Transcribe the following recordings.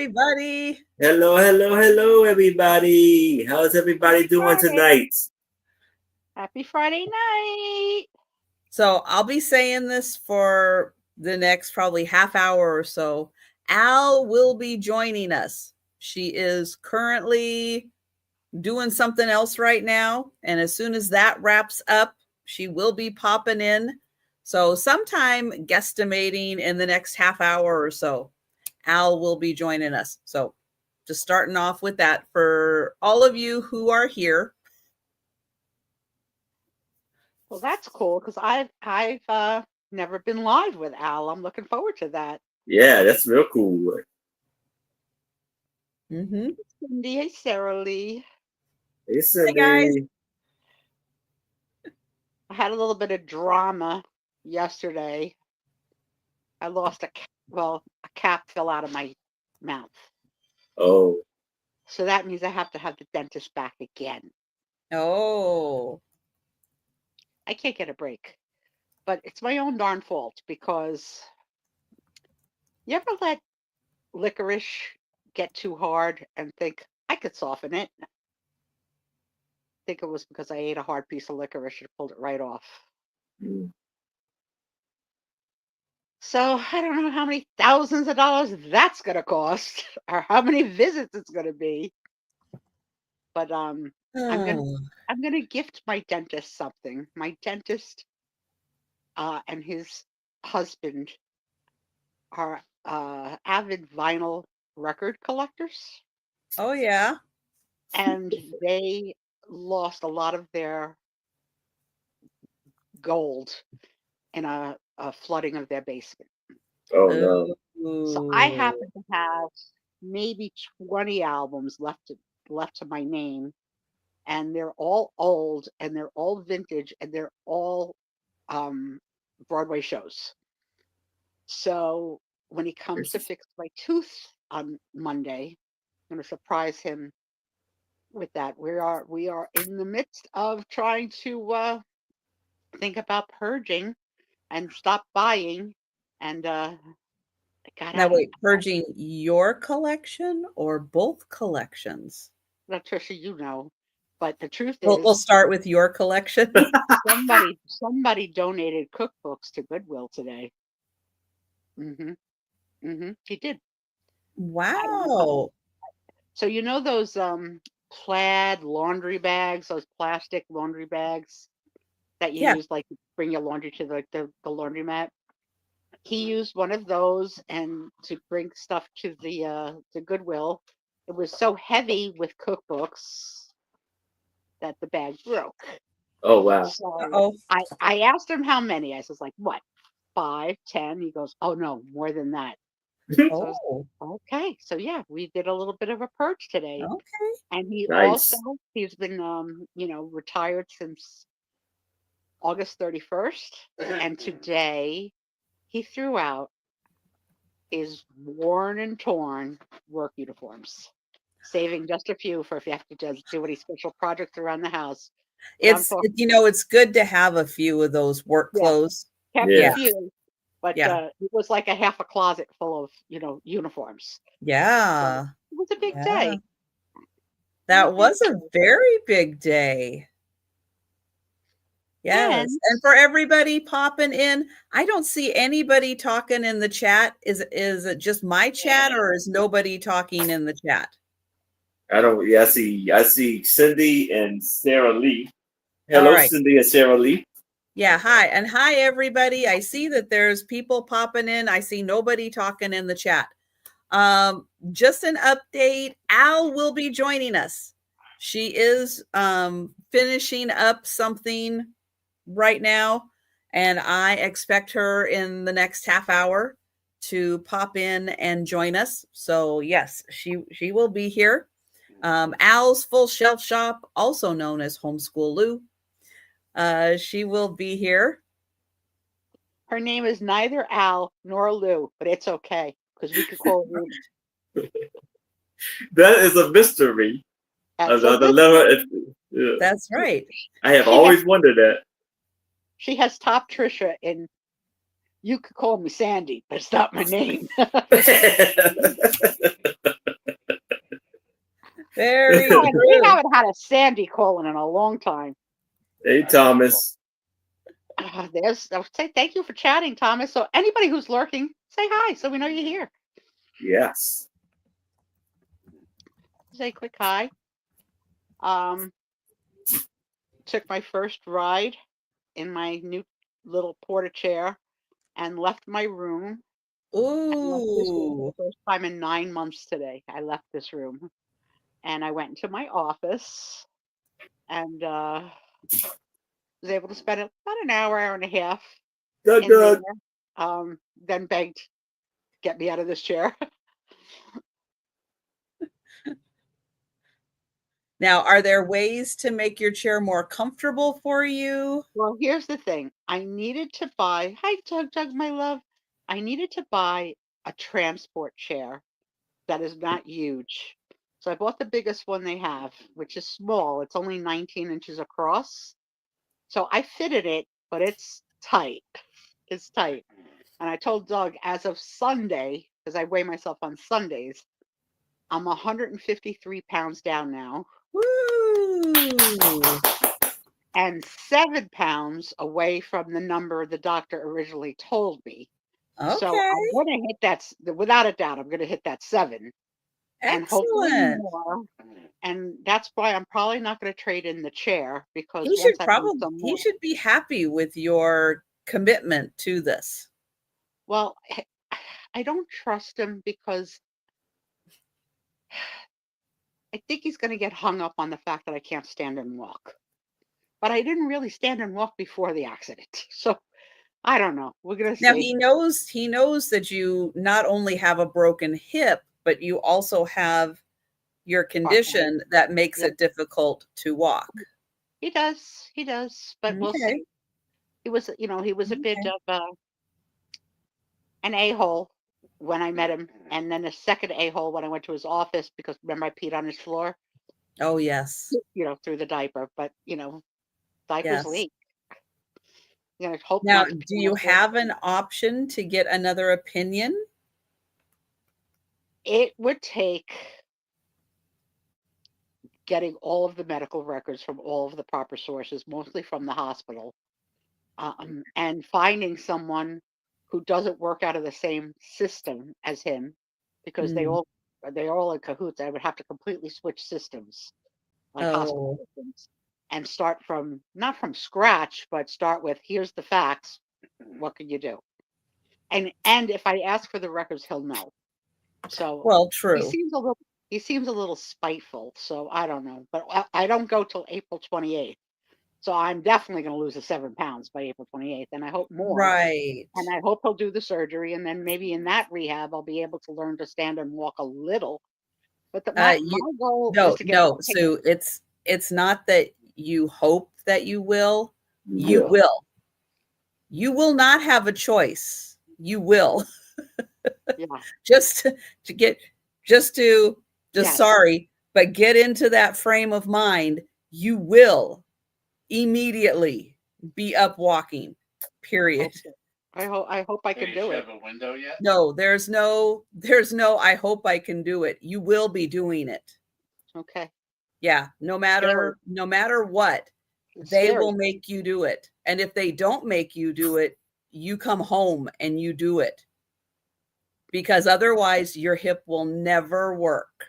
everybody. Hello, hello, hello, everybody. How's everybody doing tonight? Happy Friday night. So I'll be saying this for the next probably half hour or so. Al will be joining us. She is currently doing something else right now. And as soon as that wraps up, she will be popping in. So sometime guesstimating in the next half hour or so, Al will be joining us. So just starting off with that for all of you who are here. Well, that's cool because I've never been live with Al. I'm looking forward to that. Yeah, that's real cool. Mm-hmm. Cindy, hey, Sarah Lee. Hey, Cindy. Hey, guys. I had a little bit of drama yesterday. I lost a cap fell out of my mouth. Oh. So that means I have to have the dentist back again. Oh. I can't get a break. But it's my own darn fault because you ever let licorice get too hard and think, I could soften it? I think it was because I ate a hard piece of licorice and pulled it right off. Mm. So I don't know how many thousands of dollars that's going to cost or how many visits it's going to be. But I'm going to gift my dentist something. My dentist and his husband are avid vinyl record collectors. Oh, yeah. And they lost a lot of their gold in a flooding of their basement. Oh, no. So I happen to have maybe 20 albums left to my name, and they're all old and they're all vintage and they're all Broadway shows. So when he comes to fix my tooth on Monday, I'm going to surprise him with that. We are in the midst of trying to think about purging and stop buying. And now wait, purging your collection or both collections? Not Trisha, you know, but the truth is, we'll start with your collection. somebody donated cookbooks to Goodwill today. He did. Wow. So you know those plaid laundry bags, those plastic laundry bags that you use like to bring your laundry to the laundromat? He used one of those and to bring stuff to the Goodwill. It was so heavy with cookbooks that the bag broke. Oh, wow. So I asked him how many. I was like, what, 5, 10? He goes, oh no, more than that. So okay. So yeah, we did a little bit of a purge today. Okay. And he Nice. he's been retired since August 31st. And today he threw out his worn and torn work uniforms, saving just a few for if you have to just do any special projects around the house. It's good to have a few of those work clothes. Kept a few, but it was like a half a closet full of uniforms. Yeah. So it was a big day. That was a very big day. Yes. And for everybody popping in, I don't see anybody talking in the chat. Is it just my chat or is nobody talking in the chat? I don't. Yeah, I see Cindy and Sarah Lee. Hello, Cindy and Sarah Lee. Yeah, hi. And hi, everybody. I see that there's people popping in. I see nobody talking in the chat. Just an update. Al will be joining us. She is finishing up something right now, and I expect her in the next half hour to pop in and join us. So yes, she will be here. Al's Full Shelf Shop, also known as Homeschool Lou. She will be here. Her name is neither Al nor Lou, but it's okay because we could call her Ruby. That is a mystery. That's right. I have always wondered that. She has top Trisha in. You could call me Sandy, but it's not my name. Very We true. haven't had a Sandy calling in a long time. Hey, Thomas. I'll say thank you for chatting, Thomas. So anybody who's lurking, say hi so we know you're here. Yes. Say a quick hi. Took my first ride in my new little porta chair and left my room. Ooh. For the first time in 9 months today. I left this room and I went into my office and was able to spend about an hour and a half Good, in good. there. Then begged, get me out of this chair. Now, are there ways to make your chair more comfortable for you? Well, here's the thing. I needed to buy, hi, Doug, my love. I needed to buy a transport chair that is not huge. So I bought the biggest one they have, which is small. It's only 19 inches across. So I fitted it, but it's tight. It's tight. And I told Doug as of Sunday, because I weigh myself on Sundays, I'm 153 pounds down now. Woo! And 7 pounds away from the number the doctor originally told me. So Okay. I'm going to hit that, without a doubt, I'm going to hit that 7 and hopefully Excellent. more. And that's why I'm probably not going to trade in the chair because He once should I lose some more. he should be happy with your commitment to this. Well, I don't trust him because I think he's going to get hung up on the fact that I can't stand and walk. But I didn't really stand and walk before the accident. So I don't know. We're going to see. Now he knows that you not only have a broken hip, but you also have your condition that makes it difficult to walk. He does. He does. But we'll see. He was a bit of an a-hole when I met him, and then a second a-hole when I went to his office because remember I peed on his floor. Oh yes. Through the diaper, but diapers leak. Hope now, not. Do you have an option to get another opinion? It would take getting all of the medical records from all of the proper sources, mostly from the hospital, and finding someone who doesn't work out of the same system as him, because they're all in cahoots. I would have to completely switch systems, like hospital systems, and start from not from scratch, but start with here's the facts. What can you do? And if I ask for the records, he'll know. So Well, true. He seems a little spiteful. So I don't know, but I don't go till April 28th. So I'm definitely going to lose the 7 pounds by April 28th, and I hope more. Right. And I hope he'll do the surgery, and then maybe in that rehab I'll be able to learn to stand and walk a little. But my goal is to get Sue, it's not that you hope that you will. You will. You will not have a choice. You will. Yeah. Just sorry, but get into that frame of mind. You will immediately be up walking. Period. I hope I can do it. Have a window yet? No, there's no I hope I can do it. You will be doing it. Okay. Yeah, no matter what, they will make you do it. And if they don't make you do it, you come home and you do it. Because otherwise your hip will never work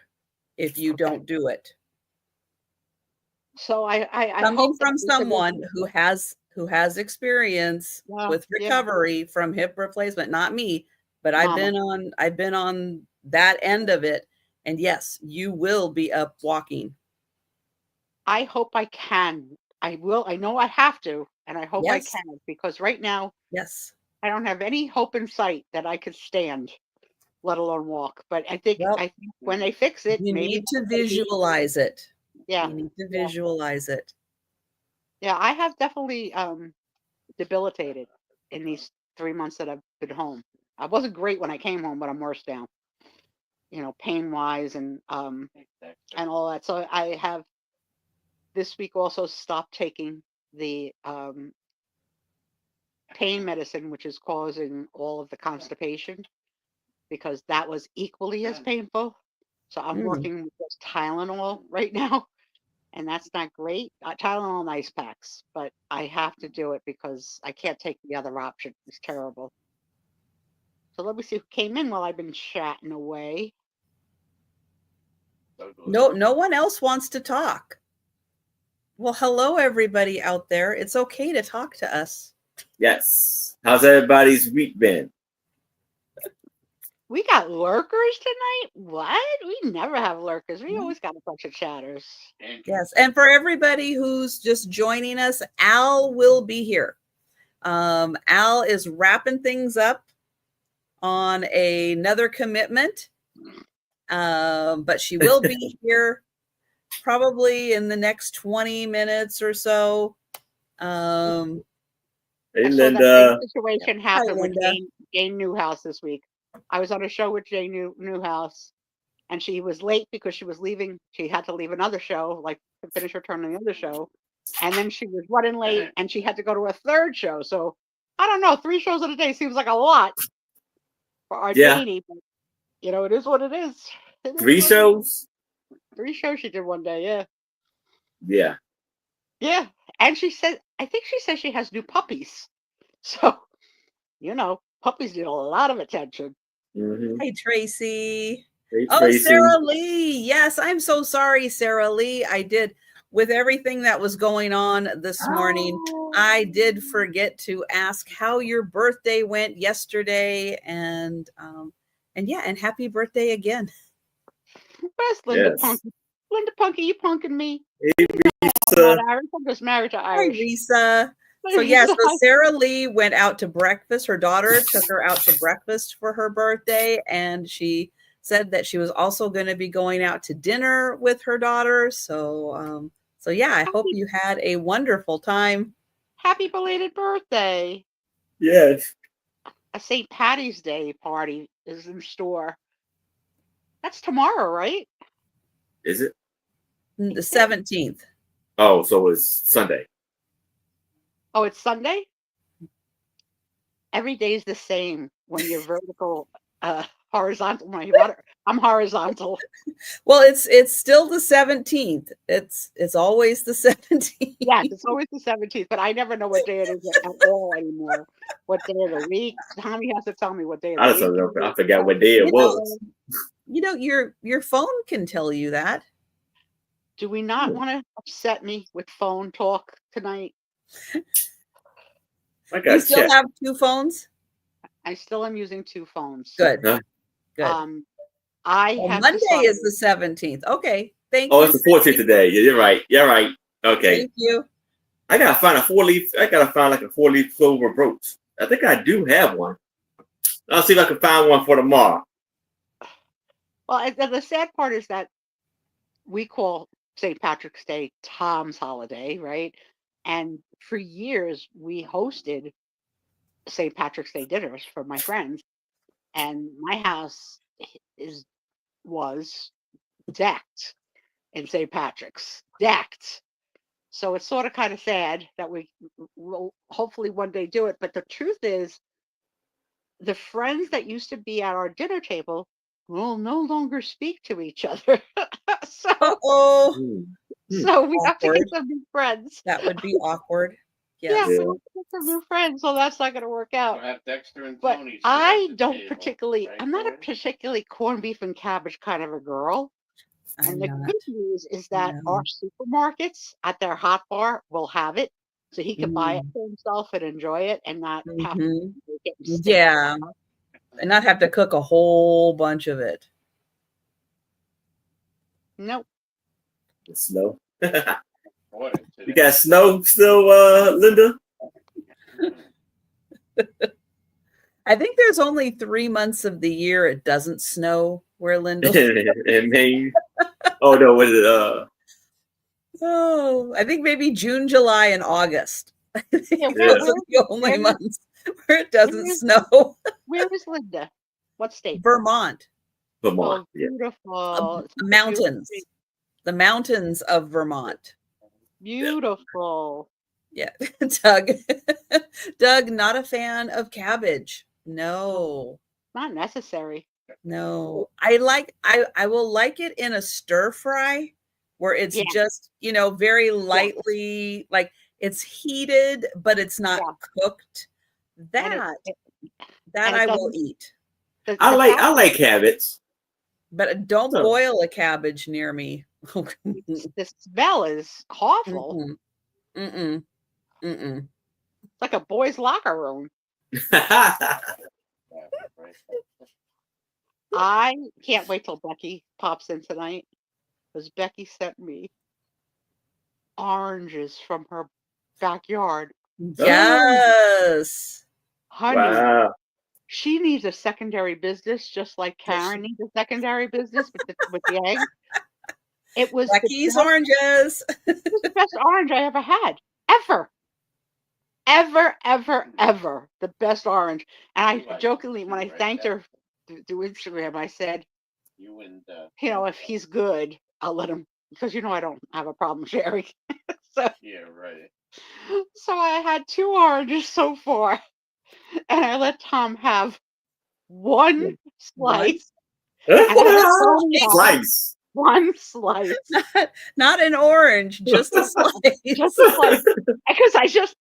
if you don't do it. So I coming from someone who has experience with recovery from hip replacement, not me, but I've been on that end of it. And yes, you will be up walking. I hope I can. I will. I know I have to, and I hope I can, because right now, I don't have any hope in sight that I could stand, let alone walk. But I think when they fix it, you need to visualize it. Yeah, you need to visualize it. Yeah, I have definitely debilitated in these 3 months that I've been home. I wasn't great when I came home, but I'm worse now. Pain wise and all that. So I have this week also stopped taking the pain medicine, which is causing all of the constipation, because that was equally as painful. So I'm working with just Tylenol right now, and that's not great. Tylenol and ice packs, but I have to do it because I can't take the other option. It's terrible. So let me see who came in while I've been chatting away. No one else wants to talk. Well, hello, everybody out there. It's okay to talk to us. Yes. How's everybody's week been? We got lurkers tonight? What? We never have lurkers. We always got a bunch of chatters. Yes. And for everybody who's just joining us, Al will be here. Al is wrapping things up on another commitment. But she will be here probably in the next 20 minutes or so. Hey, I saw Linda. that big situation happen with Linda. Jane Newhouse this week. I was on a show with Jane Newhouse, and she was late because she was leaving. She had to leave another show, like to finish her turn on the other show. And then she was running late, and she had to go to a third show. So I don't know, 3 shows in a day seems like a lot for our Janie, but you know, it is what it is. 3 shows? 3 shows she did one day, yeah. Yeah. Yeah. And she said, I think she says she has new puppies. So, you know, puppies need a lot of attention. Mm-hmm. Hey, Tracy. Hey, oh, Tracy. Sarah Lee. Yes, I'm so sorry, Sarah Lee. I did, with everything that was going on this morning, I did forget to ask how your birthday went yesterday. And yeah, and happy birthday again. Where's Linda Punky? Linda Punky, you punking me? Hey, Risa. I'm just married to Irish. Hi, Risa. So yes, so Sarah Lee went out to breakfast. Her daughter took her out to breakfast for her birthday, and she said that she was also going to be going out to dinner with her daughter. So, yeah, I hope you had a wonderful time. Happy belated birthday! Yes. A St. Patty's Day party is in store. That's tomorrow, right? Is it? The 17th. Oh, so it's Sunday. Oh, it's Sunday? Every day's the same when you're vertical, horizontal. I'm horizontal. Well, it's still the 17th. It's always the 17th. Yes, it's always the 17th, but I never know what day it is at all anymore. What day of the week? Tommy has to tell me what day of the week. I forgot what day it was. You know, your phone can tell you that. Do we not want to upset me with phone talk tonight? You still have 2 phones? I still am using 2 phones. Good. Good. Monday is the 17th. Okay. Thank you. Oh, it's the 14th today. Yeah, you're right. You're right. Okay. Thank you. I gotta find a 4-leaf. I gotta find like a 4-leaf clover brooch. I think I do have one. I'll see if I can find one for tomorrow. Well, the sad part is that we call St. Patrick's Day Tom's holiday, right? And for years we hosted St. Patrick's Day dinners for my friends, and my house was decked in St. Patrick's, decked. So it's sort of kind of sad that we will hopefully one day do it. But the truth is, the friends that used to be at our dinner table will no longer speak to each other. So we have to get some new friends. That would be awkward. Yes. Yeah, we have to get some new friends, so that's not going to work out. We'll have Dexter and but Tony I'm not a particularly corned beef and cabbage kind of a girl. And the good news is that our supermarkets at their hot bar will have it, so he can buy it for himself and enjoy it, and not have to get and not have to cook a whole bunch of it. Nope. Snow. You got snow still, Linda? I think there's only 3 months of the year it doesn't snow where Linda in Maine. Oh no, what is it? Oh, I think maybe June, July, and August. Those are the only months where it doesn't snow. Where is Linda? What state? Vermont. Vermont. Oh, beautiful. Mountains. The mountains of Vermont. Beautiful. Yeah. Doug, not a fan of cabbage. No. Not necessary. No, I will like it in a stir fry where it's Yeah, just, very yeah, lightly, like it's heated, but it's not yeah. cooked. And That and it I will doesn't eat. the I fact like habits. But don't So boil a cabbage near me. the smell is awful. Mm-mm, mm-mm, mm-mm. It's like a boys' locker room. I can't wait till Becky pops in tonight because Becky sent me oranges from her backyard. Oh, Yes. Honey, wow. she needs a secondary business just like Karen needs a secondary business with the eggs. It was the Becky's best, oranges. it was the best orange I ever had. Ever. Ever, ever, ever. The best orange. And I jokingly, when I thanked her through Instagram, I said, if he's good, I'll let him, because I don't have a problem sharing. So, so I had 2 oranges so far, and I let Tom have one One slice, and I let Tony have Slice. 1 slice. not an orange, just a Just slice. a slice. Because I just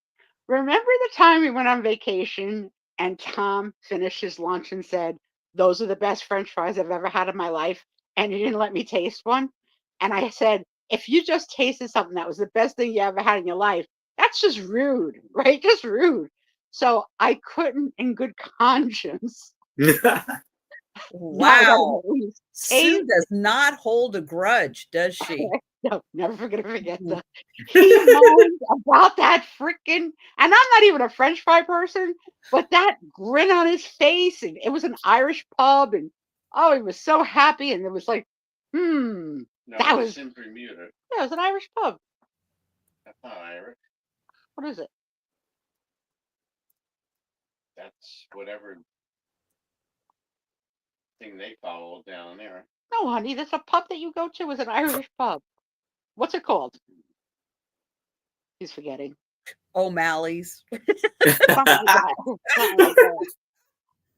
remember the time we went on vacation and Tom finished his lunch and said, "Those are the best French fries I've ever had in my life." And he didn't let me taste one. And I said, if you just tasted something that was the best thing you ever had in your life, that's just rude, right? Just rude. So I couldn't, in good conscience, not let him Wow. at least Sue taste. does not hold a grudge, does she? No, never gonna forget Mhm. that. He moaned about that freaking, and I'm not even a French fry person, but that grin on his face, and it was an Irish pub, and oh, he was so happy, and it was like, that was in Bermuda. Yeah, it was an Irish pub. That's not Irish. What is it? That's whatever thing they follow down there. No, honey, that's a pub that you go to is an Irish pub. What's it called? He's forgetting. O'Malley's. Something like that. Something like that.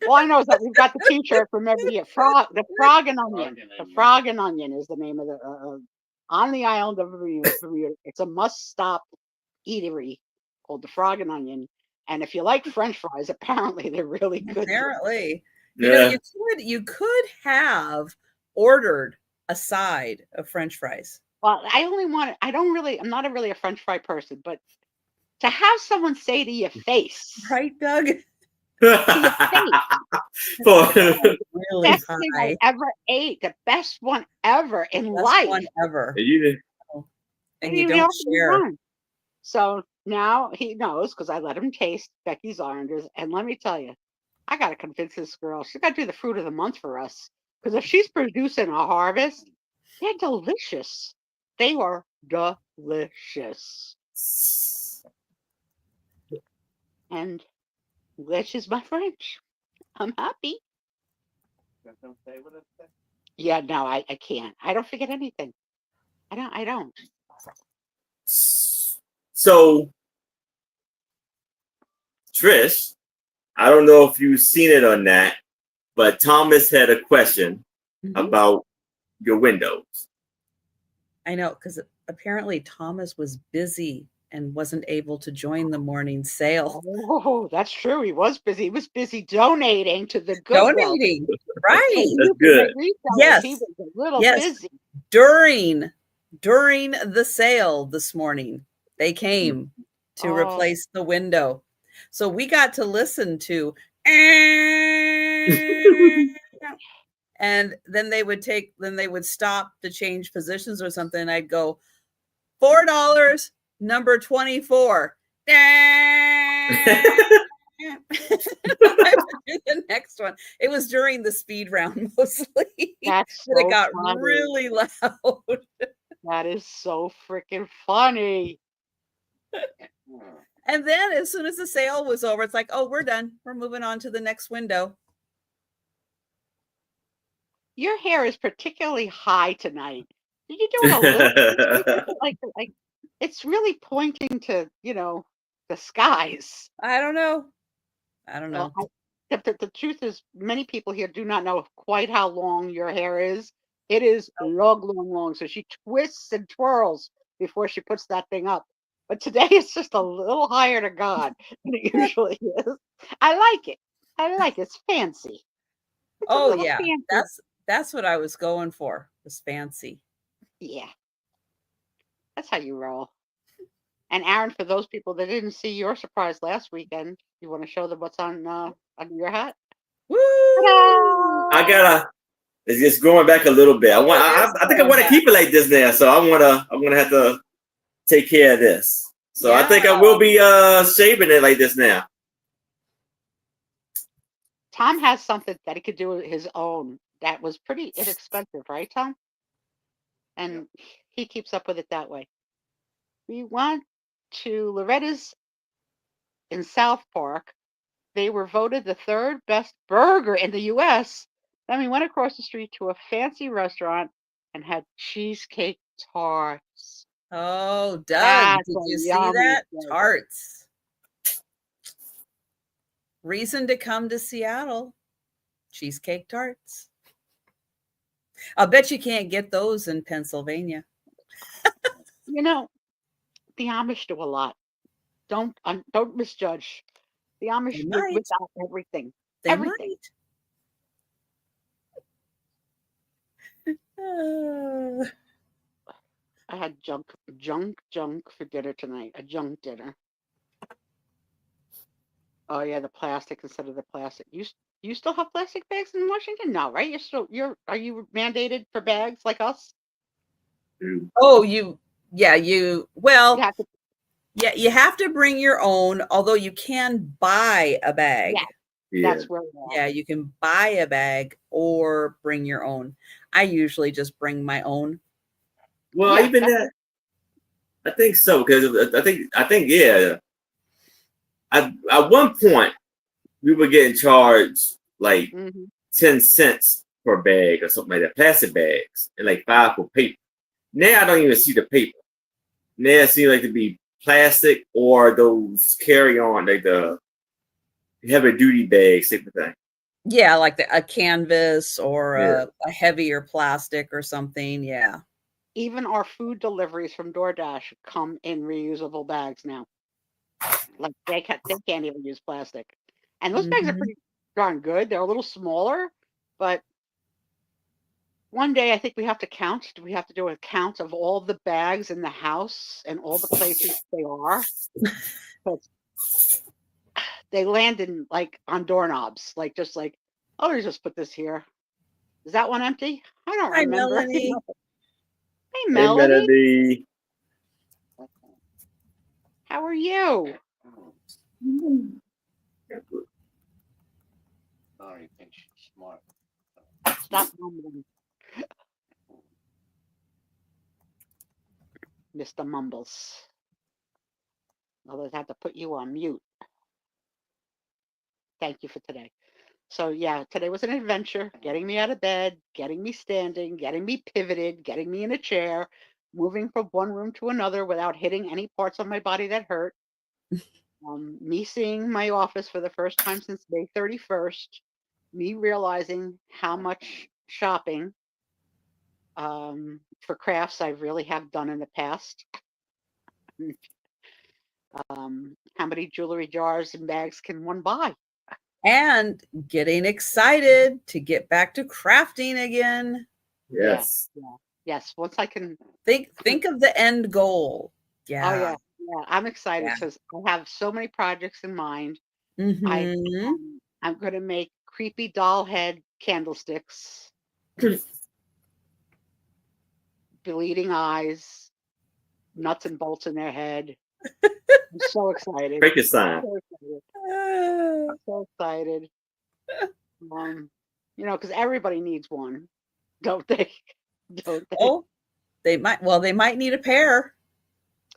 All I know is that we've got the T-shirt from every year. The frog and onion. The frog and onion is the name of the on the island of Bermuda. It's a must-stop eatery called the Frog and Onion. And if you like French fries, apparently they're really good. Apparently. Yeah. You could have ordered a side of French fries. Well, I'm not really a French fry person, but to have someone say to your face, Right, Doug? to your face, Really best thing I high. ever ate, the best one ever in Best life. one ever. And you He don't offered me share. one. So now he knows because I let him taste Becky's oranges. And let me tell you, I got to convince this girl. She's got to do the fruit of the month for us. Because if she's producing a harvest, they're delicious. They are delicious. And which is my French. I'm happy. Yeah, no, I can't. I don't forget anything. I don't. So, Trish, I don't know if you've seen it or not, but Thomas had a question about your windows. I know, because apparently Thomas was busy and wasn't able to join the morning sale. Oh, that's true. He was busy. He was busy donating to the Goodwill. Donating, right? That's good. Yes, he was a little busy. During the sale this morning, they came to replace the window. So we got to listen to and then they would stop to change positions or something. And I'd go, $4, number 24. The next one. It was during the speed round mostly. That's so it got funny. really loud. That is so freaking funny. And then as soon as the sale was over, it's like, oh, we're done. We're moving on to the next window. Your hair is particularly high tonight. Did you do it a little like it's really pointing to, the skies. I don't know. the truth is, many people here do not know quite how long your hair is. It is long, long, long. So she twists and twirls before she puts that thing up. But today it's just a little higher to God than it usually is. I like it. I like it. It's fancy. It's a little yeah. fancy. That's what I was going for. Was fancy. Yeah. That's how you roll. And Aaron, for those people that didn't see your surprise last weekend, you want to show them what's on under your hat? Woo! I gotta. It's just going back a little bit. I think I want to keep it like this now. So I'm gonna have to take care of this. So I think I will be shaving it like this now. Tom has something that he could do his own that was pretty inexpensive, right, Tom? And he keeps up with it that way. We went to Loretta's in South Park. They were voted the third best burger in the U.S. Then we went across the street to a fancy restaurant and had cheesecake tarts. Oh, Doug, That's did a you see yummy that? thing. Tarts. Reason to come to Seattle. Cheesecake tarts. I'll bet you can't get those in Pennsylvania. You know, the Amish do a lot. Don't misjudge. The Amish They live might. without everything. They Everything. might. I had junk for dinner tonight. A junk dinner. Oh yeah, the plastic instead of the plastic. You still have plastic bags in Washington? No, right? Are you mandated for bags like us? Oh, well, You have to, yeah, you have to bring your own, although you can buy a bag. yeah, that's where we're at. Yeah, you can buy a bag or bring your own. I usually just bring my own. Well, Yeah, even that, I think so because I think yeah. At one point, we were getting charged like 10 cents per bag or something like that, plastic bags, and like 5 for paper. Now I don't even see the paper. Now it seems like to be plastic or those carry-on, like the heavy duty bags, type of thing. Yeah, like a canvas or a heavier plastic or something. Yeah. Even our food deliveries from DoorDash come in reusable bags now. Like they can't even use plastic. And those bags are pretty darn good. They're a little smaller, but one day I think we have to count. Do we have to do a count of all the bags in the house and all the places they are? Because they land in like on doorknobs, like just like, oh, let's just put this here. Is that one empty? I don't Hi, remember. Melanie. Hey, Melody. How are you? Sorry, think she's smart. Stop mumbling. Mr. Mumbles. I'll have to put you on mute. Thank you for today. So yeah, today was an adventure, getting me out of bed, getting me standing, getting me pivoted, getting me in a chair, moving from one room to another without hitting any parts of my body that hurt. Me seeing my office for the first time since May 31st, me realizing how much shopping for crafts I really have done in the past. How many jewelry jars and bags can one buy? And getting excited to get back to crafting again. Yes. Yes. Once I can think of the end goal. Yeah. Oh yeah. I'm excited because I have so many projects in mind. I'm going to make creepy doll head candlesticks, bleeding eyes, nuts and bolts in their head. I'm so excited. Break your sign. I'm so excited. Because everybody needs one, don't they? Don't they? Oh, they might need a pair.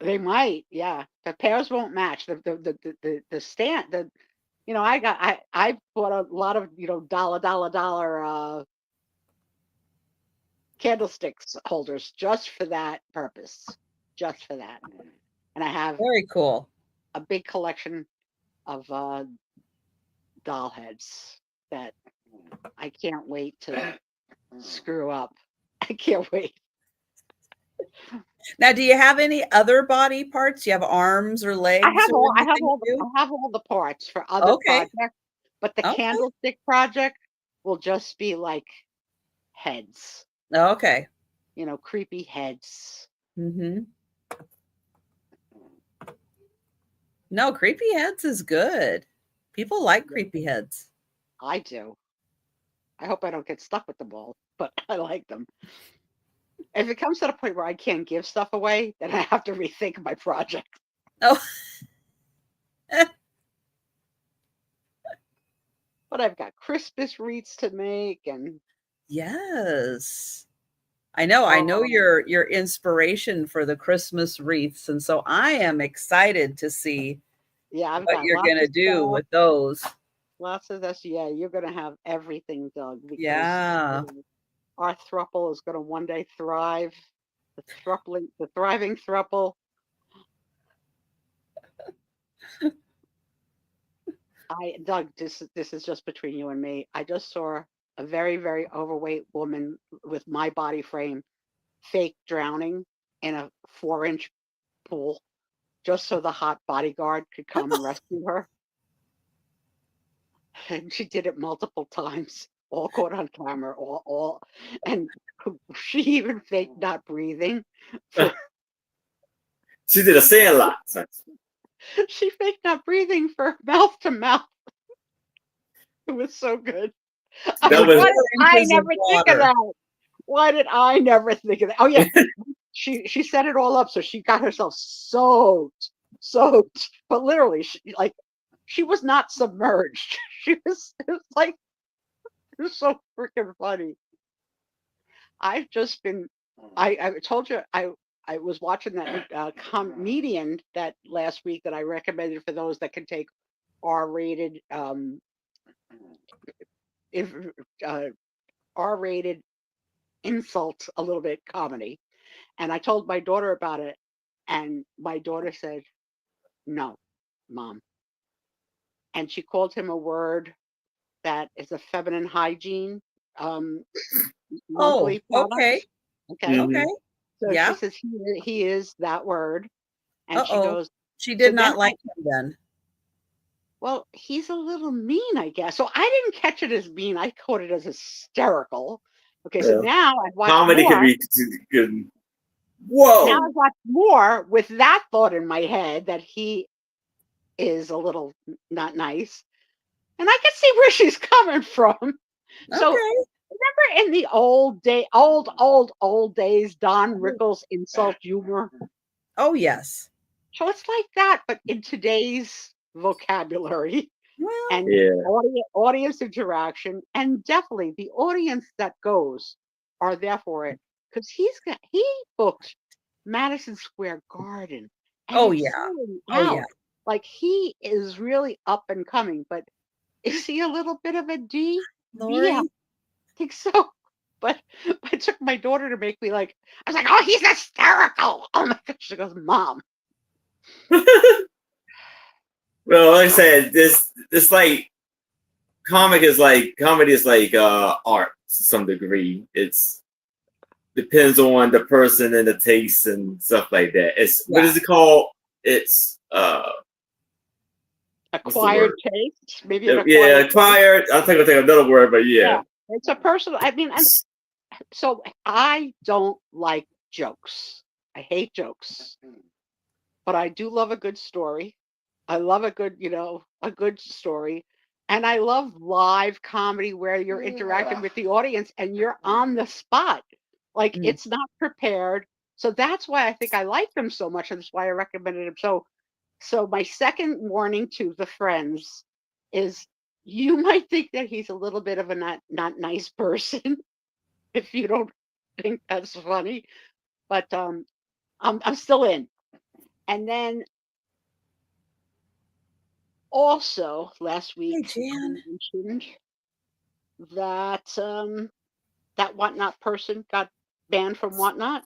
They might, yeah. The pairs won't match. The stand. I bought a lot of dollar candlesticks holders just for that purpose, just for that. And I have very cool a big collection of doll heads that I can't wait to screw up. I can't wait. Now, do you have any other body parts? Do you have arms or legs? I have or all anything I have all the parts for other Okay. projects, but the Okay. candlestick project will just be like heads. Okay. You know, creepy heads. Mm-hmm. No, creepy heads is good. People like creepy heads. I do. I hope I don't get stuck with them all, but I like them. If it comes to the point where I can't give stuff away, then I have to rethink my project. Oh. But I've got Christmas wreaths to make, and Yes. I know your inspiration for the Christmas wreaths, and so I am excited to see yeah, I've what got you're lots gonna of do stuff. with those. Lots of this. Yeah, you're gonna have everything, Doug, because Yeah. our throuple is gonna one day thrive. The thriving throuple. Doug, this is just between you and me. I just saw a very, very overweight woman with my body frame fake drowning in a 4-inch pool just so the hot bodyguard could come and rescue her. And she did it multiple times, all caught on camera, all and she even faked not breathing. She did a Sandlot. She faked not breathing for mouth to mouth. It was so good. I That mean, was why did I inches of never think of water. that? Why did I never think of that? Oh yeah, she set it all up so she got herself soaked, but literally, she was not submerged. It was like it was so freaking funny. I've just been. I told you I was watching that comedian that last week that I recommended for those that can take R-rated if R-rated insult a little bit comedy. And I told my daughter about it, and my daughter said, "No, mom." And she called him a word that is a feminine hygiene Oh, monthly okay. product. Okay. Okay. So Yeah. she says he is that word. And she Uh-oh. goes, She so did then, not like him then. well, he's a little mean, I guess. So I didn't catch it as mean. I caught it as hysterical. Okay, so now I've watched comedy more. can be good. Whoa. Now I've watched more with that thought in my head that he is a little not nice. And I can see where she's coming from. So Okay. remember in the old days, Don Rickles insult humor? Oh, yes. So it's like that, but in today's vocabulary Well, and Yeah. audience interaction, and definitely the audience that goes are there for it. Because he booked Madison Square Garden, and oh it's yeah. selling Oh yeah. out. Like he is really up and coming, but is he a little bit of a D? Lori. Yeah, I think so. But it took my daughter to make me like, I was like, oh, he's hysterical. Oh my gosh. She goes, Mom. Well, like I said, this like comedy is like art to some degree. It's depends on the person and the taste and stuff like that. It's what is it called? It's acquired taste. Maybe an acquired. I think I'll take another word, but yeah. It's a personal. I mean, so I don't like jokes. I hate jokes, but I do love a good story. I love a good, a good story. And I love live comedy where you're interacting with the audience and you're on the spot. Like it's not prepared. So that's why I think I like them so much. And that's why I recommended them. So my second warning to the friends is you might think that he's a little bit of a not nice person if you don't think that's funny. But I'm still in. And then also last week Hey, I Jan. mentioned that that Whatnot person got banned from Whatnot.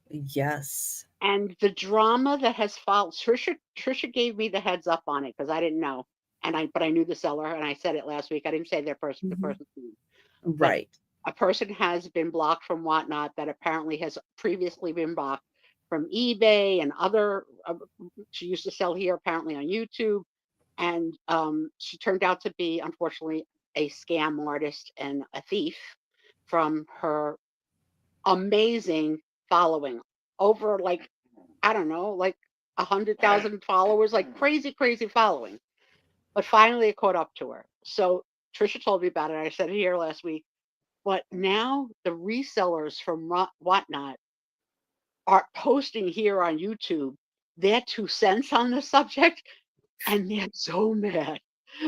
Yes. And the drama that has followed, Trisha gave me the heads up on it because I didn't know. but I knew the seller, and I said it last week. I didn't say the person's name, but Right. a person has been blocked from Whatnot that apparently has previously been blocked from eBay and other. She used to sell here apparently on YouTube, and she turned out to be, unfortunately, a scam artist and a thief from her amazing following. Over, like, I don't know, like 100,000 followers, like crazy following. But finally it caught up to her. So Trisha told me about it. I said it here last week. But now the resellers from Whatnot are posting here on YouTube their 2 cents on the subject, and they're so mad.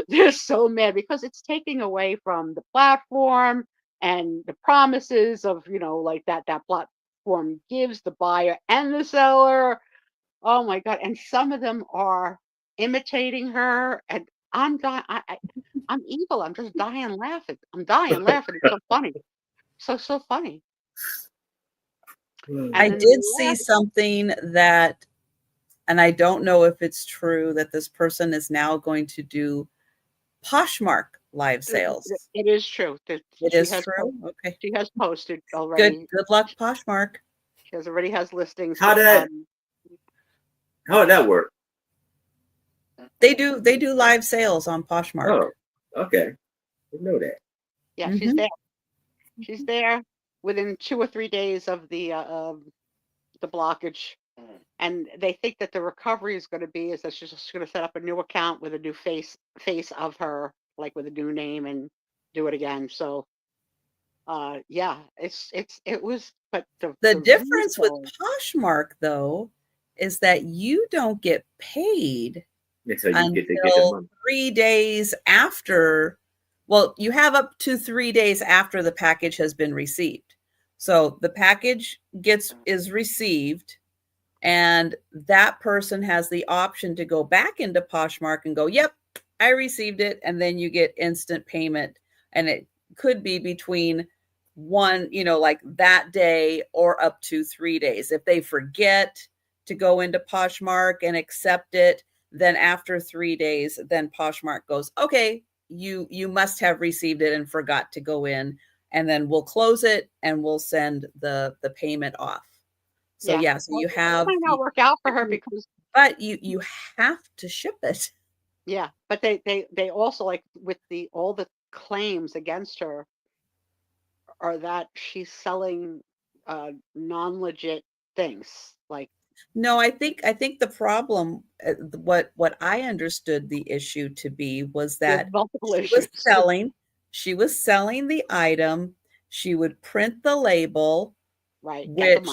They're so mad because it's taking away from the platform and the promises of, like that platform gives the buyer and the seller. Oh my God. And some of them are imitating her, and I'm dying. I'm evil. I'm just dying laughing. I'm dying laughing. It's so funny. So funny. Hmm. I did see something that, and I don't know if it's true, that this person is now going to do Poshmark live sales. It is true. It is true? Okay. She has posted already. Good luck, Poshmark. She already has listings. How would that work? They do live sales on Poshmark. Oh, okay. I know that. Yeah, she's there. She's there within 2 or 3 days of the blockage, and they think that the recovery is going to be is that she's just going to set up a new account with a new face of her, like with a new name, and do it again. So, yeah, it was. But the difference with Poshmark, though, is that you don't get paid until 3 days after. Well, you have up to 3 days after the package has been received. So the package is received, and that person has the option to go back into Poshmark and go, yep, I received it. And then you get instant payment. And it could be between one, like that day, or up to 3 days. If they forget to go into Poshmark and accept it, then after 3 days, then Poshmark goes, okay, you must have received it and forgot to go in, and then we'll close it and we'll send the payment off. So yeah, so you have, it might not work out for her because, but you have to ship it. Yeah, but they also, like, with all the claims against her are that she's selling non-legit things. Like, no, I think the problem, what I understood the issue to be, was that she was selling the item. She would print the label, right, which,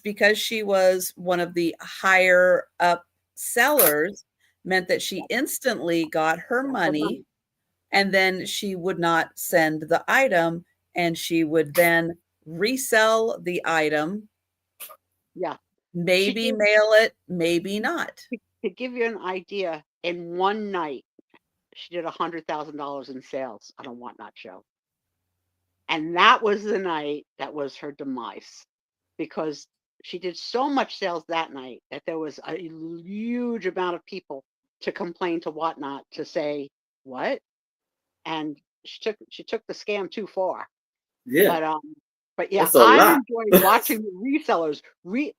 because she was one of the higher up sellers, meant that she instantly got her money, and then she would not send the item, and she would then resell the item. Yeah. Maybe mail it, maybe not. To give you an idea, in one night, she did $100,000 in sales on a Whatnot show. And that was the night that was her demise, because she did so much sales that night that there was a huge amount of people to complain to Whatnot to say, what? And she took the scam too far. Yeah. But yeah, I enjoy watching the resellers.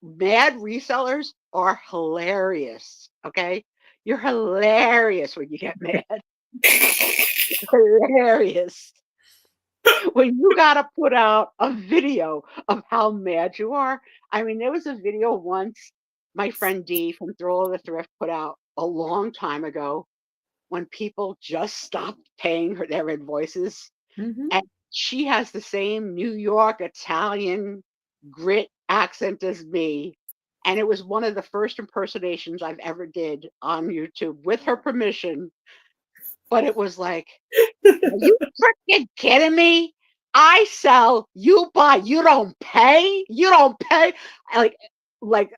Mad resellers are hilarious. Okay, you're hilarious when you get mad. Hilarious. When you gotta put out a video of how mad you are. I mean, there was a video once my friend Dee from Thrill of the Thrift put out a long time ago, when people just stopped paying her their invoices. And she has the same New York Italian grit accent as me. And it was one of the first impersonations I've ever did on YouTube with her permission. But it was like, are you freaking kidding me? I sell, you buy, you don't pay? You don't pay? Like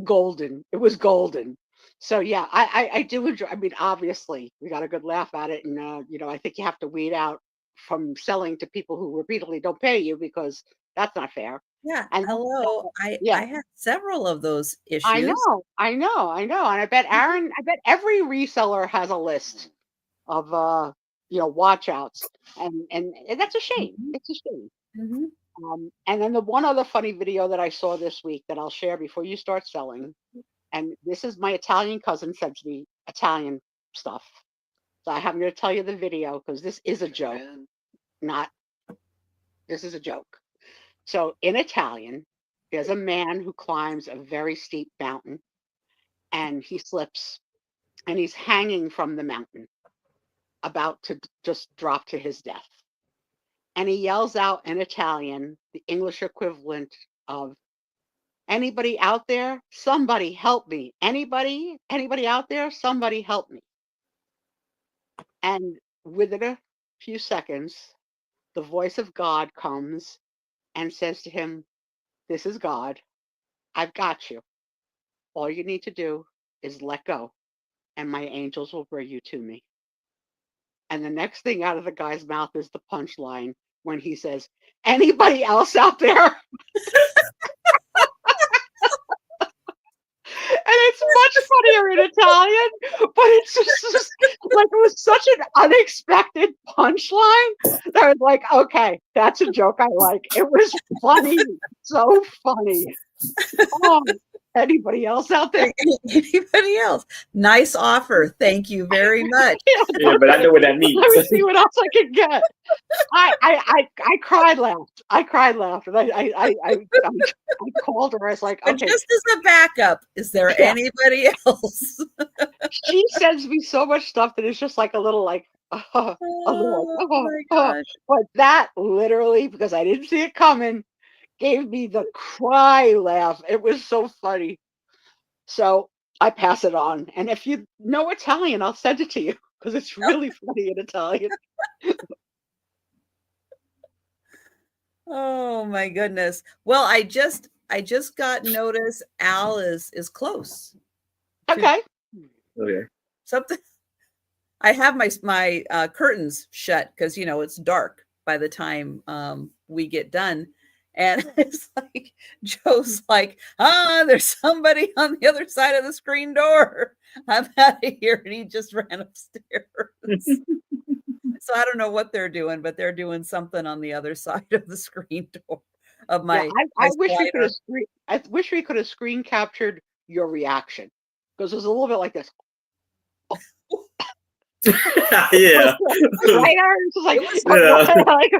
golden. It was golden. So yeah, I do enjoy. I mean, obviously, we got a good laugh at it, and I think you have to weed out from selling to people who repeatedly don't pay you, because that's not fair. Yeah, and hello, I had several of those issues. I know, and I bet every reseller has a list watch outs, and that's a shame. It's a shame. And then the one other funny video that I saw this week that I'll share before you start selling, and this is my Italian cousin sent me Italian stuff. So I'm going to tell you the video because this is a joke. This is a joke. So in Italian, there's a man who climbs a very steep mountain and he slips and he's hanging from the mountain, about to just drop to his death. And he yells out in Italian, the English equivalent of, "Anybody out there? Somebody help me. Anybody out there? Somebody help me." And within a few seconds, the voice of God comes and says to him, "This is God. I've got you. All you need to do is let go, and my angels will bring you to me." And the next thing out of the guy's mouth is the punchline when he says, "Anybody else out there?" And it's much funnier in Italian, but it's just like, it was such an unexpected punchline that I was like, okay, that's a joke I like. It was funny, so funny. Oh, anybody else out there? Anybody else? Nice offer. Thank you very much. Yeah, but I know what that means. Let me see what else I can get. I cried, laughed. I cried, laughed, and I called her. I was like, But okay. just as a backup, is there anybody else? She sends me so much stuff that it's just like a little like, Oh my gosh. But that literally, because I didn't see it coming, gave me the cry laugh. It was so funny. So I pass it on. And if you know Italian, I'll send it to you because it's really funny in Italian. Oh my goodness. Well, I just got notice Al is close. Okay. Something. I have my curtains shut because it's dark by the time we get done. And it's like, Joe's like, there's somebody on the other side of the screen door. I'm out of here. And he just ran upstairs. So I don't know what they're doing, but they're doing something on the other side of the screen door of my. I wish we could have screen captured your reaction, because it was a little bit like this. Yeah. Right, Aaron? It's like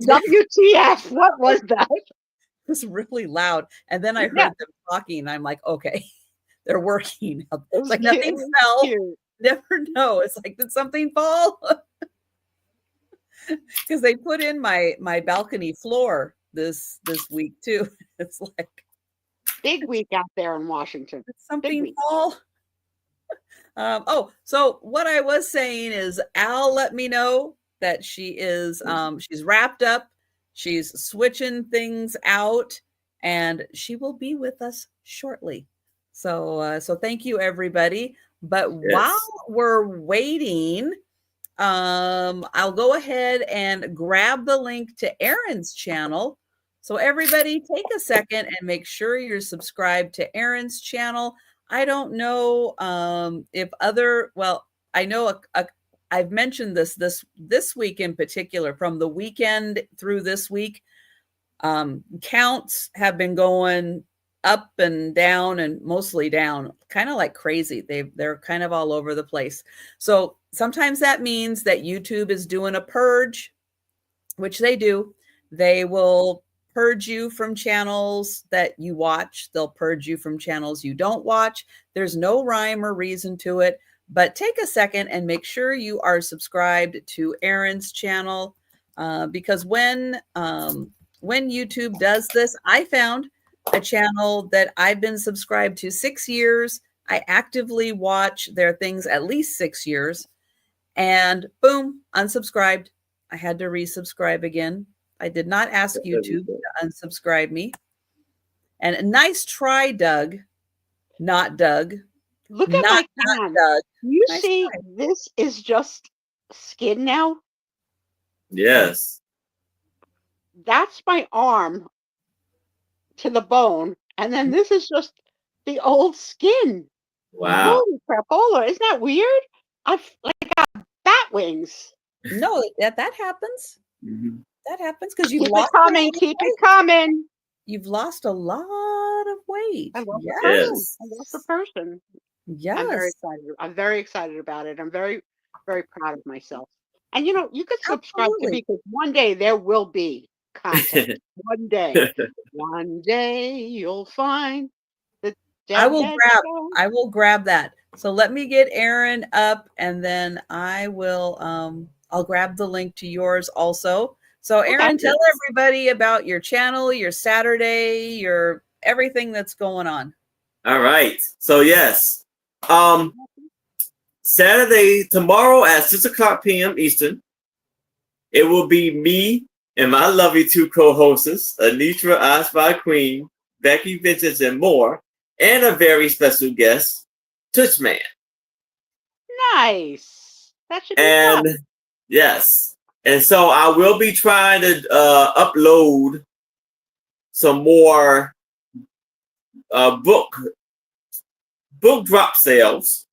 WTF? What was that? It was really loud. And then I heard them talking, and I'm like, okay, they're working. It's like nothing fell. Never know. It's like, did something fall? Because they put in my balcony floor this week too. It's like big week out there in Washington. Did something fall? So what I was saying is Al let me know that she is she's wrapped up, she's switching things out, and she will be with us shortly. So thank you, everybody. But while we're waiting, I'll go ahead and grab the link to Erin's channel. So everybody take a second and make sure you're subscribed to Erin's channel. I don't know if I know I've mentioned this week in particular, from the weekend through this week, counts have been going up and down, and mostly down, kind of like crazy. They're kind of all over the place. So sometimes that means that YouTube is doing a purge, which they do. They will purge you from channels that you watch. They'll purge you from channels you don't watch. There's no rhyme or reason to it, but take a second and make sure you are subscribed to Erin's channel, because when YouTube does this, I found a channel that I've been subscribed to 6 years. I actively watch their things at least 6 years, and boom, unsubscribed. I had to resubscribe again. I did not ask YouTube to unsubscribe me. And a nice try, Doug. Not Doug. Look at my hand. Doug. You nice see, try. This is just skin now. Yes. That's my arm to the bone, and then this is just the old skin. Wow. Holy crapola. Isn't that weird? I've got bat wings. No, that happens. Mm-hmm. That happens because you've Keep lost it coming. Keep it coming. You've lost a lot of weight. I lost Yes. a person. I lost a person. Yes. I'm very excited. I'm very excited about it. I'm very, very proud of myself. And you know, you could subscribe to me because one day there will be content. One day you'll find the I will grab that. So let me get Aaron up, and then I will I'll grab the link to yours also. So Aaron, tell everybody about your channel, your Saturday, your everything that's going on. All right. So yes. Saturday, tomorrow at 6:00 p.m. Eastern, it will be me and my lovely two co-hosts, Anitra I Spy Queen, Becky Vintage, and more, and a very special guest, Touchman. Nice. That should be fun. Yes. And so I will be trying to upload some more book drop sales,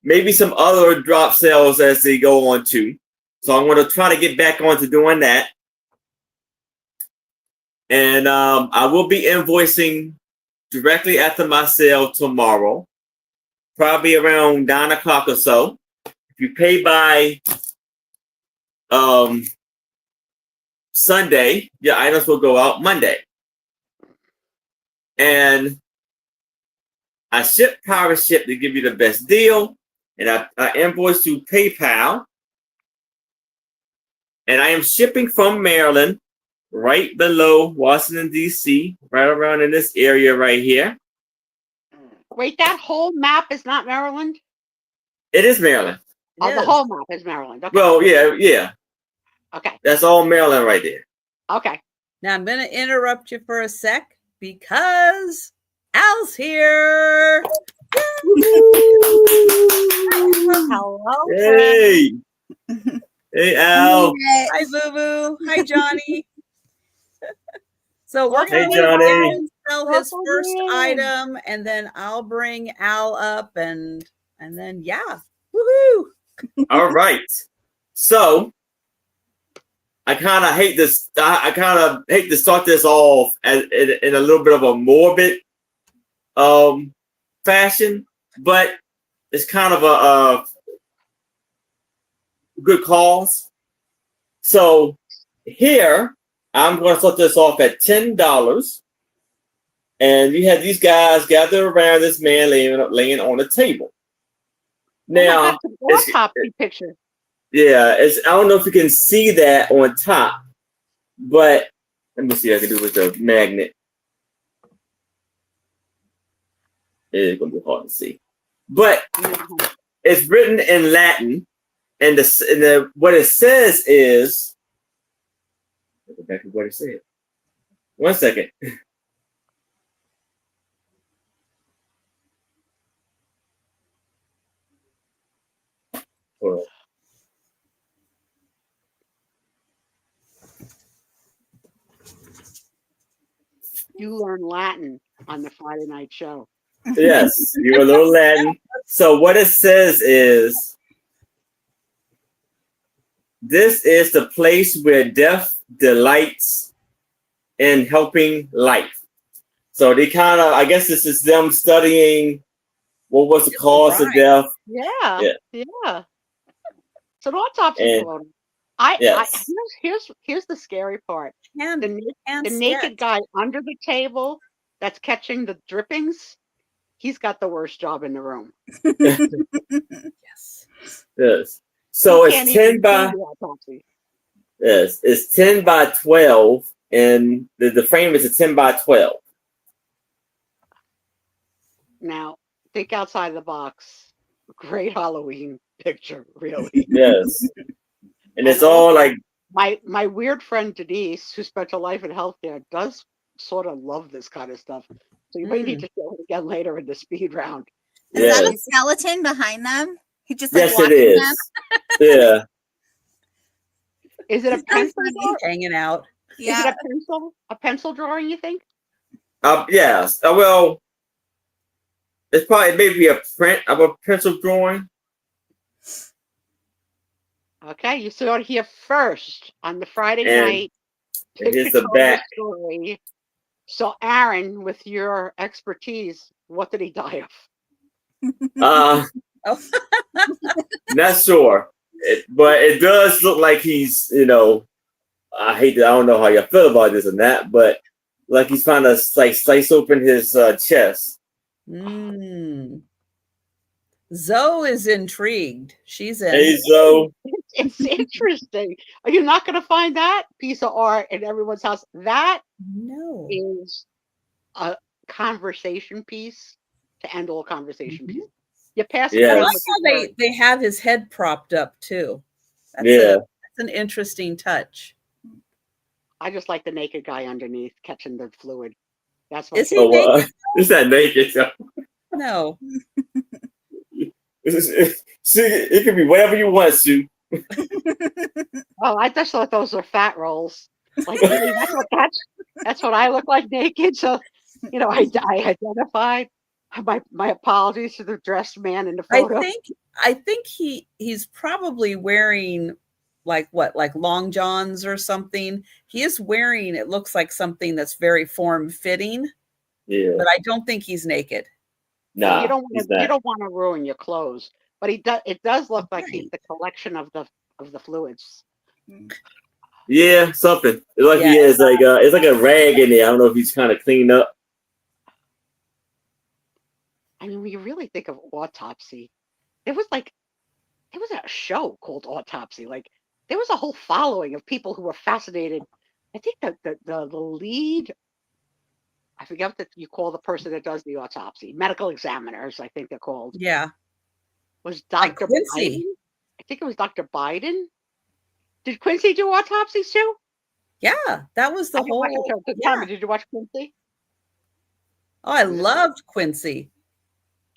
maybe some other drop sales as they go on too. So I'm going to try to get back onto doing that. And I will be invoicing directly after my sale tomorrow, probably around 9 o'clock or so. If you pay by Sunday, your items will go out Monday. And I ship Pirate Ship to give you the best deal. And I invoice through PayPal. And I am shipping from Maryland, right below Washington, D.C., right around in this area right here. Wait, that whole map is not Maryland? It is Maryland. Oh, the whole map is Maryland. Okay. Well, yeah. Okay. That's all Maryland right there. Okay. Now I'm going to interrupt you for a sec because Al's here. Hello. Hey. Hey, Al. Hi, Boo Boo. Hi, Johnny. So we're going to sell his first item, and then I'll bring Al up, and then yeah, woohoo! All right. So I kind of hate this. I kind of hate to start this off in a little bit of a morbid fashion, but it's kind of a good cause. So here, I'm going to start this off at $10. And you have these guys gathered around this man laying on a table. Now, autopsy picture. Yeah, I don't know if you can see that on top, but let me see what I can do with the magnet. It's going to be hard to see. But it's written in Latin, and what it says is, go back to what it said. 1 second. Hold on. You learn Latin on the Friday night show. Yes, you're a little Latin. So what it says is, this is the place where death delights in helping life. So they kind of, I guess this is them studying what was the cause of death. Yeah. It's an autopsy photo. Here's the scary part. The naked guy under the table that's catching the drippings, he's got the worst job in the room. Yes. So it's 10 by it's 10 by 12, and the frame is a 10 by 12. Now, think outside the box. Great Halloween picture, really. Yes. And it's all like my weird friend Denise, who spent a life in healthcare, does sort of love this kind of stuff. So you may need to show it again later in the speed round. Is that a skeleton behind them? He just yes, it is. Yeah. Is it a pencil hanging out? Yeah. Is it a pencil drawing? You think? Yes. Well, it's probably maybe a print of a pencil drawing. Okay, you saw it here first on the Friday And night. here's the back. Story. So, Aaron, with your expertise, what did he die of? Oh, Not sure, but it does look like he's, I don't know how you feel about this and that, but like he's trying to like slice open his chest. Zoe is intrigued. She's in. Hey, Zoe. It's interesting. Are you not going to find that piece of art in everyone's house? That is a conversation piece to end all conversation pieces. You pass it I around. like how they have his head propped up too. That's that's an interesting touch. I just like the naked guy underneath catching the fluid. That's what. Is he naked? Is that naked? No. See, it can be whatever you want, Sue. Oh, I just thought those were fat rolls. Like really, that's what I look like naked. So, I identified. My apologies to the dressed man in the photo. I think he's probably wearing like long johns or something. He is wearing, it looks like something that's very form fitting. Yeah. But I don't think he's naked. No, you don't want to ruin your clothes. But it does look like he's the collection of the fluids. Yeah, something. It's like he has like it's like a rag in there. I don't know if he's kind of cleaned up. I mean, when you really think of autopsy, there was a show called Autopsy. Like there was a whole following of people who were fascinated. I think the lead, I forget what you call the person that does the autopsy, medical examiners, I think they're called. Yeah. Was Dr. Biden. I think it was Dr. Biden. Did Quincy do autopsies too? Yeah, that was the whole. Yeah. Did you watch Quincy? Oh, I loved Quincy.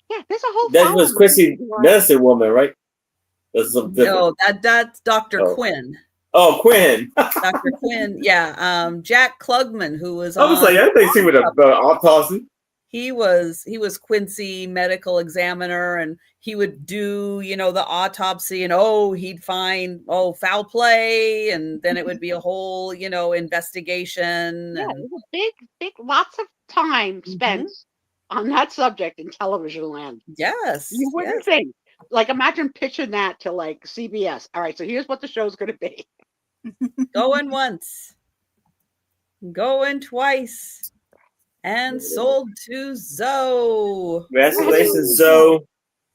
Yeah, there's a whole. That was Quincy, medicine woman, right? No, that's Dr. Quinn. Oh, Quinn. Dr. Quinn, yeah. Jack Klugman, who was I was like, I think he would have autopsy. He was Quincy medical examiner, and he would do, the autopsy, and he'd find foul play, and then it would be a whole, investigation. Yeah, it was a big, lots of time spent on that subject in television land. Yes. You wouldn't think. Like, imagine pitching that to like CBS. All right, so here's what the show's going to be. Going once, going twice, and sold to Zoe. Congratulations, Zoe.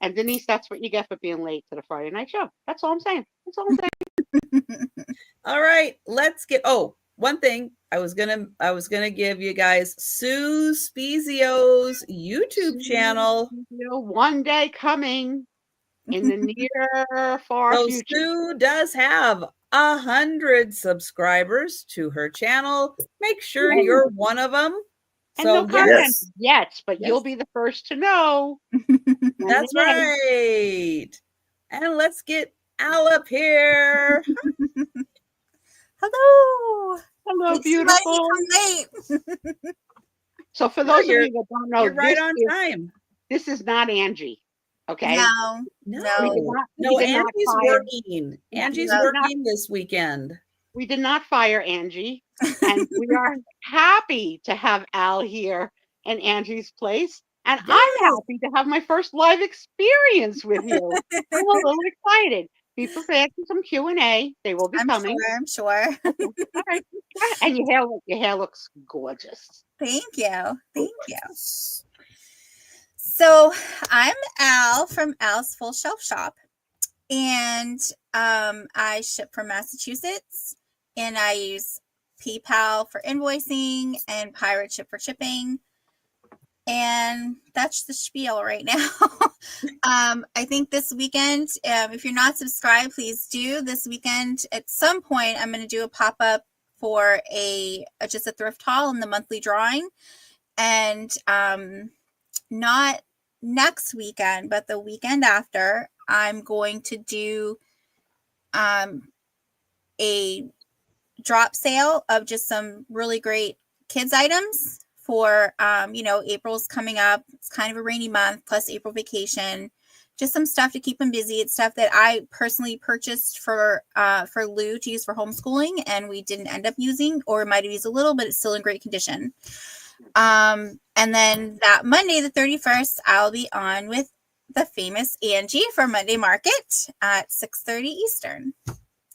And Denise, that's what you get for being late to the Friday night show. That's all I'm saying. All right, let's get. One thing I was gonna give you guys Sue Spiezio's YouTube channel. One day coming in the near far future. Sue does have 100 subscribers to her channel. Make sure you're one of them. And no content yet, but you'll be the first to know. That's right. And let's get Al up here. Hello. Hello, beautiful. So for those of you that don't know, you're right on time. This is not Angie. Okay. No, Angie's working. Angie's working this weekend. We did not fire Angie. And we are happy to have Al here in Angie's place. And I'm happy to have my first live experience with you. I'm a little excited. Be prepared for some Q&A. They will be coming. I'm sure. All right. And your hair looks gorgeous. Thank you. So I'm Al from Al's Full Shelf Shop. And I ship from Massachusetts. And I use PayPal for invoicing and Pirate Ship for shipping. And that's the spiel right now. I think this weekend, if you're not subscribed, please do. This weekend, at some point, I'm going to do a pop-up for just a thrift haul in the monthly drawing. And not next weekend, but the weekend after, I'm going to do a drop sale of just some really great kids items for April's coming up. It's kind of a rainy month, plus April vacation. just some stuff to keep him busy. It's stuff that I personally purchased for Lou to use for homeschooling, and we didn't end up using, or might have used a little, but it's still in great condition. And then that Monday, the 31st, I'll be on with the famous Angie for Monday Market at 6:30 Eastern.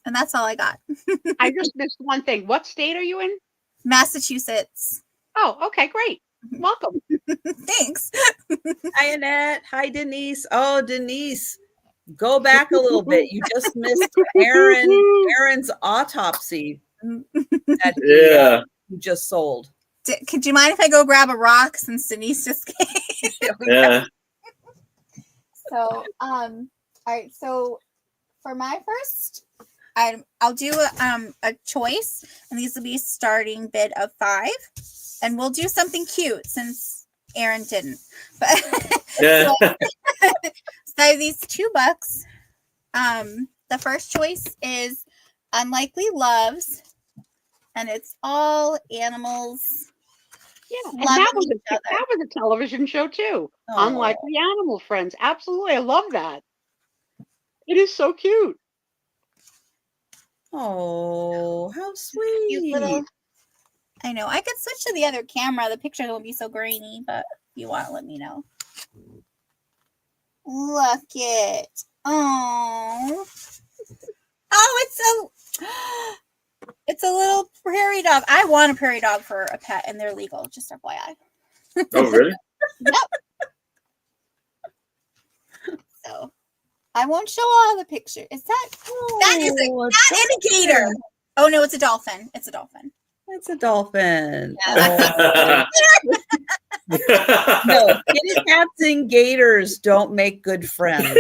And that's all I got. I just missed one thing. What state are you in? Massachusetts. Oh, okay, great. Welcome. Thanks. Hi, Annette. Hi, Denise. Oh, Denise, go back a little bit. You just missed Aaron's autopsy that you just sold. Could you mind if I go grab a rock since Denise just came? Yeah. So, all right. So for my first item, I'll do a choice, and these will be starting bid of 5, and we'll do something cute since Aaron didn't. But Yeah. so I have these $2. The first choice is Unlikely Loves, and it's all animals. Yeah, and that was a television show too. Oh. Unlikely Animal Friends. Absolutely, I love that. It is so cute. Oh, how sweet! Cute little. I know. I could switch to the other camera. The picture won't be so grainy, but if you want, let me know. Look it. Oh. Oh, it's a little prairie dog. I want a prairie dog for a pet, and they're legal. Just FYI. Oh, really? Yep. So I won't show all the picture. Is that that is a gator? Oh no, it's a dolphin. It's a dolphin. It's a dolphin. Yeah. No, kitty cats and gators don't make good friends.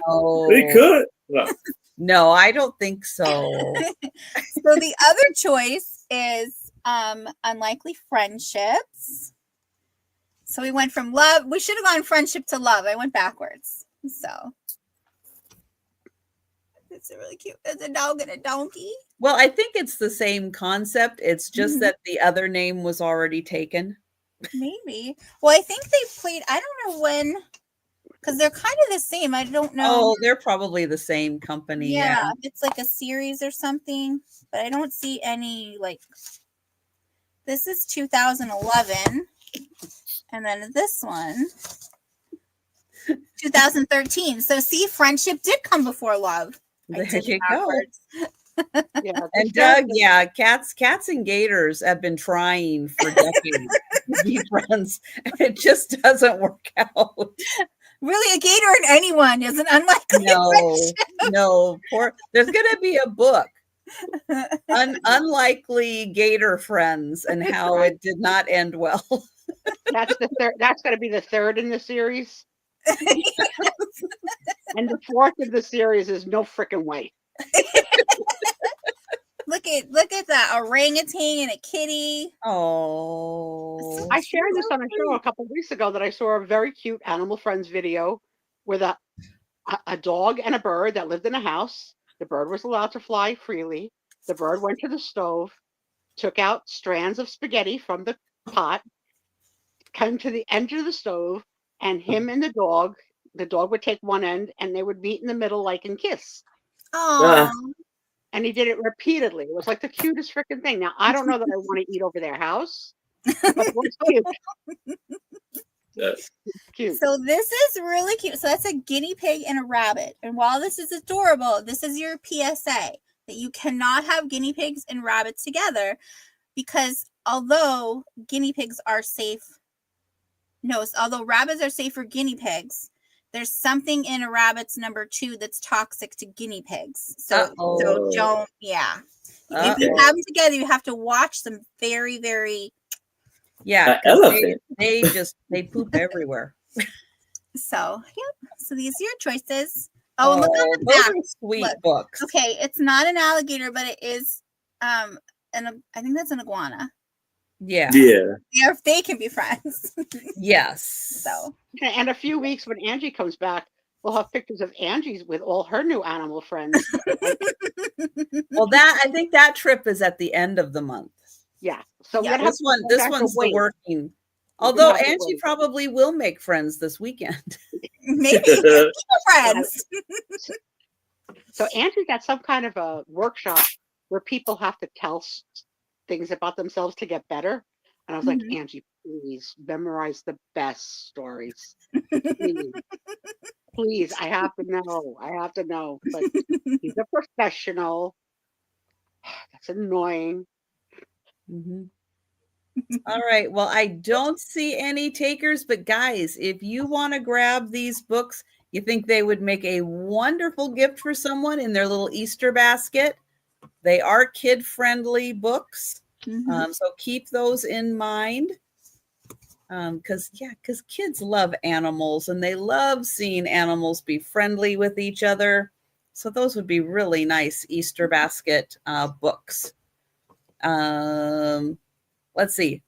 No. They could. Well, no, I don't think so. So the other choice is Unlikely Friendships. So we went from love. We should have gone friendship to love. I went backwards. So it's really cute. It's a dog and a donkey. Well, I think it's the same concept. It's just that the other name was already taken. Maybe. Well, I think they played. I don't know when, because they're kind of the same. I don't know. Oh, they're probably the same company. Yeah, it's like a series or something, but I don't see any like. This is 2011, and then this one, 2013. So see, friendship did come before love. There you go. Yeah, and Doug, yeah, cats and gators have been trying for decades to be friends, and it just doesn't work out. Really, a gator and anyone is an unlikely friendship. No. There's gonna be a book, Unlikely Gator Friends, and how it did not end well. That's the third. That's going to be the third in the series. And the fourth of the series is no freaking way. Look at that orangutan and a kitty. Oh, I shared this on a show a couple of weeks ago that I saw a very cute Animal Friends video with a dog and a bird that lived in a house. The bird was allowed to fly freely. The bird went to the stove, took out strands of spaghetti from the pot, came to the edge of the stove, and him and the dog would take one end and they would meet in the middle like and kiss. Oh. And he did it repeatedly. It was like the cutest freaking thing. Now, I don't know that I want to eat over their house, but it was cute. Cute. So this is really cute. So that's a guinea pig and a rabbit. And while this is adorable, this is your PSA that you cannot have guinea pigs and rabbits together, because although rabbits are safe for guinea pigs, there's something in a rabbit's number 2 that's toxic to guinea pigs. So don't, If you have them together, you have to watch them very, very. Yeah, they poop everywhere. So, yep. So these are your choices. Oh, and look on the those back. are sweet books. Okay, it's not an alligator, but it is I think that's an iguana. Yeah. They can be friends. Yes. So, and a few weeks when Angie comes back, we'll have pictures of Angie's with all her new animal friends. Well, I think that trip is at the end of the month. Yeah. So this one's the working. Although Angie probably will make friends this weekend. Maybe keep friends. So Andrew got some kind of a workshop where people have to tell things about themselves to get better. And I was like, Angie, please memorize the best stories. Please. Please, I have to know. I have to know. But he's a professional. That's annoying. All right. Well, I don't see any takers, but guys, if you want to grab these books, you think they would make a wonderful gift for someone in their little Easter basket. They are kid-friendly books. So keep those in mind. Because kids love animals and they love seeing animals be friendly with each other. So those would be really nice Easter basket books. Let's see.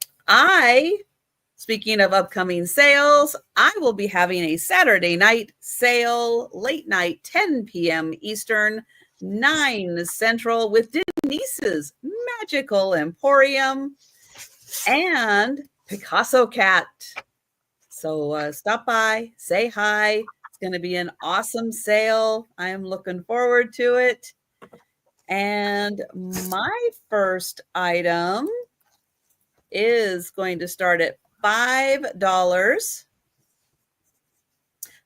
Speaking of upcoming sales, I will be having a Saturday night sale, late night, 10 p.m. Eastern, 9 Central, with Denise's Magical Emporium and Picasso Cat. So stop by, say hi. It's going to be an awesome sale. I am looking forward to it. And my first item is going to start at $5.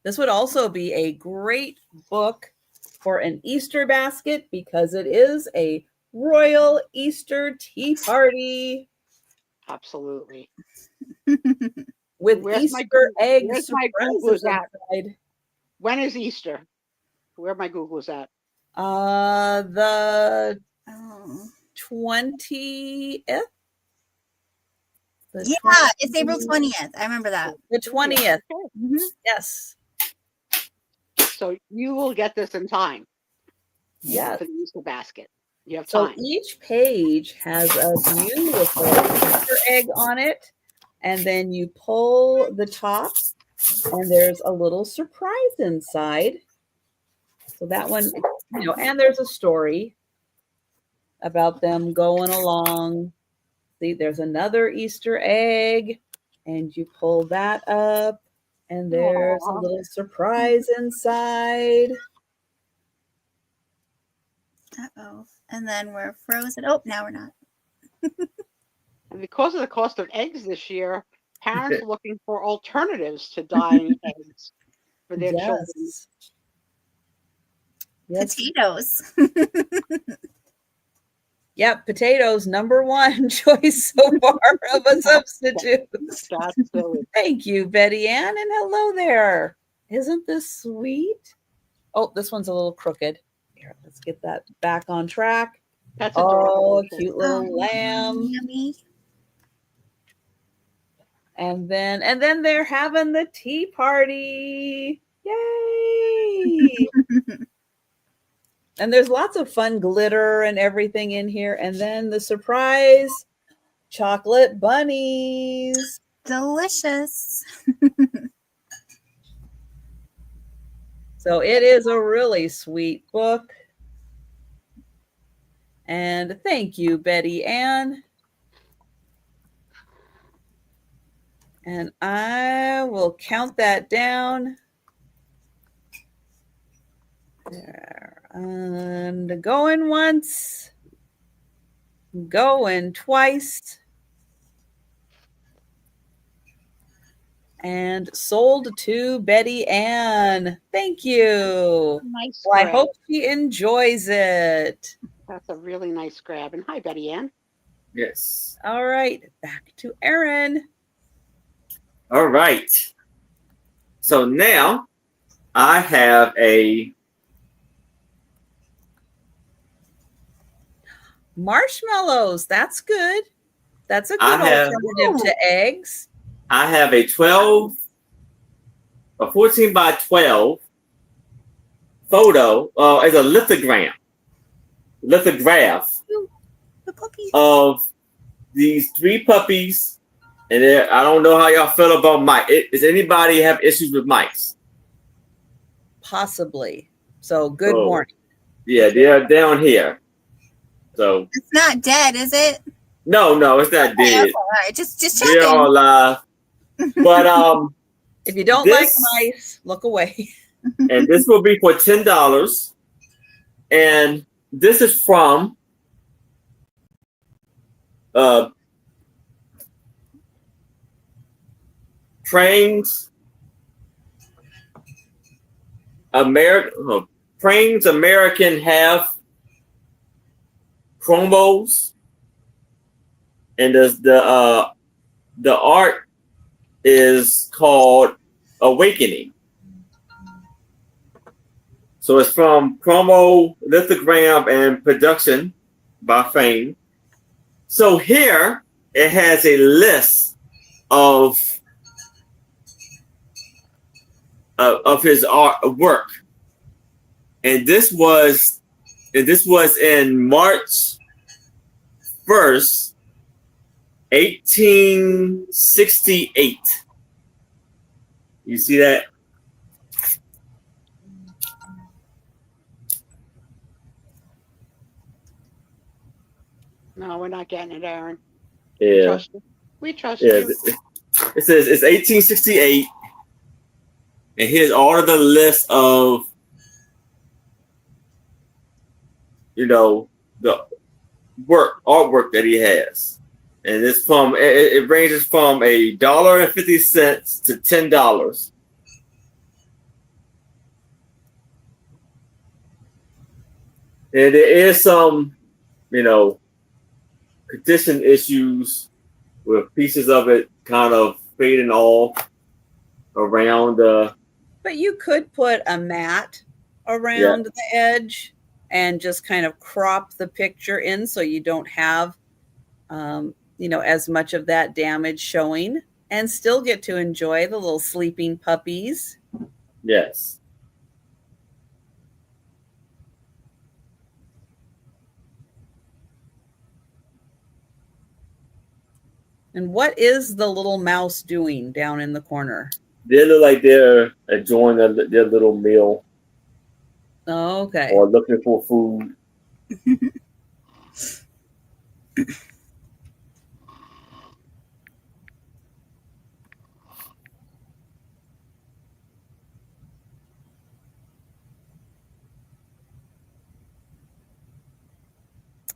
This would also be a great book for an Easter basket because it is a royal Easter tea party. Absolutely. With Easter eggs. Where's my Google's at? When is Easter? Where my Google's at? The 20th. Yeah, it's April 20th. I remember that. The 20th. Yes. So you will get this in time. Yes. For the Easter basket. You have time. So each page has a beautiful Easter egg on it. And then you pull the top and there's a little surprise inside. So that one, and there's a story about them going along. See, there's another Easter egg, and you pull that up, and there's a little surprise inside. Uh-oh. And then we're frozen. Oh, now we're not. And because of the cost of eggs this year, parents are looking for alternatives to dyeing eggs for their children. Yes. Potatoes. Yep, potatoes, number one choice so far of a substitute. Thank you, Betty Ann, and hello there. Isn't this sweet? Oh, this one's a little crooked. Here, let's get that back on track. That's a cute little lamb. Yummy. And then they're having the tea party. Yay! And there's lots of fun glitter and everything in here. And then the surprise chocolate bunnies. Delicious. So it is a really sweet book. And thank you, Betty Ann. And I will count that down. There. And going once, going twice, and sold to Betty Ann. Thank you. Nice. Well, I hope she enjoys it. That's a really nice grab. And hi, Betty Ann. Yes. All right, back to Aaron. All right. So now I have a marshmallows. That's good. That's a good alternative to eggs. I have a 14 by 12 photo as a lithograph of these 3 puppies. And I don't know how y'all feel about mice. Does anybody have issues with mice? Possibly. So good morning. Yeah, they're down here. So it's not dead, is it? No, it's not dead. Okay, all right. Just checking. They're all alive. But If you don't like mice, look away. And this will be for $10. And this is from Trains American have promos, and the art is called Awakening. So it's from promo, lithogram, and production by Fame. So here it has a list of his work, and this was in March 1st, 1868. You see that? No, we're not getting it, Aaron. Yeah. We trust you. It says it's 1868, and here's all of the list of, the artwork that he has, and it's from it ranges from $1.50 to $10. And there is some, condition issues with pieces of it kind of fading off around. But you could put a mat around the edge and just kind of crop the picture in so you don't have, as much of that damage showing, and still get to enjoy the little sleeping puppies. Yes. And what is the little mouse doing down in the corner? They look like they're enjoying their little meal. Okay. Or looking for food.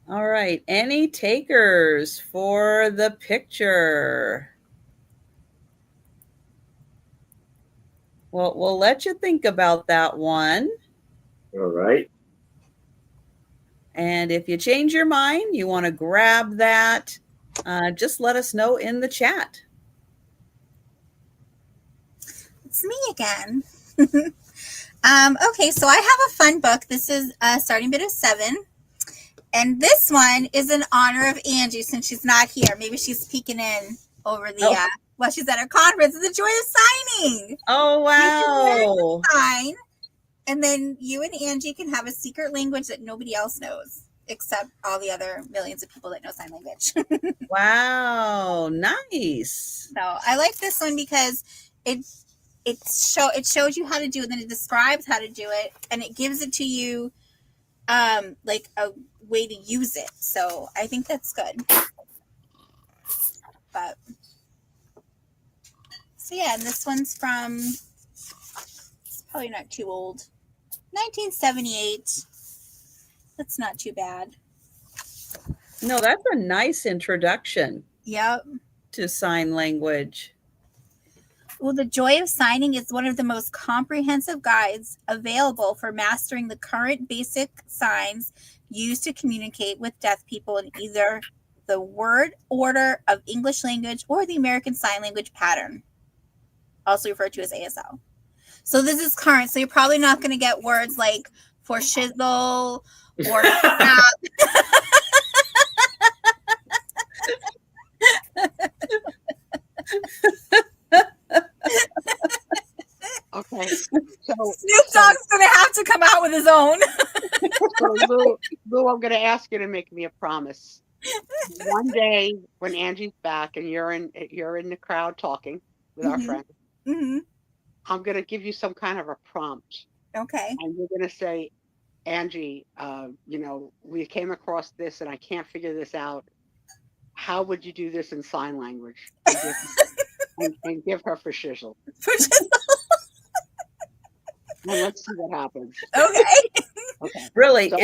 All right. Any takers for the picture? Well, we'll let you think about that one. All right. And if you change your mind, you want to grab that, just let us know in the chat. It's me again. Okay, so I have a fun book. This is Starting Bid of 7. And this one is in honor of Angie since she's not here. Maybe she's peeking in over the, while she's at her conference. It's the joy of signing. Oh, wow. Sign. And then you and Angie can have a secret language that nobody else knows, except all the other millions of people that know sign language. Wow, nice. So I like this one because it shows you how to do it, and then it describes how to do it, and it gives it to you like a way to use it. So I think that's good. But so yeah, and this one's from, it's probably not too old, 1978. That's not too bad. No, that's a nice introduction. Yep. To sign language. Well, the joy of signing is one of the most comprehensive guides available for mastering the current basic signs used to communicate with deaf people in either the word order of English language or the American Sign Language pattern, also referred to as ASL. So this is current, so you're probably not going to get words like for shizzle or crap. Okay. So Snoop Dogg's going to have to come out with his own. So Lou, I'm going to ask you to make me a promise. One day when Angie's back and you're in the crowd talking with our friends, I'm going to give you some kind of a prompt. Okay. And you're going to say, Angie, we came across this and I can't figure this out. How would you do this in sign language? and give her for shizzle. For shizzle. And let's see what happens. Okay. Okay. Really, So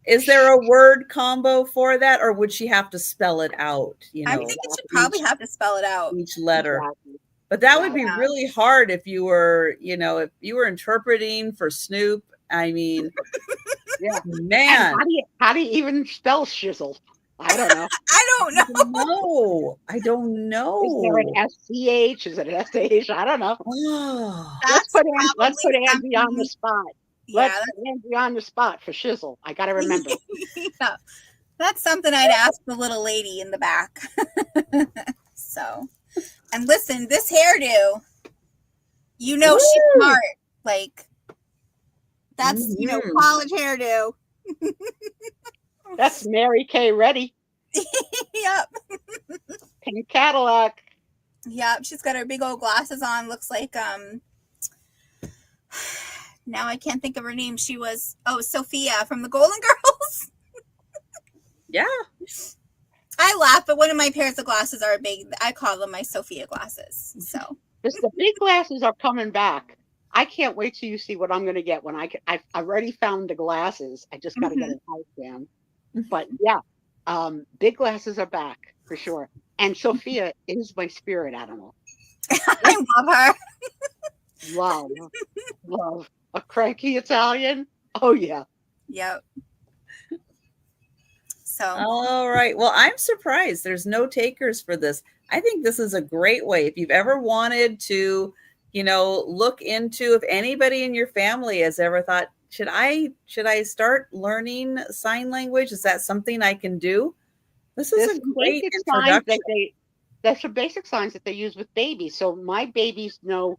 is there a word combo for that, or would she have to spell it out? I think you should probably have to spell it out. Each letter. Exactly. But that would be really hard if you were, if you were interpreting for Snoop. I mean, yeah, man. How do you even spell shizzle? I don't know. I don't know. I don't know. Is there an SCH? Is it an SH? I don't know. Oh, let's put Angie on the spot. Yeah, let's put Angie on the spot for shizzle. I got to remember. Yeah. That's something I'd ask the little lady in the back. So, and listen, this hairdo, she's smart. Like, that's, college hairdo. That's Mary Kay Reddy. Yep. Pink Cadillac. Yep. She's got her big old glasses on. Looks like, now I can't think of her name. She was, Sophia from the Golden Girls. Yeah. I laugh, but one of my pairs of glasses are big. I call them my Sophia glasses. So the big glasses are coming back. I can't wait till you see what I'm going to get when I've already found the glasses. I just got to get a house down. But yeah, big glasses are back for sure. And Sophia is my spirit animal. I love her. Love a cranky Italian. Oh yeah. Yep. So. All right. Well, I'm surprised there's no takers for this. I think this is a great way. If you've ever wanted to, look into, if anybody in your family has ever thought, should I start learning sign language? Is that something I can do? This is a great introduction. That's the basic signs that they use with babies. So my babies know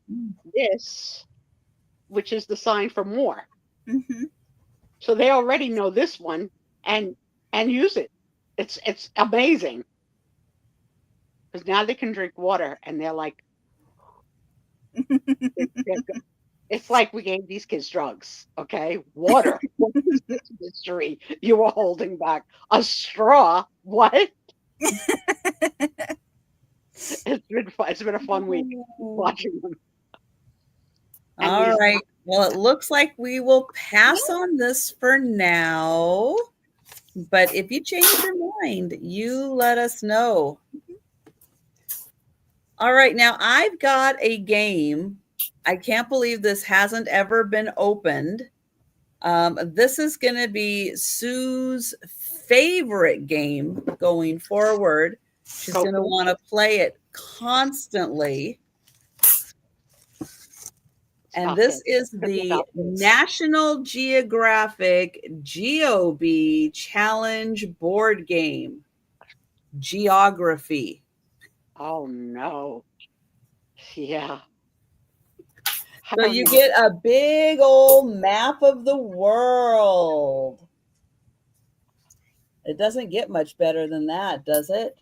this, which is the sign for more. Mm-hmm. So they already know this one and use it. It's amazing. Because now they can drink water and they're like, it's like we gave these kids drugs, okay? Water. What is this mystery you were holding back? A straw? What? It's been fun. It's been a fun week watching them. All right. Well, it looks like we will pass on this for now. But if you change your mind, you let us know. All right. Now, I've got a game. I can't believe this hasn't ever been opened. This is going to be Sue's favorite game going forward. She's going to want to play it constantly. And this is the National Geographic GeoBee Challenge board game. Geography. Oh, no. Yeah. So you get a big old map of the world. It doesn't get much better than that, does it?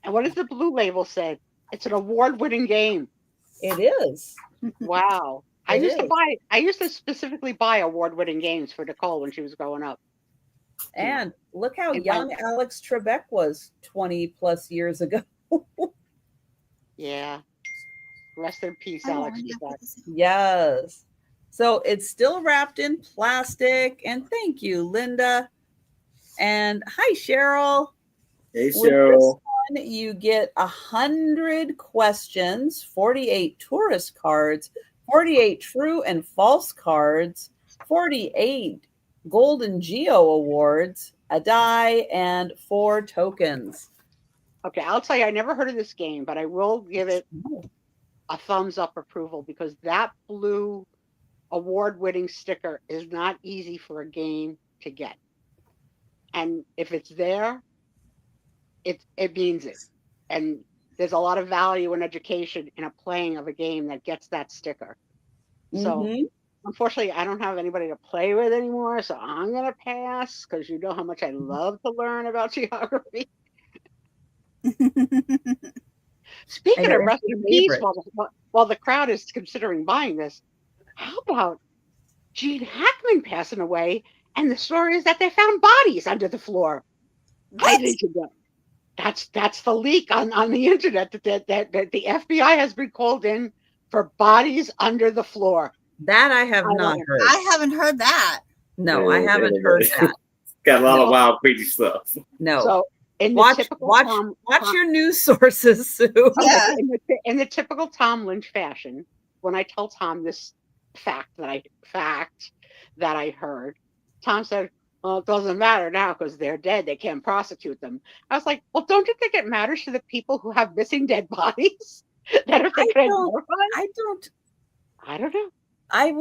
And what does the blue label say? It's an award-winning game. It is. Wow. I used to specifically buy award-winning games for Nicole when she was growing up. And look how young Alex Trebek was 20 plus years ago. Yeah. Rest in peace, Alex. Yes. So it's still wrapped in plastic. And thank you, Linda. And hi, Cheryl. Hey, Cheryl. You get 100 questions, 48 tourist cards, 48 true and false cards, 48 Golden Geo awards, a die, and 4 tokens. Okay, I'll tell you, I never heard of this game, but I will give it a thumbs up approval because that blue award-winning sticker is not easy for a game to get. And if it's there, it means it. And there's a lot of value and education in a playing of a game that gets that sticker. So unfortunately, I don't have anybody to play with anymore, so I'm going to pass because you know how much I love to learn about geography. Speaking of rest in peace, while the crowd is considering buying this, how about Gene Hackman passing away? And the story is that they found bodies under the floor. I need to go. That's the leak on the internet that the FBI has been called in for bodies under the floor. That I have not heard. I haven't heard that. No, I haven't heard that. Got a lot of wild, crazy stuff. No. So in the watch typical watch your news sources, Sue. Yeah. In the typical Tom Lynch fashion, when I tell Tom this fact that I heard, Tom said, "Well, it doesn't matter now because they're dead. They can't prosecute them." I was like, "Well, don't you think it matters to the people who have missing dead bodies that if they I don't. I don't know. I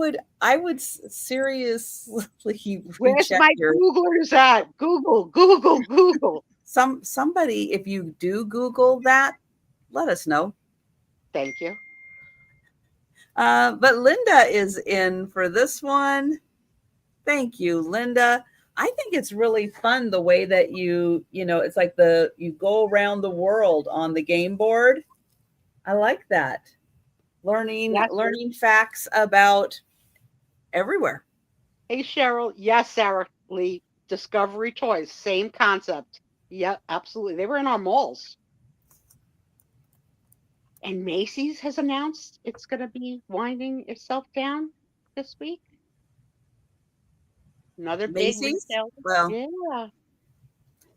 would seriously. Where's my Googlers at? Google. Somebody, if you do Google that, let us know. Thank you. But Linda is in for this one. Thank you, Linda. I think it's really fun the way that you know, it's like you go around the world on the game board. I like that. Learning facts about everywhere. Hey, Cheryl. Yes, Sarah Lee. Discovery Toys. Same concept. Yeah, absolutely. They were in our malls. And Macy's has announced it's going to be winding itself down this week. Another Macy's? big retail. Well, yeah.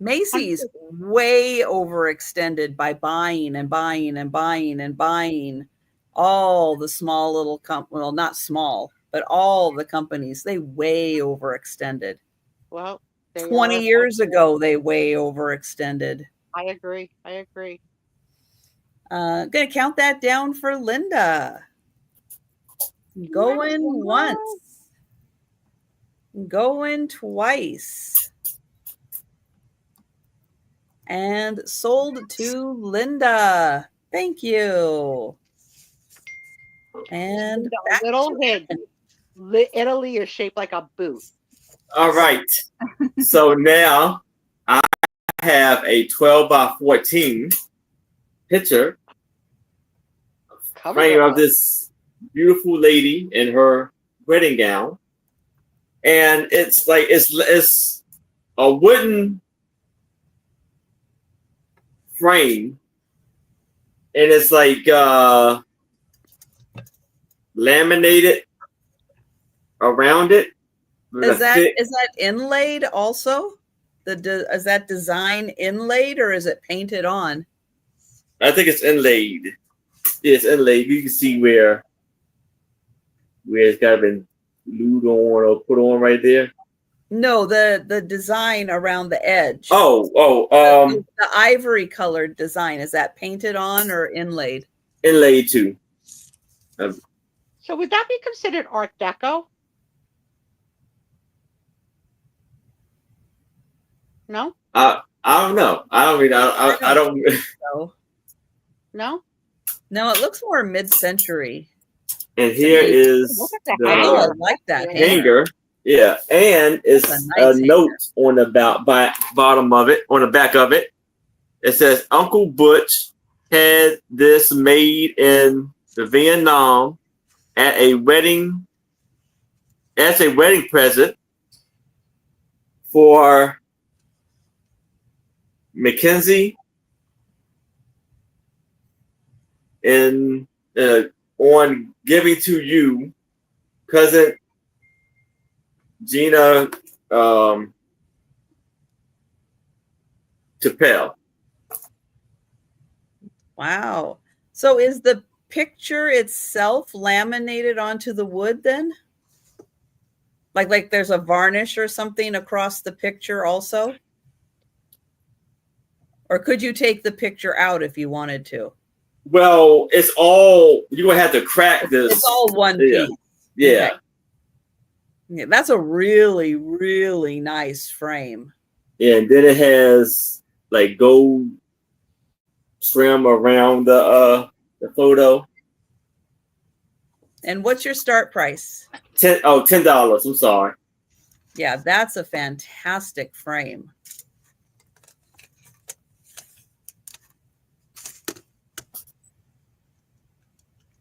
Macy's way overextended by buying and buying and buying and buying all the small little well, not small, but all the companies. They way overextended. Well, 20 years ago, they way overextended. I agree. Gonna count that down for Linda. Going once. Going twice. And sold to Linda. Thank you. And a little hint. Italy is shaped like a boot. All right. So now I have a 12 by 14 picture frame of this beautiful lady in her wedding gown. And it's like it's a wooden frame, and it's like laminated around it. Is that inlaid also? Is that design inlaid or is it painted on? I think it's inlaid. It's inlaid. You can see where it's got been glued on or put on right there. No, the design around the edge. The ivory colored design, is that painted on or inlaid? Inlaid too. So would that be considered Art Deco? No? I don't know. I don't know. No? No, it looks more mid-century. And here is I like that hanger. Yeah, and it's a note on the bottom of it, on the back of it. It says, "Uncle Butch had this made in Vietnam as a wedding present for Mackenzie and on giving to you, cousin Gina Chappelle." Wow. So is the picture itself laminated onto the wood then? Like there's a varnish or something across the picture also? Or could you take the picture out if you wanted to? Well, it's all, you're going to have to crack this. It's all one piece. Yeah. Okay. Yeah, that's a really, really nice frame. Yeah, and then it has like gold trim around the photo. And what's your start price? $10. I'm sorry. Yeah, that's a fantastic frame.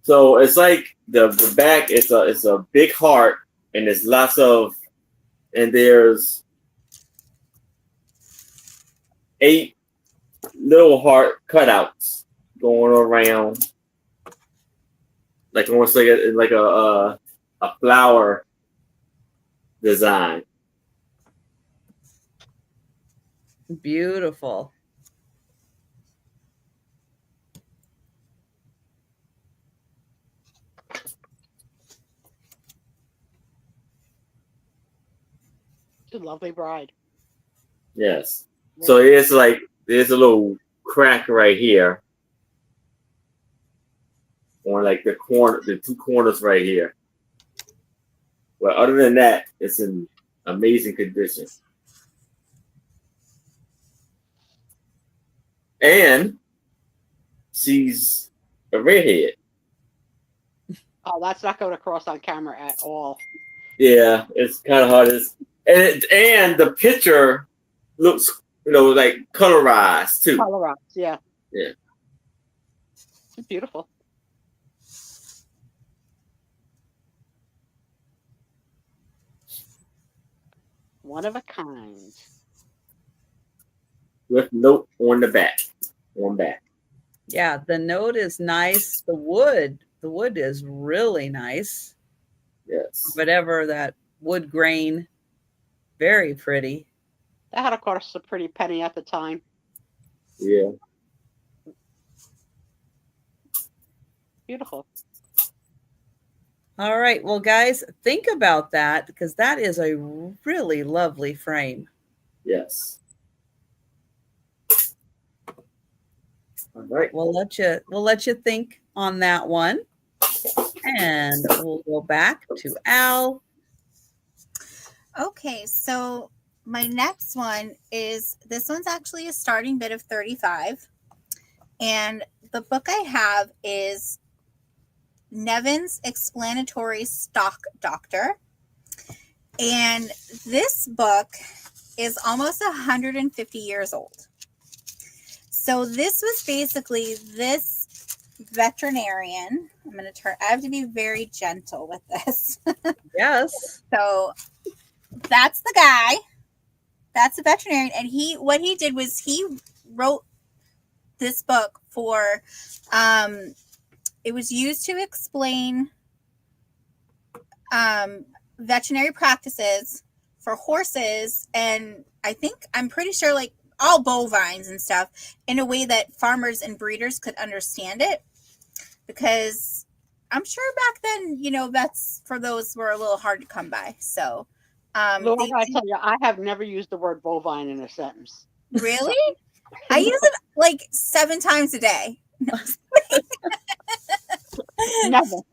So it's like the back. It's a big heart, and there's and there's 8 little heart cutouts going around, like almost like a flower design. Beautiful. It's a lovely bride. Yes. So it's like there's a little crack right here on like the two corners right here. But other than that, it's in amazing condition. And she's a redhead. Oh, that's not going across on camera at all. Yeah, it's kind of hard. And the picture looks, like colorized too. Colorized, yeah. Yeah. It's beautiful. One of a kind. With note on the back. On back. Yeah, the note is nice. The wood is really nice. Yes. Whatever that wood grain, very pretty. That had, of course, a pretty penny at the time. Yeah. Beautiful. All right. Well, guys, think about that because that is a really lovely frame. Yes. All right. We'll let you think on that one. And we'll go back to Al. Okay, so my next one is, this one's actually a starting bid of 35. And the book I have is Nevin's Explanatory Stock Doctor. And this book is almost 150 years old. So this was basically this veterinarian. I have to be very gentle with this. Yes. So that's the guy. That's a veterinarian. And what he did was he wrote this book for, it was used to explain veterinary practices for horses. And I'm pretty sure like all bovines and stuff in a way that farmers and breeders could understand it. Because I'm sure back then, vets for those were a little hard to come by. So, Well, I gotta tell you, I have never used the word bovine in a sentence. Really? I use it like 7 times a day. Never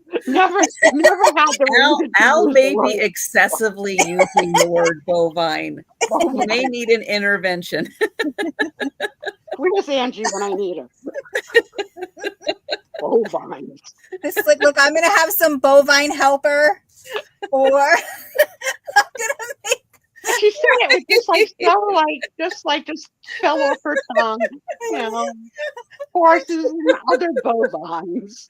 had the Al may be excessively using the word bovine. He may need an intervention. Where's Angie when I need her? Bovines. It's like, look, I'm gonna have some bovine helper, or I'm gonna make. She said it was just fell off her tongue. Horses and other bovines.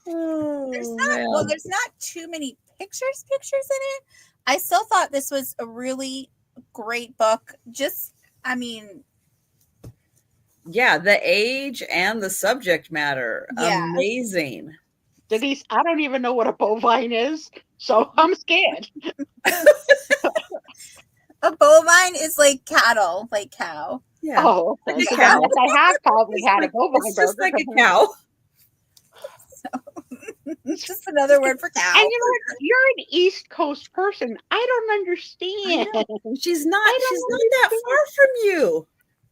There's not too many pictures in it. I still thought this was a really great book. Yeah, the age and the subject matter. Yeah. Amazing. Denise, I don't even know what a bovine is, so I'm scared. A bovine is like cattle, like cow. Yeah. Oh, okay. Like cow. I have probably had a bovine. It's just like a cow. It's just another word for cow. And you're an East Coast person. I don't understand. She's not that far from you.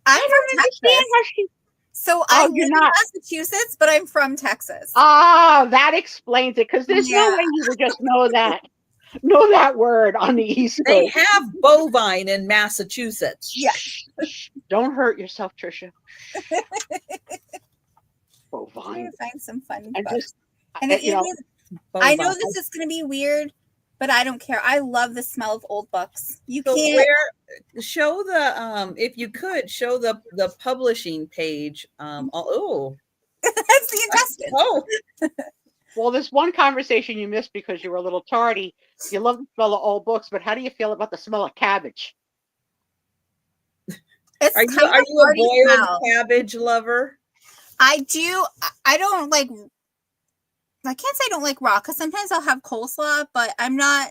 I don't understand how she. So I live in Massachusetts, but I'm from Texas. Ah, that explains it. Because there's no way you would just know that word on the East Coast. They have bovine in Massachusetts. Yes. Don't hurt yourself, Trisha. Bovine. I'm gonna find some fun. I know this is going to be weird, but I don't care. I love the smell of old books. Show the if you could show the publishing page. That's the intestine. Well, this one conversation you missed because you were a little tardy. You love the smell of old books, but how do you feel about the smell of cabbage? It's Are kind you of a dirty boiled smell. cabbage lover? I do. I don't like. I can't say I don't like raw because sometimes I'll have coleslaw, but I'm not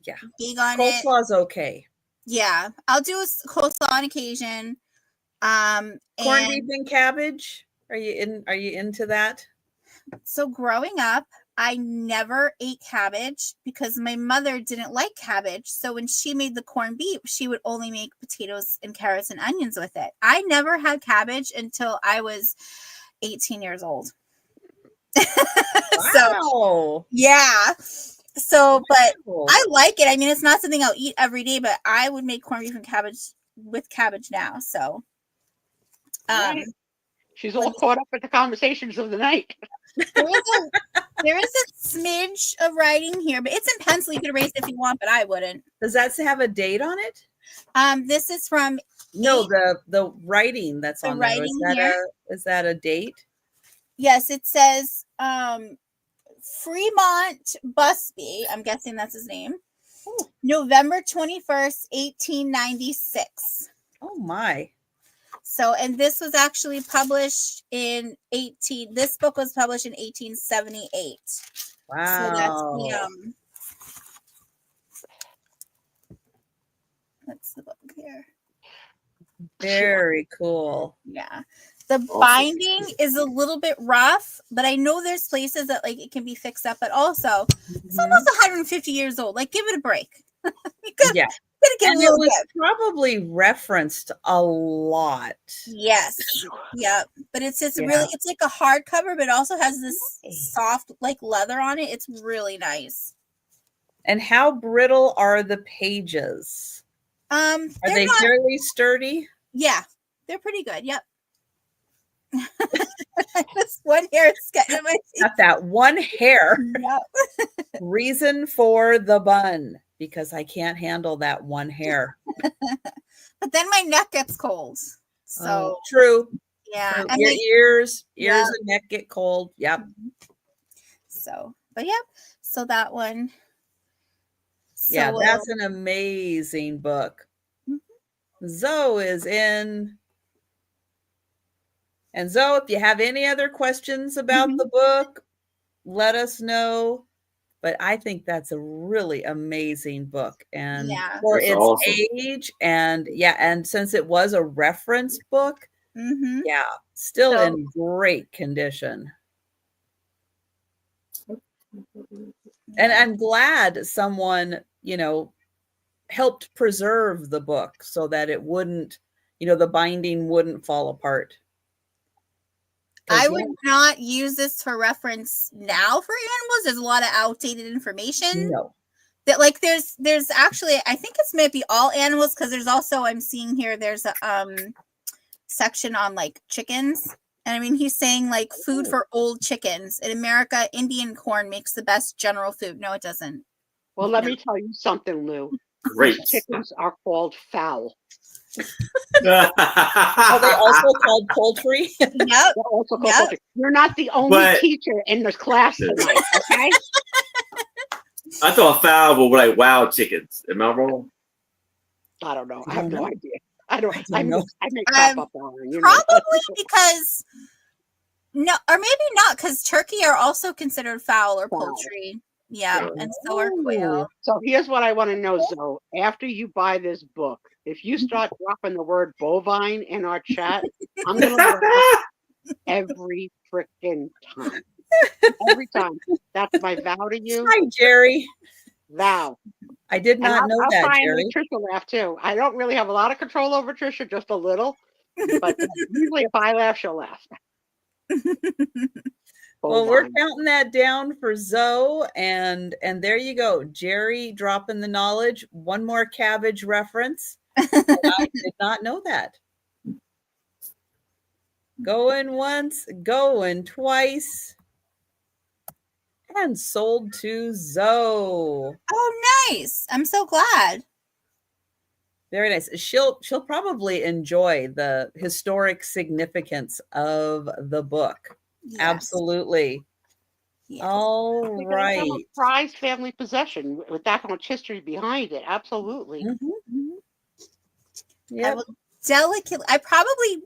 big on it. Coleslaw's okay. Yeah, I'll do a coleslaw on occasion. Corned beef and cabbage. Are you into that? So growing up, I never ate cabbage because my mother didn't like cabbage. So when she made the corned beef, she would only make potatoes and carrots and onions with it. I never had cabbage until I was 18 years old. Wow. So, yeah. So, but I like it. I mean, it's not something I'll eat every day, but I would make corned beef and cabbage with cabbage now. So, Right. She's all caught up with the conversations of the night. There is a smidge of writing here, but it's in pencil. You could erase it if you want, but I wouldn't. Does that have a date on it? This is from the writing that's on there. Is that a date? Yes, it says Fremont Busby. I'm guessing that's his name. Oh. November 21st, 1896. Oh my. So, and this was actually published this book was published in 1878. Wow. So that's the book here. Very cool. Yeah. The binding is a little bit rough, but I know there's places that like it can be fixed up, but also it's almost 150 years old. Like, give it a break. Yeah. And it was probably referenced a lot. Yes. Yep. But it's just really, it's like a hardcover, but it also has this soft like leather on it. It's really nice. And how brittle are the pages? Are they fairly sturdy? Yeah, they're pretty good. Yep. This one hair is getting in my teeth. Got that one hair. Yep. Reason for the bun, because I can't handle that one hair. But then my neck gets cold. So true. Yeah. True. And Your ears and neck get cold. Yep. So, but yep. So that one. Yeah, that's an amazing book. Zoe is in. And Zoe, if you have any other questions about the book, let us know. But I think that's a really amazing book. And for its age and since it was a reference book, still in great condition. And I'm glad someone, helped preserve the book so that it wouldn't, the binding wouldn't fall apart. I would not use this for reference now for animals. There's a lot of outdated information. No. That like there's actually, I think it's maybe all animals, because there's also, I'm seeing here, there's a section on like chickens. And I mean, he's saying like food for old chickens. In America, Indian corn makes the best general food. No, it doesn't. Well, let me tell you something, Lou. Great. Chickens are called fowl. Are they also called poultry? Yep. They're also called poultry. You're not the only teacher in this class tonight, okay? I thought fowl were like wild chickens. Am I wrong? I don't know. I have no idea. I make crap up on it. Probably because or maybe not, because turkey are also considered fowl or poultry. Yeah, and so are quail. So here's what I want to know, Zoe. After you buy this book, if you start dropping the word bovine in our chat, I'm going to laugh every freaking time. Every time. That's my vow to you. Hi, Jerry. Vow. I did not know that, Jerry. I'll try and make Trisha laugh too. I don't really have a lot of control over Trisha, just a little. But usually if I laugh, she'll laugh. Well, we're counting that down for Zoe, and there you go. Jerry dropping the knowledge. One more cabbage reference. I did not know that. Going once, going twice. And sold to Zoe. Oh, nice. I'm so glad. Very nice. She'll probably enjoy the historic significance of the book. Yes. Absolutely. Yeah. All right. It's a prized family possession with that much history behind it. Absolutely. Mm-hmm. I will delicately. I probably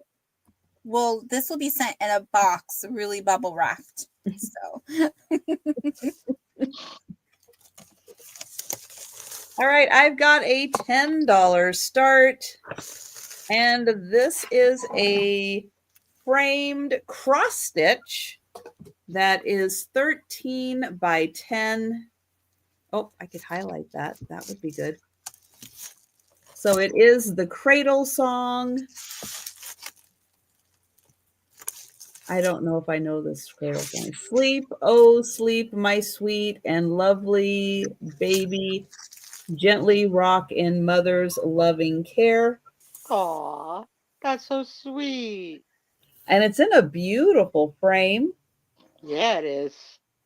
will. This will be sent in a box, really bubble wrapped. So. All right, I've got a $10 start, and this is a framed cross stitch that is 13 by 10. Oh, I could highlight that. That would be good. So it is the Cradle Song. I don't know if I know this Cradle Song. Sleep, oh, sleep, my sweet and lovely baby. Gently rock in mother's loving care. Aw, that's so sweet. And it's in a beautiful frame. Yeah, it is.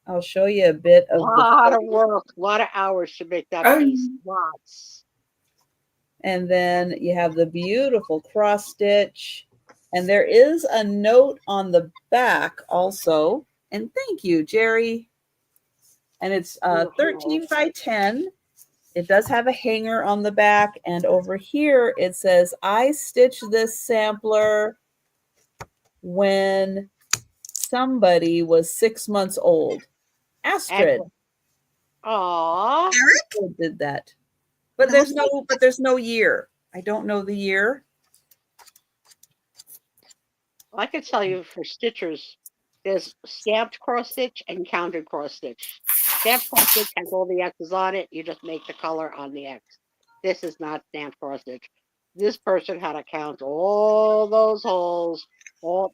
I'll show you a bit of a lot of work, a lot of hours to make that piece. Lots. And then you have the beautiful cross stitch. And there is a note on the back also. And thank you, Jerry. And it's 13 by 10. It does have a hanger on the back. And over here it says, I stitched this sampler when somebody was 6 months old. Astrid. Aww. Eric did that. But there's no year. I don't know the year. Well, I could tell you for stitchers, there's stamped cross stitch and counted cross stitch. Stamped cross stitch has all the X's on it. You just make the color on the X. This is not stamped cross stitch. This person had to count all those holes.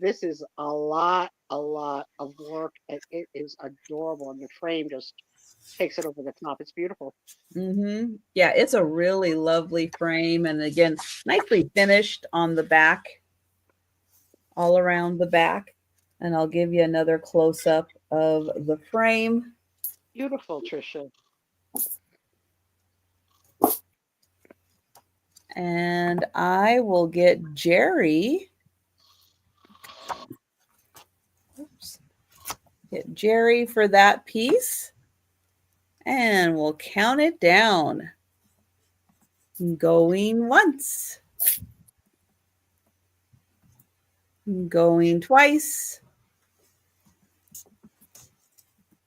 This is a lot of work, and it is adorable. And the frame just takes it over the top. It's beautiful. Mm-hmm. Yeah, it's a really lovely frame, and again, nicely finished on the back, all around the back. And I'll give you another close up of the frame. Beautiful, Trisha. And I will get Jerry. Oops. Get Jerry for that piece. And we'll count it down. Going once. Going twice.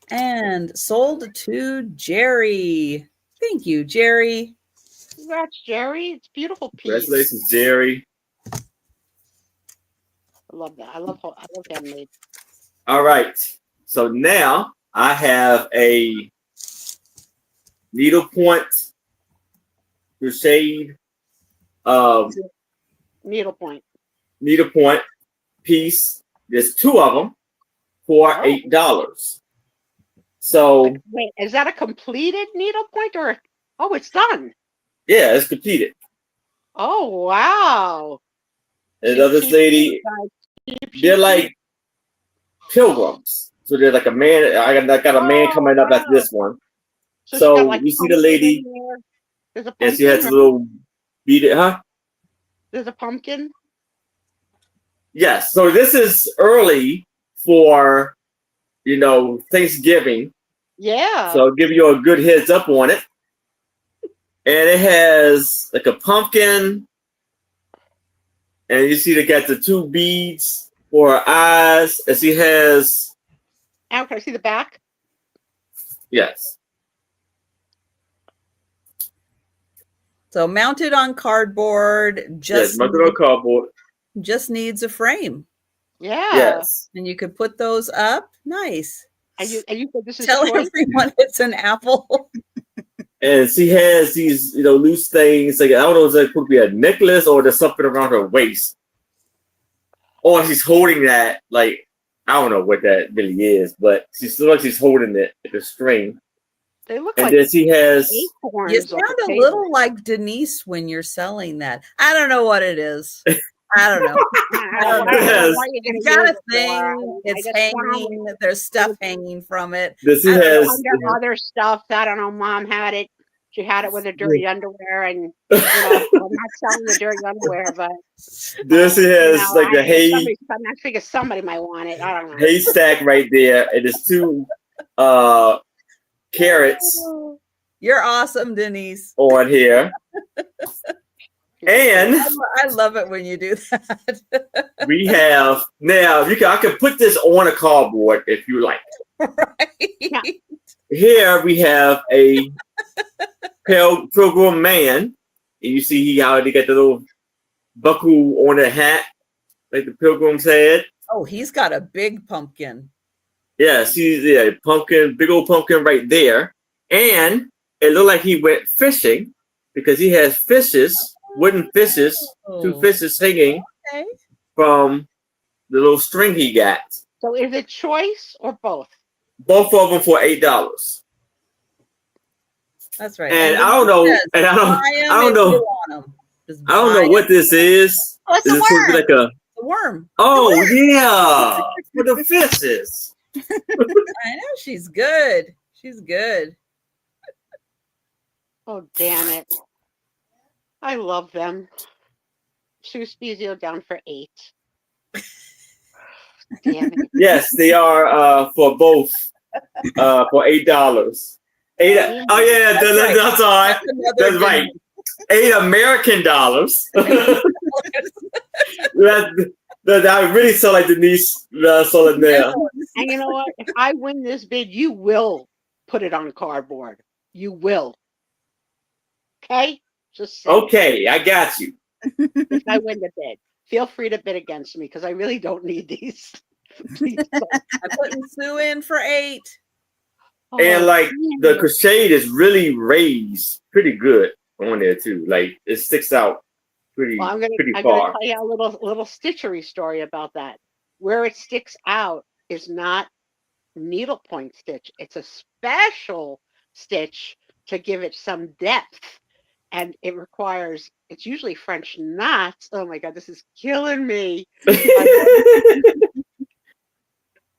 And sold to Jerry. Thank you, Jerry. Congrats, Jerry. It's a beautiful piece. Congratulations, Jerry. I love that. I love handmade. All right. So now I have a needlepoint crochet needlepoint piece. There's two of them for $8. So wait, is that a completed needlepoint or it's done? Yeah, it's completed. Oh wow. And this lady, they're like pilgrims. So they're like a man. I got a man coming up at this one. So you see the lady, and she has a little beaded, huh? There's a pumpkin. Yes. So this is early for, Thanksgiving. Yeah. So I'll give you a good heads up on it. And it has like a pumpkin. And you see they got the two beads for her eyes. And she has. Can I see the back? Yes. So mounted on cardboard. Mounted on cardboard. Just needs a frame. Yeah. Yes. And you could put those up. Nice. And you said this is Tell everyone it's an apple. And she has these, loose things. Like, I don't know if it could be a necklace or there's something around her waist. Or she's holding that, like, I don't know what that really is, but she looks like she's holding it, the string. They look and like then she has. You sound a little like Denise when you're selling that. I don't know what it is. I don't know. It's got a thing. It's hanging. There's stuff hanging from it. This has other stuff. I don't know. Mom had it. She had it with her dirty underwear, and I'm not selling the dirty underwear, but this has like a hay. I figure somebody might want it. I don't know. Haystack right there, and there's two carrots You're awesome, Denise. on here. And I love it when you do that. we have now. I can put this on a cardboard if you like. Right. Here we have a pilgrim man, and you see he already got the little buckle on the hat, like the pilgrim's head. Oh, he's got a big pumpkin. Yeah, see, pumpkin, big old pumpkin right there, and it looked like he went fishing because he has fishes, wooden fishes, 2 fishes hanging from the little string he got. So is it choice or both? Both of them for $8. That's right. And I don't know. And I don't know. I don't know what this is. Oh, it's a worm. Supposed to be like a worm. Oh yeah, for the fishes. I know, she's good. She's good. Oh damn it! I love them. Sue Spiezio down for 8. Damn it. Yes, they are for both for $8. Oh yeah, that's all right. That's right. $8 American dollars. I really saw like Denise saw it there. And you know what? If I win this bid, you will put it on cardboard. You will. Okay? Just say okay, I got you. if I win the bid, feel free to bid against me because I really don't need these. Please don't. I'm putting Sue in for 8. And like the crochet is really raised pretty good on there too. Like it sticks out pretty I'm pretty gonna far. tell you a little stitchery story about that. Where it sticks out is not needlepoint stitch. It's a special stitch to give it some depth. And it requires, it's usually French knots. Oh my God, this is killing me.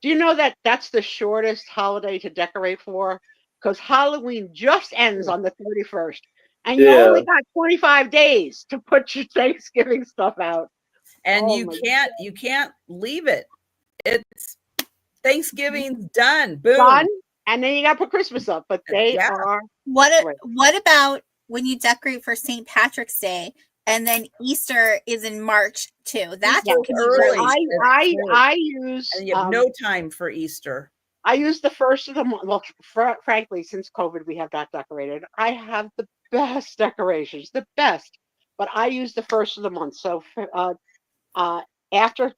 Do you know that that's the shortest holiday to decorate for? Because Halloween just ends on the 31st. And you only got 25 days to put your Thanksgiving stuff out. And you can't leave it. It's Thanksgiving's done. Boom. Done. And then you got to put Christmas up. But they are. What about when you decorate for St. Patrick's Day and then Easter is in March too? That's early. I use. And you have no time for Easter. I use the first of the month. Well, frankly, since COVID, we have not decorated. I have the best decorations, the best. But I use the first of the month. So after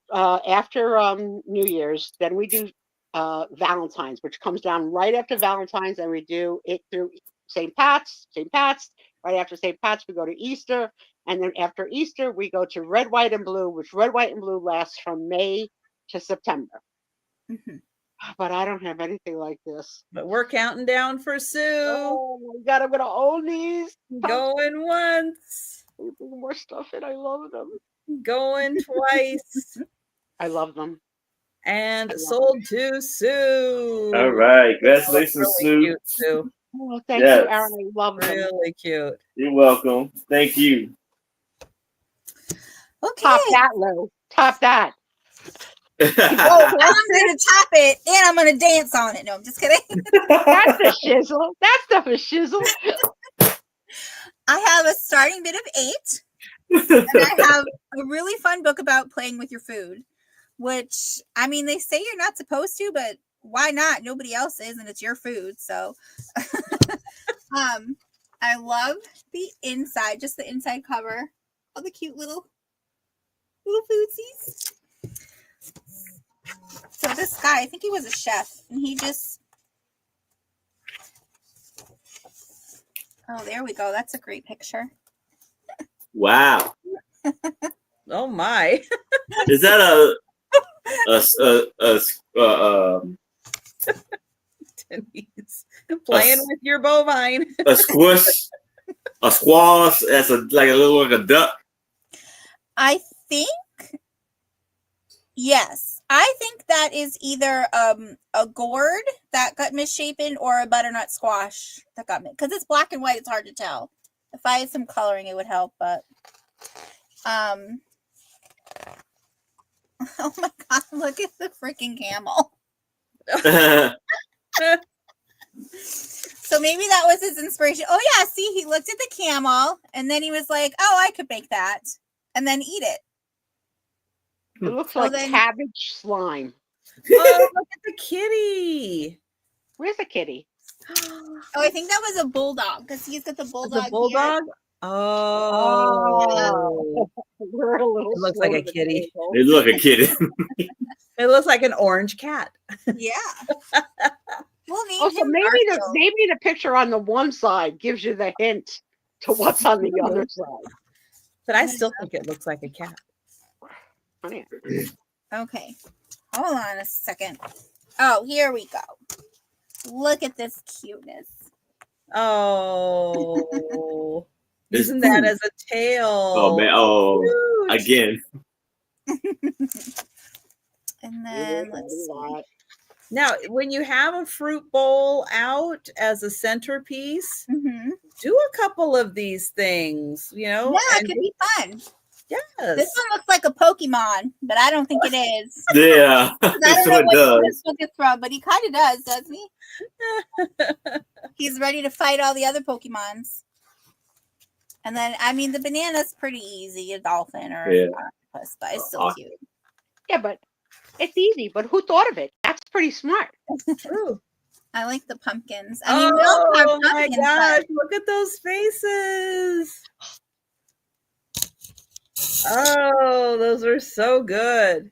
New Year's, then we do Valentine's, which comes down right after Valentine's, and we do it through St. Pat's. Right after St. Pat's, we go to Easter, and then after Easter, we go to Red, White, and Blue, which Red, White, and Blue lasts from May to September. Mm-hmm. But I don't have anything like this. But we're counting down for Sue. Oh my God, I'm gonna own these. Going once. More stuff, and I love them. Going twice. I love them. And sold to Sue. All right, congratulations, really cute, Sue. Oh, thank you, Aaron. I love them. Really cute. You're welcome. Thank you. Okay. Top that, Lou. Top that. I'm gonna top it and I'm gonna dance on it. No, I'm just kidding. That's a shizzle. That stuff is shizzle. I have a starting bid of 8. And I have a really fun book about playing with your food, which, I mean, they say you're not supposed to, but why not? Nobody else is, and it's your food. So I love the inside, just the inside cover. All the cute little foodsies. So this guy, I think he was a chef, and he just, oh, there we go. That's a great picture. Wow. Oh my. Is that Denise playing with your bovine? A squish, a squash, that's like a duck. I think, yes. I think that is either a gourd that got misshapen or a butternut squash that got because it's black and white. It's hard to tell. If I had some coloring, it would help. But oh my God! Look at the freaking camel. So maybe that was his inspiration. Oh yeah, see, he looked at the camel and then he was like, "Oh, I could make that," and then eat it. It looks So like then- cabbage slime. Oh, look at the kitty. Where's the kitty? Oh, I think that was a bulldog because he's got the bulldog. The bulldog. Here. Oh, We're a little. it looks slow like a to the kitty. table. They look a kitty. It looks like an orange cat. Yeah. We'll name Oh, so him maybe Garfield. maybe the picture on the one side gives you the hint to what's on the other side. But I still think it looks like a cat. Honey, Okay. Hold on a second. Oh, here we go. Look at this cuteness. Oh, It's using that cute. as a tail. Oh man! Oh, Cute. again. And then let's see. Now, when you have a fruit bowl out as a centerpiece, Mm-hmm. do a couple of these things, you know? Yeah, it and could be fun. yes. This one looks like a Pokemon, but I don't think it is. Yeah, 'Cause I don't so know it what does. this book is from, but he kind of does, doesn't he? He's ready to fight all the other Pokemons. And then, I mean, the banana's pretty easy, a dolphin or Yeah. an octopus, but it's still cute. yeah, but it's easy. But who thought of it? That's pretty smart. Ooh. I like the pumpkins. I mean, we all have Oh my pumpkins, gosh, but look at those faces. Oh, those are so good.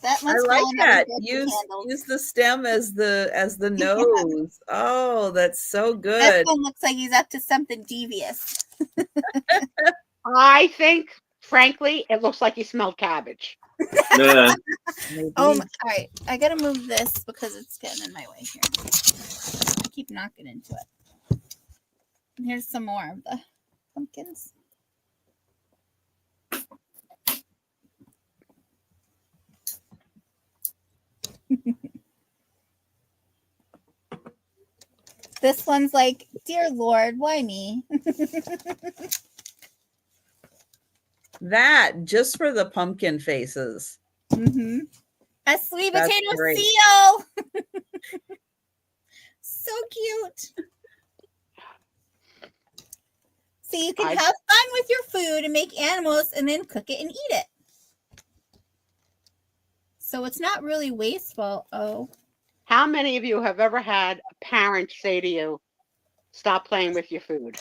that I one's like falling that. out of the handles. Use the stem as the Yeah. nose. Oh, that's so This good. one looks like he's up to something devious. I think, frankly, it looks like he smelled cabbage. Yeah. Maybe. All right. I gotta move this because it's getting in my way here. I keep knocking into it. And here's some more of the pumpkins. This one's like, dear Lord, why me? That just for the pumpkin faces. Mm-hmm. A sweet That's potato great. seal. So cute. So you can have fun with your food and make animals and then cook it and eat it. So it's not really wasteful. Oh. How many of you have ever had a parent say to you, "Stop playing with your food"?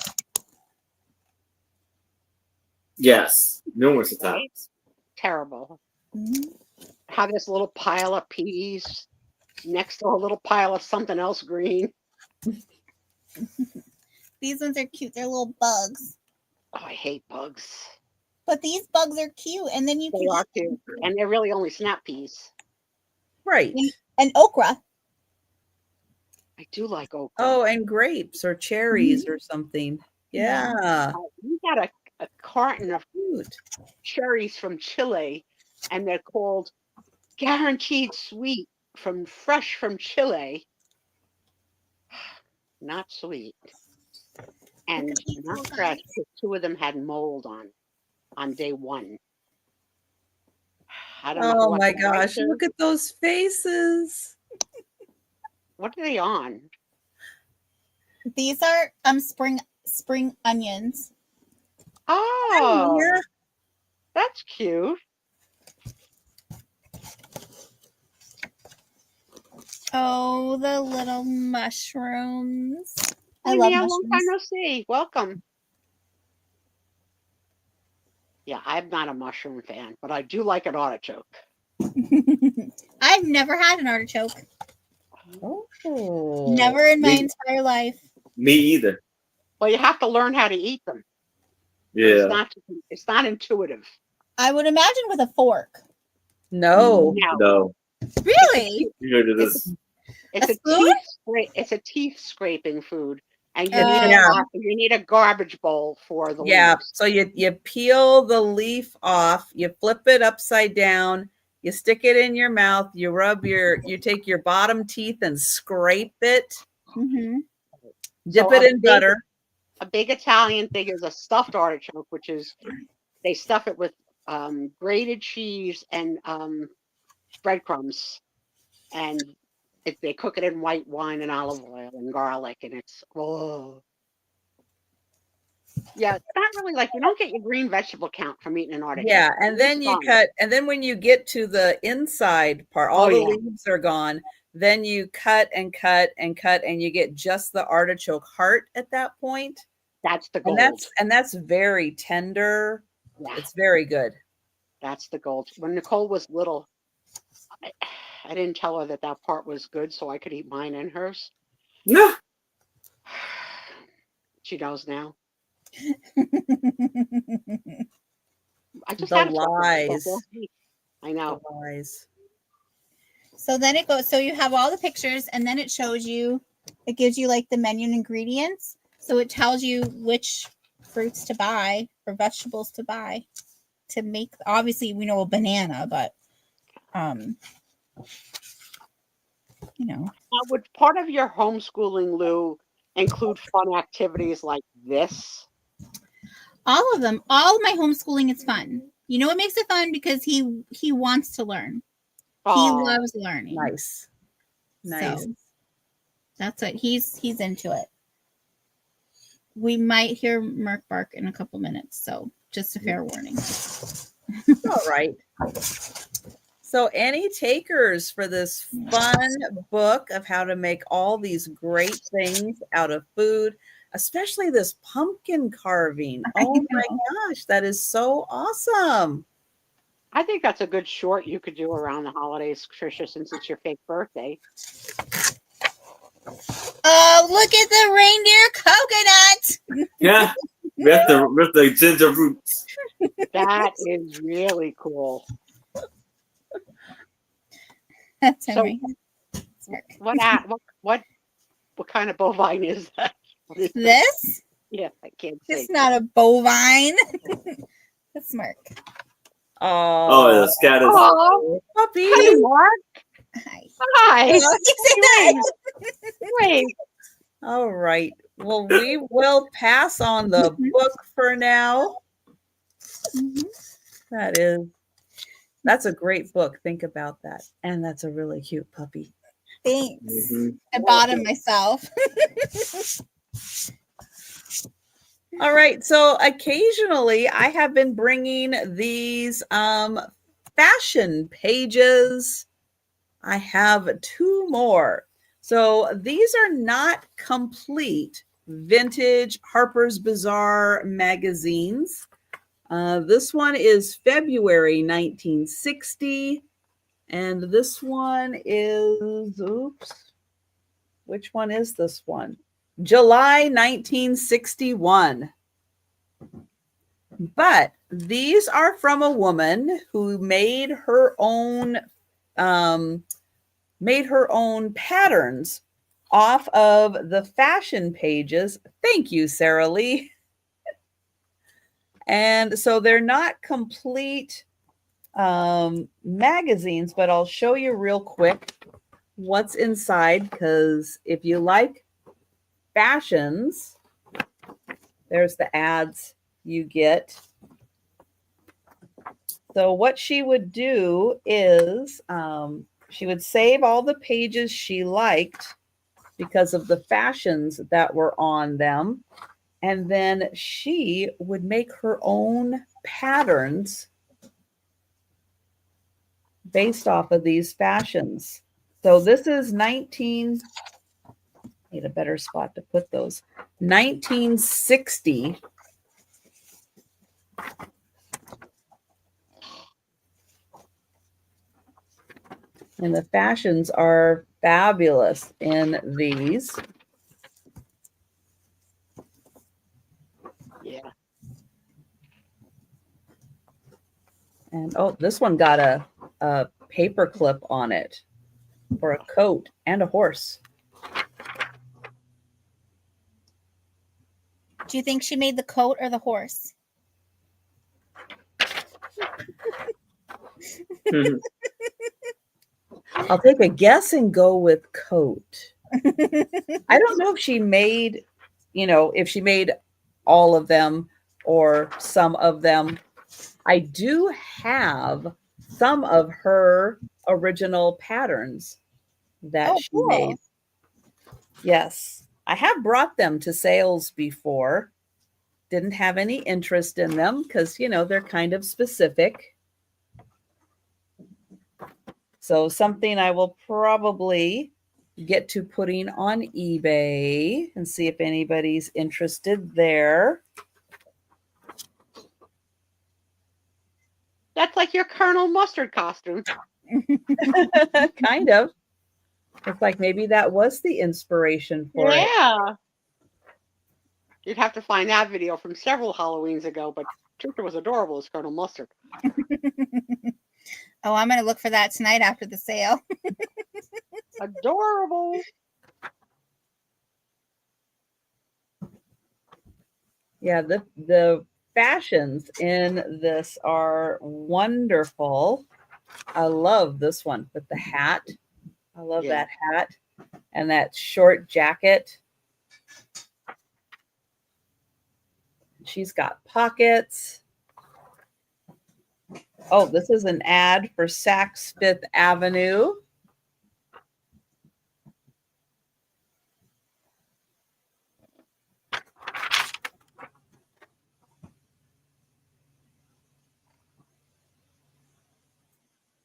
Yes, numerous times. Terrible. Mm-hmm. Have this little pile of peas next to a little pile of something else green. These ones are cute. They're little bugs. Oh, I hate bugs. But these bugs are cute. And then you They can are eat cute, and they're really only snap peas. Right. and okra. I do like okra. Oh, and grapes or cherries or something. Yeah. We got a carton of Cute. cherries from Chile, and they're called guaranteed sweet fresh from Chile. Not sweet. And not fresh, because 2 of them had mold on day 1. I don't know. Oh what my the gosh, rice is. look at those faces. What are they on? These are spring onions. Oh, Yeah. that's cute. Oh, the little mushrooms. I Hey, love Mia, long time mushrooms. no see. Welcome. Yeah, I'm not a mushroom fan, but I do like an artichoke. I've never had an artichoke. Oh. Never in my Me- entire life. Me either. Well, you have to learn how to eat them. Yeah. It's not intuitive. I would imagine with a fork. No. No. Really? You know, this. It's A a spoon? it's a teeth scraping food, and you Yeah. need a garbage bowl for the Yeah. leaves. So you peel the leaf off, you flip it upside down, you stick it in your mouth, you take your bottom teeth and scrape it, Mm-hmm. dip So it in butter. A big Italian thing is a stuffed artichoke, which is they stuff it with grated cheese and breadcrumbs, and they cook it in white wine and olive oil and garlic, and it's yeah, it's not really like you don't get your green vegetable count from eating an artichoke. Yeah, and then you cut, and then when you get to the inside part, all the leaves are gone. Then you cut and cut and cut, and you get just the artichoke heart at that point. That's the gold. And that's very tender. Yeah. It's very good. That's the gold. When Nicole was little, I didn't tell her that part was good, so I could eat mine and hers. No. She knows now. I just the lies. I know. The lies. So then it goes. So you have all the pictures, and then it shows you. It gives you like the menu and ingredients. So it tells you which fruits to buy or vegetables to buy to make. Obviously, we know a banana, but you know. Now, would part of your homeschooling, Lou, include fun activities like this? All of them. All of my homeschooling is fun. You know what makes it fun? Because he wants to learn. He loves learning. Nice. So that's what he's into it. We might hear Merc bark in a couple minutes, so just a fair warning. All right. So any takers for this fun book of how to make all these great things out of food, especially this pumpkin carving? Oh my gosh, that is so awesome. I think that's a good short you could do around the holidays, Trisha, since it's your fake birthday. Oh, look at the reindeer coconut. Yeah, with the ginger roots. That is really cool. That's so, what kind of bovine is that? This? Yeah, I can't see. It's not a bovine. That's Mark. Oh, the scat is. Oh, puppy. Hi, Mark. Hi. Wait. All right. Well, we will pass on the book for now. That's a great book. Think about that. And that's a really cute puppy. Thanks. I bought him myself. All right. So occasionally I have been bringing these fashion pages. I have 2 more. So these are not complete vintage Harper's Bazaar magazines. This one is February 1960. And this one is, which one is this one? July 1961. But these are from a woman who made her own patterns off of the fashion pages. Thank you, Sarah Lee. And so they're not complete magazines, but I'll show you real quick what's inside, because if you like fashions, there's the ads you get. So what she would do is she would save all the pages she liked because of the fashions that were on them. And then she would make her own patterns based off of these fashions. So this is need a better spot to put those. 1960. And the fashions are fabulous in these. Yeah. And this one got a paper clip on it for a coat and a horse. Do you think she made the coat or the horse? I'll take a guess and go with coat. I don't know if she made, if she made all of them or some of them. I do have some of her original patterns that she made. Yes, I have brought them to sales before. Didn't have any interest in them because, you know, they're kind of specific. So something I will probably get to putting on eBay and see if anybody's interested there. That's like your Colonel Mustard costume. Kind of. It's like maybe that was the inspiration for it. Yeah. You'd have to find that video from several Halloweens ago, but Trisha was adorable as Colonel Mustard. Oh, I'm going to look for that tonight after the sale. Adorable. Yeah, the fashions in this are wonderful. I love this one with the hat. I love that hat and that short jacket. She's got pockets. Oh, this is an ad for Saks Fifth Avenue.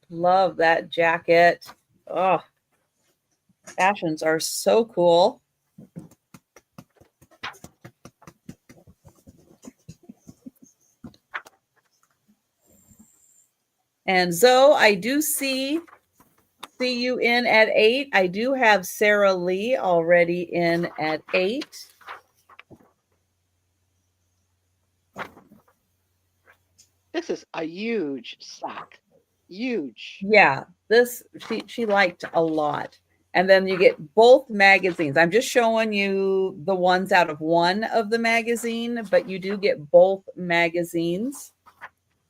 Love that jacket. Oh, fashions are so cool. And Zoe, I do see you in at 8. I do have Sarah Lee already in at 8. This is a huge sack. Huge. Yeah, this she liked a lot. And then you get both magazines. I'm just showing you the ones out of one of the magazine, but you do get both magazines.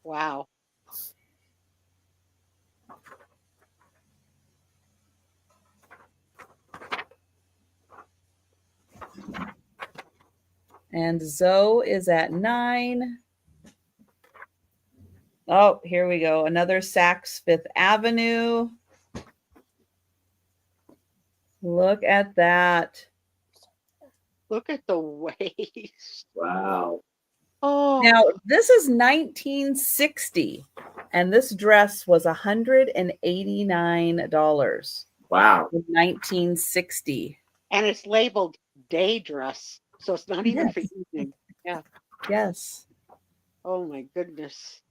Wow. And Zoe is at 9. Oh, here we go. Another Saks Fifth Avenue. Look at that. Look at the waist. Wow. Oh. Now, this is 1960, and this dress was $189. Wow. 1960. And it's labeled day dress, so it's not even for evening. Yeah. Yes. Oh my goodness.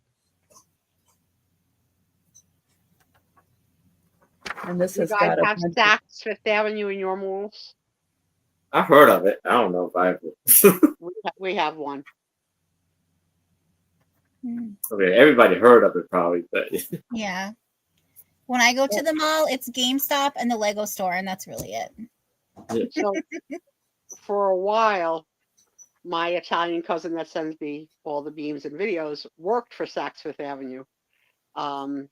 And this You has guys got have Saks Fifth Avenue in your malls? I've heard of it. I don't know if I've. We have one. Okay, everybody heard of it probably, but yeah. When I go to the mall, it's GameStop and the Lego store, and that's really it. So for a while, my Italian cousin that sends me all the beams and videos worked for Saks Fifth Avenue in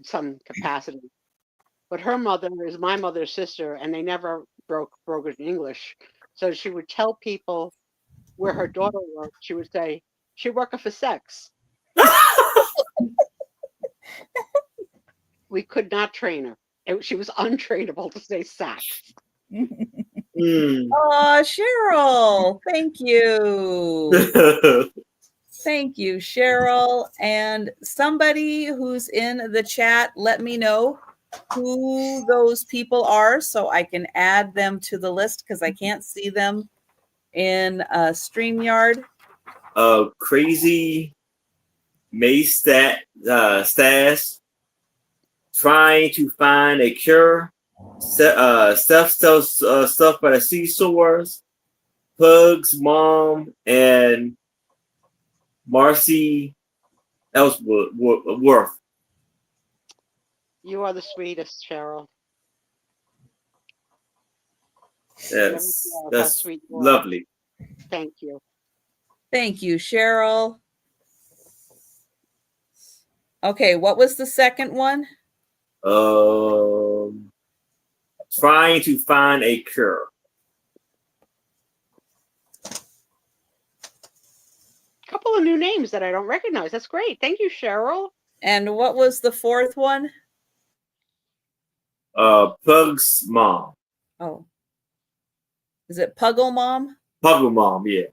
some capacity. But her mother is my mother's sister, and they never broke broken English. So she would tell people where her daughter worked. She would say, she working for sex. We could not train her. She was untrainable to say Saks. Oh, Cheryl, thank you. Thank you, Cheryl. And somebody who's in the chat, let me know who those people are so I can add them to the list because I can't see them in StreamYard. Crazy Mace Stash trying to find a cure. Steph sells stuff by the seesaws. Pug's mom and Marcy Ellsworth. You are the sweetest, Cheryl. Yes, that's sweet lovely. Thank you. Thank you, Cheryl. Okay, what was the second one? Trying to find a cure. Couple of new names that I don't recognize. That's great. Thank you, Cheryl. And what was the fourth one? Pug's mom. Oh. Is it Puggle Mom? Puggle mom, yeah.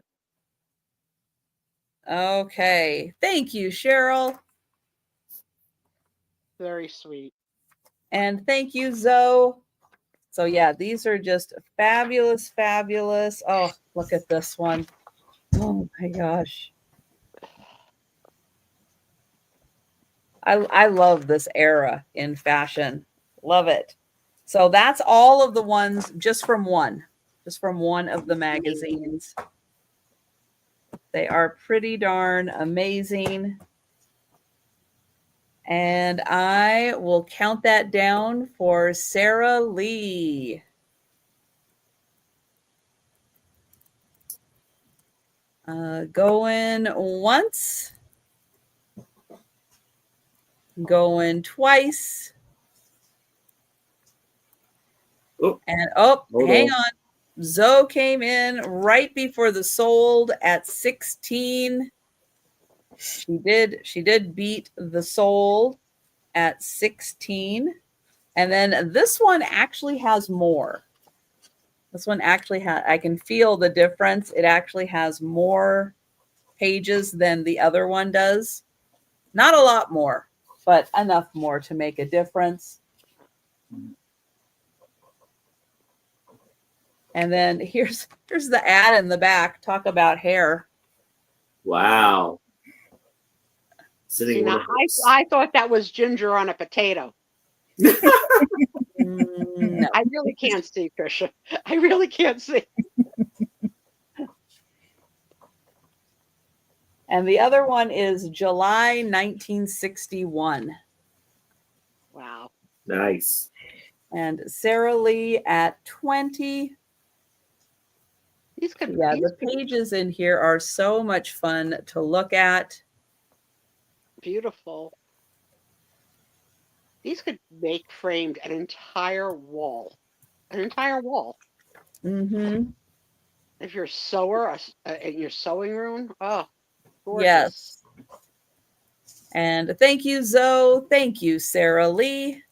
Okay. Thank you, Cheryl. Very sweet. And thank you, Zoe. So yeah, these are just fabulous, fabulous. Oh, look at this one. Oh my gosh. I love this era in fashion. Love it. So that's all of the ones just from one of the magazines. They are pretty darn amazing. And I will count that down for Sarah Lee. Going once. Going twice. Oh, and hang on. Zoe came in right before the sold at 16. She did beat the sold at 16. And then this one actually has more. This one actually has, I can feel the difference. It actually has more pages than the other one does. Not a lot more, but enough more to make a difference. And then here's the ad in the back. Talk about hair. Wow. See, now, I thought that was ginger on a potato. No. I really can't see, Trisha. I really can't see. And the other one is July 1961. Wow. Nice. And Sarah Lee at 20. The pages in here are so much fun to look at. Beautiful. These could make framed an entire wall. An entire wall. Mm-hmm. If you're a sewer in your sewing room, oh, gorgeous. Yes. And thank you, Zoe. Thank you, Sarah Lee.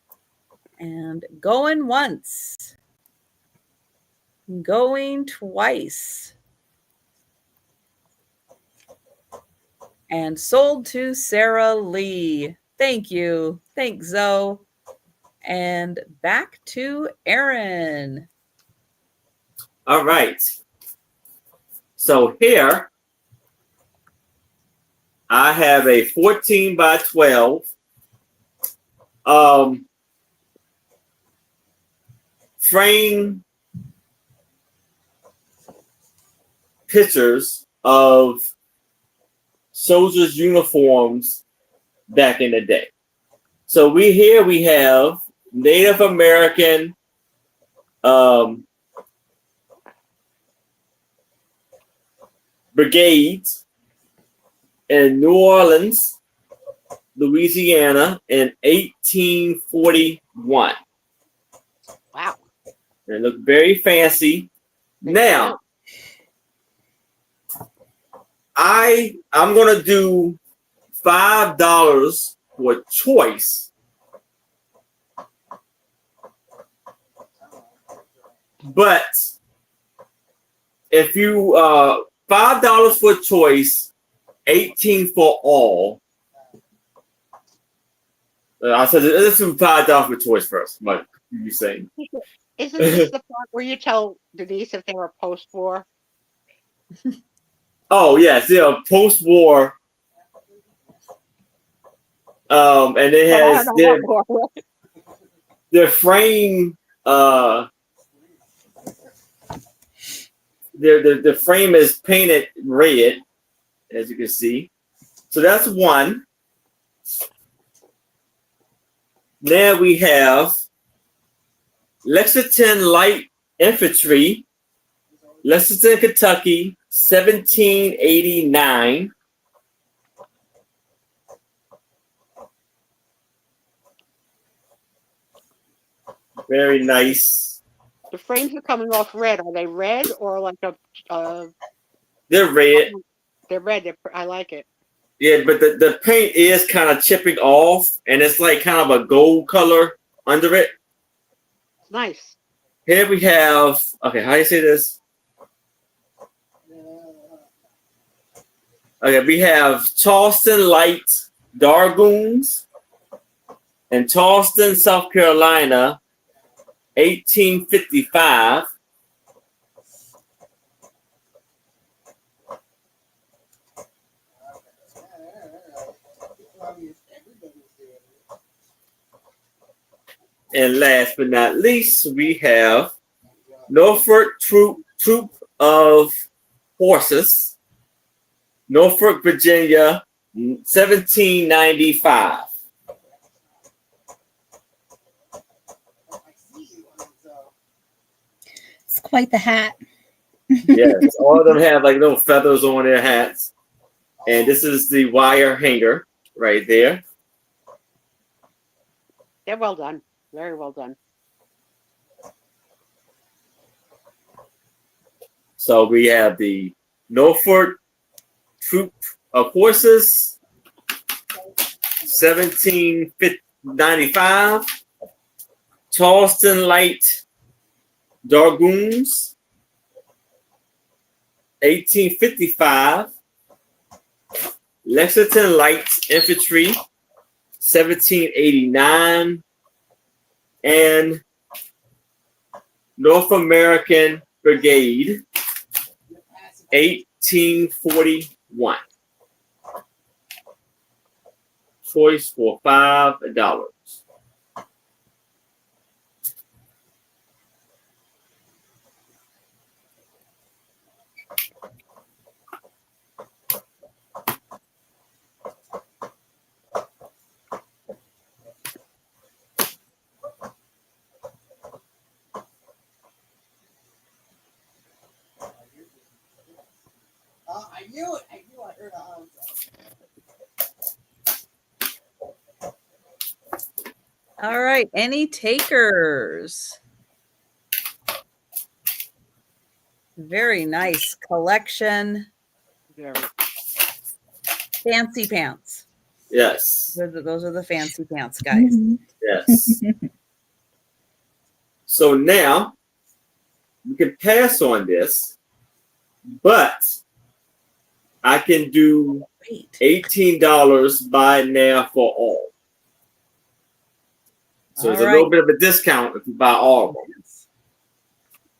And going once. Going twice. And sold to Sarah Lee. Thank you. Thanks, Zoe. And back to Aaron. All right. So here, I have a 14 by 12 frame pictures of soldiers' uniforms back in the day. So we have Native American brigades in New Orleans, Louisiana in 1841. Wow. They look very fancy. Now, I'm gonna do $5 for choice. But if you $5 for choice, 18 for all. I said let's do $5 for choice first. What you saying? Isn't this the part where you tell Denise if they were post-war? Oh yes, yeah, post-war. And it has their frame. The frame is painted red, as you can see. So that's one. Now we have Lexington Light Infantry, Lexington, Kentucky, 1789. Very nice. The frames are coming off red. Are they red or like a? They're red. They're red. I like it. Yeah, but the paint is kind of chipping off, and it's like kind of a gold color under it. Nice. Here we have, okay, how do you say this? Okay, we have Charleston Light Dargoons in Charleston, South Carolina, 1855. And last but not least, we have Norfolk Troop of Horses, Norfolk, Virginia, 1795. It's quite the hat. Yes, all of them have like little feathers on their hats. And this is the wire hanger right there. They're well done. Very well done. So we have the Norfolk Troop of Horses, 1795. Charleston Light Dragoons, 1855. Lexington Light Infantry, 1789. And North American Brigade, 1841. Choice for $5. I knew it. I knew I heard a hound. All right. Any takers? Very nice collection. Very. Fancy pants. Yes. Those are the fancy pants, guys. Yes. So now we can pass on this, but I can do $18 buy now for all. So there's a little bit of a discount if you buy all of them.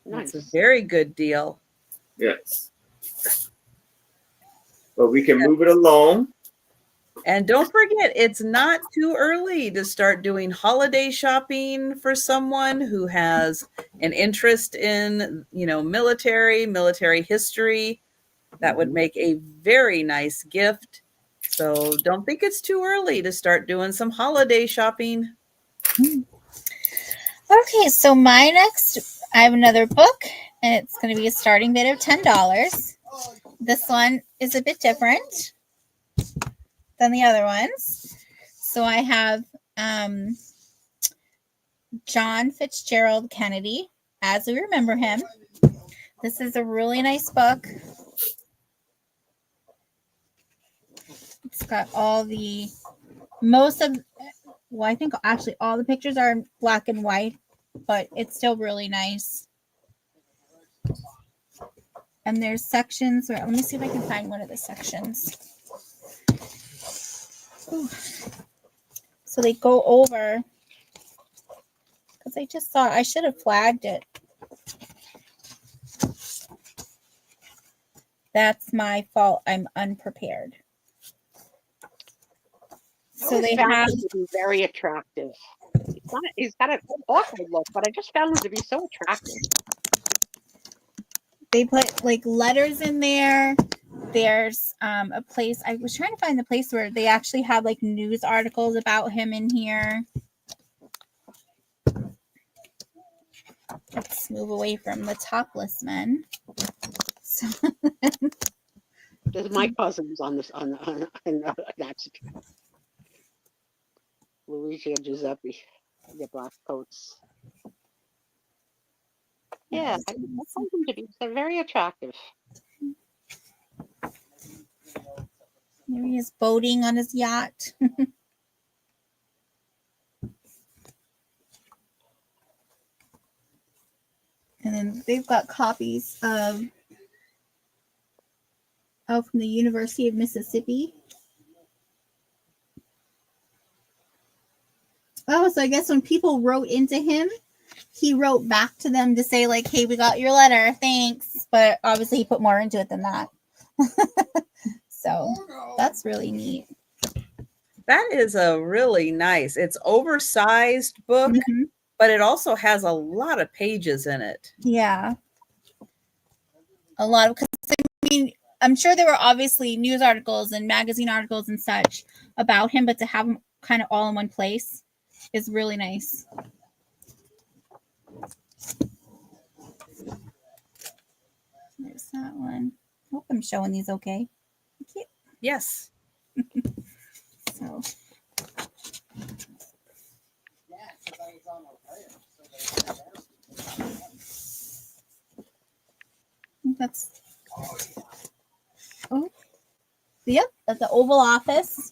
That's a very good deal. Yes. But we can move it along. And don't forget, it's not too early to start doing holiday shopping for someone who has an interest in, military history. That would make a very nice gift. So don't think it's too early to start doing some holiday shopping. Okay, so my next, I have another book, and it's going to be a starting bid of $10. This one is a bit different than the other ones. So I have John Fitzgerald Kennedy, As We Remember Him. This is a really nice book. It's got I think actually all the pictures are in black and white, but it's still really nice. And there's sections where, let me see if I can find one of the sections. Ooh. So they go over, because I just thought I should have flagged it. That's my fault. I'm unprepared. So they have him to be very attractive. He's got an awful look, but I just found him to be so attractive. They put like letters in there. There's a place, I was trying to find the place where they actually have like news articles about him in here. Let's move away from the topless men. So There's my cousins on this on that's Luigi and Giuseppe, the black coats. Yeah, I find them to be very attractive. Here he is boating on his yacht. And then they've got copies of from the University of Mississippi. Oh, so I guess when people wrote into him, he wrote back to them to say, like, hey, we got your letter, thanks. But obviously he put more into it than that. So that's really neat. That is a really nice, it's oversized book, but it also has a lot of pages in it. Yeah. A lot of, because I mean, I'm sure there were obviously news articles and magazine articles and such about him, but to have them kind of all in one place is really nice. There's that one. Hope I'm showing these okay. Thank you. Yes. So. That's yep, that's the Oval Office.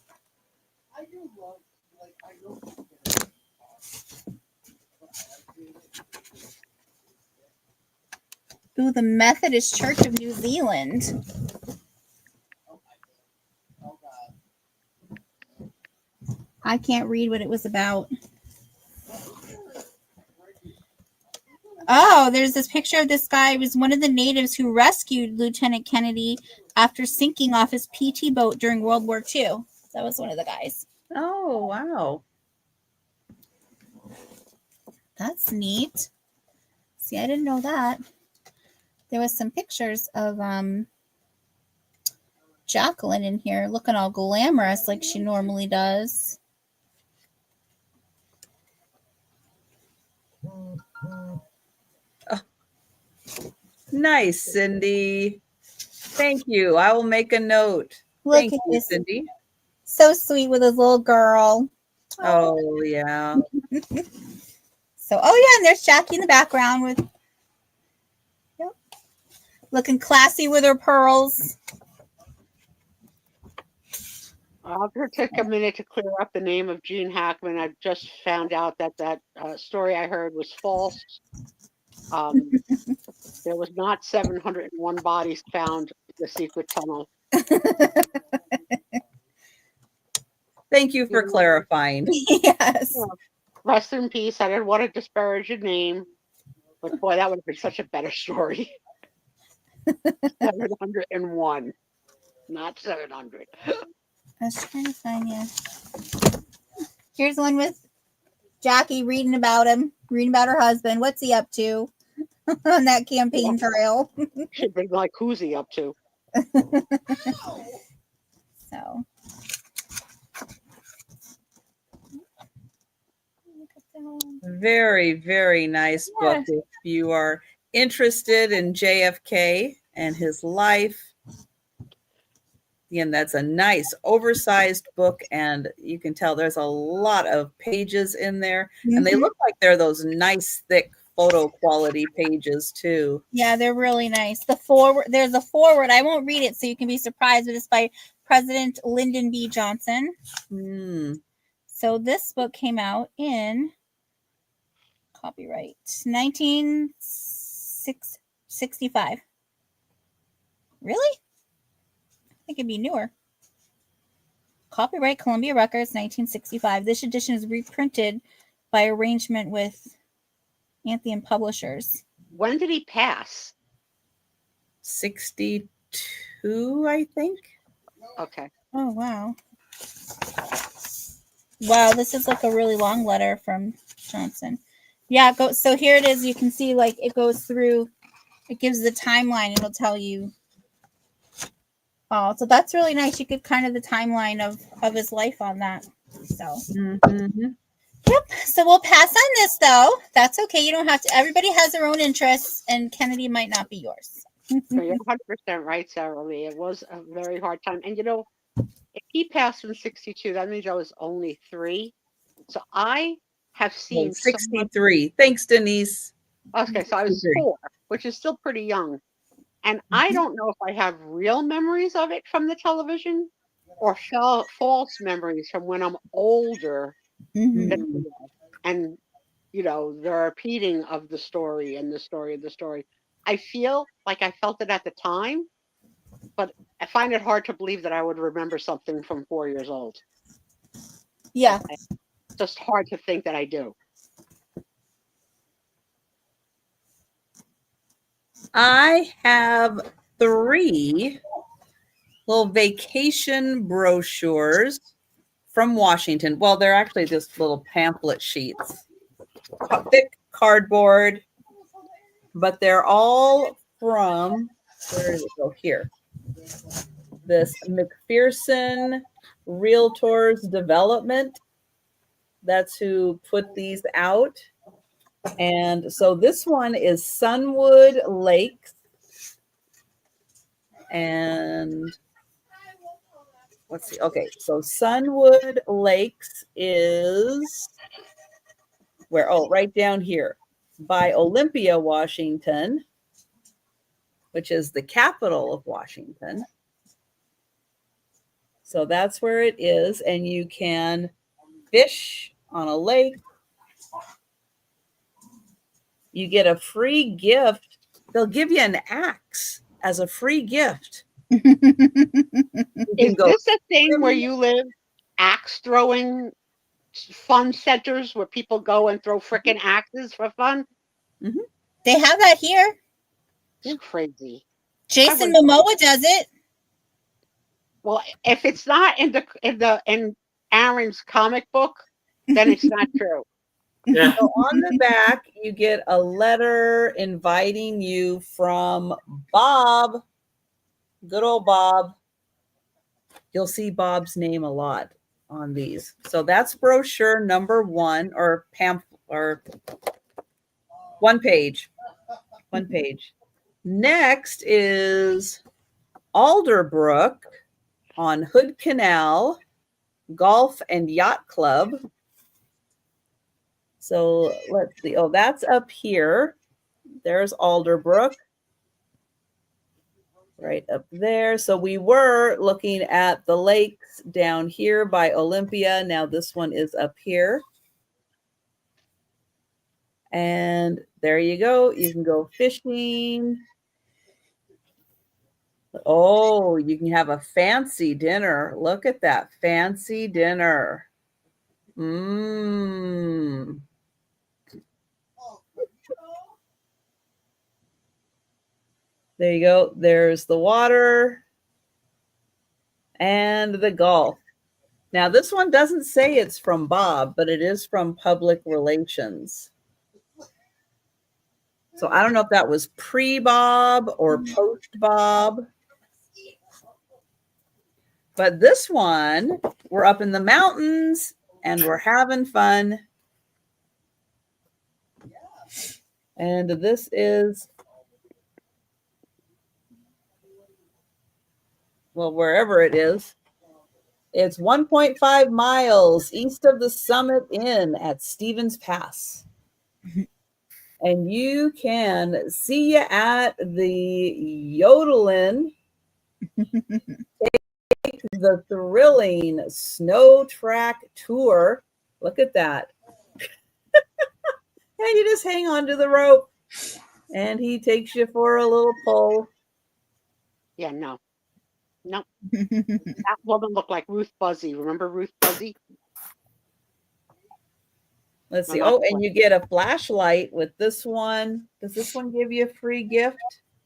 Ooh, the Methodist Church of New Zealand. I can't read what it was about. Oh, there's this picture of this guy. He was one of the natives who rescued Lieutenant Kennedy after sinking off his PT boat during World War II. That was one of the guys. Oh, wow. That's neat. See, I didn't know that. There was some pictures of Jacqueline in here looking all glamorous like she normally does. Oh. Nice, Cindy. Thank you. I will make a note. Thank you, Cindy. So sweet with his little girl. Oh, yeah. So, oh yeah, and there's Jackie in the background with, yep, looking classy with her pearls. I'll take a minute to clear up the name of Gene Hackman. I just found out that story I heard was false. There was not 701 bodies found in the secret tunnel. Thank you for clarifying. Yes. Yeah. Rest in peace. I didn't want to disparage your name, but boy, that would have been such a better story. 701, not 700. I was trying to find you. Here's one with Jackie reading about him, reading about her husband. What's he up to on that campaign trail? She'd been like, who's he up to? So. Very, very nice book. If you are interested in JFK and his life, again, that's a nice oversized book, and you can tell there's a lot of pages in there, and they look like they're those nice thick photo quality pages too. Yeah, they're really nice. The forward, there's a forward. I won't read it, so you can be surprised, but it's by President Lyndon B. Johnson. So this book came out in copyright 1965. Really? I think it'd be newer. Copyright Columbia Records, 1965. This edition is reprinted by arrangement with Anthony Publishers. When did he pass? 62, I think. Okay. Oh, wow. Wow, this is like a really long letter from Johnson. Yeah, so here it is. You can see like it goes through, it gives the timeline. It'll tell you. Oh, so that's really nice. You get kind of the timeline of his life on that. So, yep. So we'll pass on this though. That's okay. You don't have to. Everybody has their own interests, and Kennedy might not be yours. So you're 100% right, Sarah Lee. It was a very hard time. And you know, if he passed in 62, that means I was only 3. So I have seen 63. Thanks, Denise. Okay, so I was 4, which is still pretty young. And I don't know if I have real memories of it from the television or false memories from when I'm older, Mhm. and they're repeating of the story and the story of the story. I feel like I felt it at the time, but I find it hard to believe that I would remember something from 4 years old. Yeah. It's just hard to think that I do. I have 3 little vacation brochures from Washington. Well, they're actually just little pamphlet sheets, thick cardboard, but they're all from, where did it go? Here. This McPherson Realtors Development. That's who put these out. And so this one is Sunwood Lakes. And let's see. Okay, so Sunwood Lakes is where? Oh, right down here by Olympia, Washington, which is the capital of Washington. So that's where it is. And you can fish on a lake. You get a free gift. They'll give you an axe as a free gift. Is this a thing where you live? Axe throwing fun centers where people go and throw frickin' axes for fun? Mm-hmm. They have that here. It's crazy. Jason Momoa does it. Well, if it's not in Aaron's comic book, then it's not true. Yeah. So on the back, you get a letter inviting you from Bob. Good old Bob. You'll see Bob's name a lot on these. So that's brochure number 1, or one page. One page. Next is Alderbrook on Hood Canal Golf and Yacht Club. So let's see. Oh, that's up here. There's Alderbrook. Right up there. So we were looking at the lakes down here by Olympia. Now this one is up here. And there you go. You can go fishing. Oh, you can have a fancy dinner. Look at that fancy dinner. Mmm. There you go. There's the water and the golf. Now, this one doesn't say it's from Bob, but it is from Public Relations. So I don't know if that was pre-Bob or post-Bob. But this one, we're up in the mountains and we're having fun. And this is, well, wherever it is. It's 1.5 miles east of the Summit Inn at Stevens Pass. And you can see you at the Yodelin. Take the thrilling snow track tour. Look at that. And you just hang on to the rope and he takes you for a little pull. Yeah, no. That woman looked like Ruth Buzzy. Remember Ruth Buzzy? Let's see. Oh, and you get a flashlight with this one. Does this one give you a free gift?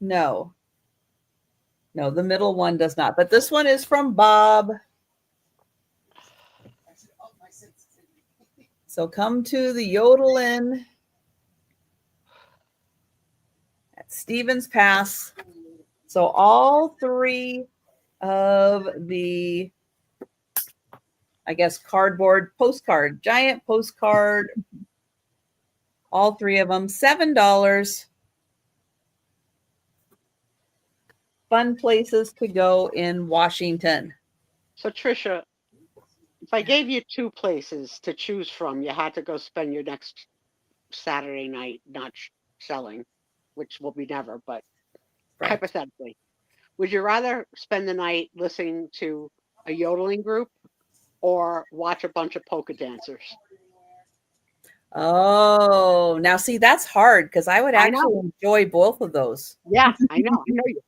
No. No, the middle one does not. But this one is from Bob. So come to the Yodelin at Stevens Pass. So all 3 of the, I guess, giant postcard, all 3 of them, $7. Fun places to go in Washington. So Trisha, if I gave you 2 places to choose from, you had to go spend your next Saturday night not selling, which will be never, but hypothetically, would you rather spend the night listening to a yodeling group or watch a bunch of polka dancers. Oh, now see, that's hard because I would I know. actually enjoy both of those. Yeah, I know. I know you.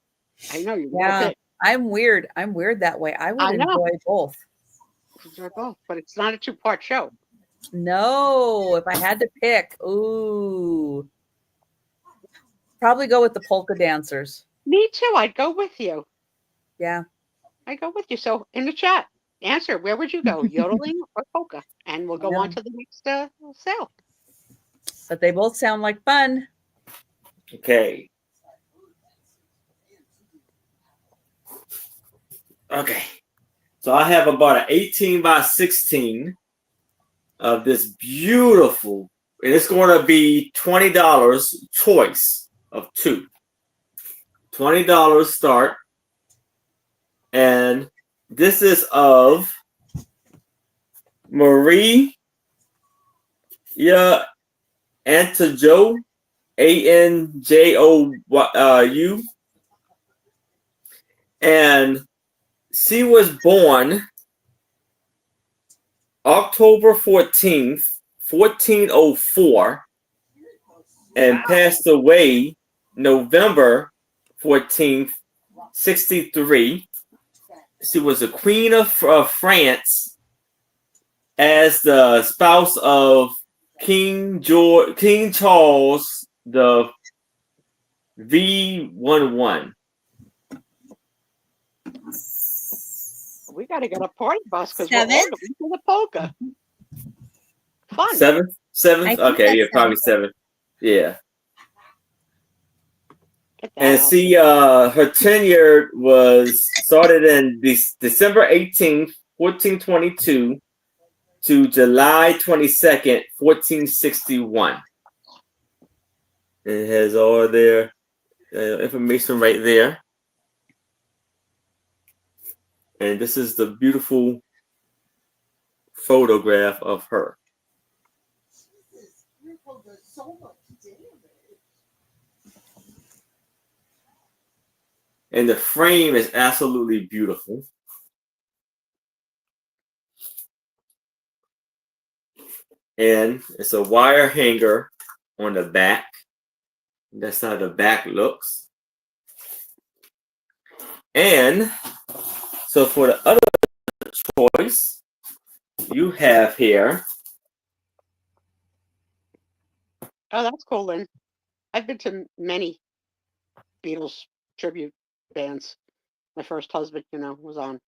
I know you. Yeah, Okay. I'm weird. I'm weird that way. I would I know. enjoy both. They're both, but it's not a 2-part show. No, if I had to pick, ooh, probably go with the polka dancers. Me too. I'd go with you. Yeah. I'd go with you. So in the chat, answer, where would you go, yodeling or polka? And we'll go on to the next sale. But they both sound like fun. Okay. Okay. So I have about an 18 by 16 of this beautiful, and it's going to be $20 choice of two. $20 start. And this is of Maria Antojou, Anjou. And she was born October 14th, 1404, and passed away November 14th, 63. She was a queen of France as the spouse of King Charles the V11. We got to get a party bus because we're all 7th? going to the polka. Fun. Seventh? Okay, yeah, probably 7th. Yeah. And see, her tenure was started in December 18th, 1422 to July 22nd, 1461. It has all their information right there. And this is the beautiful photograph of her. And the frame is absolutely beautiful. And it's a wire hanger on the back. That's how the back looks. And so for the other choice, you have here. Oh, that's cool, Lynn. I've been to many Beatles tribute bands. My first husband, was on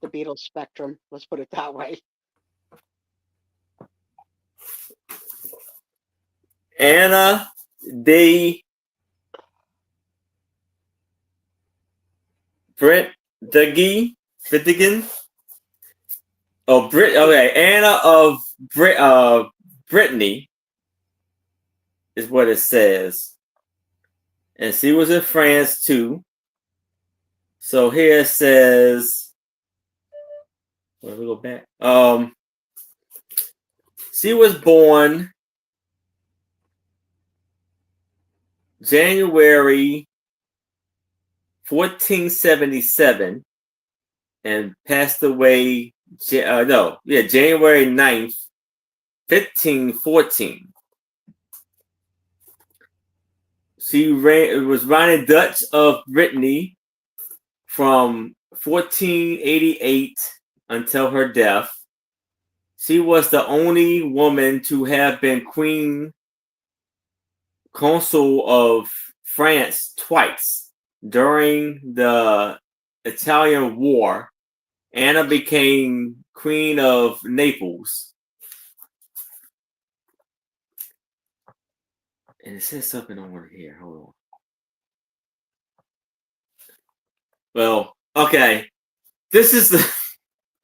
the Beatles spectrum. Let's put it that way. Anna de Brittigan. Oh, okay, Anna of Brittany is what it says. And she was in France too. So here it says, let me go back. She was born January 1477 and passed away January 9th, 1514. She was Ronnie Dutch of Brittany from 1488 until her death. She was the only woman to have been queen consul of France twice. During the Italian War, Anna became queen of Naples. And it says something over here. Hold on. Well, okay. This is the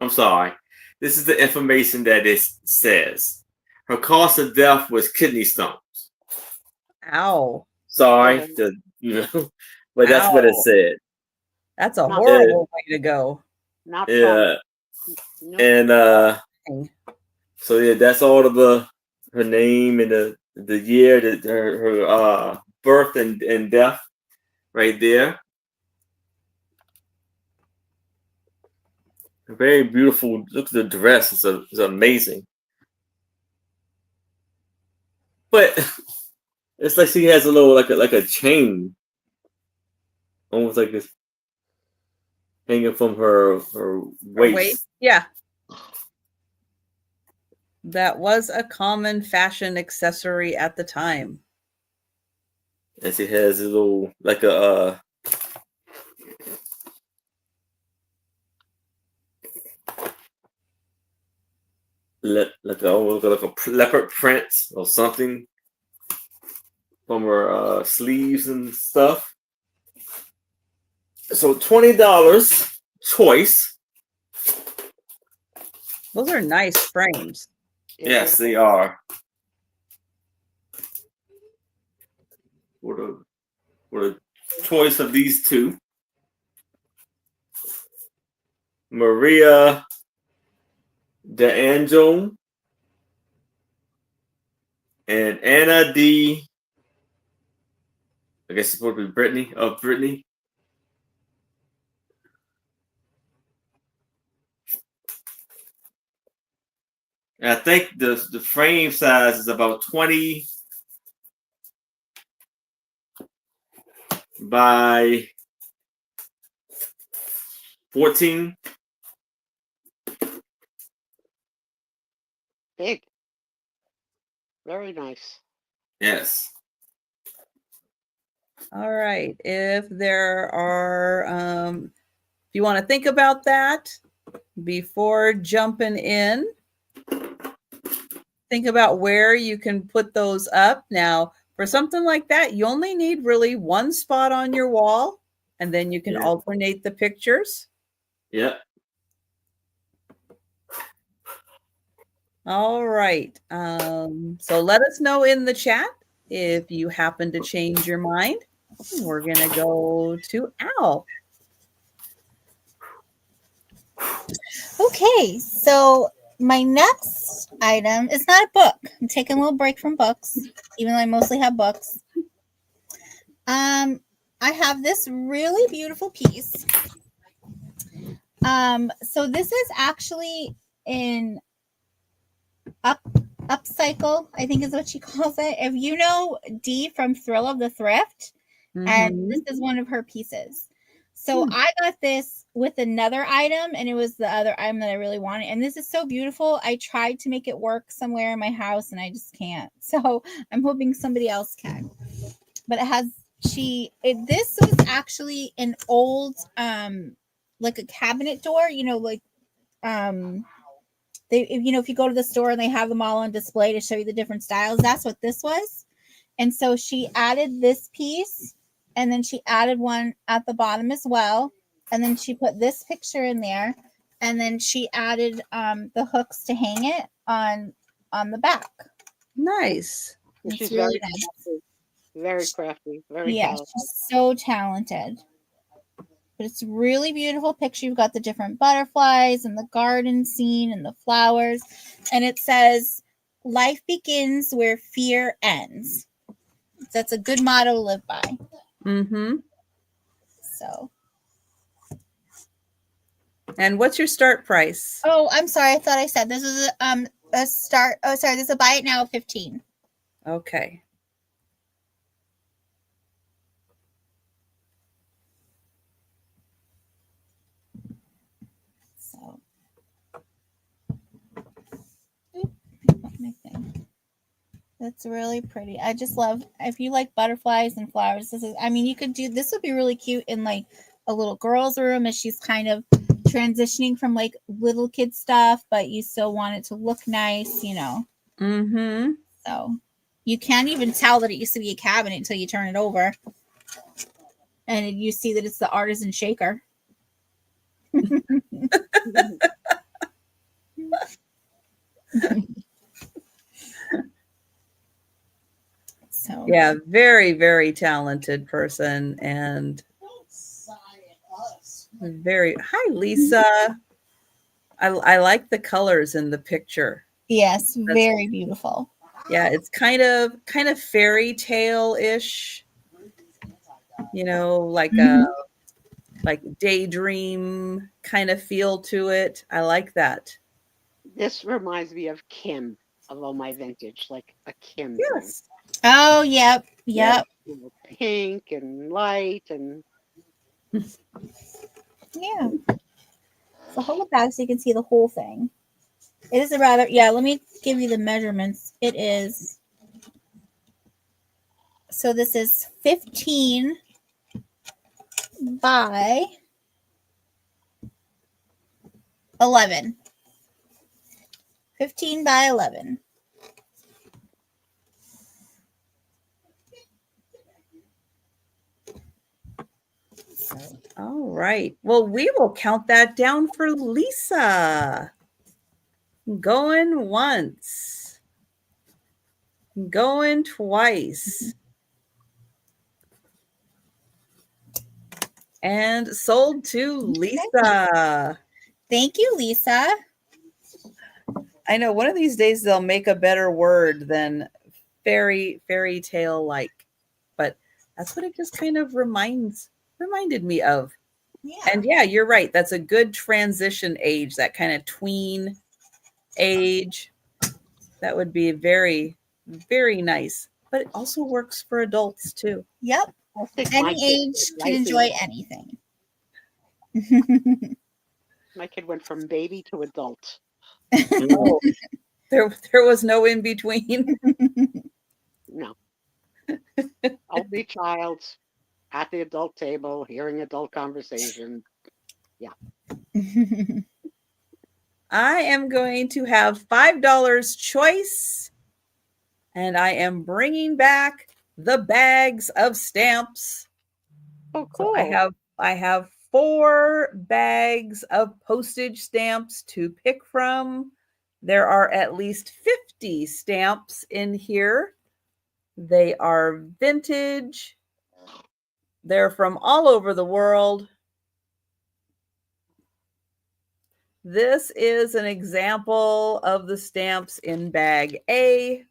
I'm sorry. This is the information that it says. Her cause of death was kidney stones. Ow. Sorry, but that's what it said. That's a horrible way to go. Not fun. Nope. And so yeah, that's all of her name and the year that her birth and death right there. Very beautiful. Look at the dress. It's amazing. But it's like she has a little like a chain, almost like this hanging from her waist. Yeah. That was a common fashion accessory at the time. And she has a little like a like a leopard print or something from her sleeves and stuff. So $20 choice. Those are nice frames. Yes, they are. For the choice of these two, Maria DeAngelo and Anna D. I guess it's supposed to be Brittany. Brittany. And I think the frame size is about 20 by 14. Big. Very nice. Yes. All right. If there are, if you want to think about that before jumping in, think about where you can put those up. Now, for something like that, you only need really one spot on your wall, and then you can alternate the pictures. Yeah. All right. So let us know in the chat if you happen to change your mind. We're going to go to Al. Okay, so my next item is not a book. I'm taking a little break from books, even though I mostly have books. I have this really beautiful piece. So this is actually in upcycle, I think is what she calls it. If you know Dee from Thrill of the Thrift, and this is one of her pieces. So I got this with another item, and it was the other item that I really wanted. And this is so beautiful. I tried to make it work somewhere in my house, and I just can't. So I'm hoping somebody else can. But it has this was actually an old like a cabinet door, you know, like if you go to the store and they have them all on display to show you the different styles, that's what this was. And so she added this piece, and then she added one at the bottom as well, and then she put this picture in there, and then she added the hooks to hang it on the back. Nice. She's really nice. Very crafty. Very talented. She's so talented. But it's a really beautiful picture. You've got the different butterflies and the garden scene and the flowers. And it says, life begins where fear ends. That's a good motto to live by. So. And what's your start price? Oh, I'm sorry. I thought I said this is a start. Oh, sorry. This is a buy it now 15. Okay. So. That's really pretty. I just love, if you like butterflies and flowers, you could do, this would be really cute in like a little girl's room as she's kind of transitioning from like little kid stuff, but you still want it to look nice, you know. So you can't even tell that it used to be a cabinet until you turn it over. And you see that it's the artisan shaker. So yeah, very, very talented person, and very. Hi, Lisa. I like the colors in the picture. Yes, very beautiful. Yeah, it's kind of fairy tale-ish. You know, like like daydream kind of feel to it. I like that. This reminds me of Kim, of all my vintage, like a Kim thing. Yes. Oh, yep. Yep. You know, pink and light and Yeah. So hold it back so you can see the whole thing. It is a rather, yeah, let me give you the measurements. It is, so this is 15 by 11. 15 by 11. All right. Well, we will count that down for Lisa. Going once. Going twice. And sold to Lisa. Thank you, Lisa. I know one of these days they'll make a better word than fairy tale like, but that's what it just kind of reminded me of. Yeah. And yeah, you're right. That's a good transition age, that kind of tween age. That would be very, very nice. But it also works for adults too. Yep. Any age can enjoy anything. My kid went from baby to adult. Oh, there was no in between. No. Only child at the adult table, hearing adult conversation. Yeah. I am going to have $5 choice, and I am bringing back the bags of stamps. Oh, cool. So I have 4 bags of postage stamps to pick from. There are at least 50 stamps in here. They are vintage. They're from all over the world. This is an example of the stamps in bag A.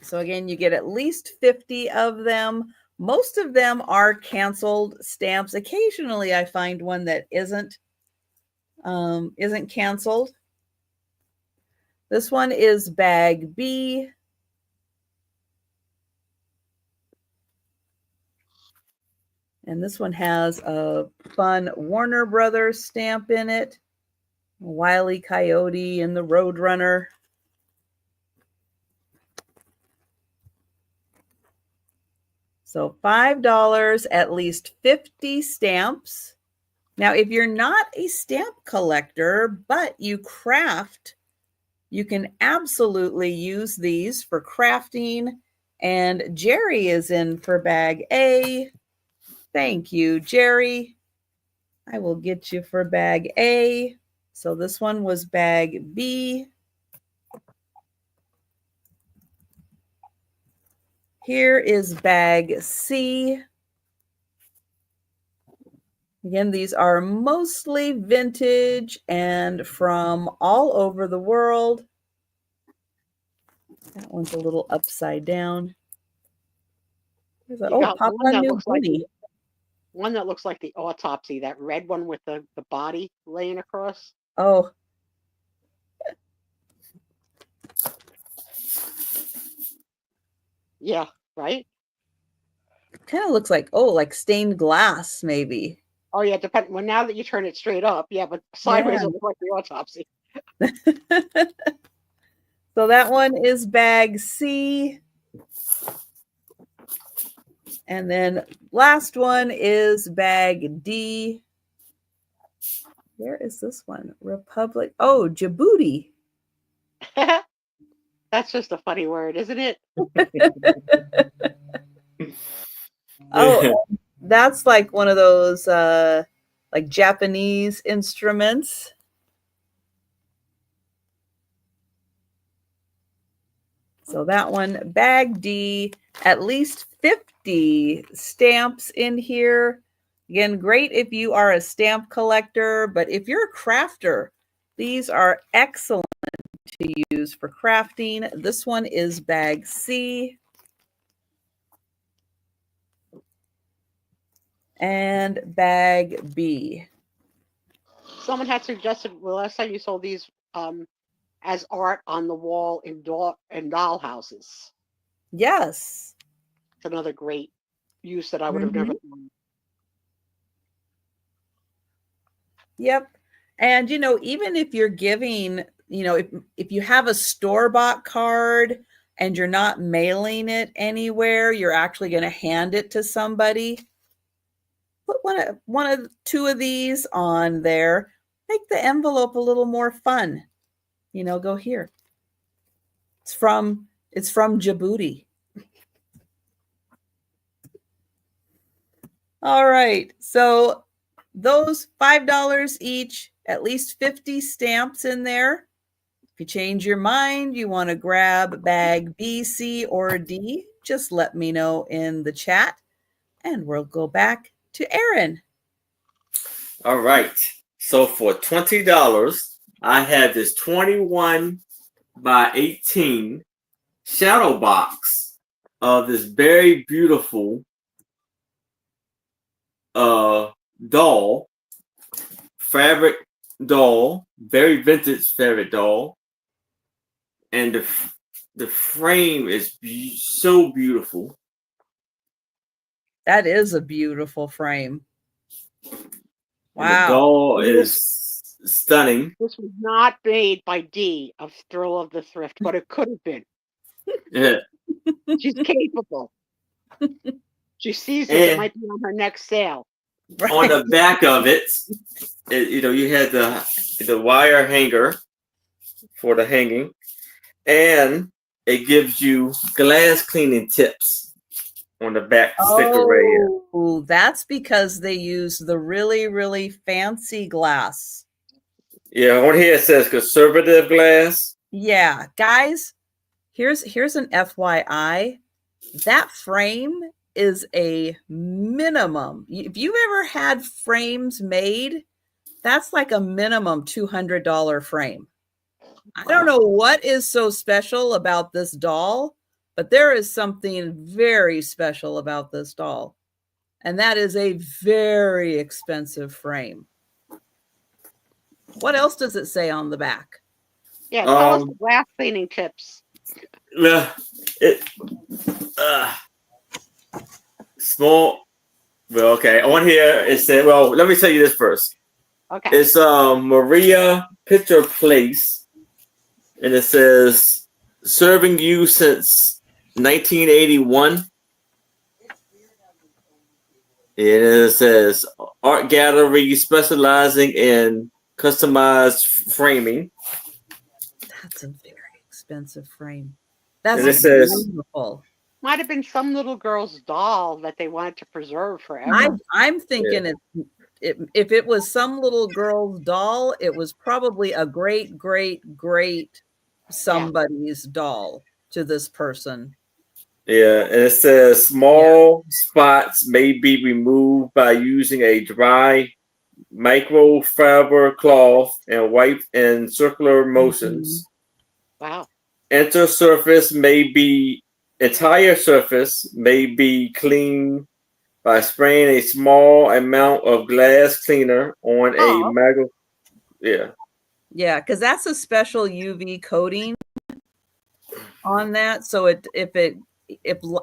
So again, you get at least 50 of them. Most of them are canceled stamps. Occasionally I find one that isn't canceled. This one is bag B. And this one has a fun Warner Brothers stamp in it. Wile E. Coyote and the Roadrunner. So $5, at least 50 stamps. Now, if you're not a stamp collector, but you craft, you can absolutely use these for crafting. And Jerry is in for bag A. Thank you, Jerry. I will get you for bag A. So this one was bag B. Here is bag C. Again, these are mostly vintage and from all over the world. That one's a little upside down. Pop on new booty. One that looks like the autopsy, that red one with the body laying across. Oh. Yeah, right? Kind of looks like, like stained glass, maybe. Oh, yeah, depending. Well, now that you turn it straight up, yeah, but sideways it looks like the autopsy. So that one is bag C. And then last one is bag D. Where is this one? Republic. Oh, Djibouti. That's just a funny word, isn't it? Oh, that's like one of those like Japanese instruments. So that one, bag D, at least 50 stamps in here. Again, great if you are a stamp collector, but if you're a crafter, these are excellent to use for crafting. This one is bag C. and bag B. Someone had suggested the last time you sold these as art on the wall in doll houses. Yes. It's another great use that I would have never thought. Yep. And, you know, even if you're giving, you know, if you have a store-bought card and you're not mailing it anywhere, you're actually going to hand it to somebody, put one of two of these on there, make the envelope a little more fun. You know, go here. It's from Djibouti. All right. So those $5 each, at least 50 stamps in there. If you change your mind, you want to grab bag B, C, or D, just let me know in the chat and we'll go back to Aaron. All right. So for $20, I have this 21 by 18 shadow box of this very beautiful doll, fabric doll, very vintage fabric doll. And the frame is so beautiful. That is a beautiful frame. Wow. And the doll is stunning. This was not made by Dee of Thrill of the Thrift, but it could have been. Yeah. She's capable. She sees it might be on her next sale. Right. On the back of it, you know, you had the wire hanger for the hanging, and it gives you glass cleaning tips on the back sticker right here. Oh, that's because they use the really, really fancy glass. Yeah, on here it says conservative glass. Yeah, guys, here's an FYI. That frame is a minimum. If you've ever had frames made, that's like a minimum $200 frame. I don't know what is so special about this doll, but there is something very special about this doll. And that is a very expensive frame. What else does it say on the back? Yeah, tell us the glass cleaning tips. Small. Well, okay. On here it said, well, let me tell you this first. Okay. It's Maria Picture Place. And it says, serving you since 1981. And it says, art gallery specializing in customized framing. That's a very expensive frame. That's beautiful. Might have been some little girl's doll that they wanted to preserve forever. I'm thinking if it was some little girl's doll, it was probably a great, great, great somebody's doll to this person. Yeah, and it says small spots may be removed by using a dry microfiber cloth and wipe in circular motions. Wow. Entire surface may be cleaned by spraying a small amount of glass cleaner on a magnet. Yeah. Yeah, because that's a special UV coating on that. So if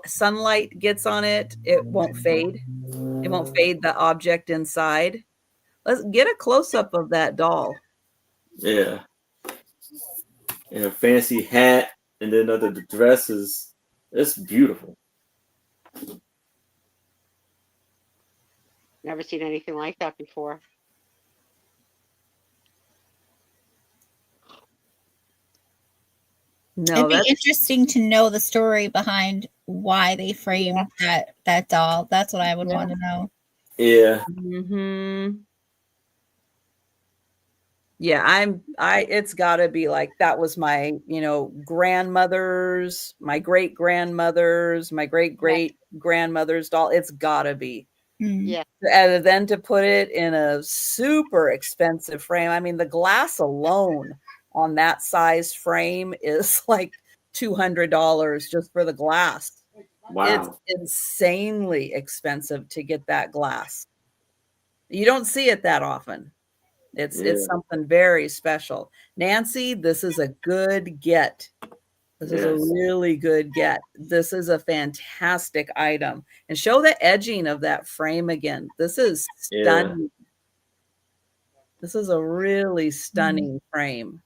sunlight gets on it, it won't fade. It won't fade the object inside. Let's get a close-up of that doll. Yeah. And a fancy hat, and then the dresses. It's beautiful. Never seen anything like that before. No, it'd be interesting to know the story behind why they framed that doll. That's what I would want to know. Yeah. Mm-hmm. Yeah, it's gotta be like that was my, grandmother's, my great grandmother's, my great great grandmother's doll. It's gotta be. Yeah. And then to put it in a super expensive frame. I mean, the glass alone on that size frame is like $200 just for the glass. It's Wow. insanely expensive to get that glass. You don't see it that often. It's Yeah. something very special. Nancy, this is a good get. This is a Yes. really good get. This is a fantastic item. And show the edging of that frame again. This is Yeah. stunning. This is a really stunning frame.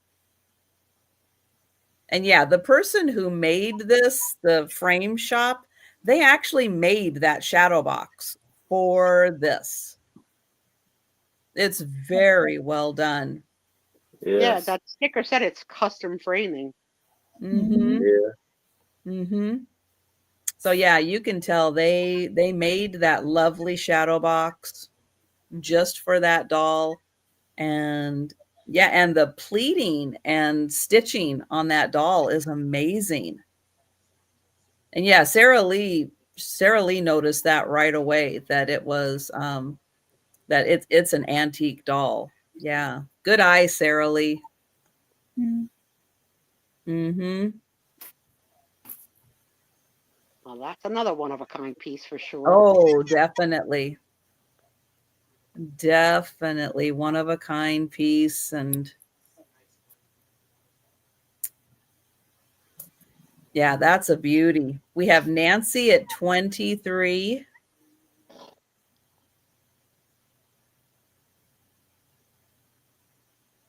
And yeah, the person who made this, the frame shop, they actually made that shadow box for this. It's very well done. Yeah, Yes. that sticker said it's custom framing. Mm-hmm. Yeah. Mm-hmm. So yeah, you can tell they made that lovely shadow box just for that doll. And yeah, and the pleating and stitching on that doll is amazing. And yeah, Sarah Lee noticed that right away, that it was that it's an antique doll. Yeah. Good eye, Sarah Lee. Mm-hmm. Well, that's another one of a kind piece for sure. Oh, definitely. Definitely one of a kind piece. And yeah, that's a beauty. We have Nancy at 23.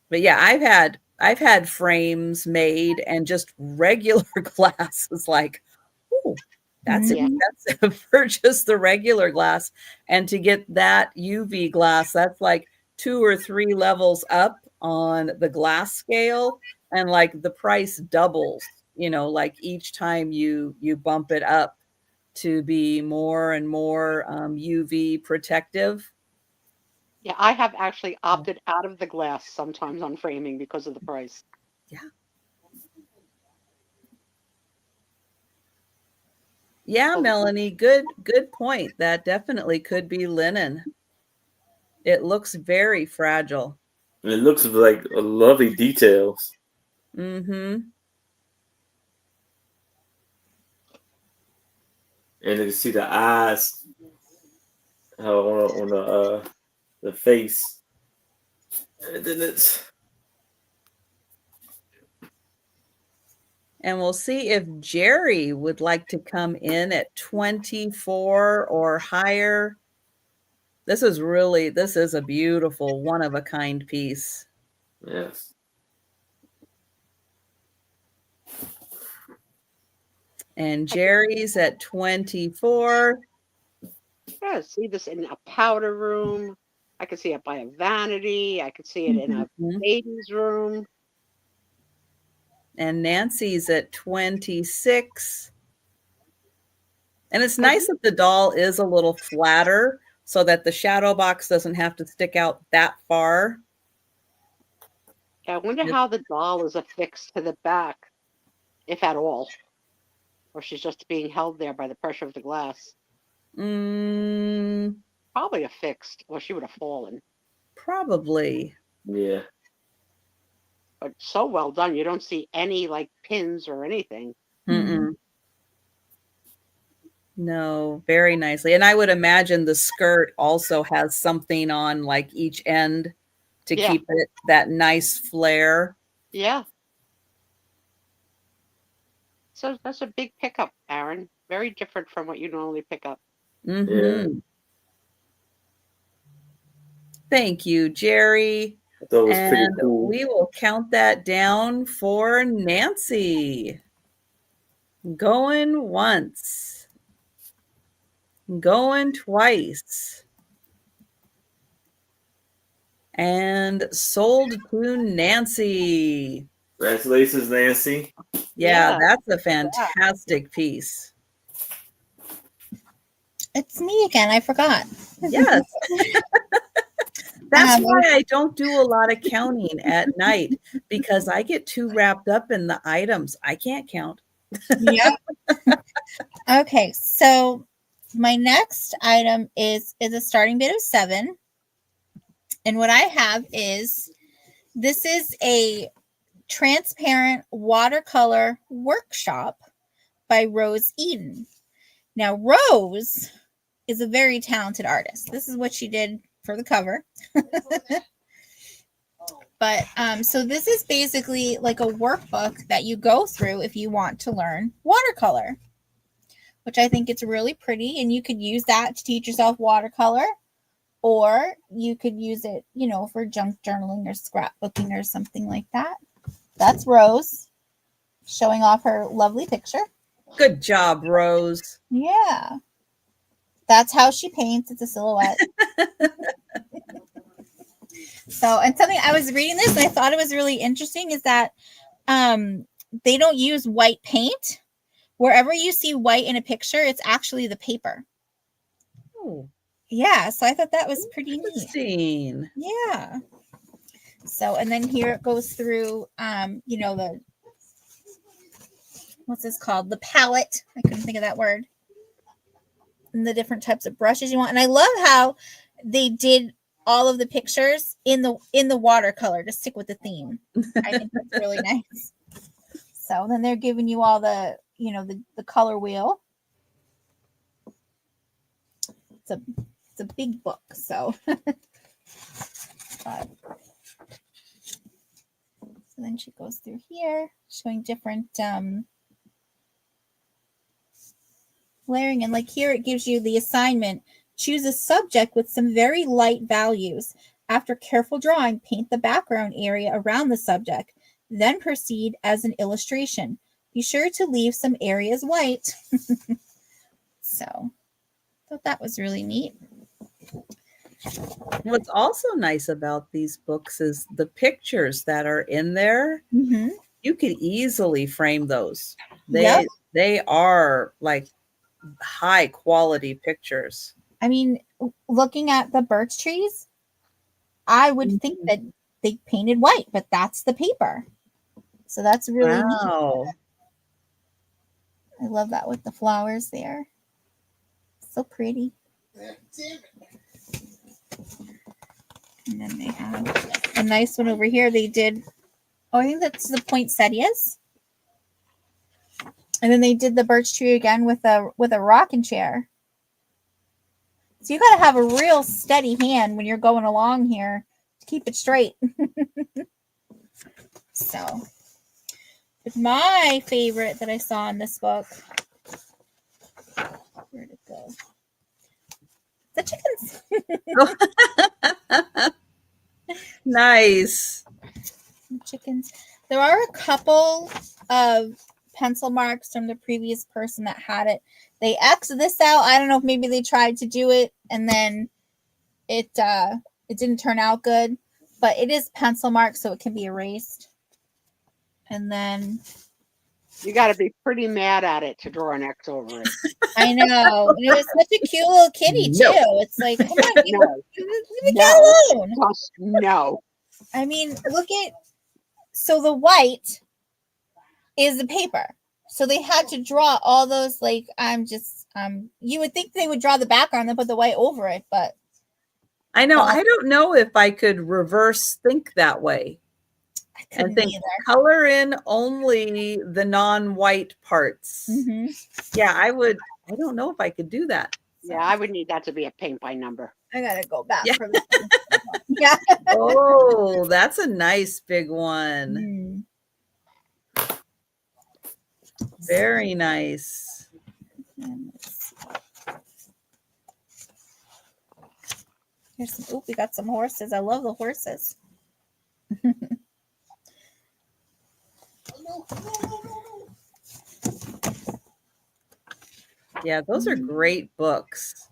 But yeah, I've had frames made and just regular glass is like, oh, that's Yeah. expensive for just the regular glass. And to get that UV glass, that's like 2 or 3 levels up on the glass scale. And like the price doubles, like each time you bump it up to be more and more UV protective. Yeah, I have actually opted out of the glass sometimes on framing because of the price. Yeah. Yeah, So, Melanie, good point. That definitely could be linen. It looks very fragile. And it looks like a lovely details. Mm-hmm. And you can see the eyes on the face. And then it's And we'll see if Jerry would like to come in at 24 or higher. This is a beautiful one of a kind piece. yes. And Jerry's at 24. yeah, see this in a powder room. I could see it by a vanity. I could see it in a Mhm. baby's room. And Nancy's at 26. And it's nice that the doll is a little flatter so that the shadow box doesn't have to stick out that far. I wonder how the doll is affixed to the back, if at all. Or she's just being held there by the pressure of the glass. Probably affixed, or she would have fallen. Probably. Yeah. But so well done. You don't see any like pins or anything. Mm-mm. No, very nicely. And I would imagine the skirt also has something on like each end to keep it that nice flare. Yeah. So that's a big pickup, Aaron. Very different from what you normally pick up. Mm-hmm. Yeah. Thank you, Jerry. I thought it was pretty And cool. we will count that down for Nancy. Going once. Going twice. And sold to Nancy. Congratulations, Nancy. Yeah, that's a fantastic piece. It's me again. I forgot. Yes. That's why I don't do a lot of counting at night, because I get too wrapped up in the items. I can't count. Yep. Okay, so my next item is a starting bid of 7. And what I have is, this is a transparent watercolor workshop by Rose Eden. Now, Rose is a very talented artist. This is what she did for the cover. But so this is basically like a workbook that you go through if you want to learn watercolor, which I think it's really pretty. And you could use that to teach yourself watercolor, or you could use it, you know, for junk journaling or scrapbooking or something like that. That's Rose showing off her lovely picture. Good job, Rose. Yeah. That's how she paints. It's a silhouette. So, and something I was reading this and I thought it was really interesting is that they don't use white paint. Wherever you see white in a picture, it's actually the paper. Oh, yeah. So I thought that was pretty neat. interesting. Yeah. So, and then here it goes through, you know, the, what's this called? The palette. I couldn't think of that word. And the different types of brushes you want. And I love how they did all of the pictures in the watercolor to stick with the theme. I think that's really nice. So then they're giving you all the, you know, the color wheel. It's a big book, so. So then she goes through here, showing different layering. And like here, it gives you the assignment. Choose a subject with some very light values. After careful drawing, paint the background area around the subject. Then proceed as an illustration. Be sure to leave some areas white. So, I thought that was really neat. What's also nice about these books is the pictures that are in there. Mm-hmm. You could easily frame those. Yep. They are like high quality pictures. I mean, looking at the birch trees, I would think that they painted white, but that's the paper. So that's really wow. neat. I love that with the flowers there. So pretty. And then they have a nice one over here. They did, I think that's the poinsettias. And then they did the birch tree again with a rocking chair. So you got to have a real steady hand when you're going along here to keep it straight. So, but my favorite that I saw in this book, where'd it go? The chickens. Nice. Chickens. There are a couple of pencil marks from the previous person that had it. They X'd this out. I don't know if maybe they tried to do it and then it didn't turn out good, but it is pencil mark, so it can be erased. And then you got to be pretty mad at it to draw an X over it. I know. And it was such a cute little kitty too. It's like, come on, leave it alone. No. I mean, look at, so the white is the paper. So they had to draw all those, like, you would think they would draw the background and put the white over it, but. I know. I don't know if I could reverse think that way. And think color in only the non-white parts. Mm-hmm. Yeah, I would. I don't know if I could do that. Yeah, I would need that to be a paint by number. I gotta go back for that. Yeah. Oh, that's a nice big one. Very nice. Here's some. Oh, we got some horses. I love the horses. Yeah, those are great books.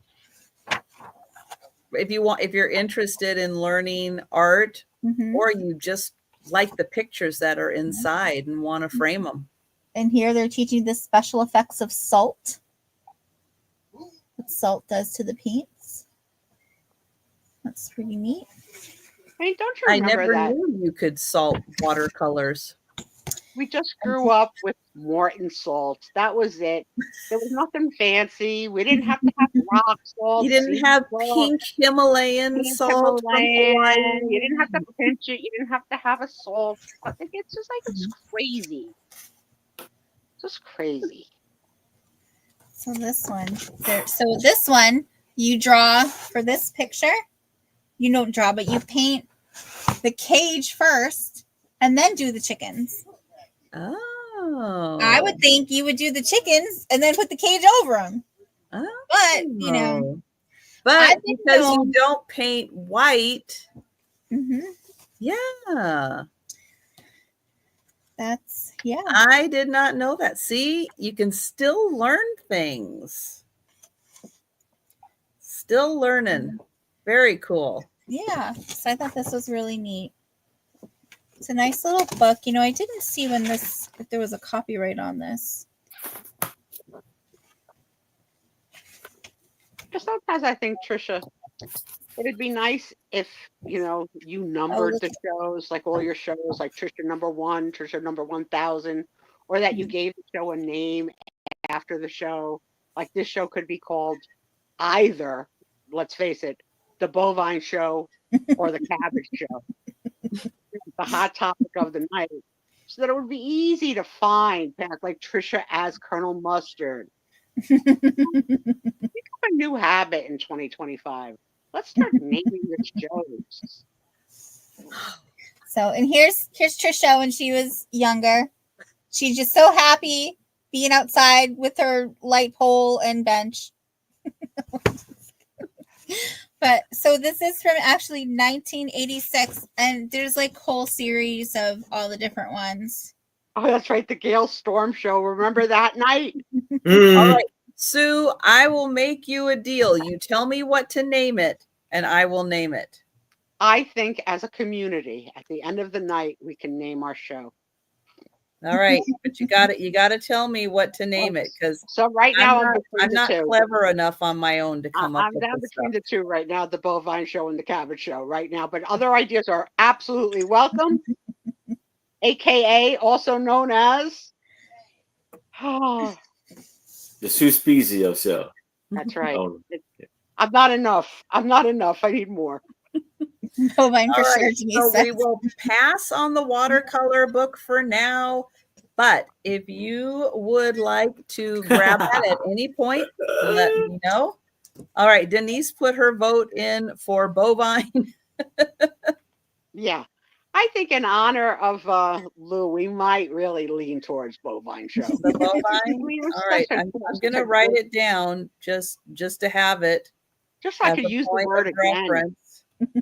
If you're interested in learning art, or you just like the pictures that are inside and want to frame them. And here they're teaching the special effects of salt. What salt does to the paints. That's pretty neat. I mean, don't you remember I never knew you could salt watercolors. We just grew up with Morton salt. That was it. There was nothing fancy. We didn't have to have rock salt. You didn't have pink Himalayan salt. You didn't have to pinch it. You didn't have to have a salt. I think it's just like, it's crazy. Just crazy. So this one, this one, you draw for this picture. You don't draw, but you paint the cage first, and then do the chickens. Oh. I would think you would do the chickens and then put the cage over them. Oh. But you know, but because you don't paint white, yeah. That's yeah. I did not know that. See, you can still learn things. Still learning. Very cool. Yeah. So I thought this was really neat. It's a nice little book. You know, I didn't see if there was a copyright on this. Sometimes I think, Trisha, it'd be nice if, you know, you numbered the shows, like all your shows, like Trisha number 1, Trisha number 1000, or that you gave the show a name after the show. Like this show could be called either, let's face it, the Bovine Show or the Cabbage Show. The hot topic of the night. So that it would be easy to find, like Trisha as Colonel Mustard. Pick up a new habit in 2025. Let's start naming the shows. So, and here's Trisha when she was younger. She's just so happy being outside with her light pole and bench. But so this is from actually 1986, and there's like whole series of all the different ones. Oh, that's right, the Gale Storm Show. Remember that night? All right, Sue, I will make you a deal. You tell me what to name it, and I will name it. I think as a community, at the end of the night, we can name our show. All right, but you got to tell me what to name it, because so right now I'm not clever enough on my own to come up with I'm down between stuff. the two right now, the Bovine Show and the Cabbage Show right now, but other ideas are absolutely welcome. AKA, also known as the Sue Spiezio Show. That's right. I'm not enough. I need more. Bovine for sure. So we will pass on the watercolor book for now, but if you would like to grab that at any point, let me know. All right, Denise put her vote in for Bovine. Yeah, I think in honor of Lou, we might really lean towards Bovine Show. The Bovine. All right, I'm going to write it down just to have it. Just so I could use the word again. Reference.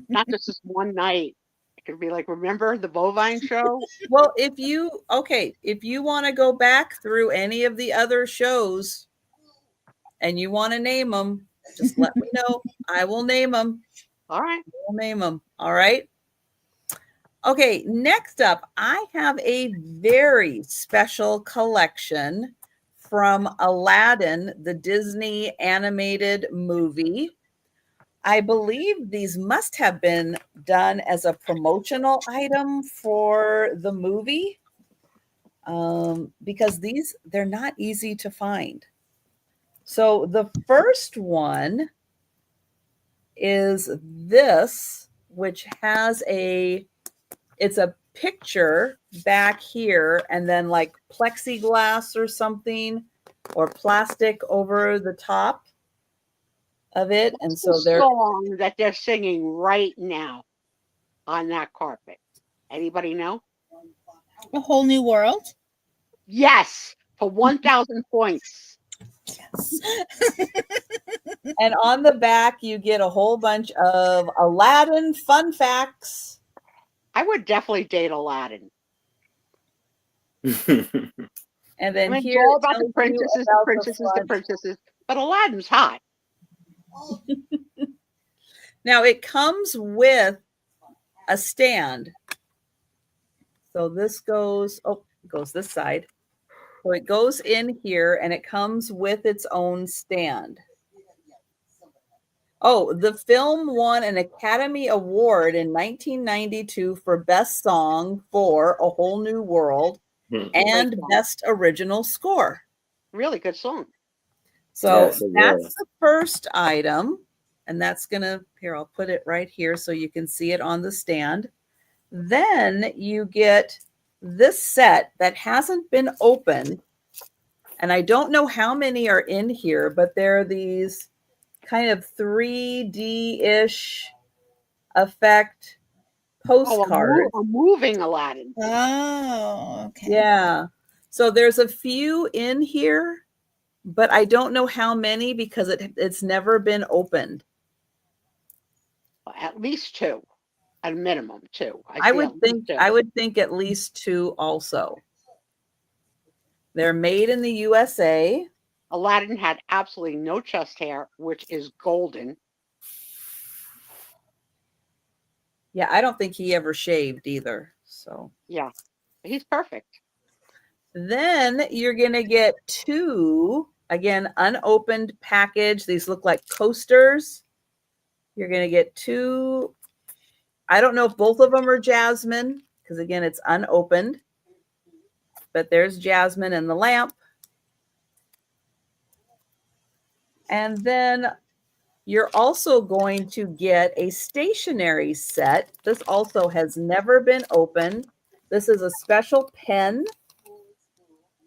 Not just this one night. It could be like, remember the Bovine Show? Well, if you want to go back through any of the other shows and you want to name them, just let me know. I will name them. All right. We'll name them. All right. Okay, next up, I have a very special collection from Aladdin, the Disney animated movie. I believe these must have been done as a promotional item for the movie, because they're not easy to find. So the first one is this, which has it's a picture back here and then like plexiglass or something or plastic over the top of it. And so they're song that they're singing right now on that carpet. Anybody know? A Whole New World? Yes, for 1,000 points. Yes. And on the back, you get a whole bunch of Aladdin fun facts. I would definitely date Aladdin. And then here all about the princesses, but Aladdin's hot. Now it comes with a stand. So this goes this side. So it goes in here and it comes with its own stand. Oh, the film won an Academy Award in 1992 for Best Song for A Whole New World and Best Original Score. Really good song. So that's the first item. And that's here, I'll put it right here so you can see it on the stand. Then you get this set that hasn't been opened. And I don't know how many are in here, but there are these kind of 3D-ish effect postcards. A moving Aladdin. Oh, okay. Yeah. So there's a few in here, but I don't know how many because it's never been opened. At least 2, at a minimum 2. I would think at least 2 also. They're made in the USA. Aladdin had absolutely no chest hair, which is golden. Yeah, I don't think he ever shaved either. So yeah, he's perfect. Then you're gonna get 2, again, unopened package. These look like coasters. You're gonna get 2. I don't know if both of them are Jasmine, because again, it's unopened. But there's Jasmine and the lamp. And then you're also going to get a stationery set. This also has never been opened. This is a special pen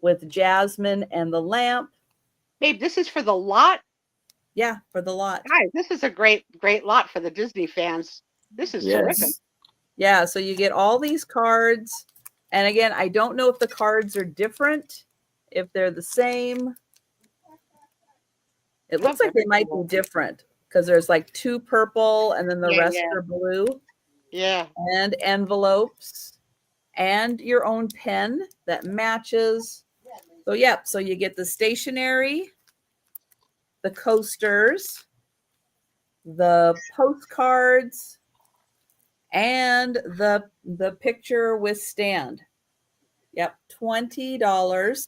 with Jasmine and the lamp. Babe, this is for the lot? Yeah, for the lot. Guys, this is a great lot for the Disney fans. This is terrific. Yeah, so you get all these cards. And again, I don't know if the cards are different, if they're the same. It looks like they might be different because there's like 2 purple and then the rest are blue. Yeah. And envelopes and your own pen that matches. So, yeah, so you get the stationery, the coasters, the postcards, and the picture with stand. Yep, $20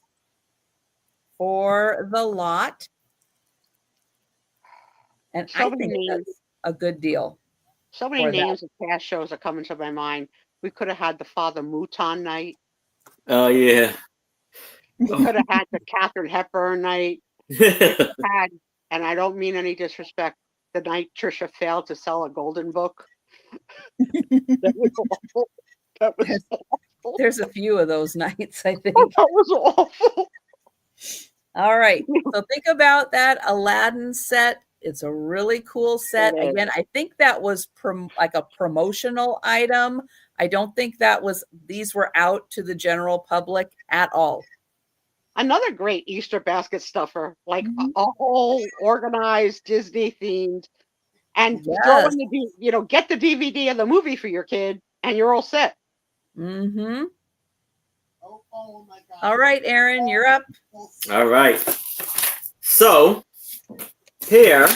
for the lot. And I think that's a good deal. So many names of past shows are coming to my mind. We could have had the Father Mouton night. Oh, yeah. We could have had the Katharine Hepburn night. Had, and I don't mean any disrespect, the night Trisha failed to sell a golden book. That was awful. That was awful. There's a few of those nights, I think. Oh, that was awful. All right. So think about that Aladdin set. It's a really cool set. Again, I think that was like a promotional item. I don't think these were out to the general public at all. Another great Easter basket stuffer, like a whole organized Disney themed, and throw in the, get the DVD of the movie for your kid, and you're all set. Mm-hmm. Oh my God. All right, Aaron, you're up. All right. So here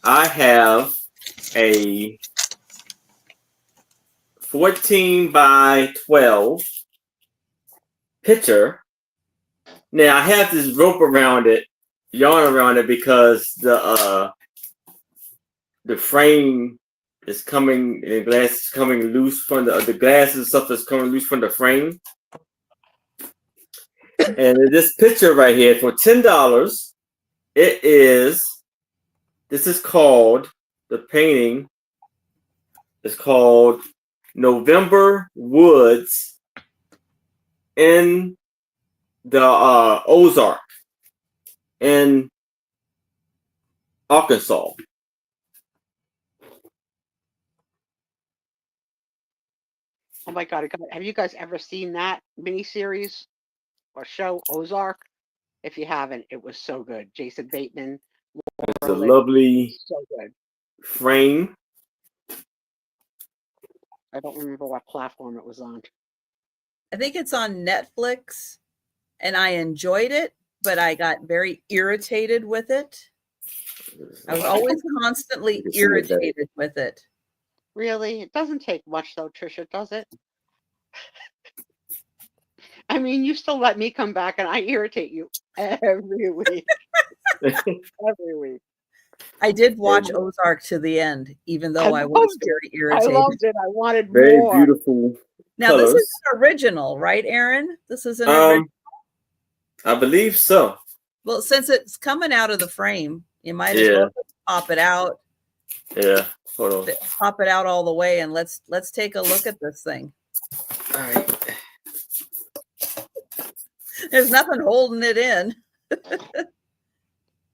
I have a 14 by 12 picture. Now I have this rope around it, yarn around it, because the frame is coming, and the glass is coming loose from the glass and stuff is coming loose from the frame. And this picture right here for $10, this is called, the painting is called November Woods in the Ozark in Arkansas. Oh my God. Have you guys ever seen that miniseries or show, Ozark? If you haven't, it was so good. Jason Bateman. It's a lovely frame. I don't remember what platform it was on. I think it's on Netflix, and I enjoyed it, but I got very irritated with it. I was always constantly irritated with it. Really? It doesn't take much though, Trisha, does it? I mean, you still let me come back and I irritate you every week. Every week. I did watch Ozark to the end, even though I was very irritated. I loved it. I wanted more. Very beautiful. Now, this is an original, right, Aaron? This is an original. I believe so. Well, since it's coming out of the frame, you might as well pop it out. Yeah. Hold on. Pop it out all the way, and let's take a look at this thing. All right. There's nothing holding it in.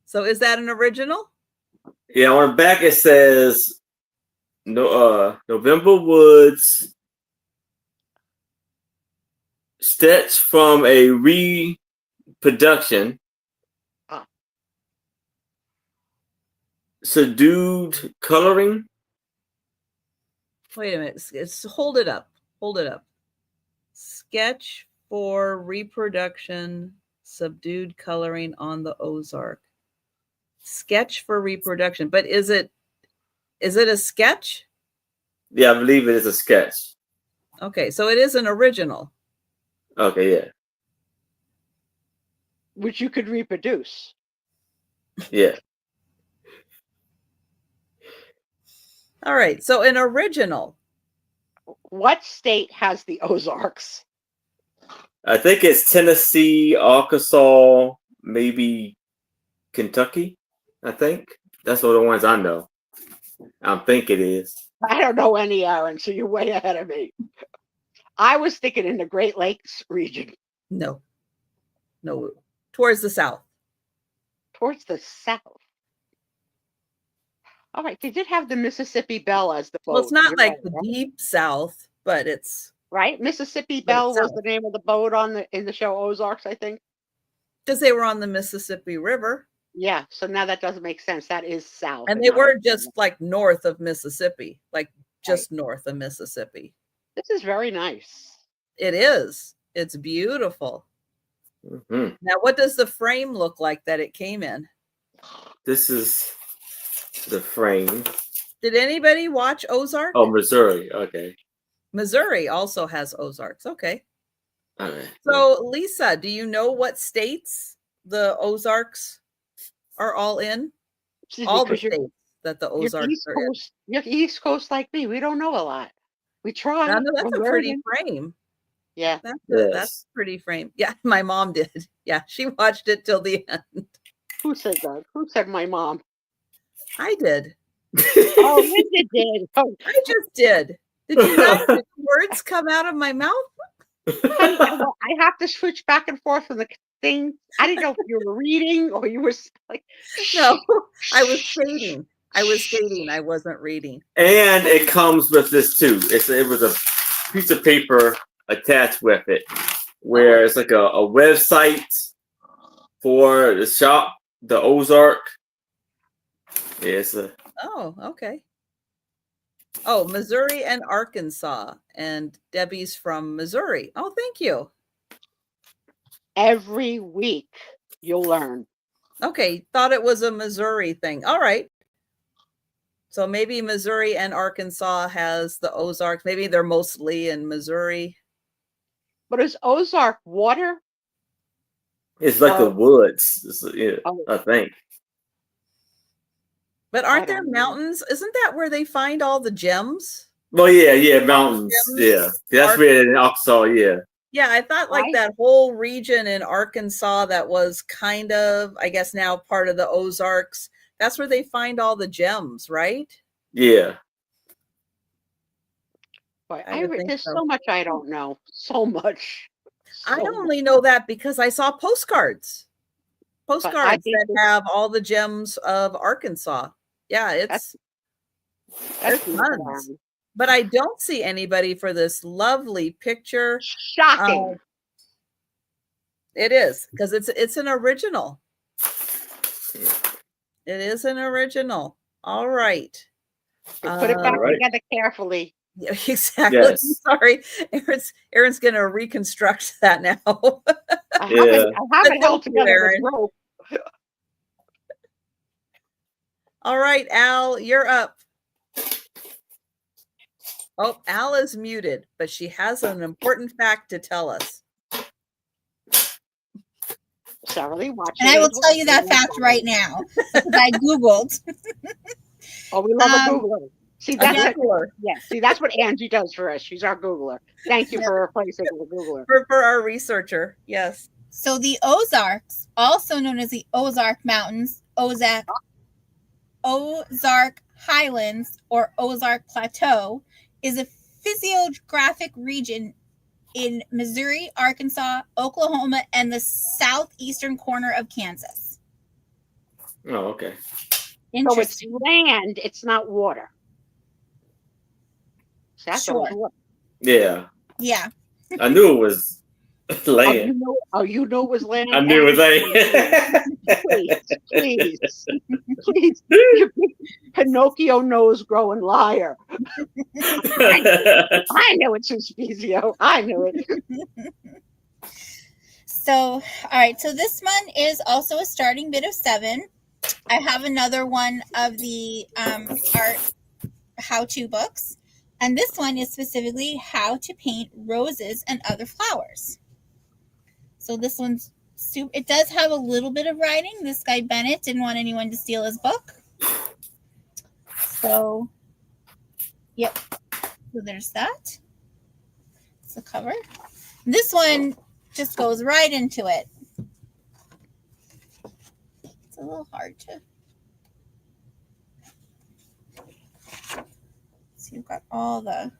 So is that an original? Yeah, on the back it says November Woods sketch from a reproduction. Subdued coloring. Wait a minute. Hold it up. Hold it up. Sketch for reproduction, subdued coloring on the Ozark. Sketch for reproduction. But is it a sketch? Yeah, I believe it is a sketch. Okay, so it is an original. Okay, yeah. Which you could reproduce. Yeah. All right, so an original. What state has the Ozarks? I think it's Tennessee, Arkansas, maybe Kentucky. I think that's all the ones I know. I think it is. I don't know any, Aaron, so you're way ahead of me. I was thinking in the Great Lakes region. No. Towards the south. Towards the south. All right, they did have the Mississippi Belle as the boat. Well, it's not You're like right, the right? deep south, but it's Right. Mississippi But Belle it's was south. the name of the boat in the show Ozarks, I think. because they were on the Mississippi River. Yeah, so now that doesn't make sense. That is south. And they not were over just like north of Mississippi, like just Right. north of Mississippi. This is very nice. It is. It's beautiful. Mm-hmm. Now, what does the frame look like that it came in? This is the frame. Did anybody watch Ozark? Oh, Missouri. Okay. Missouri also has Ozarks. Okay. All right. So, Lisa, do you know what states the Ozarks are all in? Excuse All me, the 'cause you're states that the You're Ozarks East are in. Coast. You're East Coast like me. We don't know a lot. We try. Now, no, that's We're a pretty learning. frame. Yeah. That's Yes. a pretty frame. Yeah, my mom did. Yeah, she watched it till the end. Who said that? Who said my mom? I did. Oh, Linda did. Oh, I just did. Did you not? Did words come out of my mouth? honey, I have to switch back and forth from the thing. I didn't know if you were reading or you were like. No, I was stating. I wasn't reading. And it comes with this too. It was a piece of paper attached with it, where it's like a website for the shop, the Ozark. Yeah, it's a. Oh, okay. Oh, Missouri and Arkansas, and Debbie's from Missouri. Oh, thank you. Every week you'll learn. Okay, thought it was a Missouri thing. All right. So maybe Missouri and Arkansas has the Ozarks. Maybe they're mostly in Missouri. But is Ozark water? It's like the woods. Yeah, Oh. I think. But I aren't there don't know. mountains? Isn't that where they find all the gems? Well, yeah, mountains. Yeah, that's where in Arkansas. Yeah. Yeah, I thought like that whole region in Arkansas that was kind of, I guess now part of the Ozarks. That's where they find all the gems, right? Yeah. Boy, I would think there's so. so much I don't know. So much. I only know that because I saw postcards. Postcards that have all the gems of Arkansas. Yeah, it's there's tons. But I don't see anybody for this lovely picture. Shocking. It is, because it's an original. It is an original. All right. Put it back together carefully. Yeah, exactly. Yes. Sorry. Aaron's going to reconstruct that now. I haven't held together this rope. All right, Al, you're up. Oh, Al is muted, but she has an important fact to tell us. Shirley, watch and I will tell you that fact right now because I Googled. Oh, we love a Googler. See, that's that's what Angie does for us. She's our Googler. Thank you for replacing the Googler. For our researcher, yes. So the Ozarks, also known as the Ozark Mountains, Ozark Highlands, or Ozark Plateau, is a physiographic region in Missouri, Arkansas, Oklahoma, and the southeastern corner of Kansas. Oh, okay. So it's land, it's not water. So that's Sure. Yeah. Yeah. I knew it was land. You know it was land? I knew it was land. Please. You big Pinocchio nose growing liar. I knew it, Sue Spiezio. I knew it. So, all right. So this one is also a starting bid of 7. I have another one of the art how-to books. And this one is specifically how to paint roses and other flowers. So this one's it does have a little bit of writing. This guy Bennett didn't want anyone to steal his book. So, yep. So there's that. It's the cover. This one just goes right into it. It's a little hard to. So you've got all the.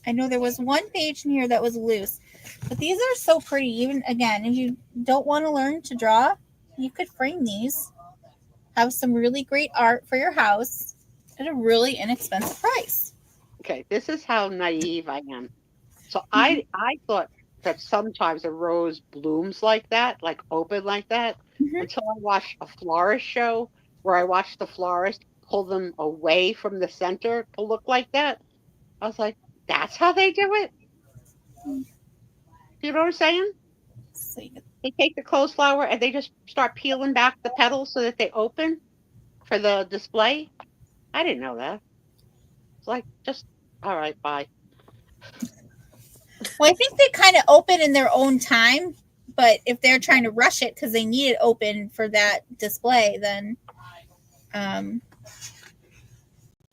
I know there was one page in here that was loose, but these are so pretty. Even again, if you don't want to learn to draw, you could frame these. Have some really great art for your house at a really inexpensive price. Okay, this is how naive I am. So I thought that sometimes a rose blooms like that, like open like that, until I watched a florist show where I watched the florist pull them away from the center to look like that. I was like, that's how they do it? You know what I'm saying? They take the closed flower and they just start peeling back the petals so that they open for the display. I didn't know that. It's like, just, all right, bye. Well, I think they kind of open in their own time, but if they're trying to rush it because they need it open for that display, then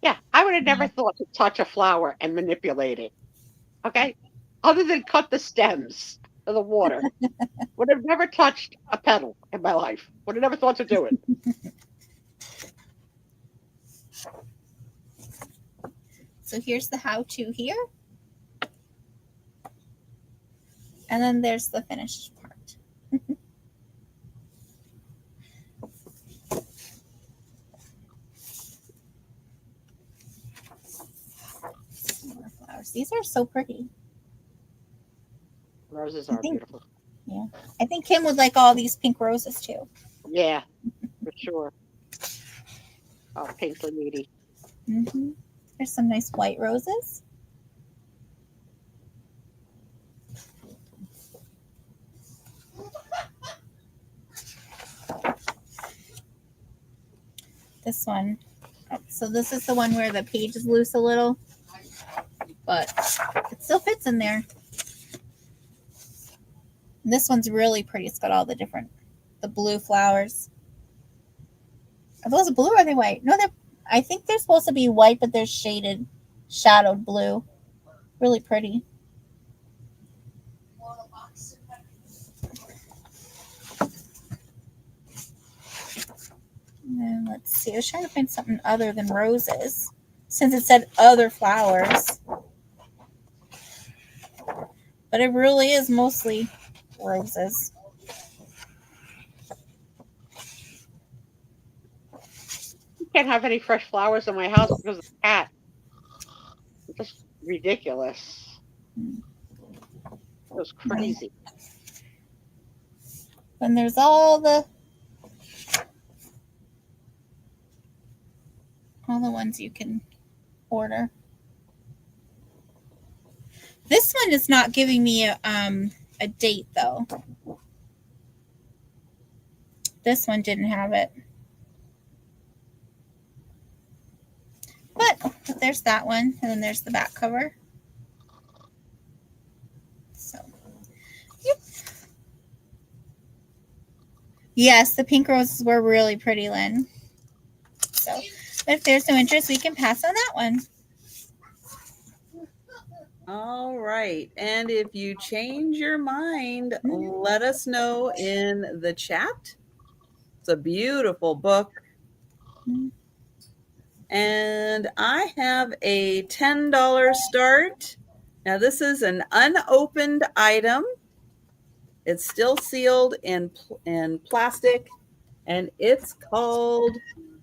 yeah, I would have never thought to touch a flower and manipulate it. Okay, other than cut the stems of the water, would have never touched a petal in my life. Would have never thought to do it. So here's the how-to here. And then there's the finished part. More flowers. These are so pretty. Roses are beautiful. Yeah. I think Kim would like all these pink roses too. Yeah, for sure. Oh, pink's so needy. There's some nice white roses. This one. So this is the one where the page is loose a little, but it still fits in there. And this one's really pretty. It's got all the blue flowers. Are those blue or are they white? No, I think they're supposed to be white, but they're shadowed blue. Really pretty. And then let's see. I was trying to find something other than roses, since it said other flowers. But it really is mostly roses. You can't have any fresh flowers in my house because of the cat. It's just ridiculous. It was crazy. And there's all the ones you can order. This one is not giving me a date though. This one didn't have it. But there's that one, and then there's the back cover. So, yep. Yes, the pink roses were really pretty, Lynn. So, but if there's no interest, we can pass on that one. All right. And if you change your mind, let us know in the chat. It's a beautiful book. And I have a $10 start, Now this is an unopened item. It's still sealed in plastic, and it's called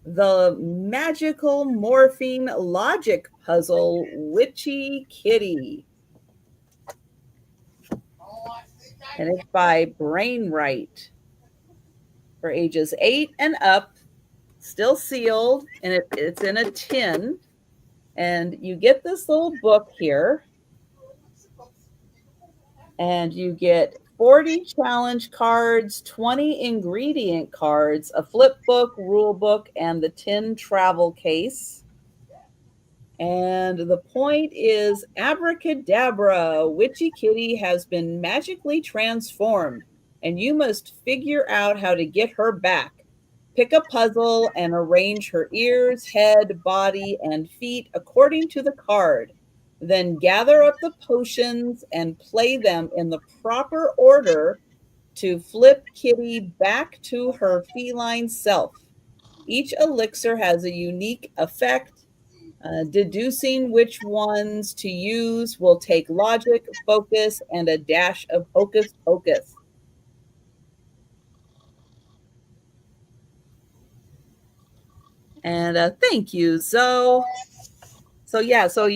the Magical Morphine Logic Puzzle Witchy Kitty. And it's by Brainwright for ages 8 and up, still sealed, and it's in a tin. And you get this little book here, and you get 40 challenge cards, 20 ingredient cards, a flip book, rule book, and the tin travel case. And the point is, abracadabra, Witchy Kitty has been magically transformed, and you must figure out how to get her back. Pick a puzzle and arrange her ears, head, body, and feet according to the card. Then gather up the potions and play them in the proper order to flip Kitty back to her feline self. Each elixir has a unique effect. Deducing which ones to use will take logic, focus, and a dash of hocus pocus. And thank you, Zoe. So yeah, so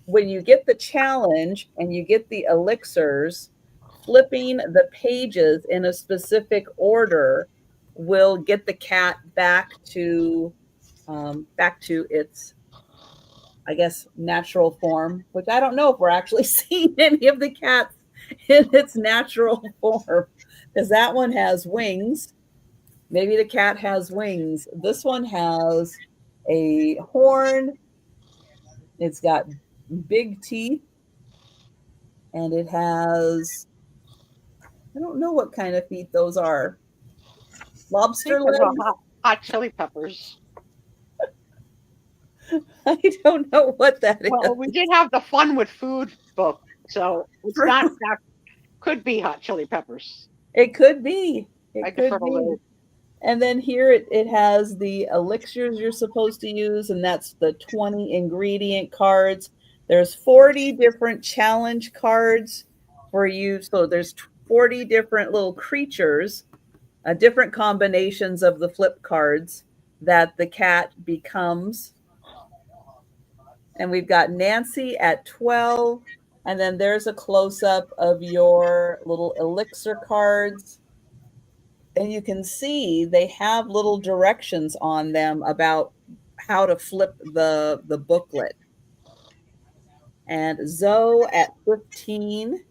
when you get the challenge and you get the elixirs, flipping the pages in a specific order will get the cat back to its, I guess, natural form, which I don't know if we're actually seeing any of the cats in its natural form, because that one has wings. Maybe the cat has wings. This one has a horn. It's got big teeth, and it has, I don't know what kind of feet those are. Lobster legs? Hot chili peppers. I don't know what that is. Well, we did have the Fun with Food book, so it's not that could be hot chili peppers. It could be. It could be. And then here it has the elixirs you're supposed to use, and that's the 20 ingredient cards. There's 40 different challenge cards for you. So there's 40 different little creatures, different combinations of the flip cards that the cat becomes. And we've got Nancy at 12. And then there's a close-up of your little elixir cards. And you can see they have little directions on them about how to flip the booklet. And Zoe at 15,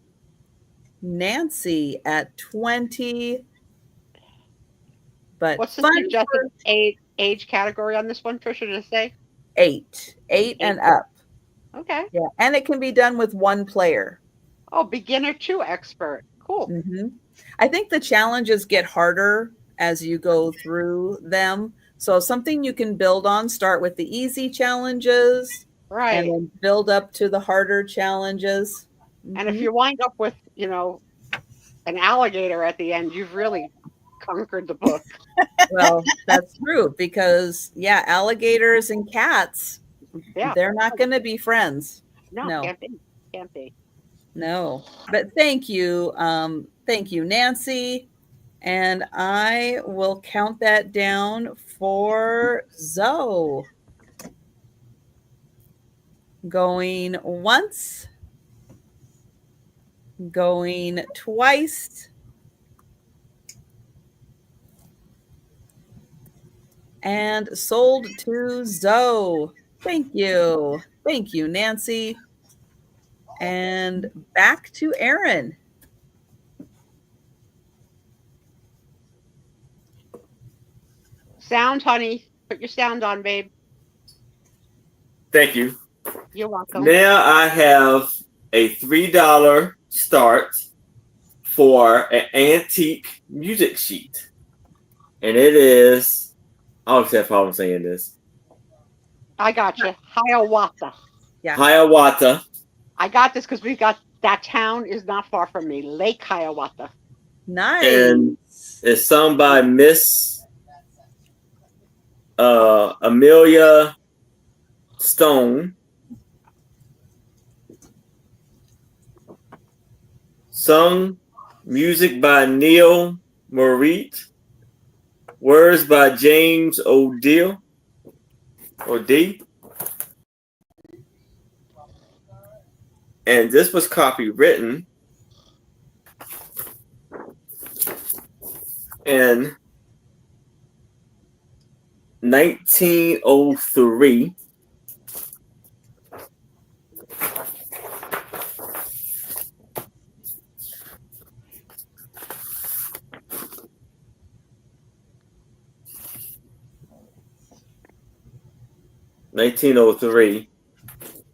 Nancy at 20. But what's the suggested age category on this one, Trisha, to say? 8 and up. Okay. Yeah, and it can be done with one player. Oh, beginner to expert. Cool. Mm-hmm. I think the challenges get harder as you go through them. So something you can build on, start with the easy challenges, right, and then build up to the harder challenges. Mm-hmm. And if you wind up with, an alligator at the end, you've really conquered the book. Well, that's true, because alligators and cats, they're not going to be friends. No. Can't be. No, but thank you, Nancy, and I will count that down for Zoe. Going once, going twice, and sold to Zoe. Thank you, Nancy. And back to Aaron. Sound, honey. Put your sound on, babe. Thank you. You're welcome. Now I have a $3 start for an antique music sheet. And it is, I always have problems saying this. I got you. Hiawatha. Yeah. Hiawatha. I got this because that town is not far from me. Lake Hiawatha. Nice. And it's sung by Miss Amelia Stone. Sung, music by Neil Morit, words by James O'Deal. And this was copywritten in 1903.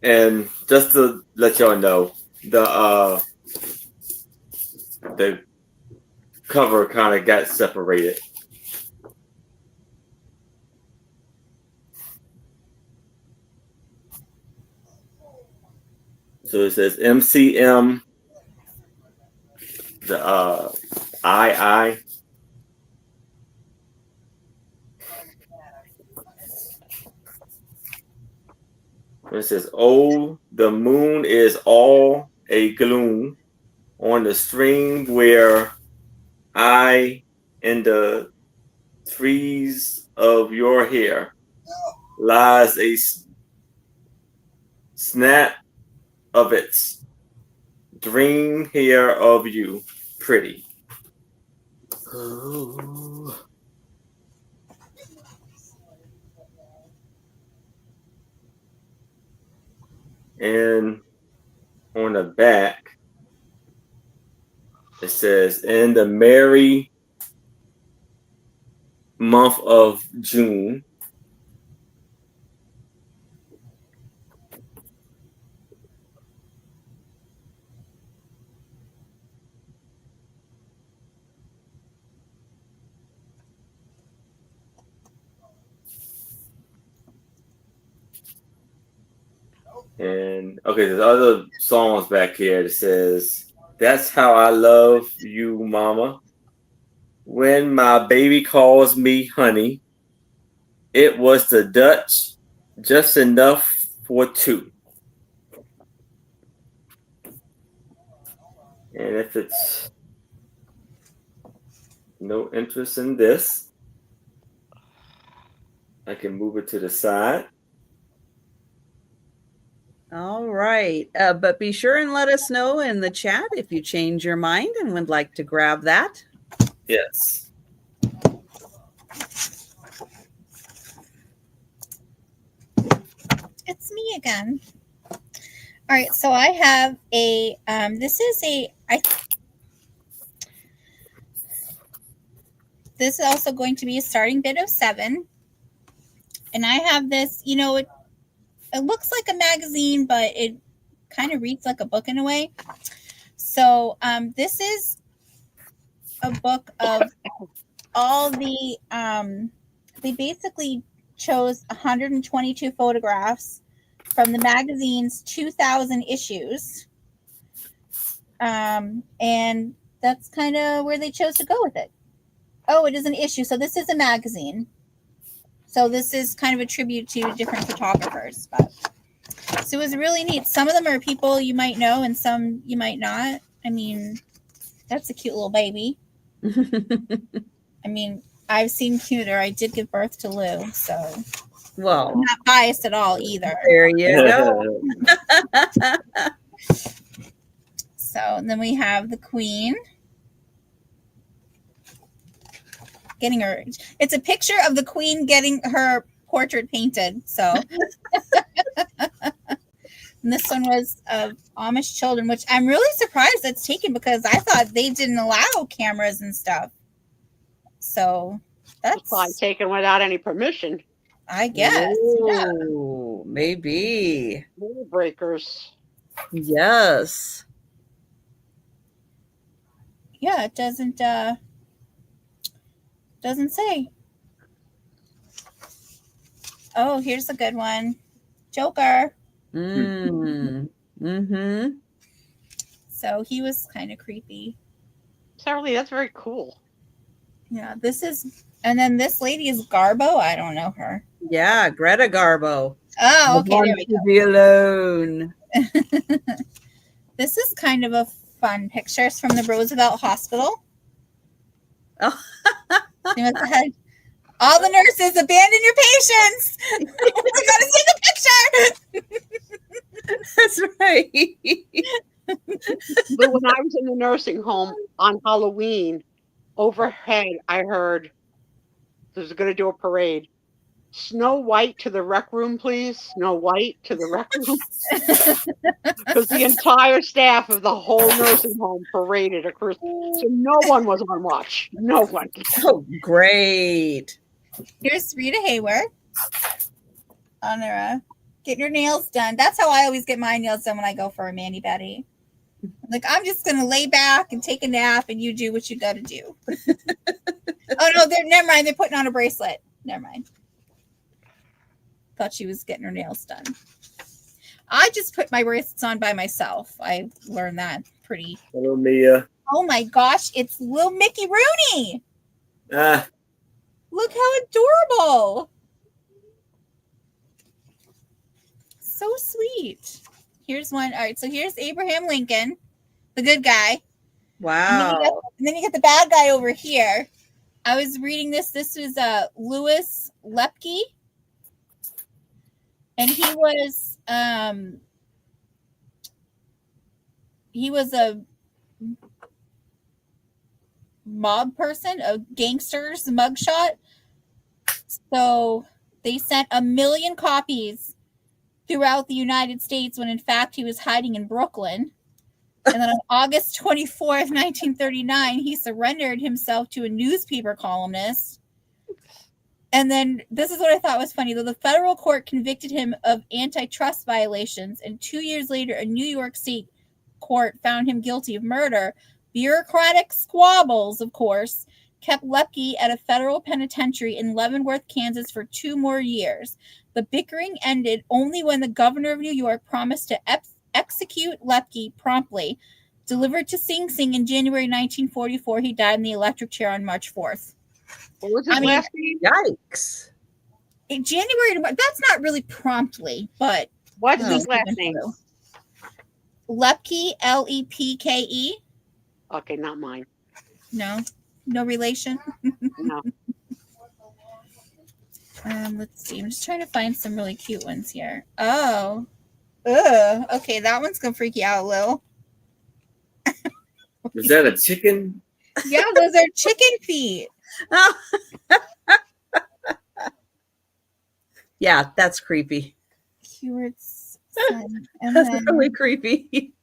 And just to let y'all know, the cover kind of got separated. So it says MCM, the II. It says, "Oh, the moon is all a gloom on the stream where I, in the trees of your hair, lies a snap of its dream hair of you, pretty." Oh. And on the back, it says, "In the merry month of June, and okay, there's other songs back here that says, "That's how I love you, mama. When my baby calls me honey, it was the Dutch, just enough for two." And if it's no interest in this, I can move it to the side. All right. But be sure and let us know in the chat if you change your mind and would like to grab that. Yes. It's me again. All right, so I have a, this is also going to be a starting bid of 7. And I have this, it looks like a magazine, but it kind of reads like a book in a way. So this is a book of all the, they basically chose 122 photographs from the magazine's 2,000 issues. And that's kind of where they chose to go with it. Oh, it is an issue. So this is a magazine. So this is kind of a tribute to different photographers. But so it was really neat. Some of them are people you might know and some you might not. I mean, that's a cute little baby. I mean, I've seen cuter. I did give birth to Lou, so well, I'm not biased at all either. There you go. So and then we have the Queen. Getting her, it's a picture of the Queen getting her portrait painted. So, and this one was of Amish children, which I'm really surprised that's taken because I thought they didn't allow cameras and stuff. So that's probably taken without any permission. I guess. Ooh, yeah. Maybe. Rule breakers. Yes. Yeah, it doesn't say. Oh, here's a good one. Joker. Mm-hmm. So he was kind of creepy. Charlie, that's very cool. Yeah, this is, and then this lady is Garbo. I don't know her. Yeah, Greta Garbo. Oh, okay. There we go. Be alone. This is kind of a fun pictures from the Roosevelt Hospital. Oh. They must have had all the nurses abandon your patients. We gotta see the picture. That's right. But when I was in the nursing home on Halloween, overhead, I heard there's going to do a parade. Snow White to the rec room, please. Snow White to the rec room. Because the entire staff of the whole nursing home paraded across. So no one was on watch. No one. Oh, great. Here's Rita Hayworth on her getting her nails done. That's how I always get my nails done when I go for a mani-pedi. Like, I'm just going to lay back and take a nap and you do what you got to do. Oh, no, never mind. They're putting on a bracelet. Never mind. Thought she was getting her nails done. I just put my bracelets on by myself. I learned that pretty. Hello, Mia. Oh, my gosh. It's little Mickey Rooney. Look how adorable. So sweet. Here's one. All right, so here's Abraham Lincoln, the good guy. Wow. And then you get the bad guy over here. I was reading this. This was Louis Lepke. And he was a mob person, a gangster's mugshot. So they sent 1 million copies throughout the United States when in fact he was hiding in Brooklyn. And then on August 24th, 1939, he surrendered himself to a newspaper columnist. And then this is what I thought was funny. Though the federal court convicted him of antitrust violations, and 2 years later, a New York State court found him guilty of murder, bureaucratic squabbles, of course, kept Lepke at a federal penitentiary in Leavenworth, Kansas for 2 more years. The bickering ended only when the governor of New York promised to execute Lepke promptly. Delivered to Sing Sing in January 1944, he died in the electric chair on March 4th. What was his last name? Yikes. In January, that's not really promptly, but what's his last name? Lepke, Lepke. Okay, not mine. No relation. No. Let's see. I'm just trying to find some really cute ones here. Oh, okay, that one's gonna freak you out, Lil. Is that a chicken? Yeah, those are chicken feet. Oh. Yeah, that's creepy. Keyword's son. And That's then, really creepy.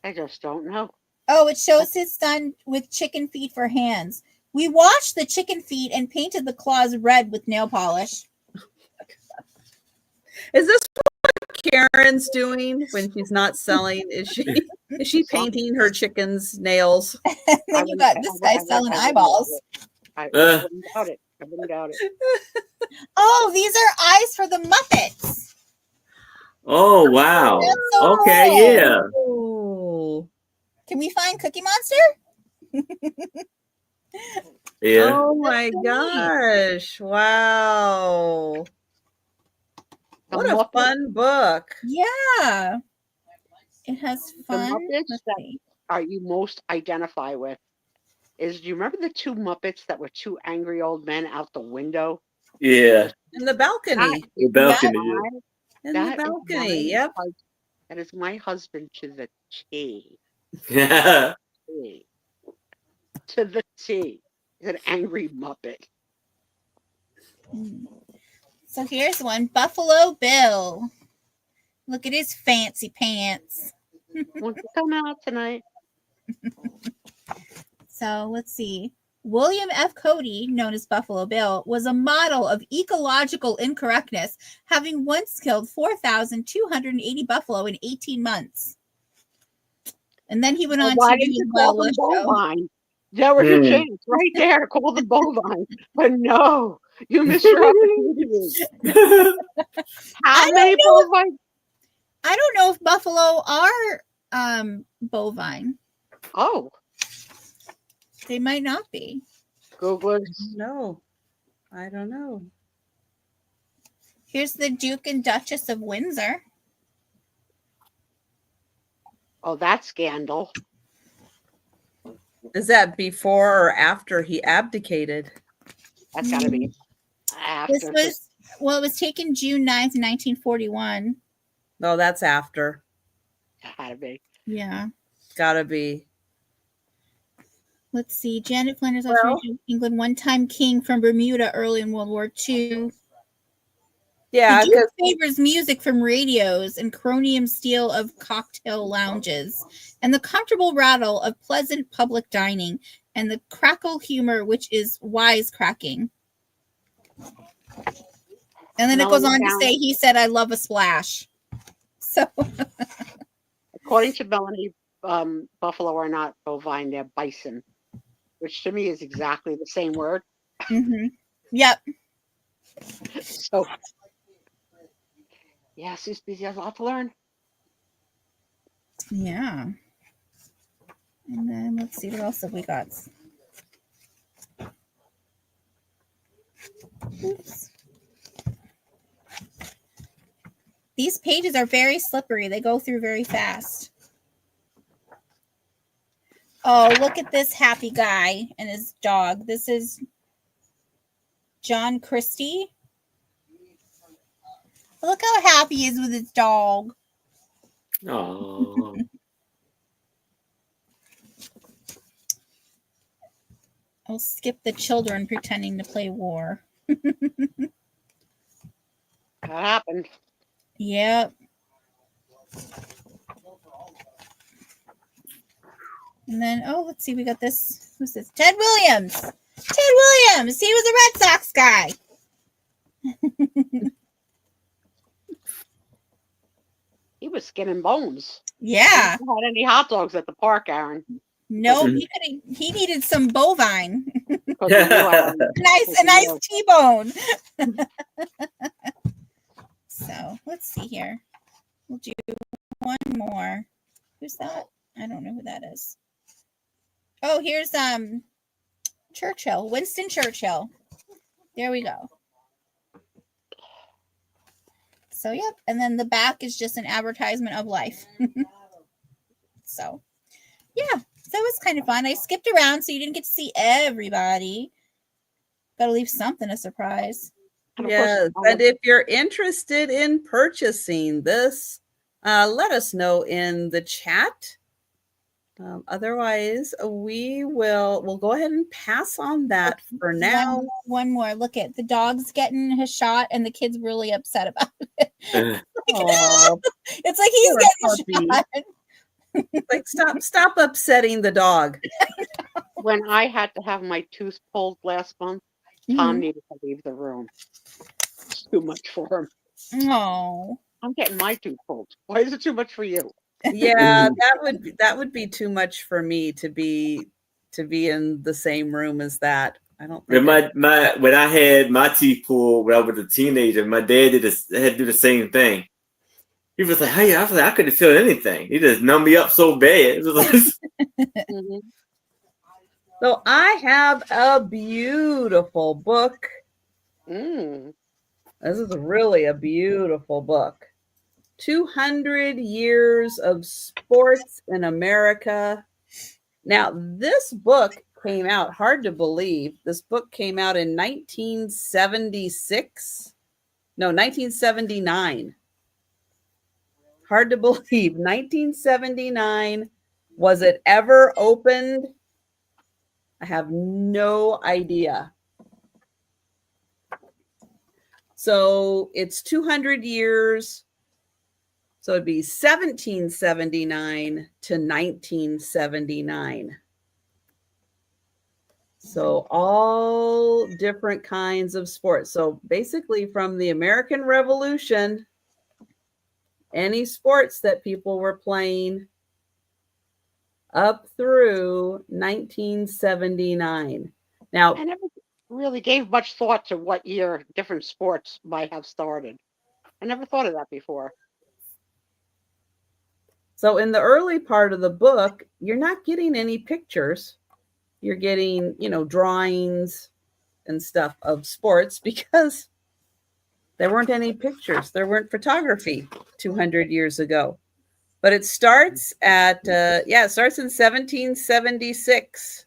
I just don't know. oh, it shows his son with chicken feet for hands. We washed the chicken feet and painted the claws red with nail polish. Is this what Karen's doing when she's not selling? Is she painting her chicken's nails? And then you got this guy selling eyeballs. I wouldn't doubt it. I wouldn't doubt it. Oh, these are eyes for the Muppets. Oh, wow. So Okay, cool. yeah. Oh. Can we find Cookie Monster? Yeah. Oh my gosh. Wow. What a fun book. Yeah. It has fun. The Muppets that are you most identify with is, do you remember the 2 Muppets that were 2 angry old men out the window? Yeah. In the balcony. The balcony. In the balcony. Yep. That is my husband to the T. Yeah. To the T. He's an angry Muppet. So here's one. Buffalo Bill. Look at his fancy pants. Wants to come out tonight. So let's see. William F. Cody, known as Buffalo Bill, was a model of ecological incorrectness, having once killed 4,280 buffalo in 18 months. And then he went on to do the Wild Bovine. That was your chance right there to call the Bovine. But no, you missed your opportunity. How many bovine? I don't know if buffalo are bovine. Oh. They might not be. Google it. No, I don't know. Here's the Duke and Duchess of Windsor. Oh, that scandal. Is that before or after he abdicated? That's got to be after. This was, it was taken June 9th, 1941. No, that's after. Gotta be. Yeah. Gotta be. Let's see. Janet Flanders, Well, England, one-time king from Bermuda early in World War II. Yeah, the Duke favors music from radios and chromium steel of cocktail lounges, and the comfortable rattle of pleasant public dining, and the crackle humor which is wisecracking. And then it goes on to say, he said, "I love a splash." So, according to Melanie, buffalo are not bovine; they're bison, which to me is exactly the same word. Mm-hmm. Yep. So, yeah, Sue Spiezio has a lot to learn. Yeah. And then let's see, what else have we got? Oops. These pages are very slippery. They go through very fast. Oh, look at this happy guy and his dog. This is John Christie. Look how happy he is with his dog. Oh. I'll skip the children pretending to play war. That happened. Yep. And then, oh, let's see, we got this. Who's this? Ted Williams. Ted Williams. He was a Red Sox guy. He was skin and bones. Yeah. He had any hot dogs at the park, Aaron? No, he needed some bovine. Yeah. a nice T-bone. So let's see here. We'll do one more. Who's that? I don't know who that is. Oh, here's Churchill, Winston Churchill. There we go. So yep, and then the back is just an advertisement of life. So yeah, that was kind of fun. I skipped around so you didn't get to see everybody. Got to leave something a surprise. Yes, and if you're interested in purchasing this, let us know in the chat. Otherwise, we'll go ahead and pass on that for now. One more. Look at the dog's getting his shot, and the kid's really upset about it. It's like he's getting shot. Like stop upsetting the dog. When I had to have my tooth pulled last month, Tom needed to leave the room. It's too much for him. No, I'm getting my tooth pulled. Why is it too much for you? Yeah, that would be too much for me to be in the same room as that. I don't think when I had my teeth pulled when I was a teenager, my dad had to do the same thing. He was like, "Hey," I was like, "I couldn't feel anything. He just numbed me up so bad." So I have a beautiful book. Mm. This is really a beautiful book. 200 Years of Sports in America. Now, this book came out, hard to believe. This book came out in 1976. No, 1979. Hard to believe. 1979. Was it ever opened? I have no idea. So it's 200 years. So it'd be 1779 to 1979. So all different kinds of sports. So basically from the American Revolution, any sports that people were playing up through 1979. Now, I never really gave much thought to what year different sports might have started. I never thought of that before. So in the early part of the book, you're not getting any pictures. You're getting, drawings and stuff of sports because there weren't any pictures. There weren't photography 200 years ago. But it starts at it starts in 1776.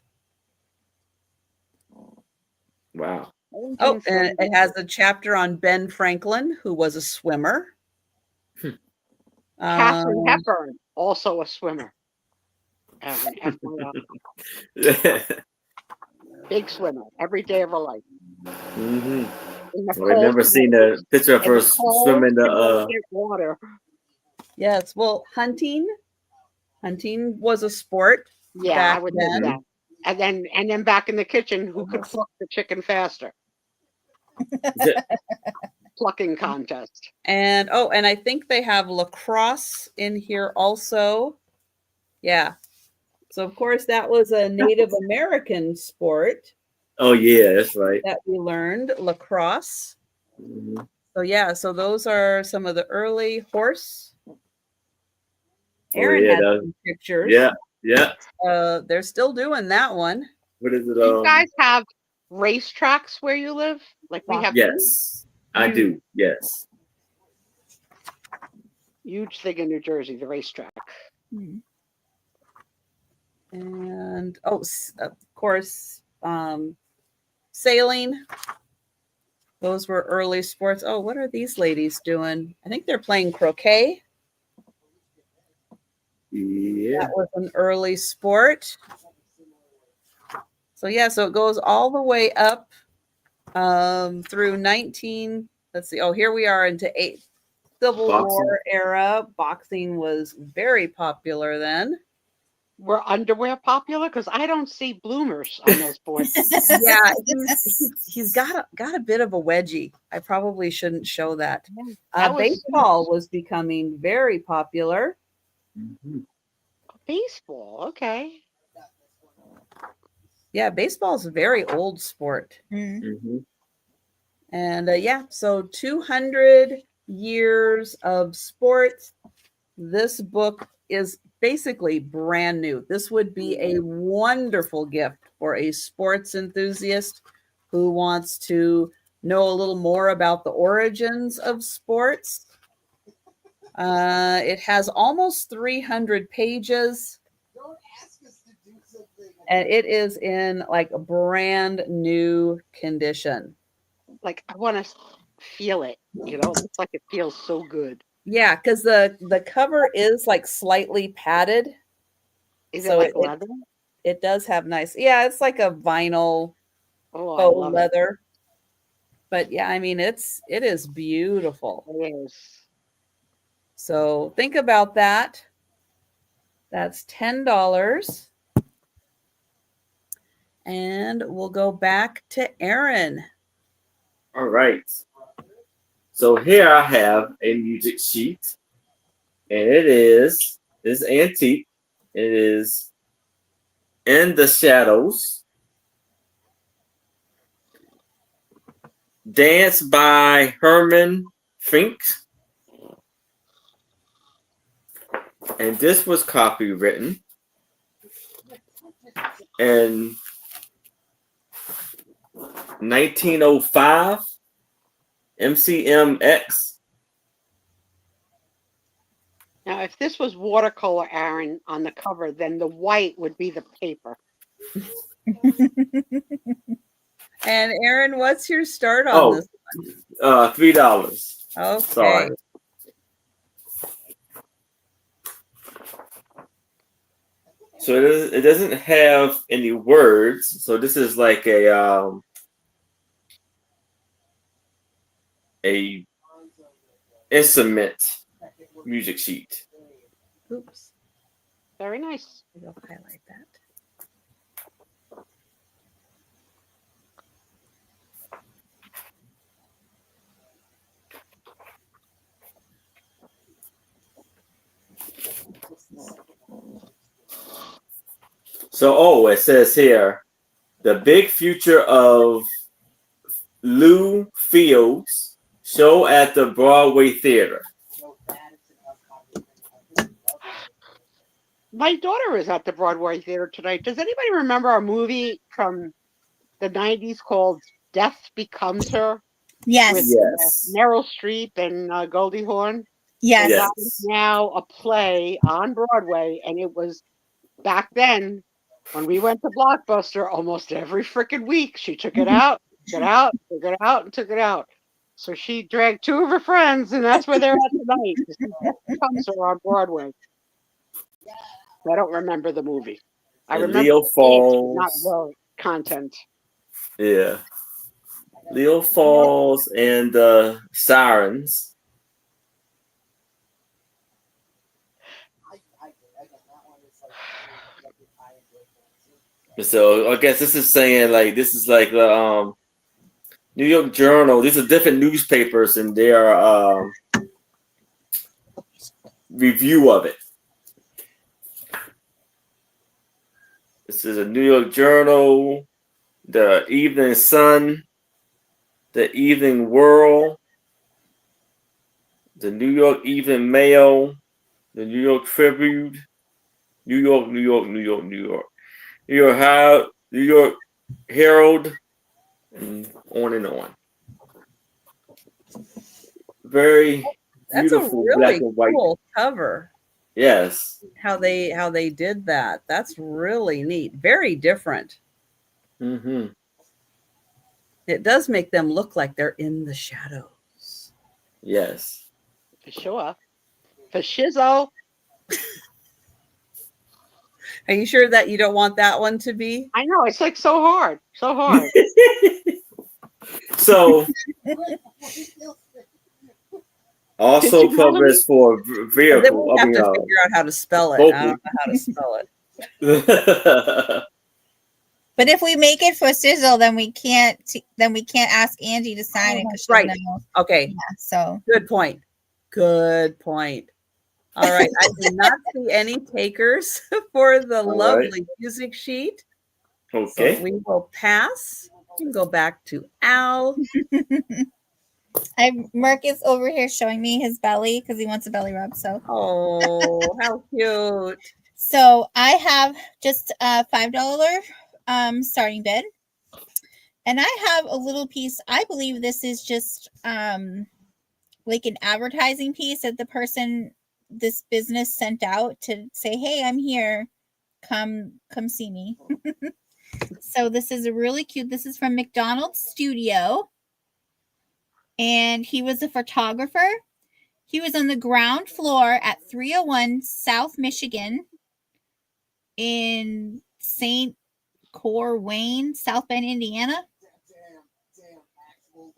Wow. Oh, and it has a chapter on Ben Franklin, who was a swimmer. Katharine Hepburn, also a swimmer. Big swimmer, every day of her life. Mm-hmm. I remember seeing the picture of her swimming the water. Yes, well, hunting was a sport. Yeah, I would know that. And then back in the kitchen, who could pluck the chicken faster? Plucking contest. And I think they have lacrosse in here also. Yeah. So of course that was a Native American sport. Oh yeah, that's right. That we learned lacrosse. Mm-hmm. So yeah, so those are some of the early horse. Aaron has some pictures. Yeah. They're still doing that one. What is it? Do you guys have racetracks where you live? Like we have. Yes, I do. Yes. Huge thing in New Jersey, the racetrack. Mm-hmm. And of course, sailing. Those were early sports. Oh, what are these ladies doing? I think they're playing croquet. Yeah. That was an early sport. So yeah, so it goes all the way up through 19. Let's see. Oh, here we are into Civil War era. Boxing was very popular then. Were underwear popular? Because I don't see bloomers on those boards. Yeah, he's got a bit of a wedgie. I probably shouldn't show that. Baseball was becoming very popular. Mm-hmm. Baseball, okay. Yeah, baseball is a very old sport. Mm-hmm. And so 200 years of sports. This book is basically brand new. This would be a wonderful gift for a sports enthusiast who wants to know a little more about the origins of sports. It has almost 300 pages. And it is in like a brand new condition. Like I want to feel it, it looks like it feels so good. Yeah, because the cover is like slightly padded. Is it like leather? It does have nice, it's like a vinyl faux leather. But yeah, I mean it is beautiful. It is. So think about that. That's $10. And we'll go back to Aaron. All right. So here I have a music sheet, and it is antique. It is In the Shadows. Dance by Herman Fink. And this was copywritten in 1905. MCMX. Now, if this was watercolor, Aaron, on the cover, then the white would be the paper. And Aaron, what's your start on this one? $3. Okay. Sorry. So it doesn't have any words. So this is like a instrument music sheet. Oops. Very nice. I'll highlight that. So, it says here, the big future of Lou Field's show at the Broadway Theater. My daughter is at the Broadway Theater tonight. Does anybody remember a movie from the 90s called Death Becomes Her? Yes. With Meryl Streep and Goldie Hawn? Yes. And that is now a play on Broadway. And it was back then when we went to Blockbuster almost every freaking week. She took it out, took it out, took it out, and took it out. So she dragged 2 of her friends, and that's where they're at tonight. She comes her on Broadway. I don't remember the movie. I And remember Leo the dance, but not Falls. the content. Yeah. Leo Falls and Sirens. So I guess this is saying like this is like the New York Journal. These are different newspapers and their review of it. This is a New York Journal, the Evening Sun, the Evening World, the New York Evening Mail, the New York Tribune, New York, New York, New York, New York, New York New York Herald, and on and on. Very That's a beautiful really black and white cool cover. Yes. How they did that. That's really neat. Very different. Mm-hmm. It does make them look like they're in the shadows. Yes. For sure. For shizzo. Are you sure that you don't want that one to be? I know, it's like so hard. So hard. So also published for vehicle. Then we'll have to figure out how to spell it. I don't know how to spell it. But if we make it for Sizzle, then we can't ask Angie to sign it because she'll right. know. Okay. Yeah, so good point. Good point. All right. I do not see any takers for the lovely music sheet. Okay. So we will pass. We can go back to Al. Marcus over here showing me his belly because he wants a belly rub. So oh, how cute! So I have just a $5 starting bid, and I have a little piece. I believe this is just like an advertising piece that this business sent out to say, "Hey, I'm here. Come see me." So this is a really cute. This is from McDonald's Studio. And he was a photographer. He was on the ground floor at 301 South Michigan in St. Cor Wayne, South Bend, Indiana.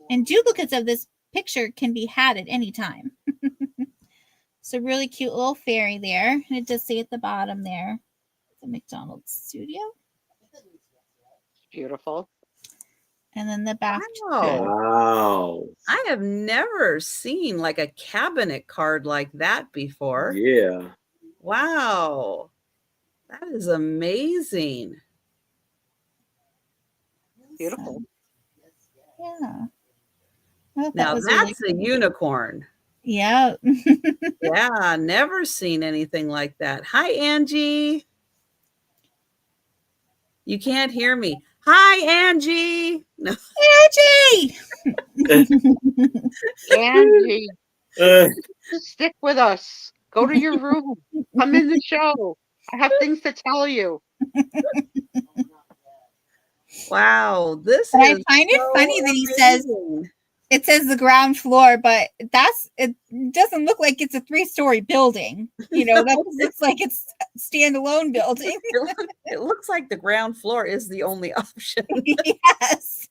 And duplicates of this picture can be had at any time. It's a really cute little fairy there. And it does say at the bottom there, the McDonald's Studio. Beautiful. And then the back. Wow. I have never seen like a cabinet card like that before. Yeah. Wow. That is amazing. Beautiful. Yeah. Now that's a unicorn. Yeah. Yeah, never seen anything like that. Hi, Angie. You can't hear me. Hi, Angie. No. Angie! Angie, stick with us. Go to your room. Come in the show. I have things to tell you. Wow, this but is I find it so funny that he amazing. says it says the ground floor, but it doesn't look like it's a 3-story building. You know, that looks like it's a standalone building. It looks like the ground floor is the only option. Yes.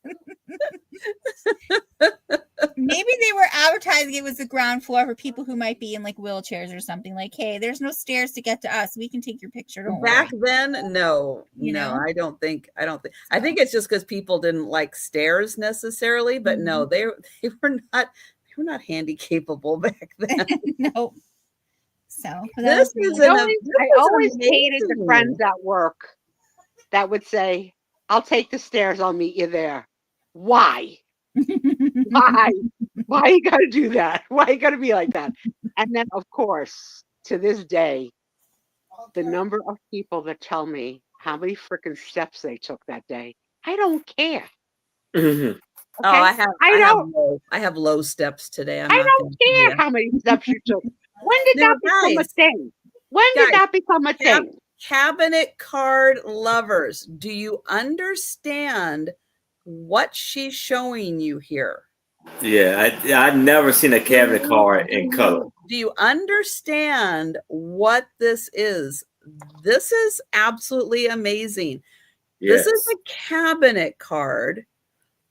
Maybe they were advertising it was the ground floor for people who might be in like wheelchairs or something. Like, hey, there's no stairs to get to us. We can take your picture. Don't Back worry. then, no, I don't think. I think it's just because people didn't like stairs necessarily. But no, they were not handy capable back then. No. So this is I always hated the friends at work that would say, "I'll take the stairs. I'll meet you there." Why? Why? Why you gotta do that? Why you gotta be like that? And then, of course, to this day, the number of people that tell me how many freaking steps they took that day, I don't care. Mm-hmm. Okay? I have low steps today. I'm I not don't going to tell care you. how many steps you took. When did Now, that become a guys, thing? When did that become a thing? Cabinet card lovers, do you understand what she's showing you here? Yeah, I've never seen a cabinet card in color. Do you understand what this is? This is absolutely amazing. Yes. This is a cabinet card.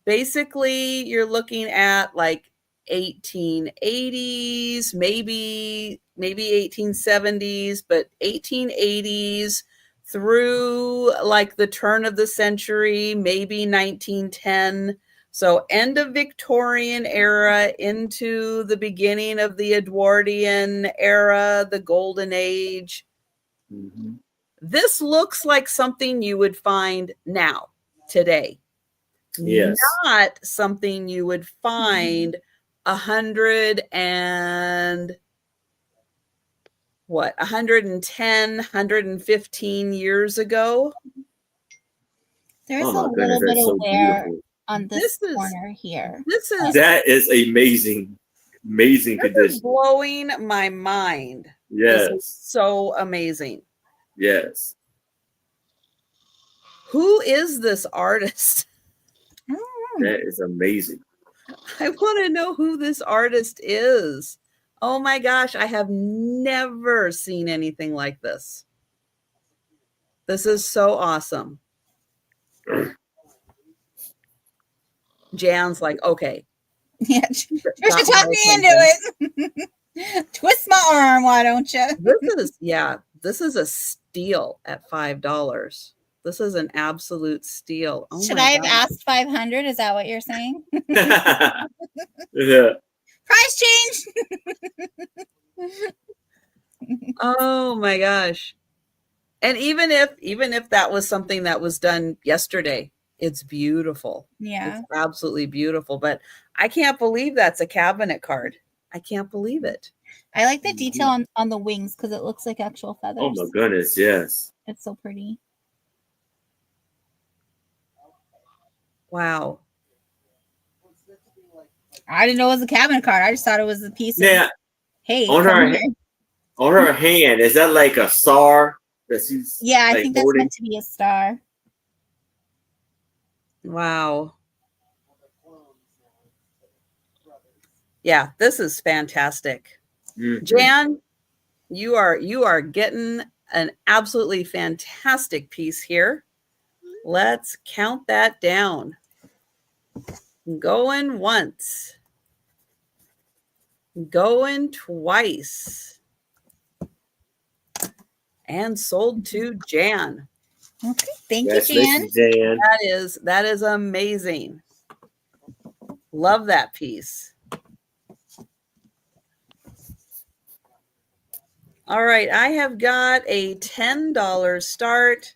Basically, you're looking at like 1880s, maybe 1870s, but 1880s through like the turn of the century, maybe 1910. So end of Victorian era into the beginning of the Edwardian era, the golden age. Mm-hmm. This looks like something you would find now, today. Yes. Not something you would find 110, 115 years ago. There's a little bit of wear on this corner here. That is amazing. Amazing condition. This is blowing my mind. Yes. This is so amazing. Yes. Who is this artist? That is amazing. I want to know who this artist is. Oh my gosh, I have never seen anything like this. This is so awesome. Jan's like, okay. Yeah, Trisha talk me into it. Twist my arm, why don't you? This is a steal at $5. This is an absolute steal. Oh, should I have asked 500? Is that what you're saying? Yeah. Price change. Oh my gosh. And even if that was something that was done yesterday, it's beautiful. Yeah. It's absolutely beautiful. But I can't believe that's a cabinet card. I can't believe it. I like the detail on the wings because it looks like actual feathers. Oh my goodness, yes. It's so pretty. Wow. I didn't know it was a cabinet card. I just thought it was a piece of hey. On her hand, is that like a star that she's I think that's meant to be a star. Wow. Yeah, this is fantastic. Mm-hmm. Jan, you are getting an absolutely fantastic piece here. Let's count that down. Going once. Going twice. And sold to Jan. Okay, thank you, Jan. That is amazing. Love that piece. All right, I have got a $10 start,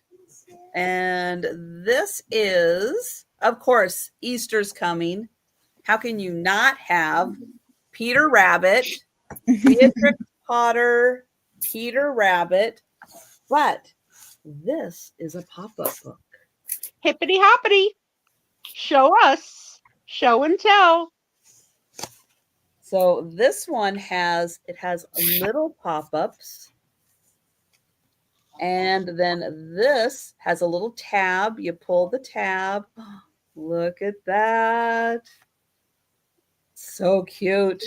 and this is, of course, Easter's coming. How can you not have Peter Rabbit, Beatrix Potter, Peter Rabbit, but this is a pop-up book. Hippity hoppity. Show us. Show and tell. So this one has little pop-ups. And then this has a little tab. You pull the tab. Look at that. So cute.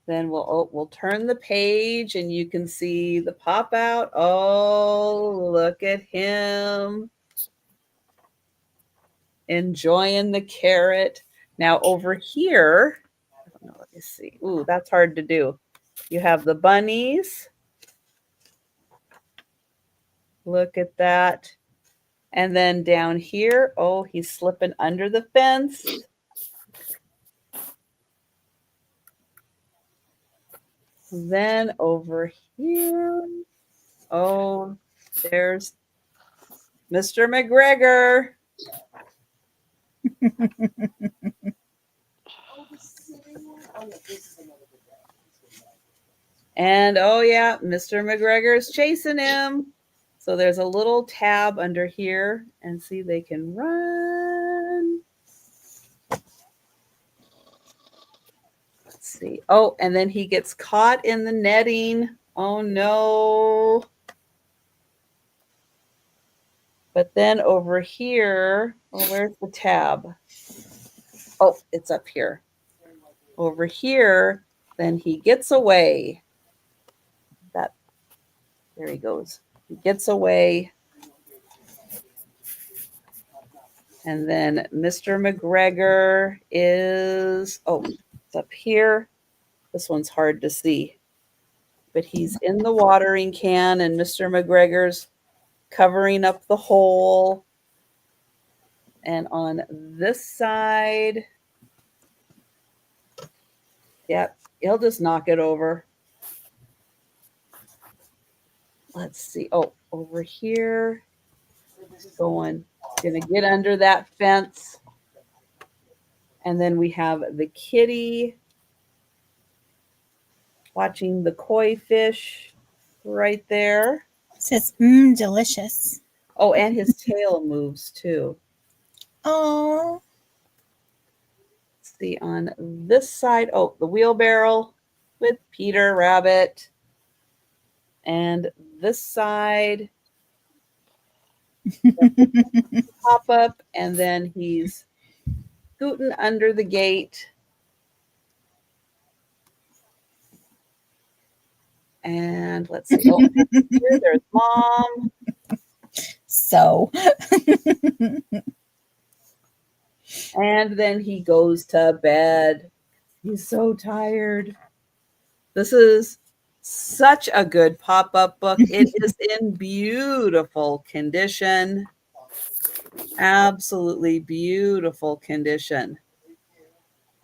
Then we'll turn the page and you can see the pop out. Oh, look at him. Enjoying the carrot. Now over here, I don't know, let me see. Ooh, that's hard to do. You have the bunnies. Look at that. And then down here, oh, he's slipping under the fence. Then over here, oh, there's Mr. McGregor. And oh yeah, Mr. McGregor is chasing him. So there's a little tab under here, and see, they can run. see. Oh, and then he gets caught in the netting. Oh no. But then over here, oh, where's the tab? Oh, it's up here. Over here, then he gets away. There he goes. He gets away. And then Mr. McGregor is, oh, it's up here. This one's hard to see. But he's in the watering can, and Mr. McGregor's covering up the hole. And on this side, yep, he'll just knock it over. Let's see. Oh, over here, he's going to get under that fence. And then we have the kitty watching the koi fish right there. It says, delicious. Oh, and his tail moves too. Oh. Let's see on this side. Oh, the wheelbarrow with Peter Rabbit. And this side, pop up, and then he's scooting under the gate. And let's see. Oh, here, there's Mom. So. And then he goes to bed. He's so tired. This is such a good pop-up book. It is in beautiful condition. Absolutely beautiful condition.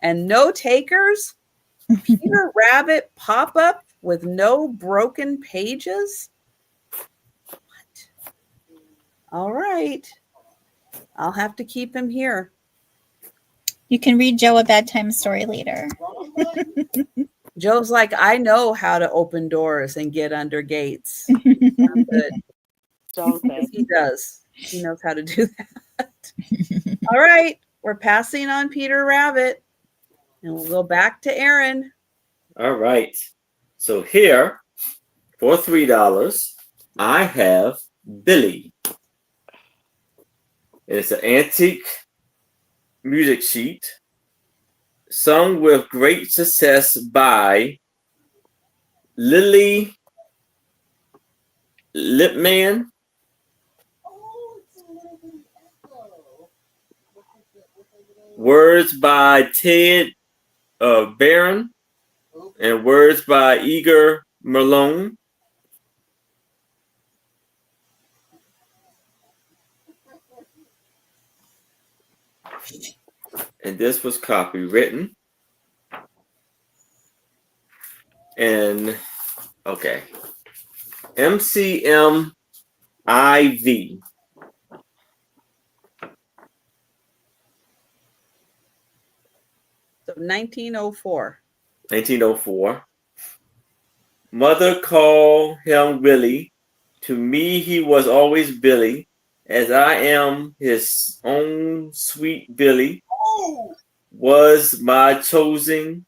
And no takers? Peter Rabbit pop-up with no broken pages? What? All right. I'll have to keep him here. You can read Joe a bedtime story later. Joe's like, I know how to open doors and get under gates. I'm good. So good. He does. He knows how to do that. All right. We're passing on Peter Rabbit. And we'll go back to Aaron. All right. So here, for $3, I have Billy. It's an antique music sheet sung with great success by Lily Lipman, words by Ted Barron, and words by Igor Malone. And this was copywritten. And okay, MCMIV. So 1904. 1904. Mother called him Willie. To me, he was always Billy, as I am his own sweet Billy. Was my choosing.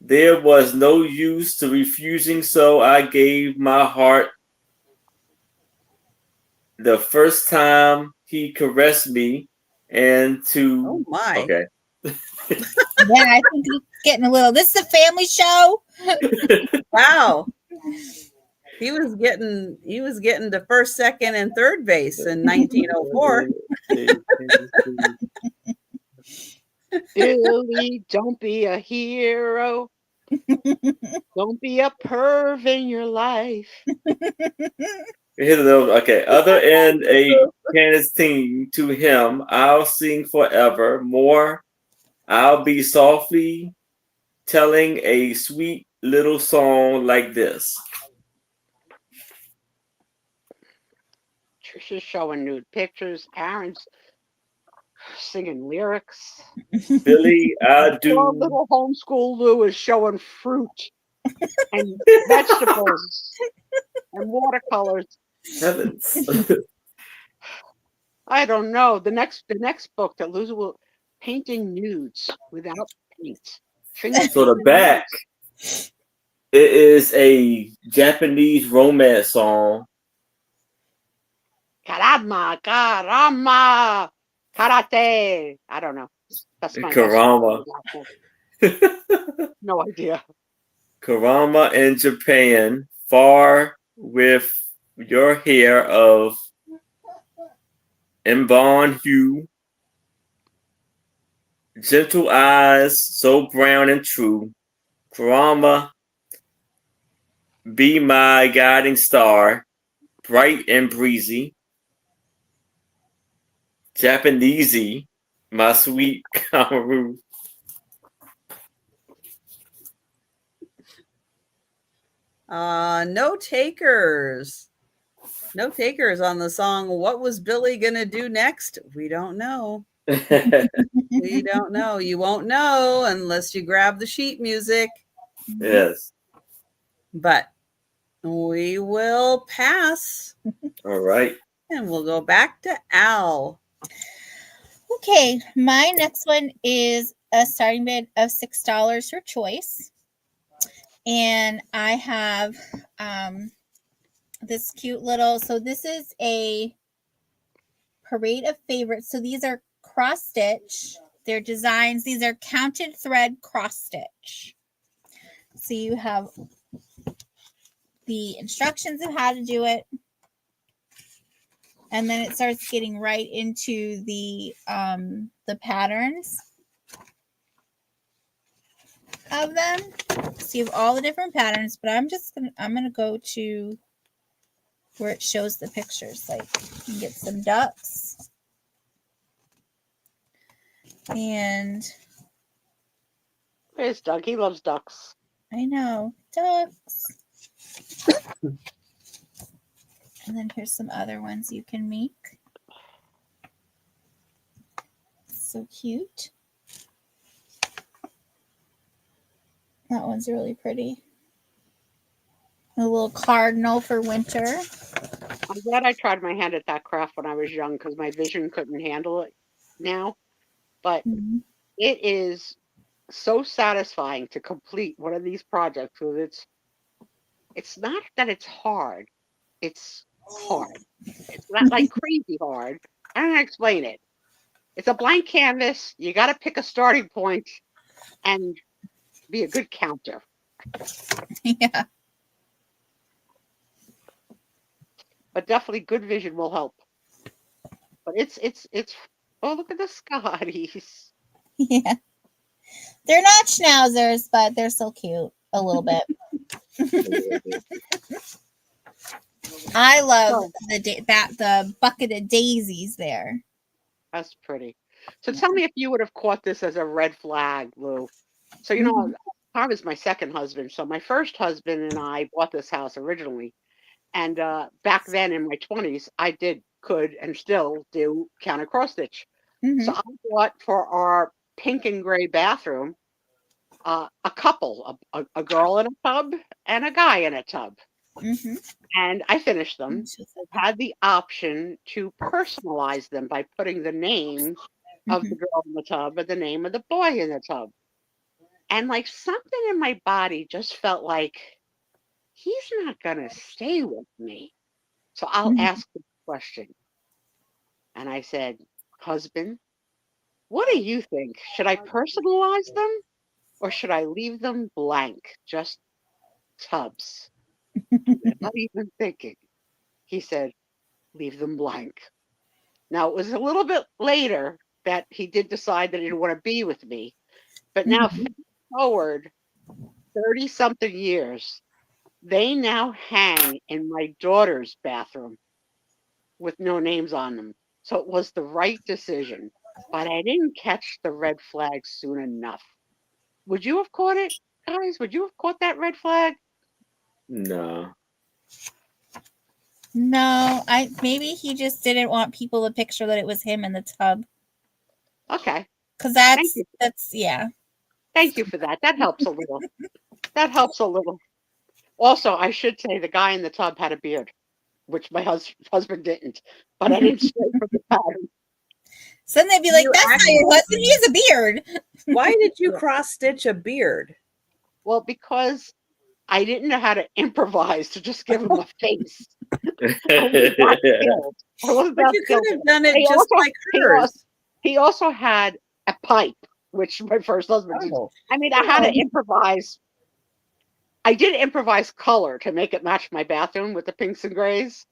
There was no use to refusing, so I gave my heart. The first time he caressed me, and to Oh my. okay. Yeah, I think he's getting a little. This is a family show. Wow. He was getting to first, second, and third base in 1904. Billy, don't be a hero. Don't be a perv in your life. Here's another. Okay, other end a Candace theme to him. I'll sing forever more. I'll be softly telling a sweet little song like this. Trisha's showing nude pictures. Aaron's singing lyrics. Billy, I Poor do. little homeschool Lou is showing fruit and vegetables and watercolors. Heavens. I don't know. The next book that Lou's will painting nudes without paint. So the back, it is a Japanese romance song. Karama, karama, karate. I don't know. That's my Karama. No idea. Karama in Japan, far with your hair of embalmed hue, gentle eyes so brown and true. Karama, be my guiding star, bright and breezy. Japanesey, my sweet Kamaru. No takers. No takers on the song. What was Billy gonna do next? We don't know. We don't know. You won't know unless you grab the sheet music. Yes. But we will pass. All right. And we'll go back to Al. Okay, my next one is a starting bid of $6 your choice. And I have this cute little, so this is a parade of favorites. So these are cross stitch. They're designs. These are counted thread cross stitch. So you have the instructions of how to do it. And then it starts getting right into the patterns of them. So you have all the different patterns, but I'm gonna go to where it shows the pictures. Like you can get some ducks. And There's Doug. He loves ducks. I know, ducks. And then here's some other ones you can make. So cute. That one's really pretty. A little cardinal for winter. I'm glad I tried my hand at that craft when I was young because my vision couldn't handle it now. But it is so satisfying to complete one of these projects because it's not that it's hard. It's hard. It's not like crazy hard. I don't know how to explain it. It's a blank canvas. You got to pick a starting point and be a good counter. Yeah. But definitely good vision will help. But it's oh, look at the Scotties. Yeah. They're not schnauzers, but they're so cute a little bit. I love the bucket of daisies there. That's pretty. So tell me if you would have caught this as a red flag, Lou. So, you know, Tom is my second husband. So my first husband and I bought this house originally. And back then in my 20s, I could and still do counter cross stitch. So I bought for our pink and gray bathroom a couple, a girl in a tub and a guy in a tub. And I finished them. Had the option to personalize them by putting the name of the girl in the tub and the name of the boy in the tub. And like something in my body just felt like he's not going to stay with me. So I'll ask the question. And I said, husband, what do you think? Should I personalize them or should I leave them blank? Just tubs. Not even thinking. He said, leave them blank. Now, it was a little bit later that he did decide that he didn't want to be with me. But now, fast forward 30-something years, they now hang in my daughter's bathroom with no names on them. So it was the right decision. But I didn't catch the red flag soon enough. Would you have caught it, guys? Would you have caught that red flag? No. No, maybe he just didn't want people to picture that it was him in the tub. Okay. Because that's yeah. Thank you for that. That helps a little. That helps a little. Also, I should say the guy in the tub had a beard, which my husband didn't. But I didn't stray from the pattern. So then they'd be like, You that's not your husband. He has a beard. Why did you cross stitch a beard? Well, because I didn't know how to improvise to just give him a face. I wasn't that skilled. I wasn't But that you could skilled. have done it He just also- like hers. He also had a pipe, which my first husband did. Oh. I mean, I had to improvise. I did improvise color to make it match my bathroom with the pinks and grays.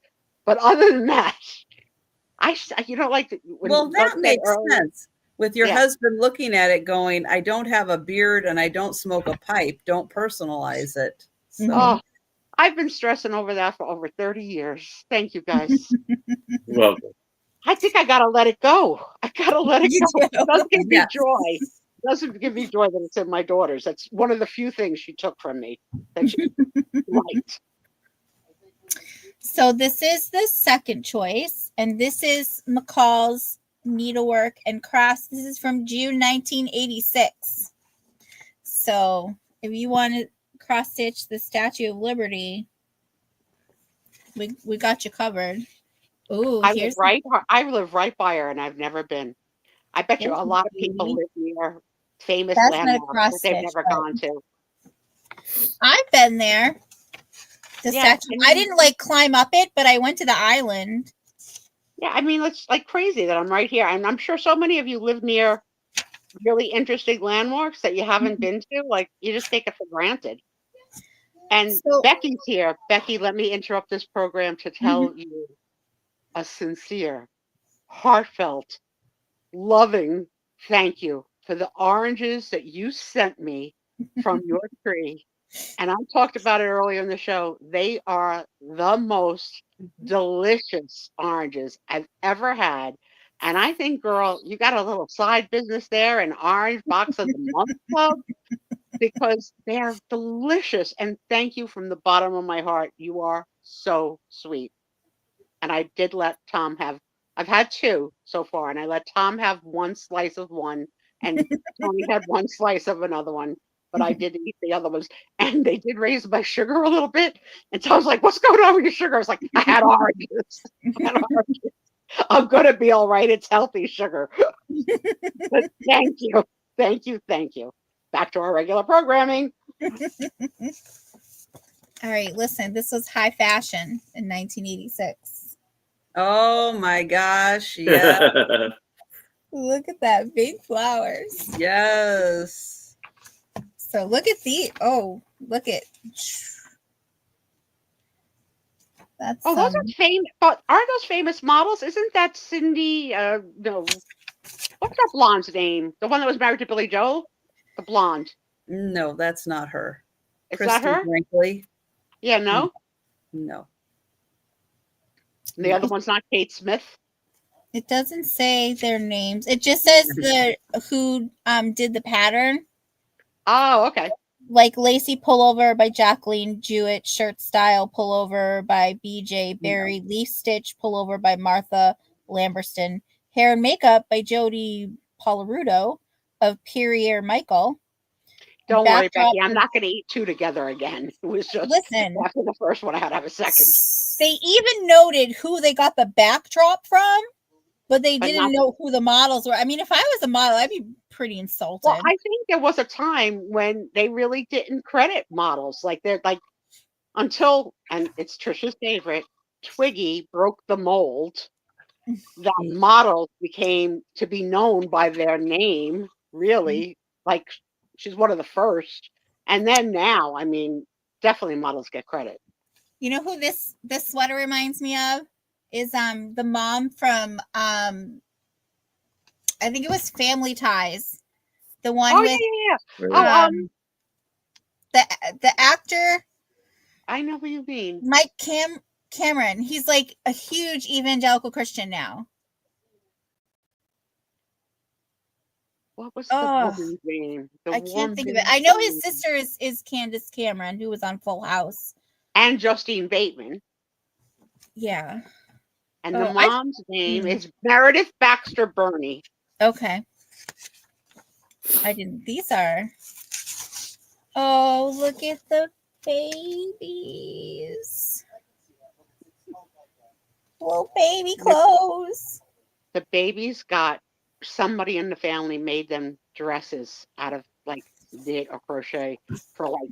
But other than that, like when Well, that Doug said makes earlier, sense. With your Yeah. husband looking at it going, I don't have a beard and I don't smoke a pipe. Don't personalize it. So Oh, I've been stressing over that for over 30 years. Thank you, guys. Welcome. I think I gotta let it go. I gotta let it You go. do. It doesn't give me Yes. joy. It doesn't give me joy that it's in my daughters. That's one of the few things she took from me that she liked. So this is the second choice, and this is McCall's Needlework and Crafts. This is from June 1986. So if you want to cross stitch the Statue of Liberty, we got you covered. Ooh, I live right by her, and I've never been. I bet you a There's lot of Liberty. people live near famous That's not a landmarks cross that they've stitch, never but gone to. I've been there. The Yeah, statue. I didn't like climb up it, but I went to the island. Yeah, I mean, it's like crazy that I'm right here. And I'm sure so many of you live near really interesting landmarks that you haven't been to. Like, you just take it for granted. And So- Becky's here. Becky, let me interrupt this program to tell you a sincere, heartfelt, loving thank you for the oranges that you sent me from your tree. And I talked about it earlier in the show. They are the most delicious oranges I've ever had. And I think, girl, you got a little side business there, an orange box of the month club, because they're delicious. And thank you from the bottom of my heart. You are so sweet. And I did let Tom have, I've had two so far, and I let Tom have one slice of one, and Tony had one slice of another one. But I did eat the other ones, and they did raise my sugar a little bit. And so I was like, "What's going on with your sugar?" I was like, "I had oranges. I'm gonna be all right. It's healthy sugar." But thank you, thank you, thank you. Back to our regular programming. All right, listen. This was high fashion in 1986. oh my gosh. Yeah. Look at that, big flowers. Yes. So look at the. Oh, look at. That's Oh, those are famous. But aren't those famous models? Isn't that Cindy? No. What's that blonde's name? The one that was married to Billy Joel? The blonde. No, that's not her. Is that her? Brinkley. Yeah, no. No. The other one's not Kate Smith. It doesn't say their names. It just says who did the pattern. Oh, okay. Like Lacy Pullover by Jacqueline Jewett, Shirt Style Pullover by BJ Berry, Leaf Stitch Pullover by Martha Lamberston, Hair and Makeup by Jody Polarudo of Perrier Michael. Don't worry, Becky. I'm not going to eat two together again. It was just listen. After the first one, I had to have a second. They even noted who they got the backdrop from, but they didn't know who the models were. I mean, if I was a model, I'd be pretty insulted. Well, I think there was a time when they really didn't credit models. Like they're like until, and it's Trisha's favorite, Twiggy broke the mold. That model became to be known by their name, really. Like she's one of the first. And then now, I mean, definitely models get credit. You know who this sweater reminds me of? Is the mom from I think it was Family Ties. The one with the actor. I know who you mean. Mike Cameron. He's like a huge evangelical Christian now. What was the woman's name? I can't think of it. I know his sister is Candace Cameron, who was on Full House. And Justine Bateman. Yeah. And the mom's name is Meredith Baxter Burney. Okay. I didn't. These are. Oh, look at the babies. Little baby clothes. The babies got somebody in the family made them dresses out of like knit or crochet for like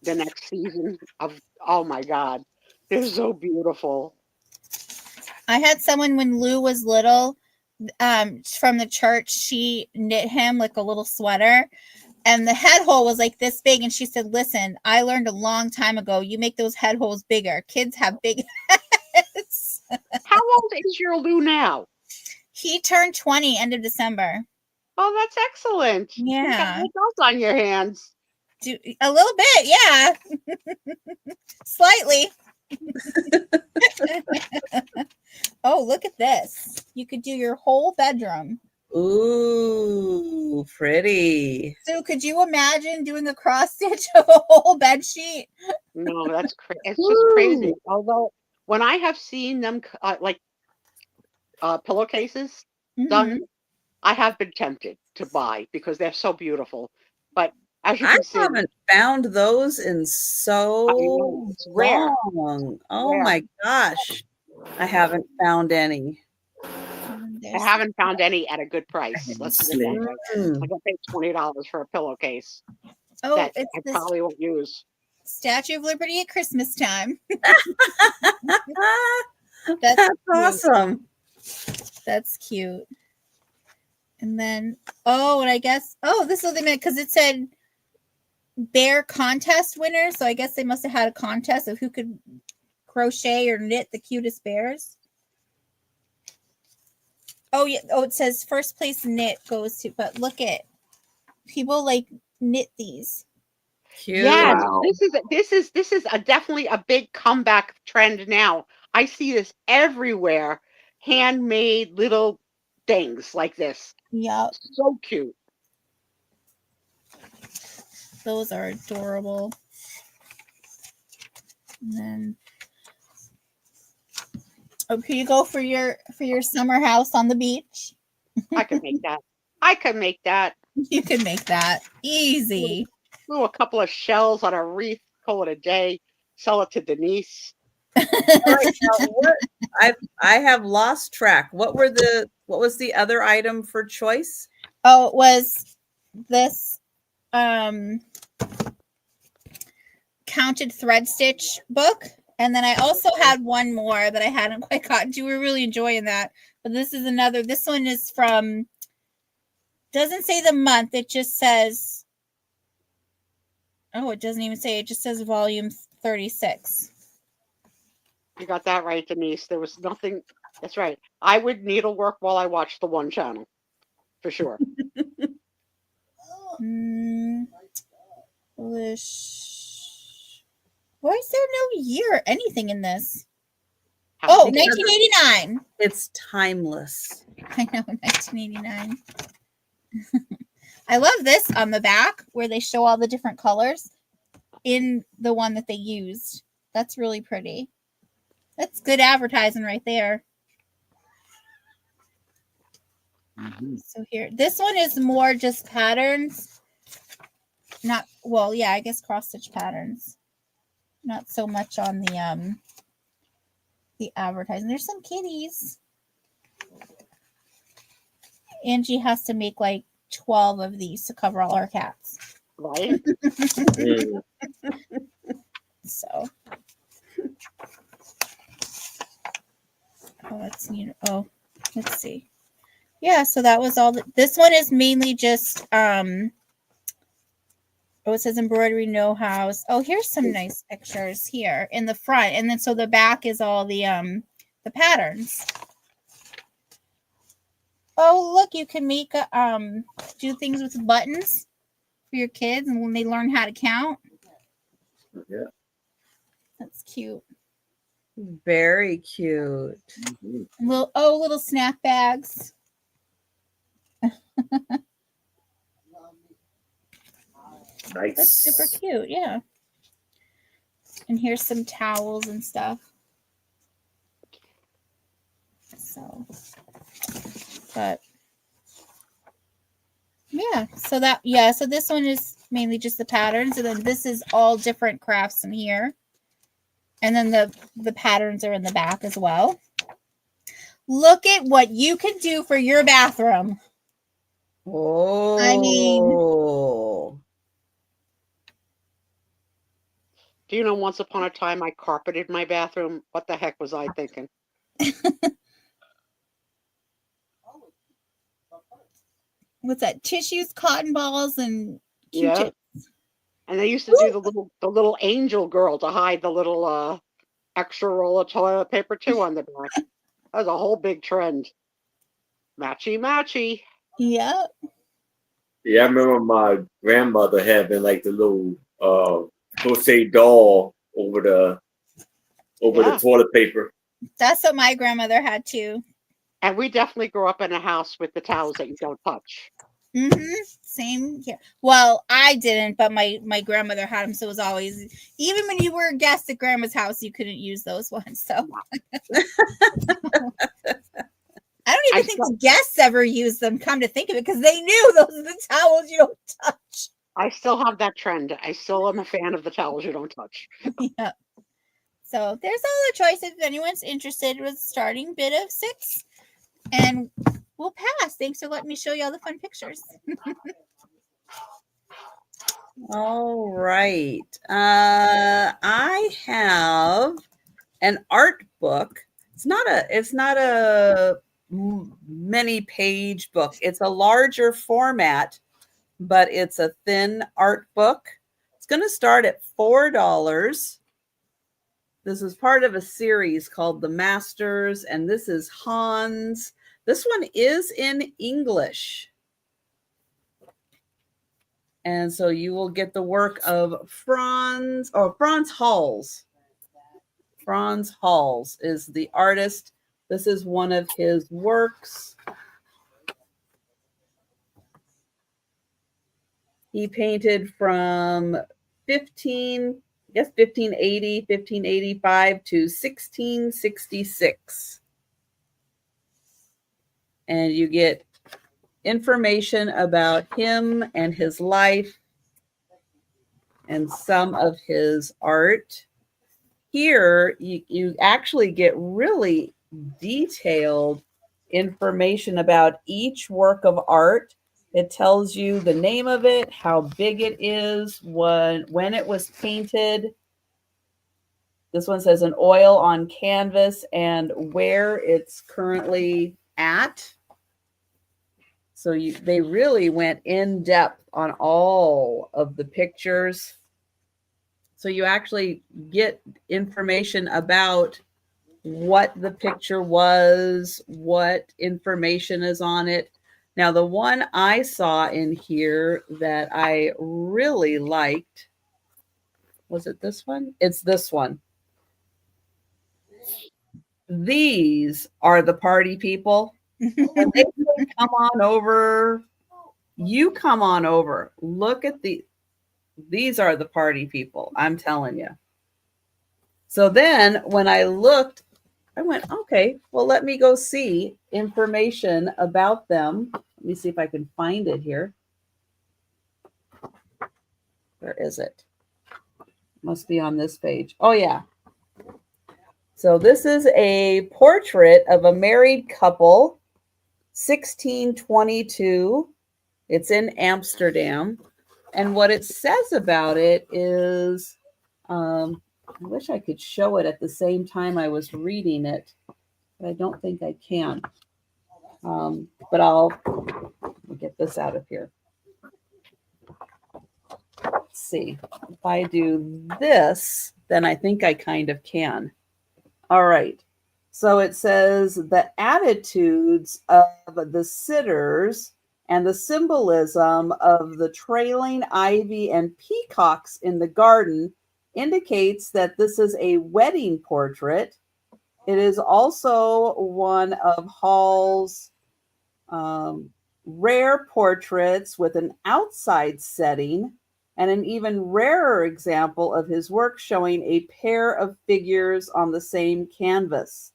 the next season of, oh my God, they're so beautiful. I had someone when Lou was little, from the church, she knit him like a little sweater, and the head hole was like this big, and she said, listen, I learned a long time ago, you make those head holes bigger. Kids have big heads. How old is your Lou now? He turned 20 end of December. Oh, that's excellent. Yeah. You got adults on your hands. A little bit, yeah. Slightly. Oh, look at this. You could do your whole bedroom. Ooh, pretty. So could you imagine doing a cross stitch of a whole bed sheet? No, that's it's just crazy. Although when I have seen them like pillowcases done, I have been tempted to buy because they're so beautiful. But as you can see, I haven't found those in so rare. long. Oh Rare. my gosh. I haven't found any. I haven't found any at a good price. Let's put it that way. Like I paid $20 for a pillowcase that I probably won't use. Statue of Liberty at Christmas time. That's awesome. That's cute. And then, and I guess, this is what they meant, because it said bear contest winner. So I guess they must have had a contest of who could crochet or knit the cutest bears. Oh, yeah. Oh, it says first place knit goes to, but look at people like knit these. Cute. Yeah, wow. This is definitely a big comeback trend now. I see this everywhere. Handmade little things like this. Yeah. So cute. Those are adorable. And then can you go for your summer house on the beach? I could make that. I could make that. You can make that. Easy. Glue a couple of shells on a wreath, call it a day, sell it to Denise. Right, I have lost track. What was the other item for choice? Oh, it was this counted thread stitch book. And then I also had one more that I hadn't quite gotten to. We're really enjoying that. But this is another. This one is from, doesn't say the month. It just says, it doesn't even say. It just says volume 36. You got that right, Denise. There was nothing. That's right. I would needlework while I watched the one channel. For sure. Why is there no year or anything in this? 1989. It's timeless. I know, 1989. I love this on the back where they show all the different colors in the one that they used. That's really pretty. That's good advertising right there. So here, this one is more just patterns. I guess cross stitch patterns. Not so much on the advertising. There's some kitties. Angie has to make like 12 of these to cover all our cats. Right. So. Let's see. Yeah, so that was all. This one is mainly just it says embroidery know-hows. Oh, here's some nice pictures here in the front, and then so the back is all the patterns. Oh, look, you can make do things with buttons for your kids, and when they learn how to count. Yeah, that's cute. Very cute. Little snack bags. Nice. That's super cute, yeah. And here's some towels and stuff. So, but yeah, so this one is mainly just the patterns, and then this is all different crafts in here. And then the patterns are in the back as well. Look at what you can do for your bathroom. Oh. I mean, Do you know, once upon a time I carpeted my bathroom? What the heck was I thinking? what's that? Tissues, cotton balls, and Yeah. Q-tips. And they used to do the little angel girl to hide the little extra roll of toilet paper too on the back. That was a whole big trend. Matchy matchy. Yep. Yeah, I remember my grandmother having like the little crochet doll over the toilet paper. That's what my grandmother had too. And we definitely grew up in a house with the towels that you don't touch. Mm-hmm. Same here. Well, I didn't, but my grandmother had them, so it was always, even when you were a guest at grandma's house, you couldn't use those ones. So I don't even think the guests ever used them, come to think of it, because they knew those are the towels you don't touch. I still have that trend. I still am a fan of the towels you don't touch. Yep. So there's all the choices. If anyone's interested with starting bid of 6, and we'll pass. Thanks for letting me show you all the fun pictures. All right. I have an art book. It's not a many page book. It's a larger format, but it's a thin art book. It's going to start at $4. This is part of a series called The Masters, and this is Hans. This one is in English. And so you will get the work of Franz Hals. Franz Hals is the artist. This is one of his works. He painted from 1580, 1585 to 1666. And you get information about him and his life and some of his art. Here, you actually get really detailed information about each work of art. It tells you the name of it, how big it is, when it was painted. This one says an oil on canvas and where it's currently at. So they really went in depth on all of the pictures. So you actually get information about what the picture was, what information is on it. Now, the one I saw in here that I really liked, was it this one? It's this one. These are the party people. When they say, come on over, you come on over. Look at these are the party people. I'm telling you. So then when I looked, I went, okay, well, let me go see information about them. Let me see if I can find it here. Where is it? Must be on this page. Oh, yeah. So this is a portrait of a married couple, 1622. It's in Amsterdam. And what it says about it is, I wish I could show it at the same time I was reading it, but I don't think I can. But I'll get this out of here. Let's see. If I do this, then I think I kind of can. All right. So it says the attitudes of the sitters and the symbolism of the trailing ivy and peacocks in the garden indicates that this is a wedding portrait. It is also one of Hall's rare portraits with an outside setting, and an even rarer example of his work showing a pair of figures on the same canvas.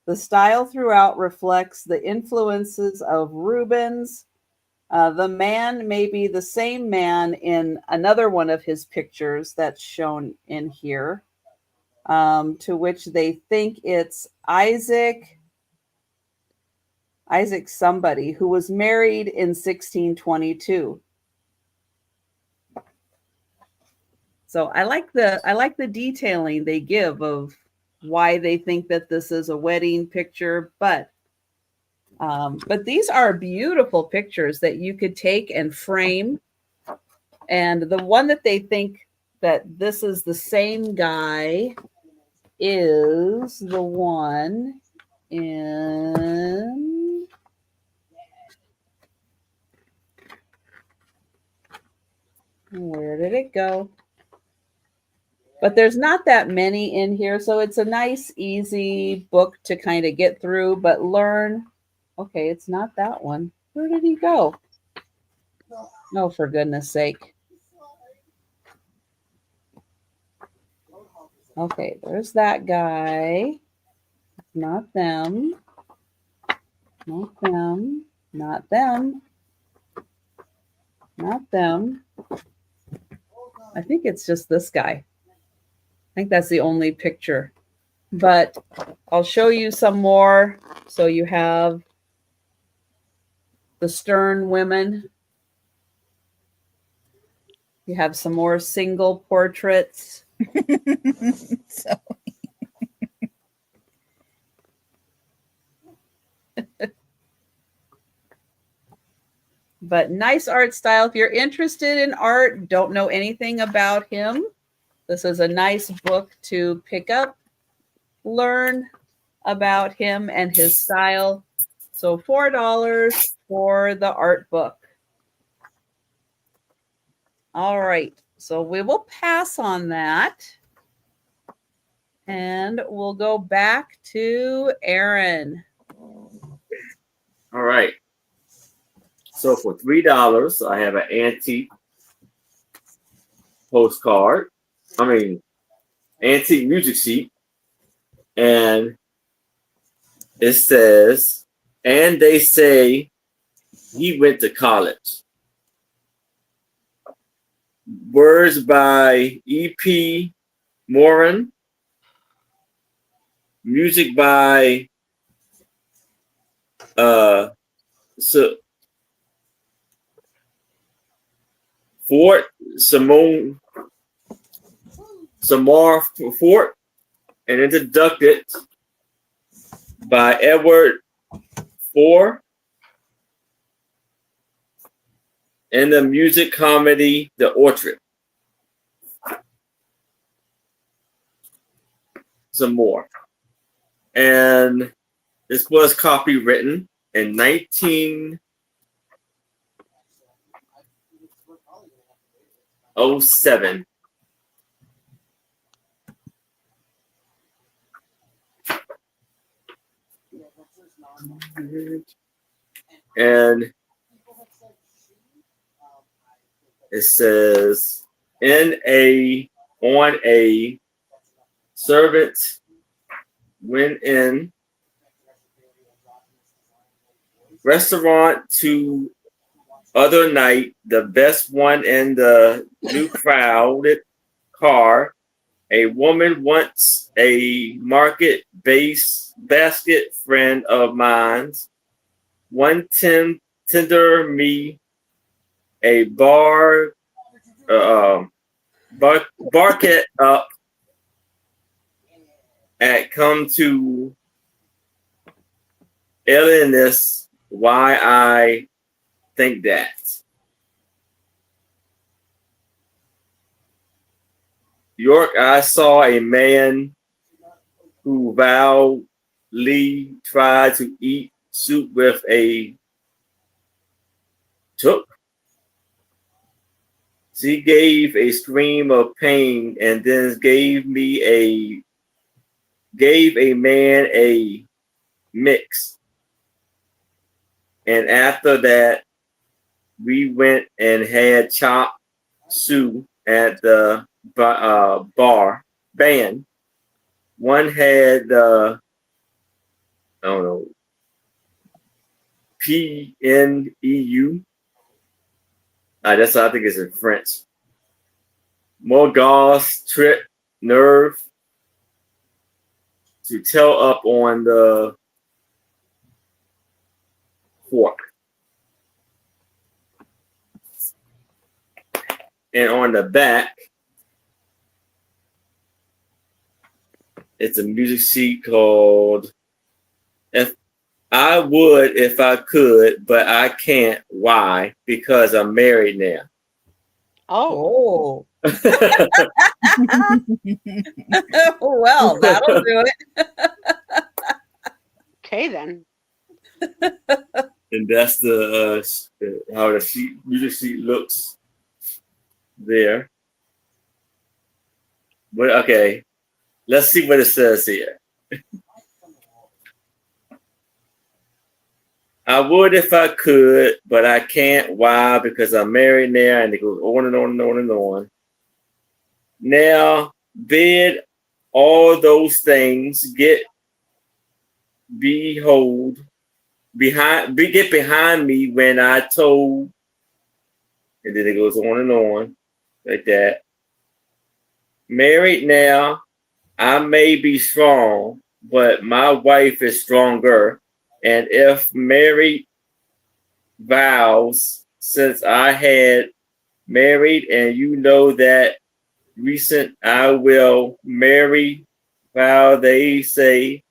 The style throughout reflects the influences of Rubens. The man may be the same man in another one of his pictures that's shown in here, to which they think it's Isaac Isaac somebody, who was married in 1622. So I like the detailing they give of why they think that this is a wedding picture, but these are beautiful pictures that you could take and frame. And the one that they think that this is the same guy is the one in, where did it go? But there's not that many in here, so it's a nice, easy book to kind of get through, but learn. Okay, it's not that one. Where did he go? Oh, for goodness sake. Okay, there's that guy. Not them. Not them. Not them. Not them. I think it's just this guy. I think that's the only picture. But I'll show you some more. So you have the stern women. You have some more single portraits. So but nice art style. If you're interested in art, don't know anything about him, this is a nice book to pick up, learn about him and his style. So $4 for the art book. All right, so we will pass on that. And we'll go back to Aaron. All right. So for $3, I have an antique postcard. Antique music sheet. And it says, and they say he went to college. Words by E.P. Moran. Music by Fort Samar Fort, and introduced by Edward Four, and the music comedy The Orchard. Some more. And this was copywritten in 1907. And it says, on a servant went in restaurant to other night, the best one in the new crowded car. A woman wants a market-based basket friend of mine's. One tender me a barket up at come to alienness. Why I think that. York, I saw a man who vowedly tried to eat soup with a took. She gave a scream of pain and then gave a man a mix. And after that, we went and had chop suey at the band. One had PNEU. That's I think it's in French. Morgas trip nerve to tell up on the cork. And on the back, it's a music sheet called If I Would If I Could, But I Can't. Why? Because I'm married now. Oh. Well, that'll do it. Okay, then. And that's the how the music sheet looks there. But okay, let's see what it says here. I would if I could, but I can't. Why? Because I'm married now, and it goes on and on and on and on. Now, bid all those things, get behind me when I told, and then it goes on and on like that. Married now, I may be strong, but my wife is stronger. And if married vows, since I had married, and you know that recent I will marry vow, they say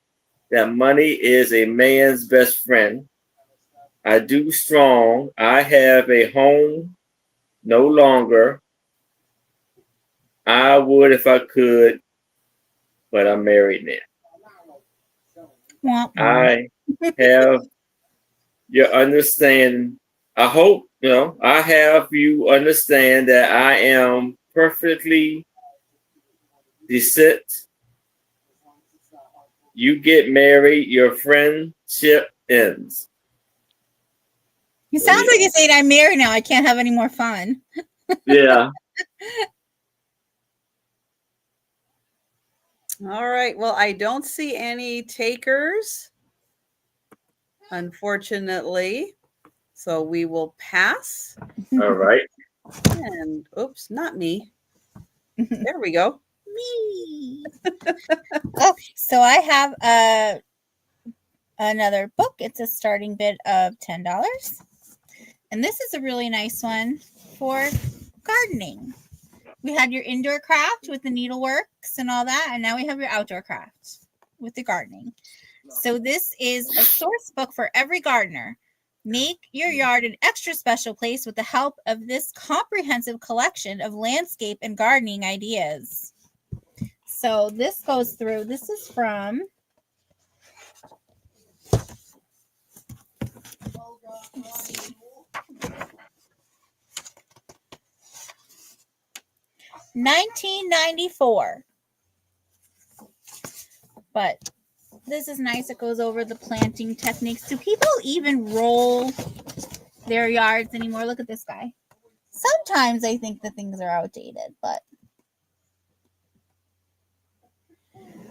that money is a man's best friend. I do strong. I have a home no longer. I would if I could, but I'm married now. I have your understanding. I hope, I have you understand that I am perfectly decent. You get married, your friendship ends. It sounds like you're saying I'm married now. I can't have any more fun. Yeah. All right. Well, I don't see any takers, unfortunately. So we will pass. All right. And oops, not me. There we go. Me. Oh, so I have another book. It's a starting bid of $10. And this is a really nice one for gardening. We had your indoor craft with the needleworks and all that, and now we have your outdoor craft with the gardening. So this is a source book for every gardener. Make your yard an extra special place with the help of this comprehensive collection of landscape and gardening ideas. So this goes through, this is from 1994. But this is nice. It goes over the planting techniques. Do people even roll their yards anymore? Look at this guy. Sometimes I think the things are outdated, but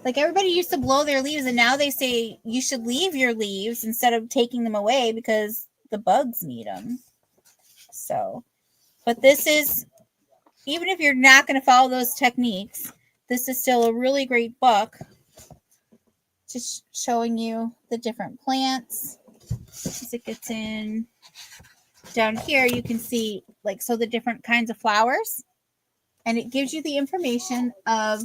like everybody used to blow their leaves, and now they say you should leave your leaves instead of taking them away because the bugs need them. So, but this is, even if you're not going to follow those techniques, this is still a really great book. Just showing you the different plants. As it gets in down here, you can see so the different kinds of flowers, and it gives you the information of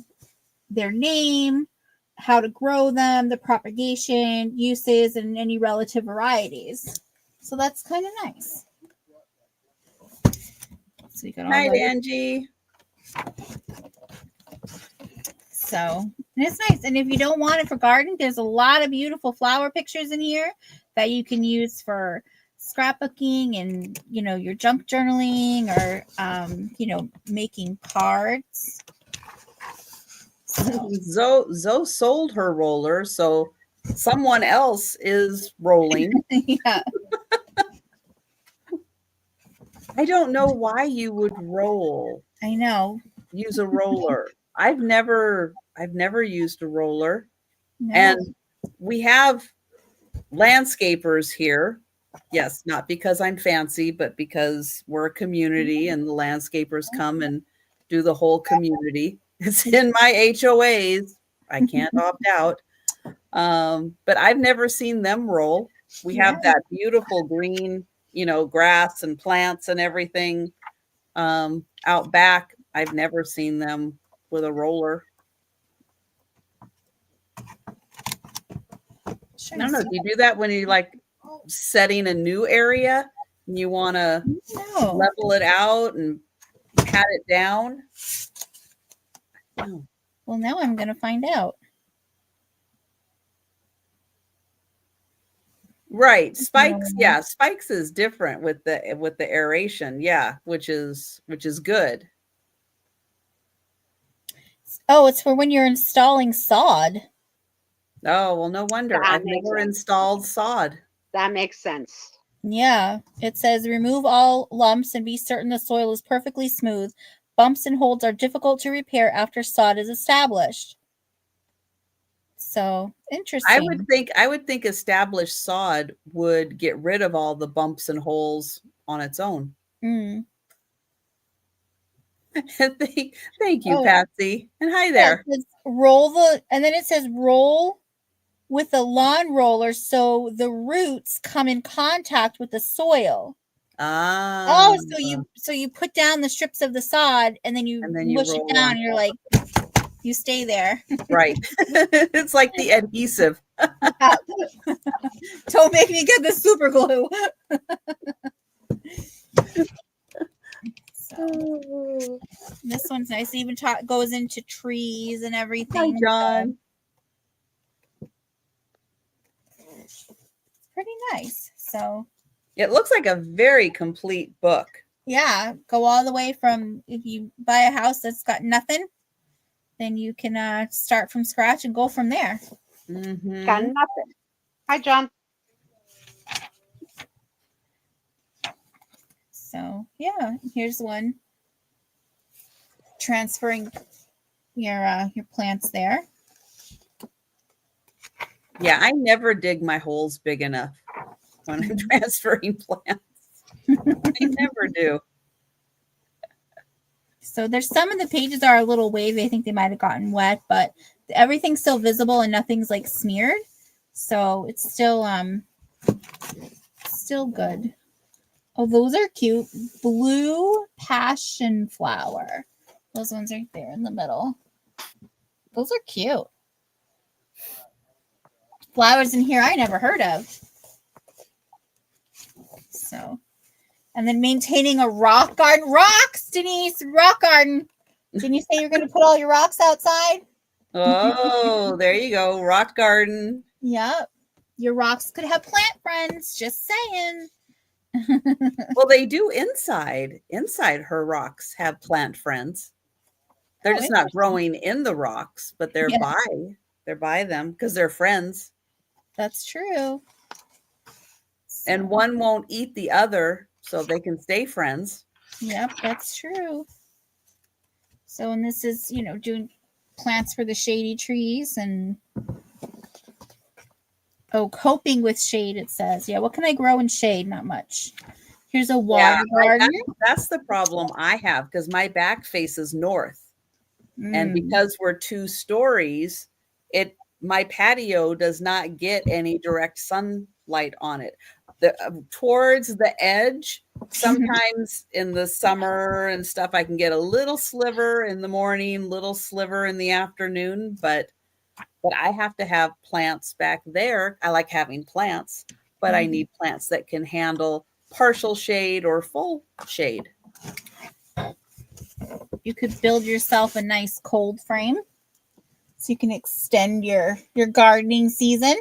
their name, how to grow them, the propagation, uses, and any relative varieties. So that's kind of nice. So you got all Hi, that. Angie. So, and it's nice. And if you don't want it for gardening, there's a lot of beautiful flower pictures in here that you can use for scrapbooking and, your junk journaling or, making cards. So. Zoe sold her roller, so someone else is rolling. Yeah. I don't know why you would roll. I know. Use a roller. I've never used a roller. No. And we have landscapers here. Yes, not because I'm fancy, but because we're a community and the landscapers come and do the whole community. It's in my HOAs. I can't opt out. But I've never seen them roll. We have that beautiful green, grass and plants and everything out back. I've never seen them with a roller. I don't know. Do you do that when you like setting a new area and you want to level it out and pat it down? No. Well, now I'm going to find out. Right. Spikes. Yeah. Spikes is different with the aeration. Yeah. Which is good. Oh, it's for when you're installing sod. Oh, well, no wonder. I've never installed sod. That makes sense. Yeah. It says remove all lumps and be certain the soil is perfectly smooth. Bumps and holds are difficult to repair after sod is established. So interesting. I would think established sod would get rid of all the bumps and holes on its own. Mm. Thank you, Patsy. And hi there. Yeah, it says roll with a lawn roller so the roots come in contact with the soil. Ah. So you put down the strips of the sod and then you mush it down and you're like, you stay there. Right. It's like the adhesive. Don't make me get the super glue. So, this one's nice. It even goes into trees and everything. Hi, John. It's pretty nice. So it looks like a very complete book. Yeah. Go all the way from if you buy a house that's got nothing, then you can start from scratch and go from there. Mm-hmm. Got nothing. Hi, John. So yeah, here's one. Transferring your plants there. Yeah, I never dig my holes big enough when I'm transferring plants. I never do. So there's some of the pages are a little wavy. I think they might have gotten wet, but everything's still visible and nothing's like smeared. So it's still good. Oh, those are cute. Blue passion flower. Those ones right there in the middle. Those are cute. Flowers in here I never heard of. So, and then maintaining a rock garden. Rocks, Denise, rock garden. Didn't you say you're going to put all your rocks outside? Oh, there you go. Rock garden. Yep. Your rocks could have plant friends. Just saying. Well, they do inside. Inside her rocks have plant friends. They're just not growing in the rocks, but they're by them because they're friends. That's true. And one won't eat the other, so they can stay friends. Yep, that's true. So, and this is, doing plants for the shady trees and coping with shade, it says. Yeah, what can I grow in shade? Not much. Here's a water garden. That's the problem I have because my back faces north. And because we're 2 stories, my patio does not get any direct sunlight on it. Towards the edge, sometimes in the summer and stuff, I can get a little sliver in the morning, little sliver in the afternoon, but I have to have plants back there. I like having plants, but I need plants that can handle partial shade or full shade. You could build yourself a nice cold frame so you can extend your gardening season.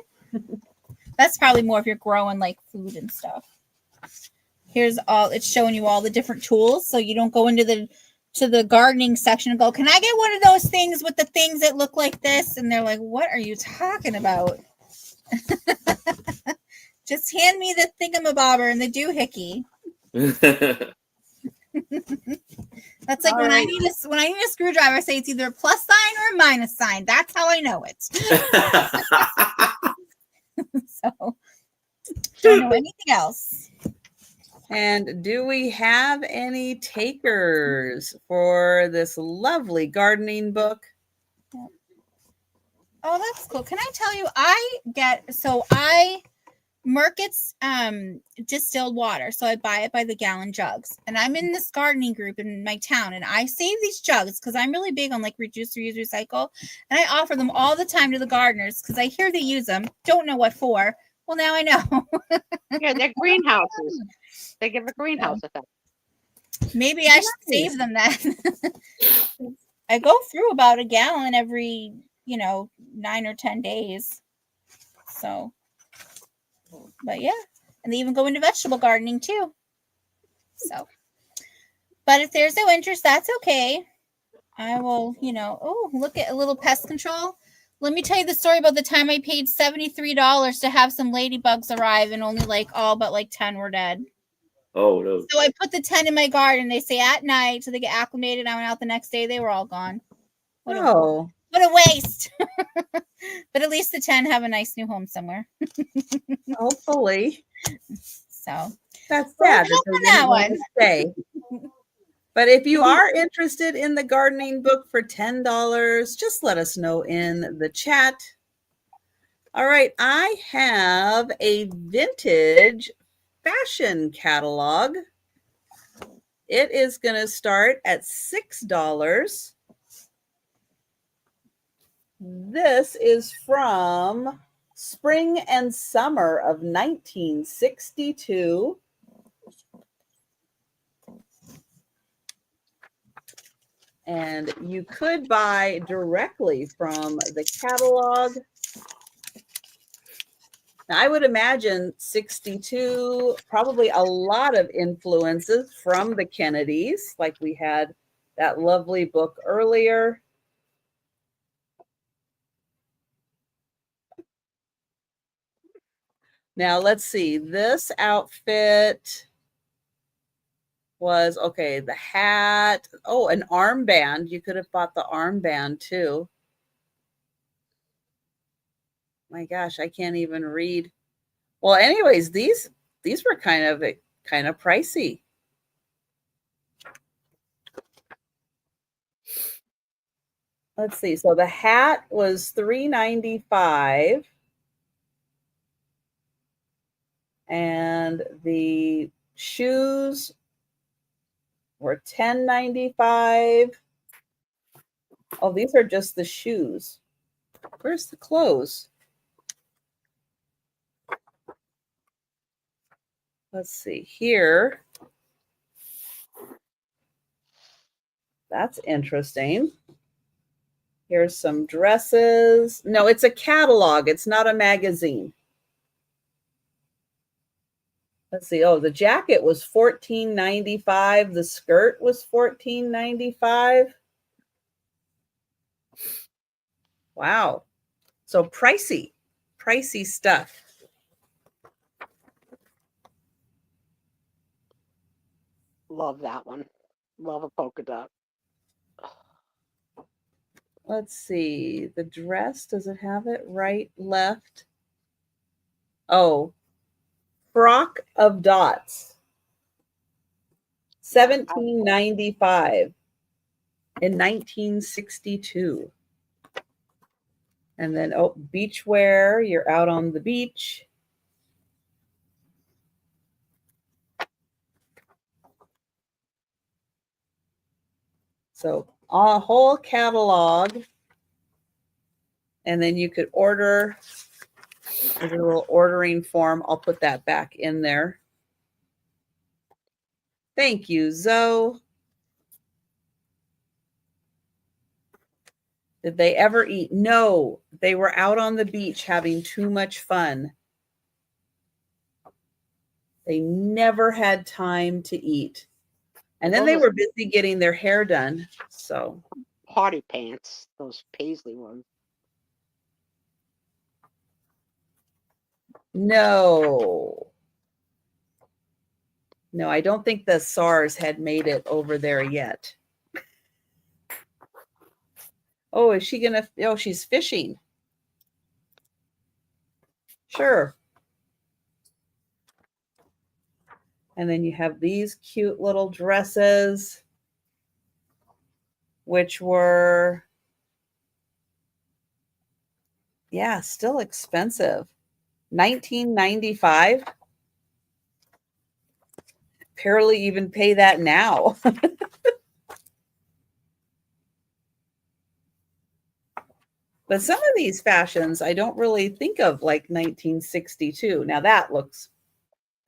That's probably more if you're growing like food and stuff. It's showing you all the different tools. So you don't go into the gardening section and go, can I get one of those things with the things that look like this? And they're like, what are you talking about? Just hand me the thingamabobber and the doohickey. That's like when I need a screwdriver, I say it's either a plus sign or a minus sign. That's how I know it. So don't know anything else. And do we have any takers for this lovely gardening book? Oh, that's cool. Can I tell you, I markets distilled water, so I buy it by the gallon jugs. And I'm in this gardening group in my town, and I save these jugs because I'm really big on like reduce, reuse, recycle, and I offer them all the time to the gardeners because I hear they use them. Don't know what for. Well, now I know. Yeah, they're greenhouses. They give a greenhouse effect. Maybe I should save them then. I go through about a gallon every 9 or 10 days. So, but yeah, and they even go into vegetable gardening too. So, but if there's no interest, that's okay. I will, oh, look at a little pest control. Let me tell you the story about the time I paid $73 to have some ladybugs arrive, and only all but 10 were dead. Oh, no. So I put the 10 in my garden. They say at night, so they get acclimated. I went out the next day. They were all gone. What a waste. But at least the 10 have a nice new home somewhere. Hopefully. So that's sad that one. Stay. But if you are interested in the gardening book for $10, just let us know in the chat. All right, I have a vintage fashion catalog. It is going to start at $6. This is from spring and summer of 1962. And you could buy directly from the catalog. Now, I would imagine 62, probably a lot of influences from the Kennedys, like we had that lovely book earlier. Now, let's see. This outfit was, okay, the hat. Oh, an armband. You could have bought the armband too. My gosh, I can't even read. Well, anyways, these were kind of pricey. Let's see. So the hat was $3.95. And the shoes were $10.95. Oh, these are just the shoes. Where's the clothes? Let's see here. That's interesting. Here's some dresses. No, it's a catalog. It's not a magazine. Let's see. Oh, the jacket was $14.95. The skirt was $14.95. Wow. So pricey stuff. Love that one. Love a polka dot. Let's see. The dress, does it have it right, left? Oh, frock of dots. $17.95 in 1962. And then, oh, beach wear. You're out on the beach. So a whole catalog. And then you could order. There's a little ordering form. I'll put that back in there. Thank you, Zoe. Did they ever eat? No, they were out on the beach having too much fun. They never had time to eat. And then they were busy getting their hair done. So party pants, those paisley ones. No, I don't think the SARS had made it over there yet. Oh, is she gonna? Oh, she's fishing. Sure. And then you have these cute little dresses, which were, yeah, still expensive. $19.95. Barely even pay that now. But some of these fashions I don't really think of like 1962. Now that looks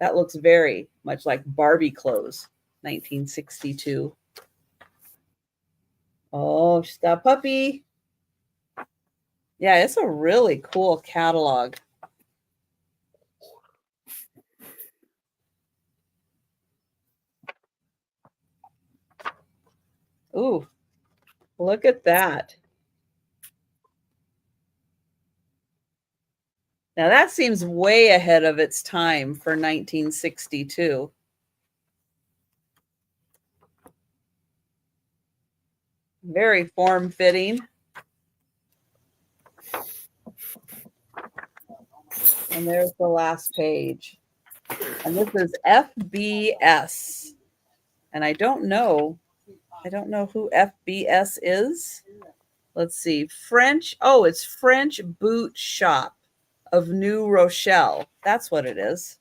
very much like Barbie clothes, 1962. Oh, she's got a puppy. Yeah, it's a really cool catalog. Ooh, look at that. Now that seems way ahead of its time for 1962. Very form-fitting. And there's the last page. And this is FBS. And I don't know who FBS is. Let's see. French. Oh, it's French Boot Shop of New Rochelle. That's what it is.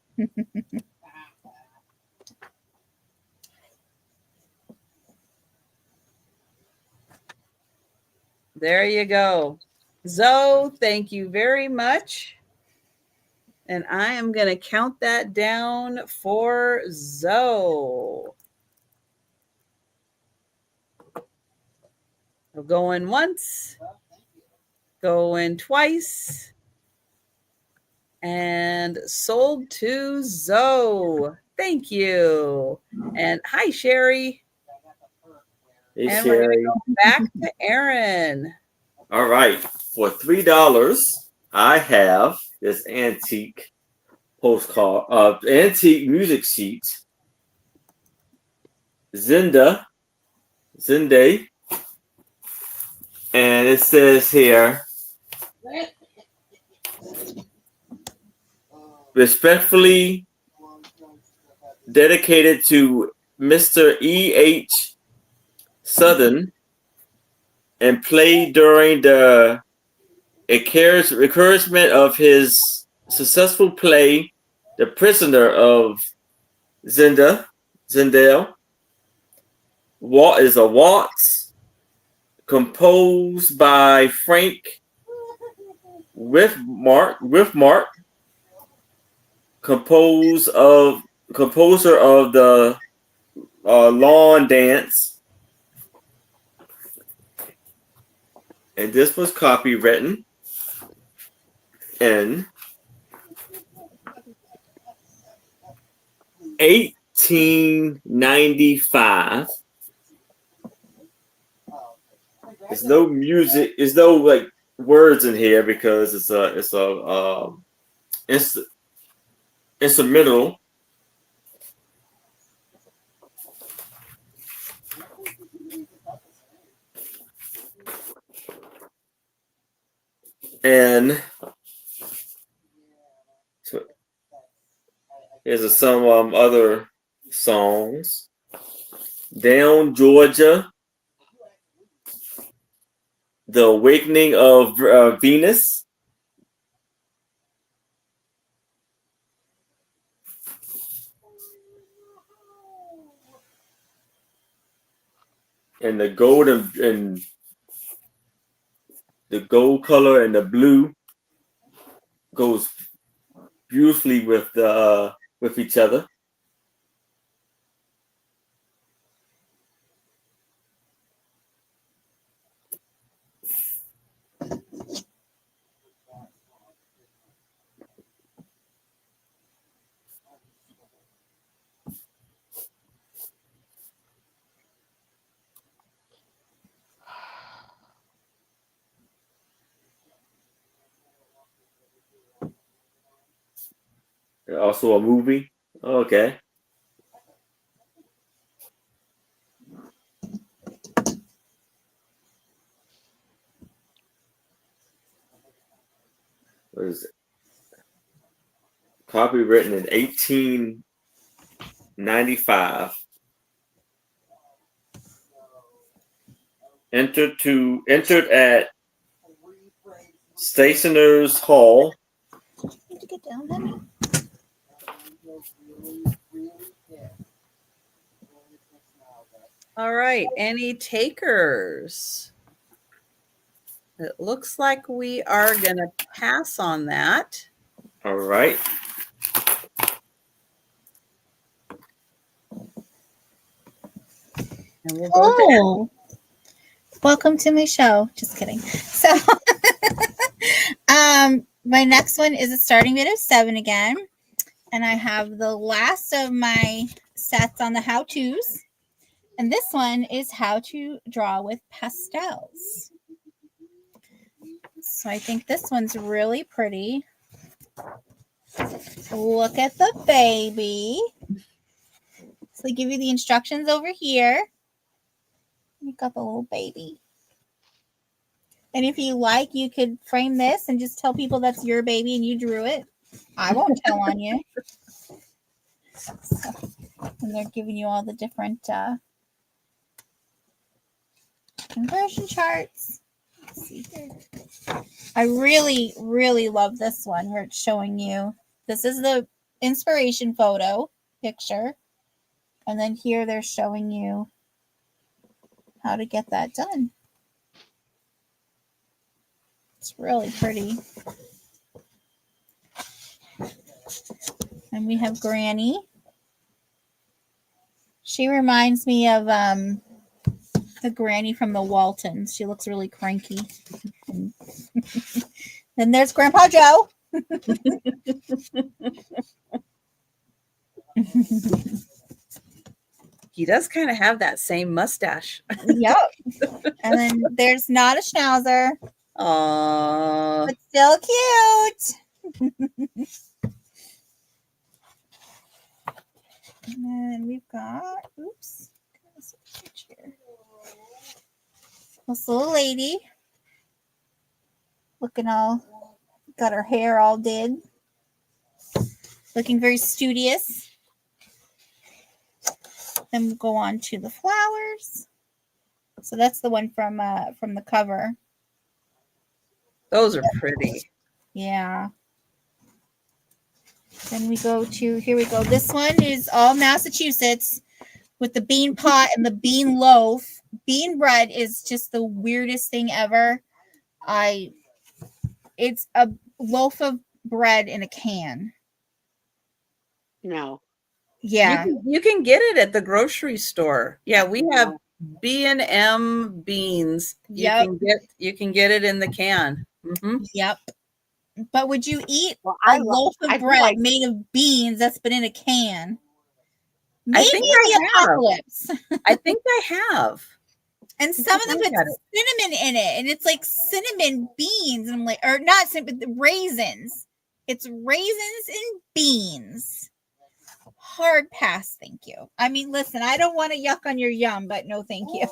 There you go. Zoe, thank you very much. And I am going to count that down for Zoe. We'll go in once, go in twice, and sold to Zoe. Thank you. And hi, Sherry. Hey, and Sherry. We're going to go back to Aaron. All right. For $3, I have this antique postcard, antique music sheet. Zende. And it says here, respectfully dedicated to Mr. E.H. Southern and played during the encouragement of his successful play, The Prisoner of Zendale. What is a waltz composed by Frank Withmark, composer of the Lawn Dance, and this was copywritten in 1895. There's no music. There's no like words in here because it's instrumental. And so here's some other songs. Down Georgia, The Awakening of Venus, and the gold and the gold color and the blue goes beautifully with each other. Also a movie. Okay. What is it? Copywritten in 1895. Entered at Stationers Hall to get down, honey? All right. Any takers? It looks like we are going to pass on that. All right. And we'll go to welcome to my show. Just kidding. So, my next one is a starting bid of 7 again. And I have the last of my sets on the how-tos. And this one is how to draw with pastels. So I think this one's really pretty. Look at the baby. So they give you the instructions over here. You got the little baby. And if you like, you could frame this and just tell people that's your baby and you drew it. I won't tell on you. So, and they're giving you all the different conversion charts. Let's see here. I really, really love this one where it's showing you. This is the inspiration photo picture. And then here they're showing you how to get that done. It's really pretty. And we have Granny. She reminds me of the Granny from the Waltons. She looks really cranky. Then there's Grandpa Joe. He does kind of have that same mustache. Yep. And then there's not a schnauzer. Aww. But still cute. And then we've got, oops. This little lady. Looking all, got her hair all did. Looking very studious. Then we'll go on to the flowers. So that's the one from the cover. Those are pretty. Yeah. Then we go to, here we go. This one is all Massachusetts with the bean pot and the bean loaf. Bean bread is just the weirdest thing ever. It's a loaf of bread in a can. No. Yeah. You can get it at the grocery store. Yeah, we have B&M beans. Yep. You can get it in the can. Mm-hmm. Yep. But would you eat a loaf of bread made of beans that's been in a can? Maybe I think the apocalypse. I think I have. And some of them put cinnamon in it, and it's like cinnamon beans, and I'm like, or not cinnamon, but raisins. It's raisins and beans. Hard pass, thank you. I mean, listen, I don't want to yuck on your yum, but no, thank you.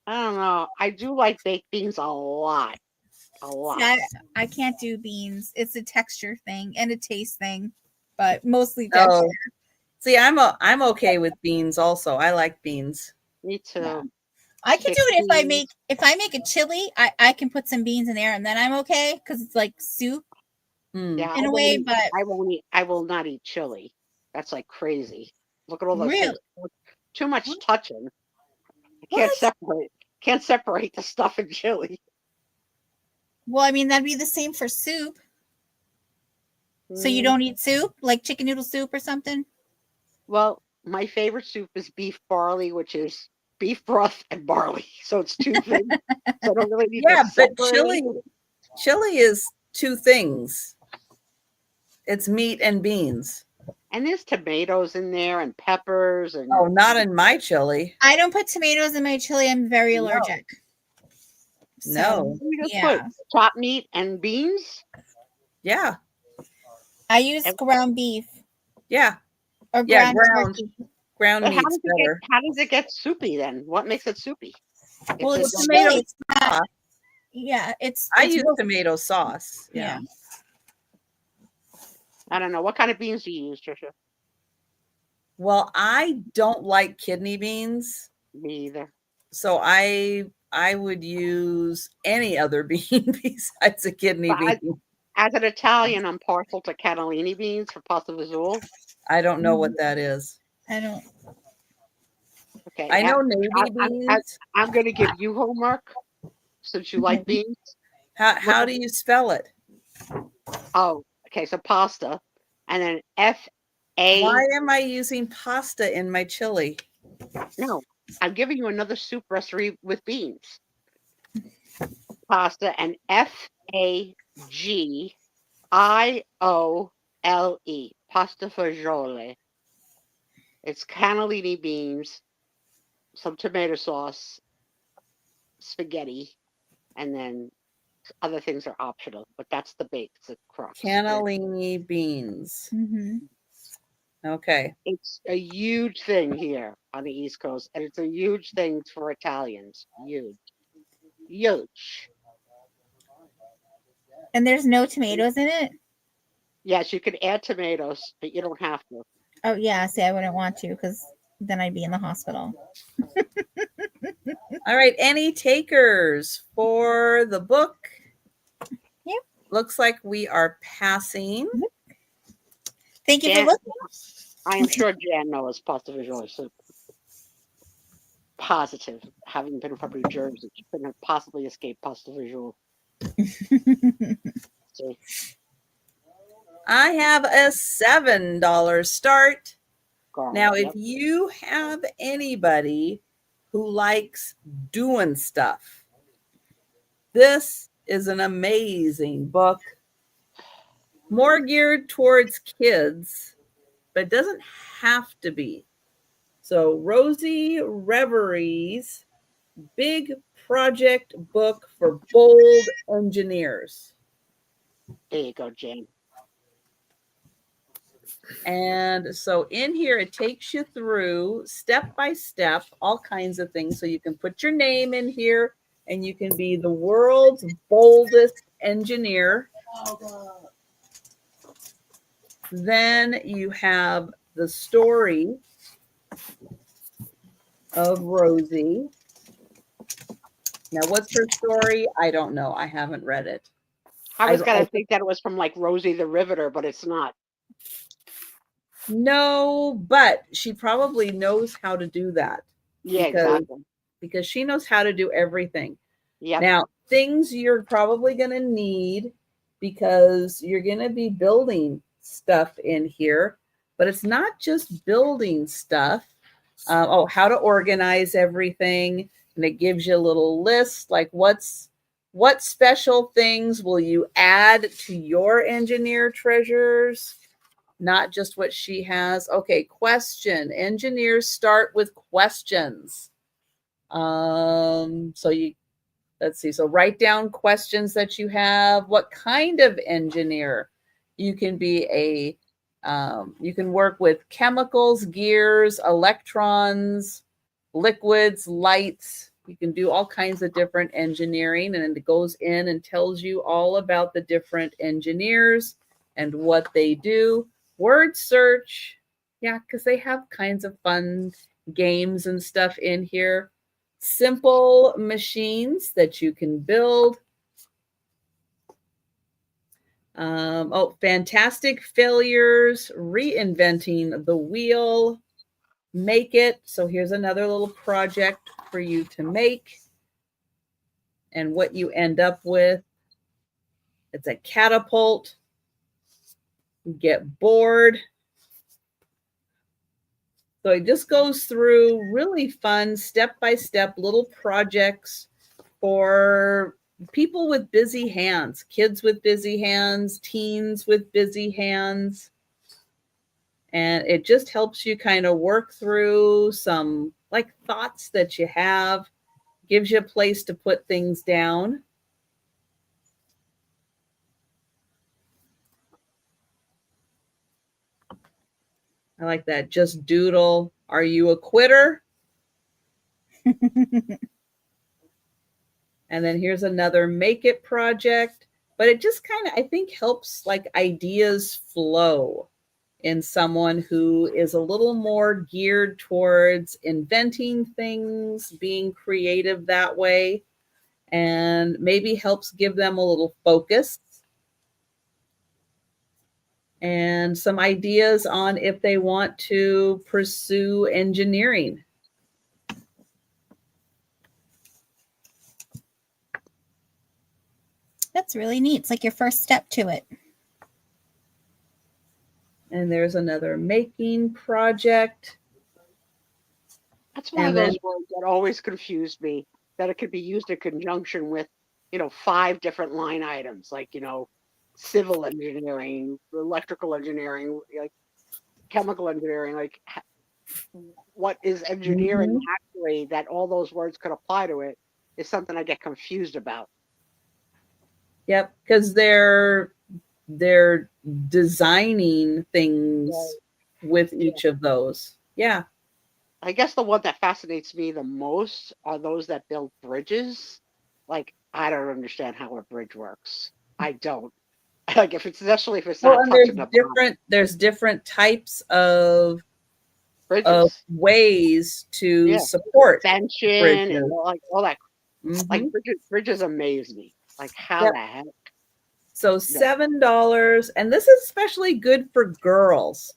I don't know. I do like baked beans a lot. A lot. See, I can't do beans. It's a texture thing and a taste thing, but mostly texture. Oh. See, I'm okay with beans also. I like beans. Me too. Yeah. I can do it if I make a chili, I can put some beans in there and then I'm okay because it's like soup yeah, in a way, but I will not eat chili. That's like crazy. Look at all those really? Too much touching. I can't separate the stuff in chili. Well, I mean, that'd be the same for soup. So you don't eat soup, like chicken noodle soup or something? Well, my favorite soup is beef barley, which is beef broth and barley. So it's two things. So I don't really need to separate. But chili is two things. It's meat and beans. And there's tomatoes in there and peppers. And oh, not in my chili. I don't put tomatoes in my chili. I'm very allergic. No. So, you just put chopped meat and beans? Yeah. I use ground beef. Yeah. Or ground meat's better. How does it get soupy then? What makes it soupy? Well, it's tomato sauce. Yeah, I use tomato sauce. Yeah. I don't know. What kind of beans do you use, Trisha? Well, I don't like kidney beans. Me either. So I would use any other bean besides a kidney bean. As an Italian, I'm partial to cannellini beans for pasta visual. I don't know what that is. I don't. Okay. I know navy beans. I'm going to give you homework since you like beans. How do you spell it? Oh, okay. So pasta, and then F-A. Why am I using pasta in my chili? No, I'm giving you another soup recipe with beans. Pasta and F-A-G-I-O-L-E. Pasta fagioli. It's cannellini beans, some tomato sauce, spaghetti, and then other things are optional, but that's the base, the crux. Cannellini beans. Mm-hmm. Okay. It's a huge thing here on the East Coast, and it's a huge thing for Italians. Huge. Huge. And there's no tomatoes in it? Yes, you can add tomatoes, but you don't have to. Oh, yeah. See, I wouldn't want to because then I'd be in the hospital. All right. Any takers for the book? Yep. Looks like we are passing. Thank you Jan, for looking. I am sure Jan knows pasta visual soup. Positive, having been from New Jersey, she couldn't have possibly escaped pasta visual. See? I have a $7 start. Girl, Now, yep. if you have anybody who likes doing stuff, this is an amazing book. More geared towards kids, but it doesn't have to be. So, Rosie Reverie's Big Project Book for Bold Engineers. There you go, Jan. And so in here, it takes you through step by step, all kinds of things. So you can put your name in here and you can be the world's boldest engineer. Then you have the story of Rosie. Now, what's her story? I don't know. I haven't read it. I was going to think that it was from like Rosie the Riveter, but it's not. No, but she probably knows how to do that. Yeah, exactly. Because she knows how to do everything. Yep. Now, things you're probably going to need because you're going to be building stuff in here, but it's not just building stuff. How to organize everything. And it gives you a little list, like what special things will you add to your engineer treasures? Not just what she has. Okay, question. Engineers start with questions. Let's see. So write down questions that you have. What kind of engineer? You can be you can work with chemicals, gears, electrons, liquids, lights. You can do all kinds of different engineering, and it goes in and tells you all about the different engineers and what they do. Word search. Yeah, because they have kinds of fun games and stuff in here. Simple machines that you can build. Fantastic failures, reinventing the wheel, make it. So here's another little project for you to make. And what you end up with, it's a catapult. Get bored. So it just goes through really fun step-by-step little projects for people with busy hands, kids with busy hands, teens with busy hands. And it just helps you kind of work through some like thoughts that you have, gives you a place to put things down. I like that. Just doodle. Are you a quitter? And then here's another make it project. But it just kind of, I think, helps like ideas flow in someone who is a little more geared towards inventing things, being creative that way, and maybe helps give them a little focus. and some ideas on if they want to pursue engineering. That's really neat. It's like your first step to it. And there's another making project. That's one of those words that always confused me, that it could be used in conjunction with, 5 different line items, like, civil engineering, electrical engineering, like chemical engineering, like what is engineering actually, that all those words could apply to it, is something I get confused about. Yep, because they're designing things with each of those. Yeah. I guess the one that fascinates me the most are those that build bridges. Like, I don't understand how a bridge works. I don't. Like, especially if it's not touching the bottom. There's different types of Bridges. Ways to support extension and all that. Like bridges amaze me. Like, how the heck? So $7, and this is especially good for girls.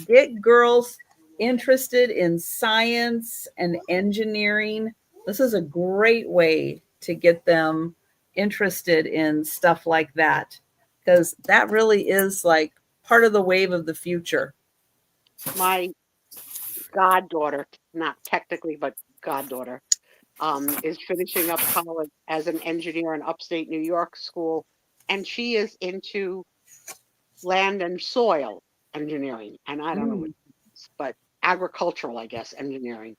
Get girls interested in science and engineering. This is a great way to get them interested in stuff like that, because that really is like part of the wave of the future. My goddaughter, not technically, but goddaughter, is finishing up college as an engineer in upstate New York school, and she is into land and soil engineering, and I don't know what it is, but agricultural, I guess, engineering,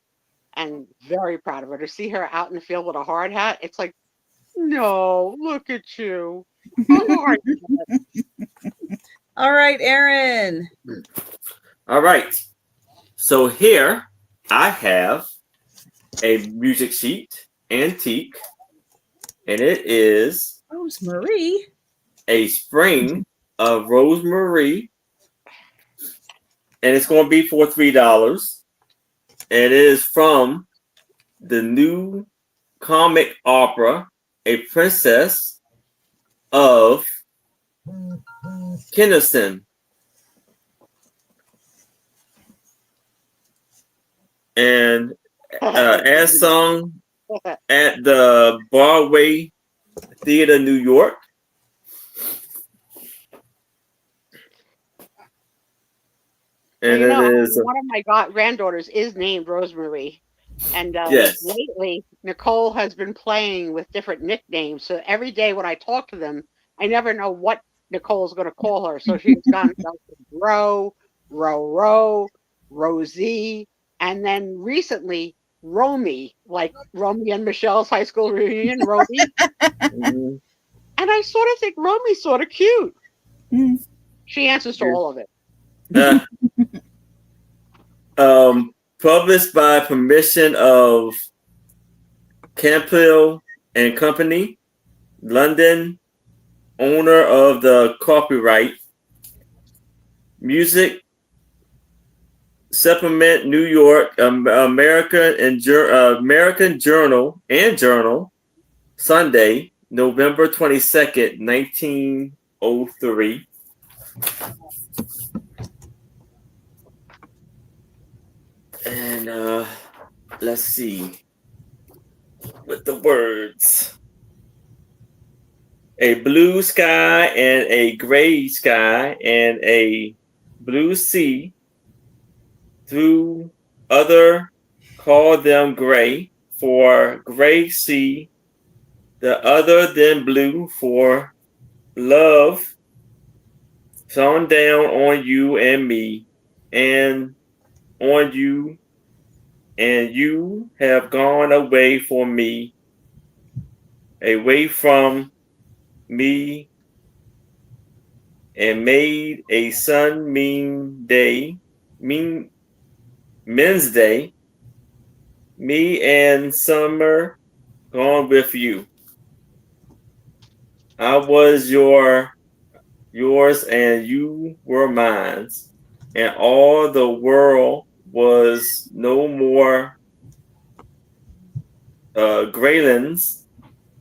and very proud of her. To see her out in the field with a hard hat, it's like, no, look at you. All right, Aaron. All right. So here I have a music sheet, antique, and it is Rosemary. A spring of rosemary, and it's going to be for $3. It is from the new comic opera, A Princess of Kennison. And as sung at the Broadway Theater, New York. And it is one of my granddaughters is named Rosemary, and lately Nicole has been playing with different nicknames. So every day when I talk to them, I never know what Nicole's going to call her. So she's gone Ro, Rosie, and then recently Romy, like Romy and Michelle's high school reunion, Romy. And I sort of think Romy's sort of cute. She answers to all of it. Published by permission of Campbell and Company, London, owner of the copyright. Music Supplement, New York, American Journal and Journal, Sunday, November 22nd, 1903. And let's see with the words. A blue sky and a gray sky and a blue sea. Through other call them gray, for gray sea. The other than blue, for love shone down on you and me, and on you, and you have gone away from me, away from me, and made a sun mean day, men's day, me and summer gone with you. I was yours and you were mine, and all the world was no more graylands.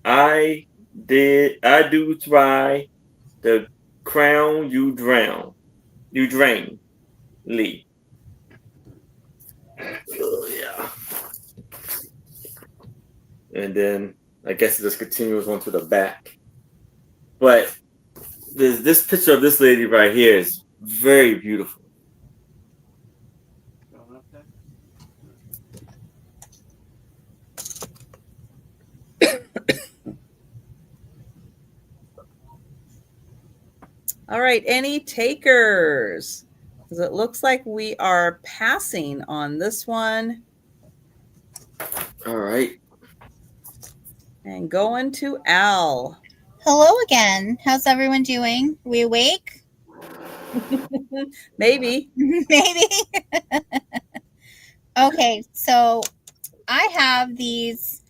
I do try the crown you drown. You drain. Lee. Oh, yeah. And then I guess it just continues on to the back. But this picture of this lady right here is very beautiful. All right, any takers? Because it looks like we are passing on this one. All right. And going to Al. Hello again. How's everyone doing? We awake? Maybe. Maybe. Okay, so I have these.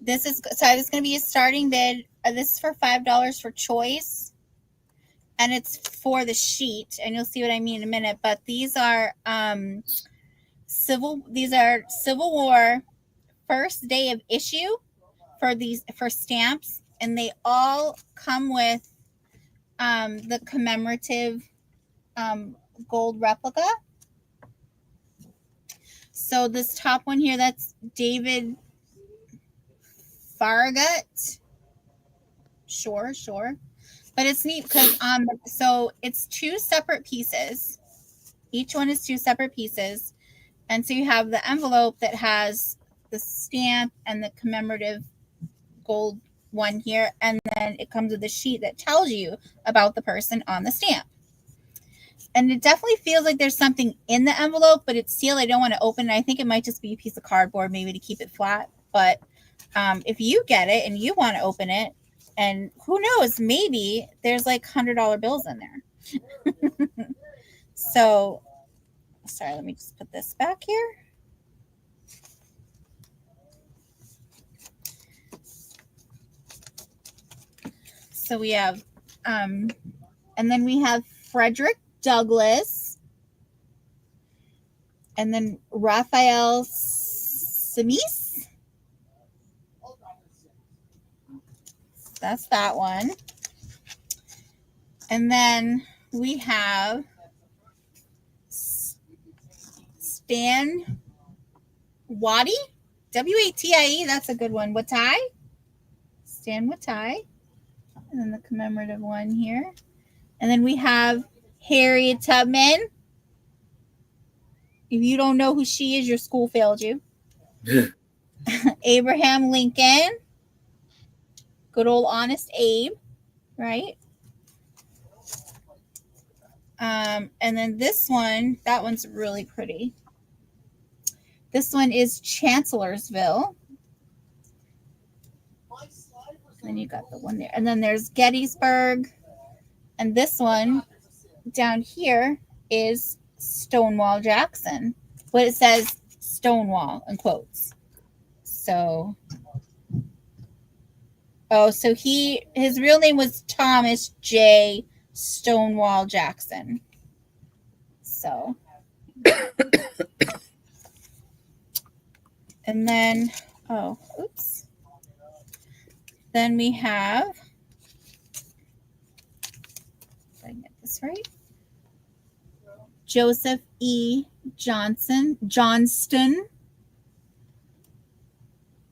This is going to be a starting bid. This is for $5 for choice, and it's for the sheet, and you'll see what I mean in a minute. But these are Civil War first day of issue for stamps, and they all come with the commemorative gold replica. So this top one here, that's David Farragut. Sure. But it's neat because so it's two separate pieces. Each one is two separate pieces. And so you have the envelope that has the stamp and the commemorative gold one here, and then it comes with a sheet that tells you about the person on the stamp. And it definitely feels like there's something in the envelope, but it's sealed. I don't want to open it. I think it might just be a piece of cardboard, maybe to keep it flat. But if you get it and you want to open it, and who knows, maybe there's like $100 bills in there. So, sorry, let me just put this back here. So we have, and then we have Frederick Douglass, and then Raphael Simis. That's that one. And then we have Stan Watie, W-A-T-I-E. That's a good one. Watie. Stan Watie. And then the commemorative one here. And then we have Harriet Tubman. If you don't know who she is, your school failed you. Abraham Lincoln. Good old Honest Abe, right? And then this one, that one's really pretty. This one is Chancellorsville. Then you got the one there. And then there's Gettysburg. And this one down here is Stonewall Jackson. But it says Stonewall in quotes. So, so his real name was Thomas J. Stonewall Jackson. So, and then, oops. Then we have, if I can get this right, Joseph E. Johnston,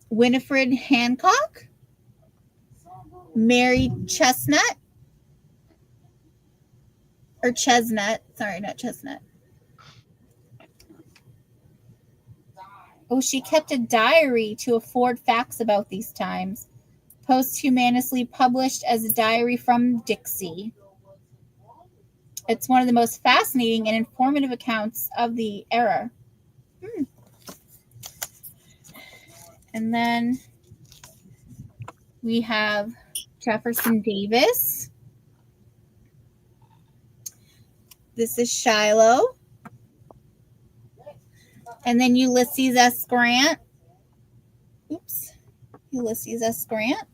Winifred Hancock, Mary Chestnut, or Chestnut, sorry, not Chestnut. Oh, she kept a diary to afford facts about these times, posthumously published as a diary from Dixie. It's one of the most fascinating and informative accounts of the era. And then we have Jefferson Davis. This is Shiloh. And then Ulysses S. Grant. Oops. Ulysses S. Grant.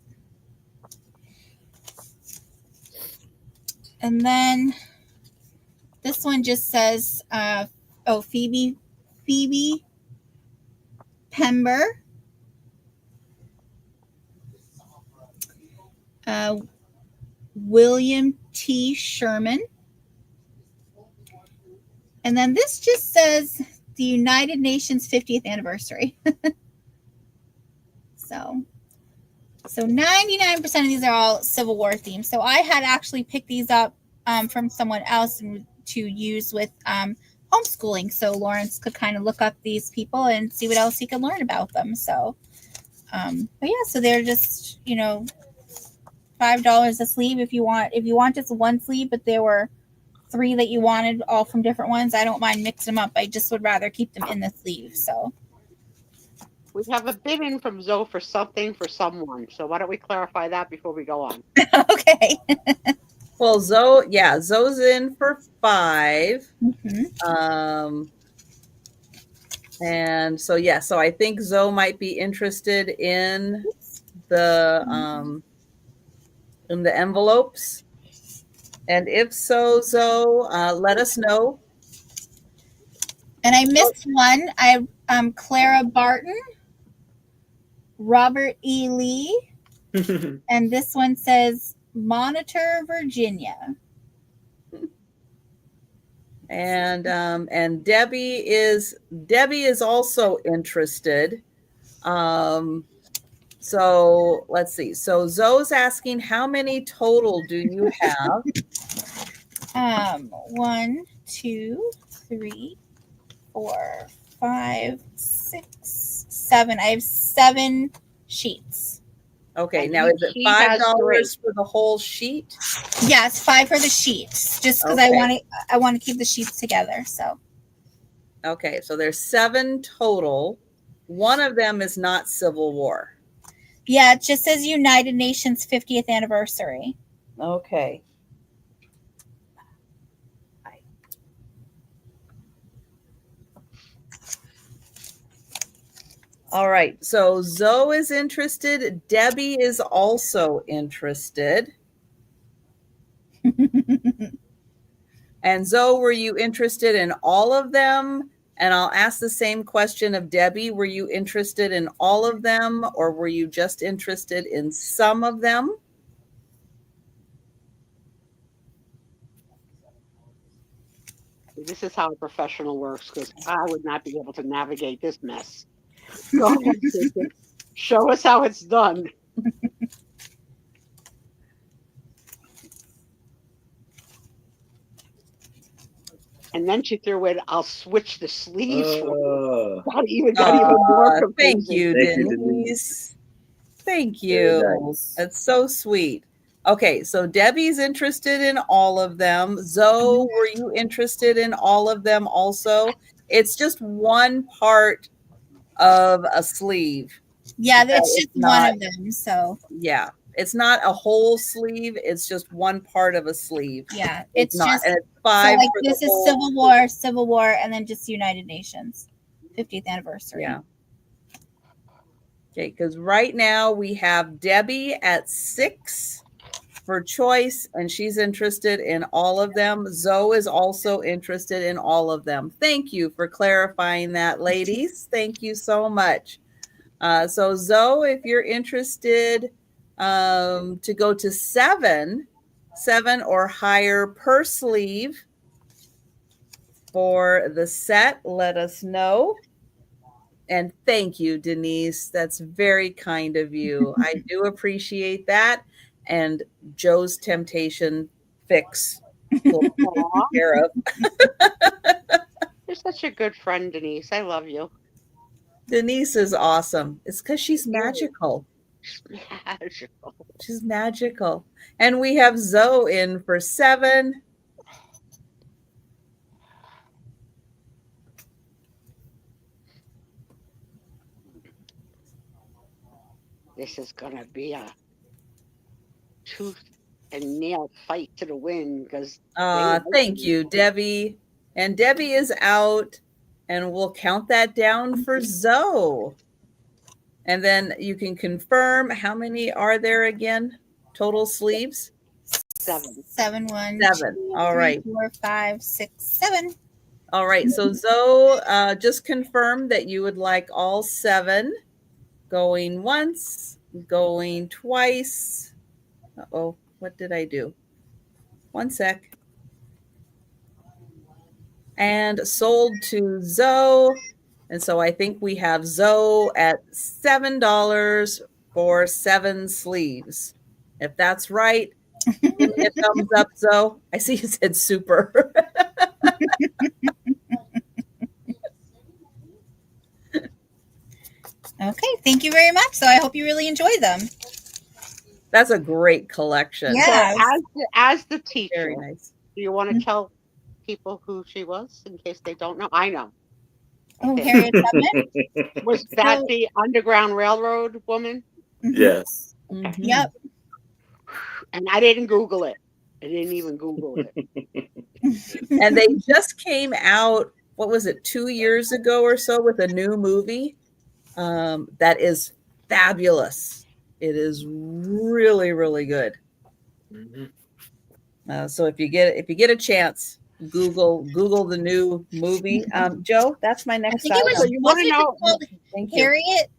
And then this one just says, Phoebe Pember. William T. Sherman. And then this just says the United Nations 50th anniversary. So 99% of these are all Civil War themed. So I had actually picked these up from someone else to use with homeschooling. So Lawrence could kind of look up these people and see what else he could learn about them. So, but yeah, so they're just, $5 a sleeve if you want just one sleeve, but there were 3 that you wanted all from different ones. I don't mind mixing them up. I just would rather keep them in the sleeve. So we have a bid in from Zoe for something for someone. So why don't we clarify that before we go on? okay. Well, Zoe's in for 5. Mm-hmm. And so so I think Zoe might be interested in the envelopes. And if so, Zoe, let us know. And I missed one. Clara Barton, Robert E. Lee, and this one says Monitor, Virginia. And Debbie is also interested. So let's see. So Zoe's asking, how many total do you have? 1, 2, 3, 4, 5, 6, 7. I have 7 sheets. Okay, And now is it each sheet $5 has 3. for the whole sheet? Yes, 5 for the sheets, just because Okay. I want to keep the sheets together. So okay, so there's 7 total. One of them is not Civil War. yeah, it just says United Nations 50th anniversary. Okay. All right, so Zoe is interested. Debbie is also interested. And Zoe, were you interested in all of them? And I'll ask the same question of Debbie. Were you interested in all of them, or were you just interested in some of them? This is how a professional works, because I would not be able to navigate this mess. Go ahead, Susan. Show us how it's done. And then she threw in, I'll switch the sleeves for you. Got even more confusing. Thank you, Denise. Thank you. Nice. That's so sweet. Okay, so Debbie's interested in all of them. Zoe, were you interested in all of them also? It's just one part of a sleeve. Yeah, that's just one of them. So yeah, it's not a whole sleeve. It's just one part of a sleeve. Yeah, it's not. just and it's 5. So this is Civil War, and then just United Nations 50th anniversary. Yeah. Okay, because right now we have Debbie at 6 for choice, and she's interested in all of them. Zoe is also interested in all of them. Thank you for clarifying that, ladies. Thank you so much. So Zoe, if you're interested to go to 7 or higher per sleeve for the set, let us know. And thank you, Denise. That's very kind of you. I do appreciate that. And Joe's temptation fix will be taken care of. You're such a good friend, Denise. I love you. Denise is awesome. It's because she's magical. Magical. She's magical. And we have Zoe in for 7. This is going to be a tooth and nail fight to the win, because thank you, Debbie. And Debbie is out, and we'll count that down for Zoe. And then you can confirm how many are there again? Total sleeves? 7. 7, 1, 7. 2, All 3, right. 4, 5, 6, 7. All right. So Zoe, just confirm that you would like all 7. Going once, going twice. Uh-oh, what did I do? One sec. and sold to Zoe. And so I think we have Zoe at $7 for 7 sleeves. If that's right, give me a thumbs up, Zoe. I see you said super. Okay, thank you very much. So I hope you really enjoy them. That's a great collection. Yeah. So as the teacher, Very nice. do you want to tell people who she was in case they don't know? I know. Oh, Harriet Tubman? Was that So- the Underground Railroad woman? Mhm. Yes. Mhm. Yep. And I didn't Google it. I didn't even Google it. And they just came out, what was it, 2 years ago or so, with a new movie that is fabulous. It is really, really good. So if you get a chance, Google the new movie. Joe, that's my I next think it was, So you want to know? called Thank you. Harriet?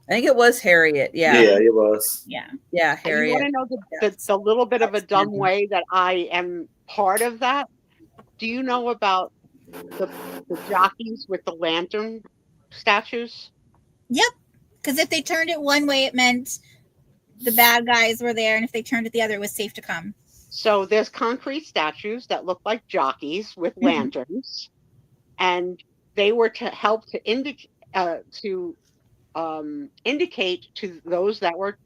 I think it was Harriet. Yeah, Yeah, it was. Yeah. yeah, And you Harriet. want to know Yes. the little bit of a dumb Outstanding. way that I am part of that? Do you know about the jockeys with the lantern statues? Yep. Because if they turned it one way, it meant the bad guys were there, and if they turned it the other, it was safe to come. So there's concrete statues that look like jockeys with lanterns, and they were to help to indicate to those that were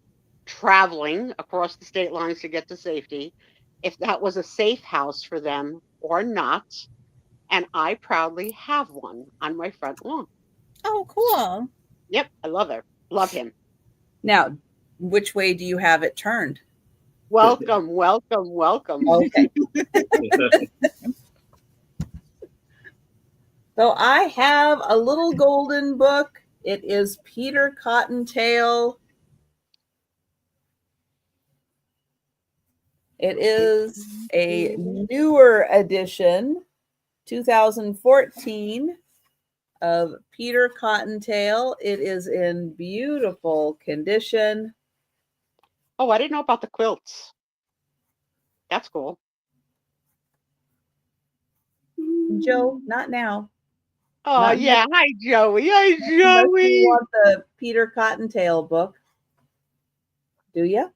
traveling across the state lines to get to safety if that was a safe house for them or not. And I proudly have one on my front lawn. Oh, cool. Yep, I love her. Love him. Now, which way do you have it turned? Welcome, welcome, welcome. Okay. So I have a little golden book. It is Peter Cottontail. It is a newer edition, 2014, of Peter Cottontail. It is in beautiful condition. Oh, I didn't know about the quilts. That's cool. Joe, not now. Oh, Not yeah. Hi, Joey. Hi, unless you Joey. want the Peter Cottontail book. Do you?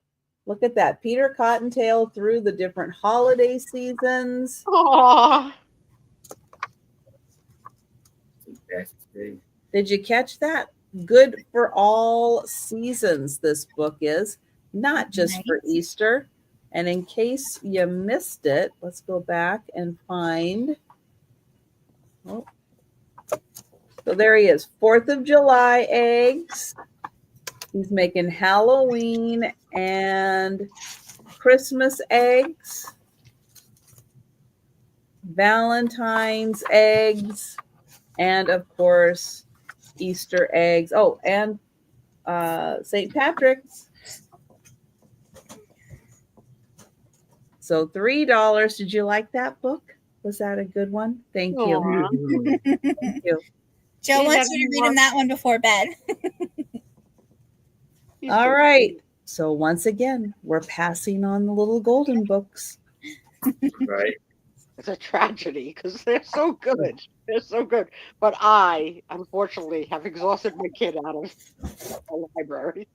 Look at that. Peter Cottontail through the different holiday seasons. Oh, Did you catch that? Good for all seasons, this book is, not just for Easter. And in case you missed it, let's go back and find. Oh. So there he is, 4th of July eggs. He's making Halloween and Christmas eggs, Valentine's eggs, and of course, Easter eggs. Oh, and St. Patrick's. So $3. Did you like that book? Was that a good one? Thank you. aw. Thank you. Joe Is wants that you to read more- him that one before bed. He's All so right. cute. So once again, we're passing on the little golden books. Right. It's a tragedy because they're so good. They're so good. But I, unfortunately, have exhausted my kid out of the library.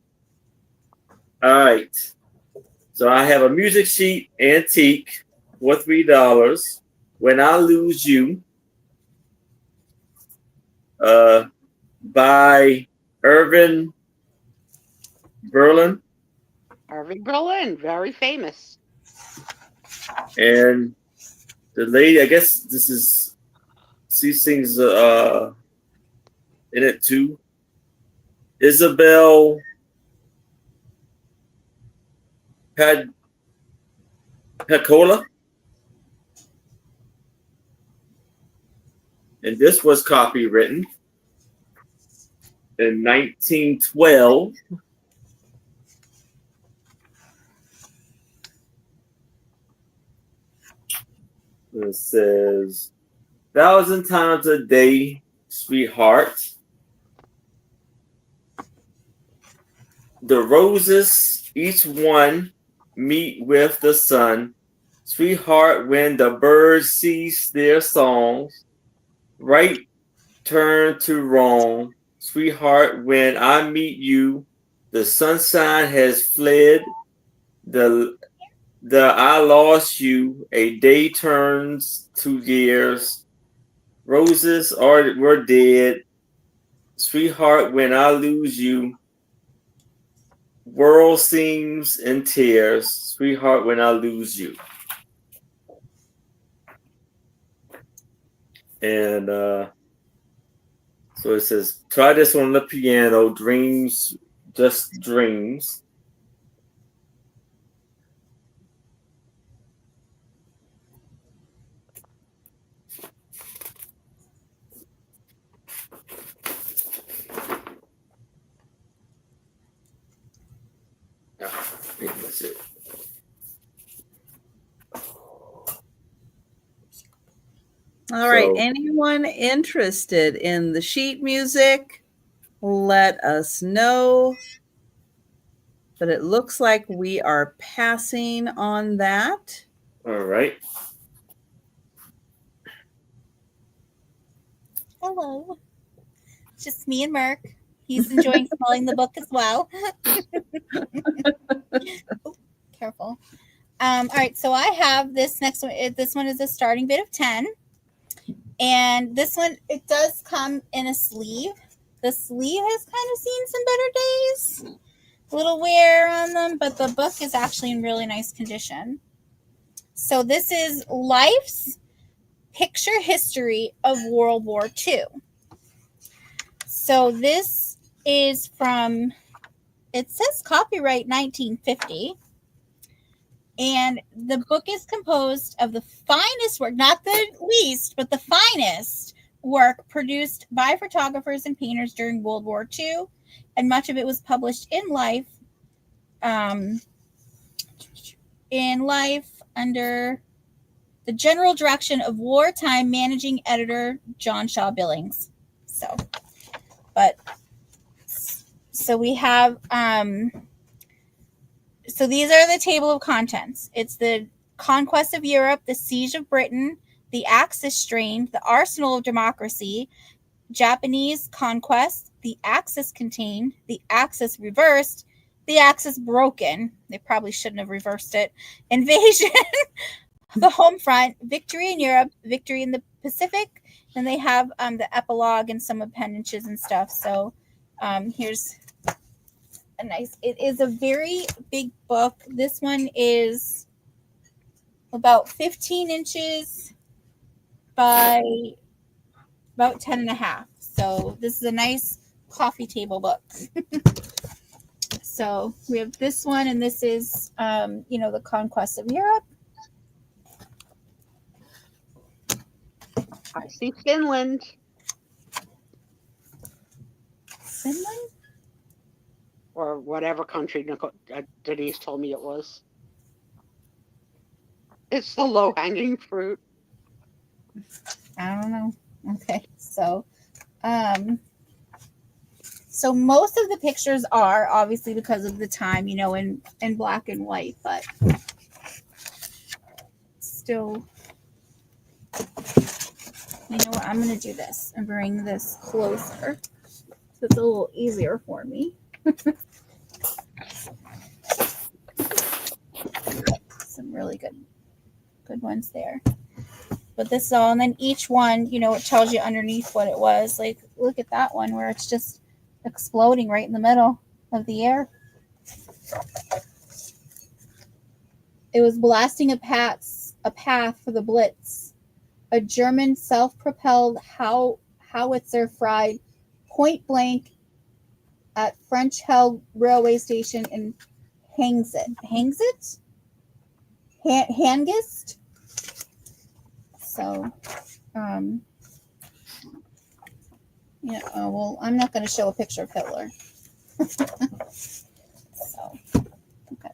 All right. So I have a music sheet antique for $3. When I Lose You, by Irvin Berlin. Irving Berlin, very famous. And the lady, I guess she sings in it too. Isabel Pecola. And this was copywritten in 1912. It says, 1,000 times a day, sweetheart. The roses, each one, meet with the sun. Sweetheart, when the birds cease their songs, right turn to wrong. Sweetheart, when I meet you, the sunshine has fled. The I lost you. A day turns to years. Roses were dead. Sweetheart, when I lose you, world seems in tears. Sweetheart, when I lose you. And so it says, try this on the piano, dreams, just dreams. That's it. All right. Anyone interested in the sheet music, let us know. But it looks like we are passing on that. All right. Hello. Just me and Mark. He's enjoying smelling the book as well. Oh, careful. All right, so I have this next one. This one is a starting bid of 10. And this one, it does come in a sleeve. The sleeve has kind of seen some better days. A little wear on them, but the book is actually in really nice condition. So this is Life's Picture History of World War II. So this is from, it says copyright 1950. And the book is composed of the finest work, not the least, but the finest work produced by photographers and painters during World War II. And much of it was published in Life, under the general direction of wartime managing editor John Shaw Billings. So we have, so these are the table of contents. It's the Conquest of Europe, the Siege of Britain, the Axis strained, the Arsenal of Democracy, Japanese conquest, the Axis contained, the Axis reversed, the Axis broken. They probably shouldn't have reversed it. Invasion, the home front, victory in Europe, victory in the Pacific. Then they have the epilogue and some appendages and stuff. So here's a nice, it is a very big book. This one is about 15 inches by about 10 and a half. So this is a nice coffee table book. So we have this one, and this is, the Conquest of Europe. I see Finland. Finland? Or whatever country Denise told me it was. It's the low-hanging fruit. I don't know. Okay, so most of the pictures are obviously because of the time, in black and white, but still, you know what? I'm going to do this and bring this closer so it's a little easier for me. Some really good ones there. But this is all, and then each one, it tells you underneath what it was. Like, look at that one where it's just exploding right in the middle of the air. It was blasting a path for the Blitz. A German self-propelled howitzer fried point blank at French-held railway station in Hangist? So, I'm not going to show a picture of Hitler. So, okay.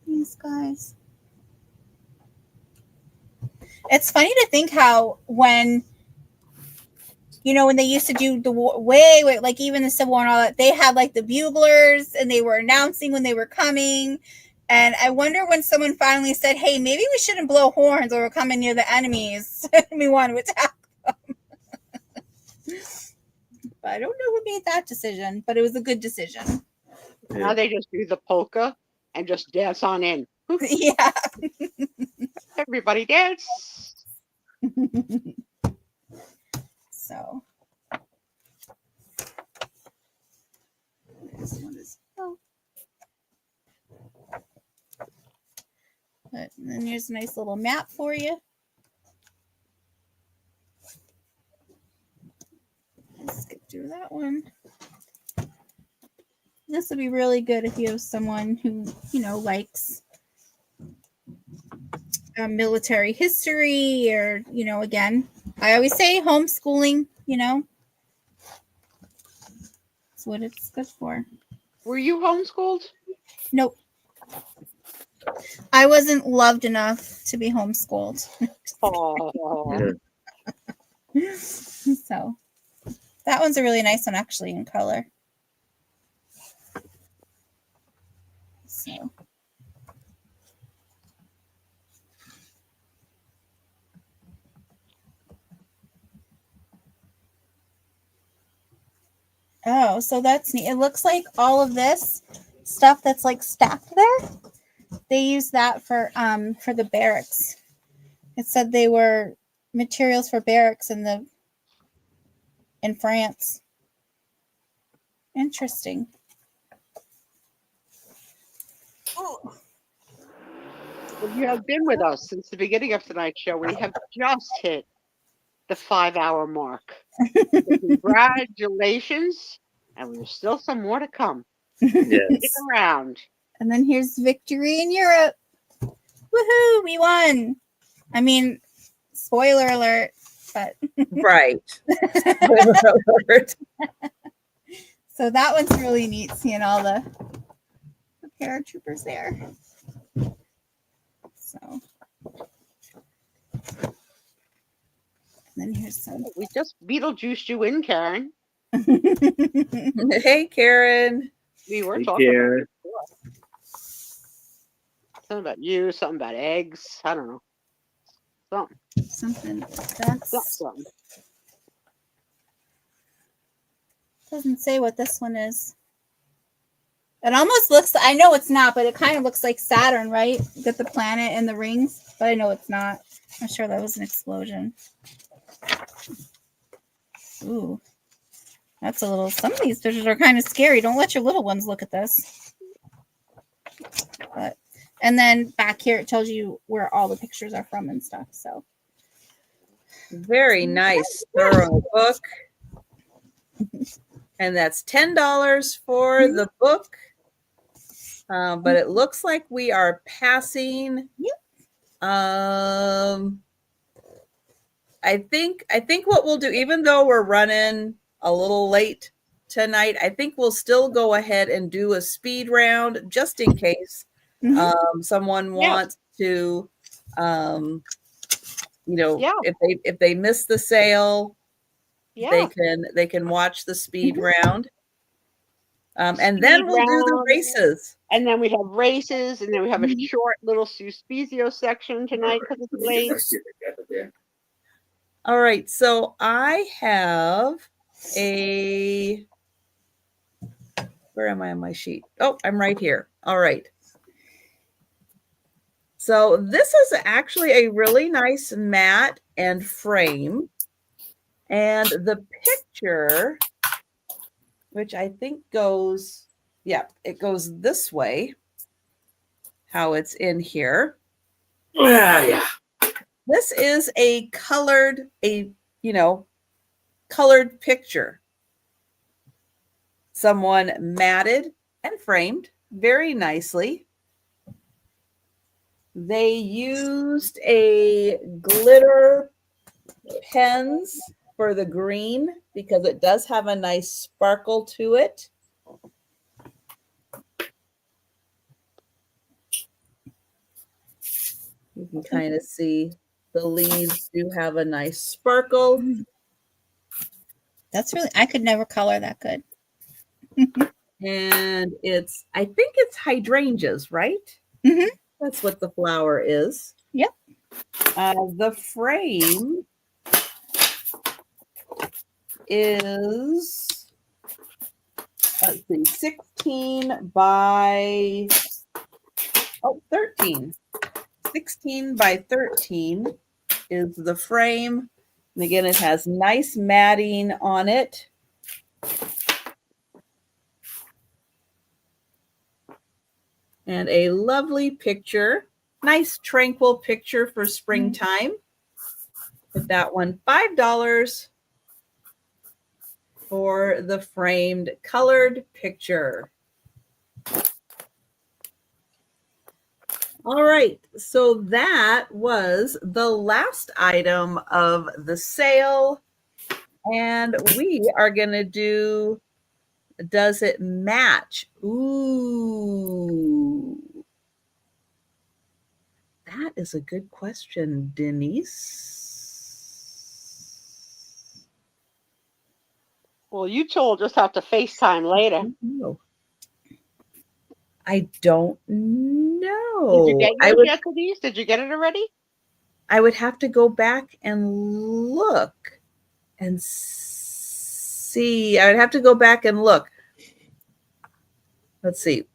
These guys. It's funny to think how when they used to do the war, way, like even the Civil War and all that, they had like the buglers and they were announcing when they were coming. And I wonder when someone finally said, hey, maybe we shouldn't blow horns or we're coming near the enemies and we want to attack them. But I don't know who made that decision, but it was a good decision. Now they just do the polka and just dance on in. Yeah. Everybody dance. So. This one is, oh. But then here's a nice little map for you. Let's skip through that one. This would be really good if you have someone who, likes military history or, again, I always say homeschooling, that's what it's good for. Were you homeschooled? Nope. I wasn't loved enough to be homeschooled. Oh. So that one's a really nice one, actually, in color. So. Oh, so that's neat. It looks like all of this stuff that's like stacked there, they use that for the barracks. It said they were materials for barracks in France. Interesting. Well, you have been with us since the beginning of tonight's show. We have just hit the 5-hour mark. Congratulations. And there's still some more to come. Yes. Stick around. And then here's victory in Europe. Woohoo, we won. I mean, spoiler alert, but Right. Spoiler alert. So that one's really neat, seeing all the paratroopers there. So, and then here's some. We just Beetlejuiced you in, Karen. Hey, Karen. We were Hey, talking Karen. about something about you, something about eggs. I don't know. Something. Something. Doesn't say what this one is. It almost looks, I know it's not, but it kind of looks like Saturn, right? You got the planet and the rings, but I know it's not. I'm sure that was an explosion. Ooh. That's a little, some of these pictures are kind of scary. Don't let your little ones look at this. But, and then back here, it tells you where all the pictures are from and stuff. So very nice, thorough book. And that's $10 for the book. But it looks like we are passing. Yep. I think what we'll do, even though we're running a little late tonight, I think we'll still go ahead and do a speed round just in case someone wants to, if they miss the sale, they can watch the speed round. And then we'll do the races. And then we have races, and then we have a short little Sue Spiezio section tonight because it's late. All right, so I have where am I on my sheet? Oh, I'm right here. All right. So this is actually a really nice mat and frame. And the picture, which I think goes, it goes this way, how it's in here. Yeah. This is a colored picture. Someone matted and framed very nicely. They used a glitter pens for the green because it does have a nice sparkle to it. You can kind of see the leaves do have a nice sparkle. That's really, I could never color that good. And I think it's hydrangeas, right? Mhm. That's what the flower is. Yep. The frame is, let's see, 16 by 13. 16 by 13 is the frame. And again, it has nice matting on it. And a lovely picture. Nice, tranquil picture for springtime. Put that one $5 for the framed colored picture. All right, so that was the last item of the sale. And we are going to do, does it match? Ooh. That is a good question, Denise. Well, you two will just have to FaceTime later. I don't know. Did you get yours yet, Denise? Did you get it already? I would have to go back and look and see. I would have to go back and look. Let's see.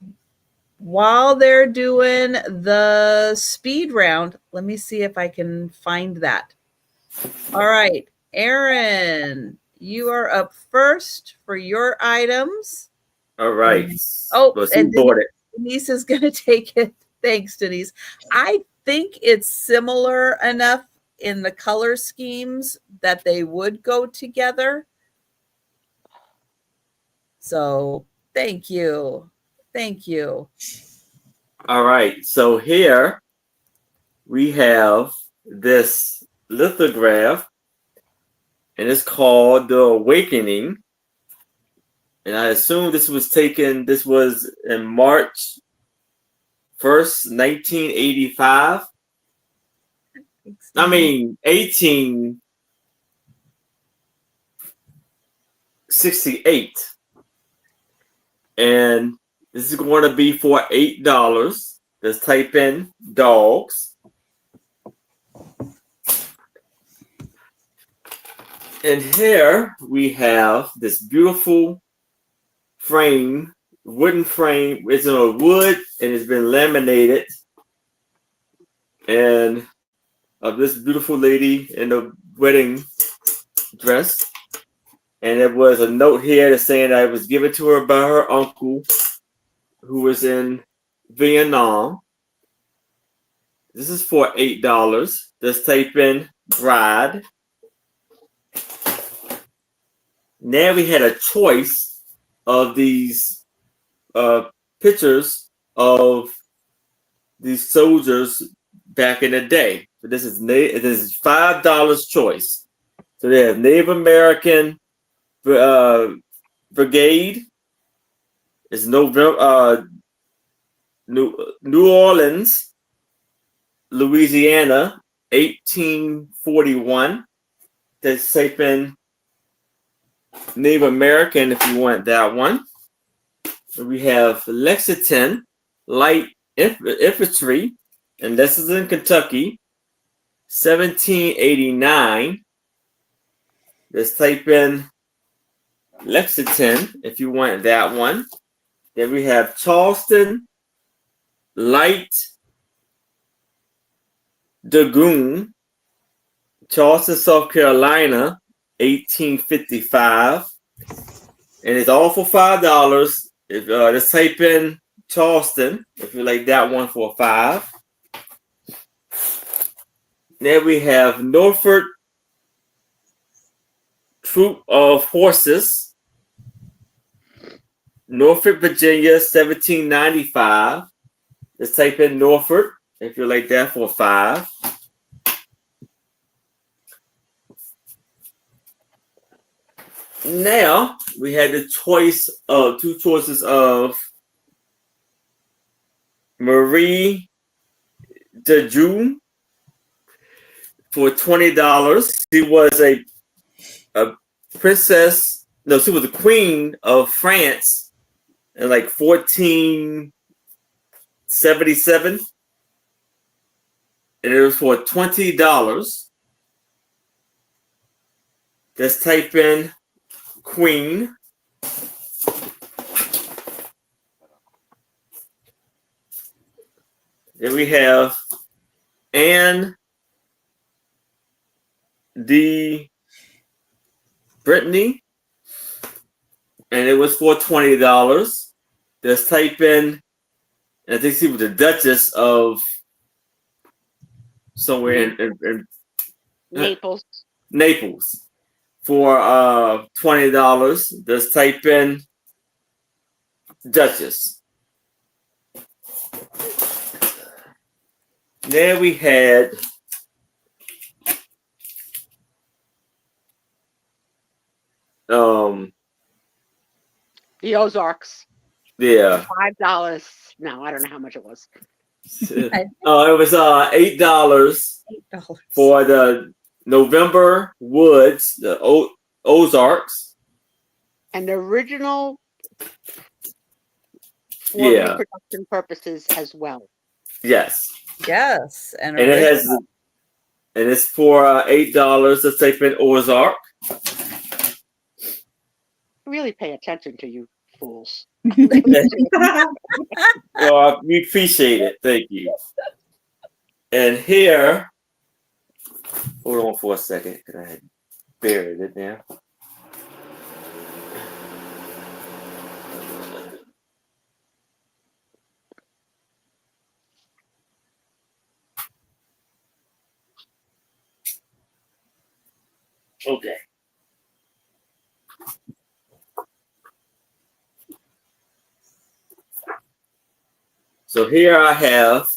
While they're doing the speed round, let me see if I can find that. All right, Aaron, you are up first for your items. All right. And Denise is going to take it. Thanks, Denise. I think it's similar enough in the color schemes that they would go together. So thank you. Thank you. All right. So here we have this lithograph, and it's called The Awakening. And I assume this was in March 1st, 1985. I mean, 1868. And this is going to be for $8. Let's type in dogs. And here we have this beautiful frame, wooden frame. It's in a wood and it's been laminated. And of this beautiful lady in a wedding dress. And there was a note here that's saying that it was given to her by her uncle who was in Vietnam. This is for $8. Let's type in bride. Now we had a choice of these pictures of these soldiers back in the day. So this is $5 choice. So there's Native American Brigade. It's New Orleans, Louisiana, 1841. Let's type in Native American if you want that one. We have Lexington Light Infantry, and this is in Kentucky, 1789. Let's type in Lexington if you want that one. Then we have Charleston Light Dragoon, Charleston, South Carolina, 1855. And it's all for $5. If let's type in Charleston if you like that one for $5. Then we have Norfolk Troop of Horses, Norfolk, Virginia, 1795. Let's type in Norfolk if you like that for $5. Now we had the choice of two choices of Marie de June for $20. She was a princess. No, she was the queen of France in like 14 77, and it was for $20. Just type in Queen. Then we have Anne D. Brittany, and it was for $20. Just type in, and I think she was the Duchess of somewhere in Naples for $20. Just type in Duchess. There we had the Ozarks. Yeah. $5. No, I don't know how much it was. It was $8 for the November Woods, the Ozarks. And the original for reproduction purposes as well. Yes. Yes. And it has, and it's for $8. Let's type in Ozark. Really pay attention to you fools. Well, we appreciate it. Thank you. And here, hold on for a second, because I had buried it there. Okay. So here I have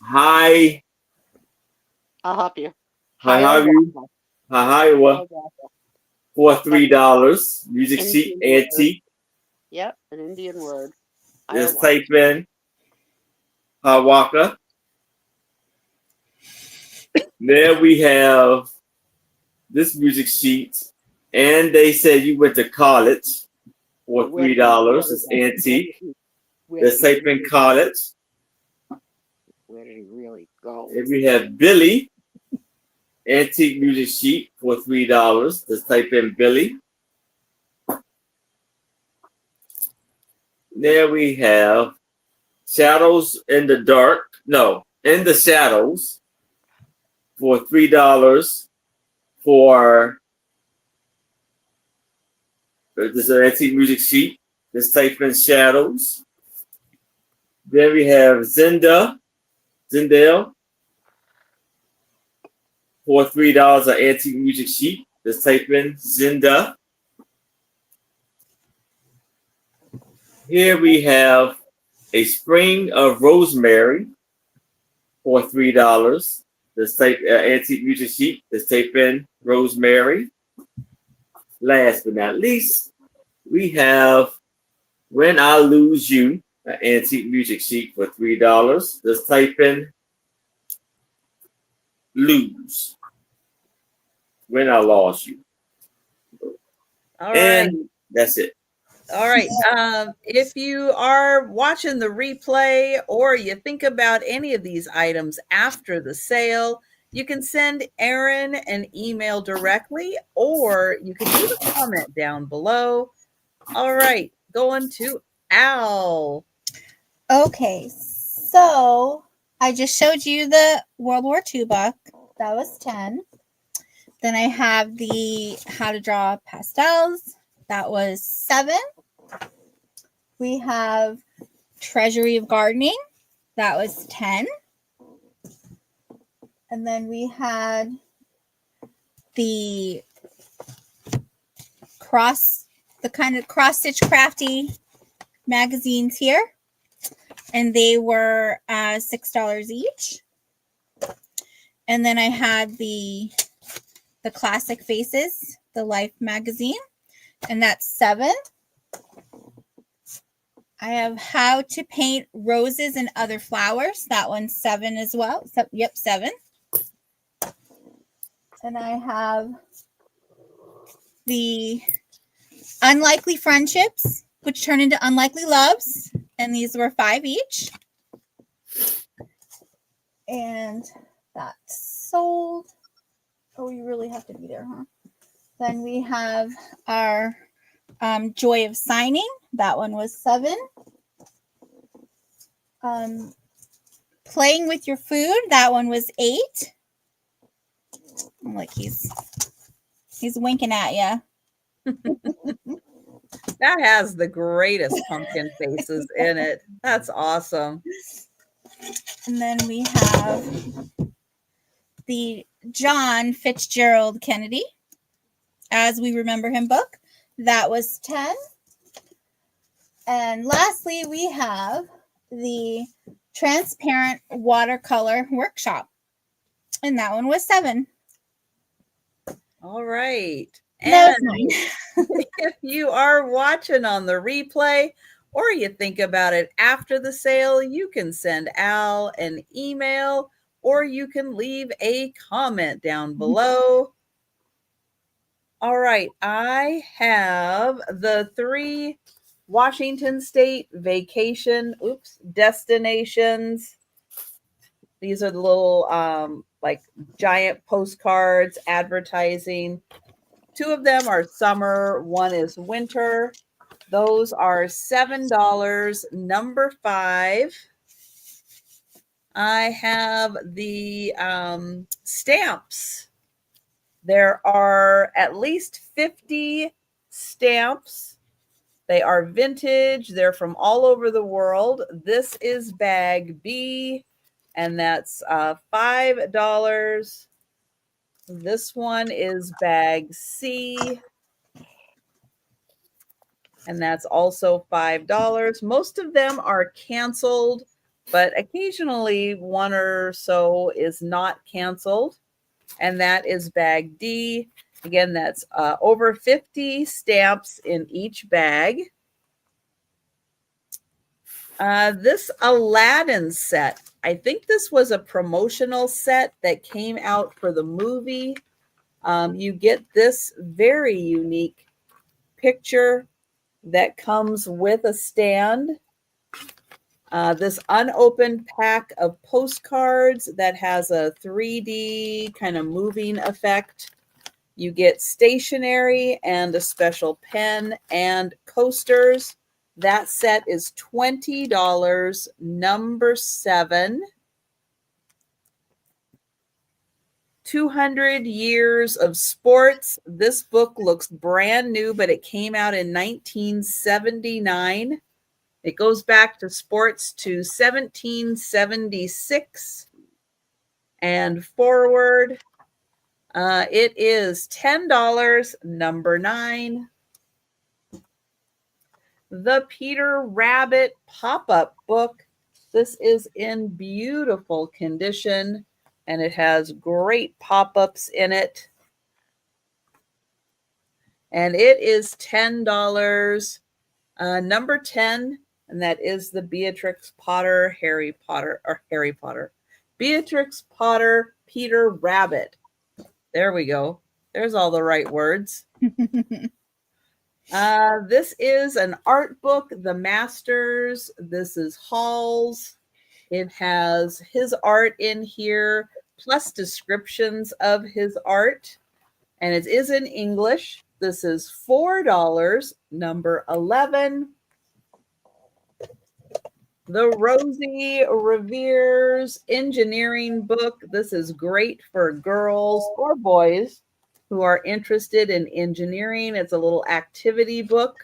Hi. I'll help you. Iowa for $3. Music sheet antique. Yep, an Indian word. Just type in Hawaka. There we have this music sheet, and they said you went to college for $3. It's antique. Let's type in college. Where did he really go? And we have Billy, antique music sheet for $3. Let's type in Billy. There we have Shadows in the Dark. No, In the Shadows for $3 for this is an antique music sheet. Let's type in Shadows. Then we have Zendale for $3, an antique music sheet. Let's type in Zenda. Here we have a Spring of Rosemary for $3. Let's type antique music sheet. Let's type in Rosemary. Last but not least, we have When I Lose You, an antique music sheet for $3. Let's type in Lose. When I Lost You. All right. And that's it. All right. If you are watching the replay or you think about any of these items after the sale, you can send Erin an email directly, or you can leave a comment down below. All right. Going to Al. Okay. So I just showed you the World War II book. That was 10. Then I have the How to Draw Pastels. That was 7. We have Treasury of Gardening. That was 10. And then we had the kind of cross-stitch crafty magazines here. And they were $6 each. And then I had the Classic Faces, the Life magazine, and that's 7. I have How to Paint Roses and Other Flowers. That one's 7 as well. So, yep, 7. And I have the unlikely friendships, which turn into unlikely loves. And these were 5 each. And that's sold. Oh, you really have to be there, huh? Then we have our Joy of Signing. That one was 7. Playing with Your Food. That one was 8. Like he's winking at you. That has the greatest pumpkin faces in it. That's awesome. And then we have the John Fitzgerald Kennedy, As We Remember Him book. That was 10. And lastly, we have the Transparent Watercolor Workshop. And that one was 7. All right. That And if you are watching on the replay or you think about it after the sale, you can send Al an email or you can leave a comment down below. All right. I have the 3 Washington State vacation destinations. These are the little like giant postcards advertising. 2 of them are summer, 1 is winter. Those are $7. Number 5. I have the stamps. There are at least 50 stamps. They are vintage. They're from all over the world. This is bag B, and that's $5. This one is bag C, and that's also $5. Most of them are canceled, but occasionally one or so is not canceled, and that is bag D. Again, that's over 50 stamps in each bag. This Aladdin set, I think this was a promotional set that came out for the movie. You get this very unique picture that comes with a stand. This unopened pack of postcards that has a 3D kind of moving effect. You get stationery and a special pen and coasters. That set is $20. Number 7. 200 Years of Sports. This book looks brand new, but it came out in 1979. It goes back to sports to 1776 and forward. It is $10. Number 9. The Peter Rabbit pop-up book. This is in beautiful condition, and it has great pop-ups in it. And it is $10. Number 10, and that is the Beatrix Potter, Beatrix Potter, Peter Rabbit. There we go. There's all the right words. This is an art book, The Masters. This is Hall's. It has his art in here, plus descriptions of his art. And it is in English. This is $4. Number 11. The Rosie Revere's engineering book. This is great for girls or boys who are interested in engineering. It's a little activity book.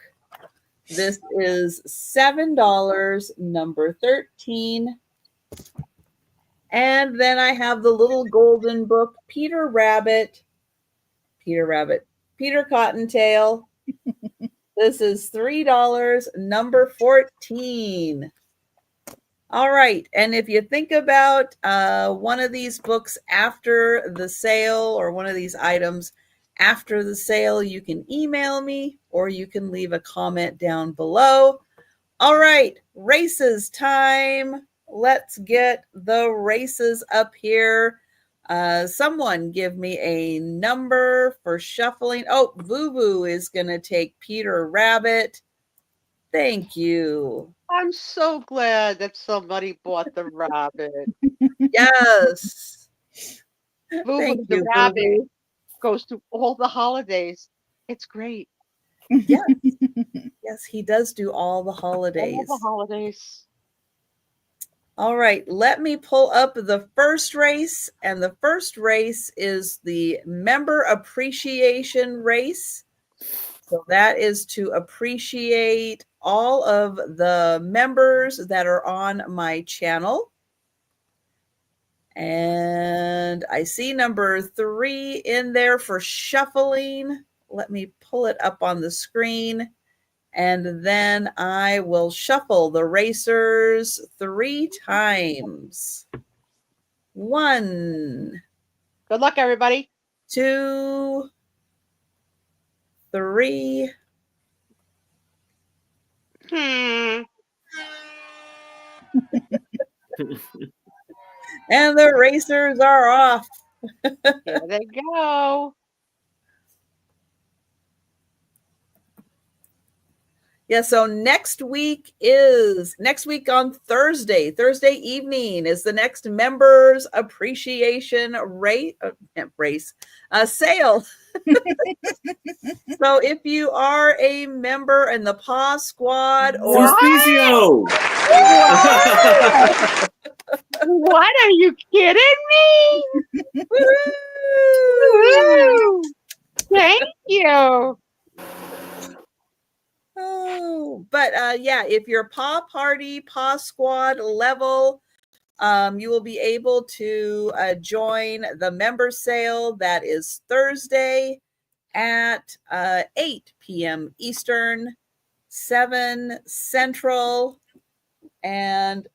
This is $7. Number 13. And then I have the little golden book, Peter Cottontail. This is $3. Number 14. All right. And if you think about one of these books after the sale or one of these items after the sale, you can email me or you can leave a comment down below. All right. Races time. Let's get the races up here. Someone give me a number for shuffling. Oh, Boo Boo is going to take Peter Rabbit. Thank you. I'm so glad that somebody bought the rabbit. Yes. Boo Thank Boo, the you, Boo rabbit, Boo. goes through all the holidays. It's great. Yes. Yes, he does do all the holidays. All the holidays. All right, let me pull up the first race. And the first race is the member appreciation race. So that is to appreciate all of the members that are on my channel. And I see number 3 in there for shuffling. Let me pull it up on the screen. And then I will shuffle the racers 3 times. 1. Good luck, everybody. 2. 3. And the racers are off. Here they go. Yeah, so next week on Thursday evening is the next members appreciation sale. So if you are a member in the Paw Squad or Spiezio. What? Are you kidding me? Woo! Thank you. Oh, but yeah, if you're Paw Party, Paw Squad level, you will be able to join the member sale. That is Thursday at 8 p.m. Eastern, 7 Central. And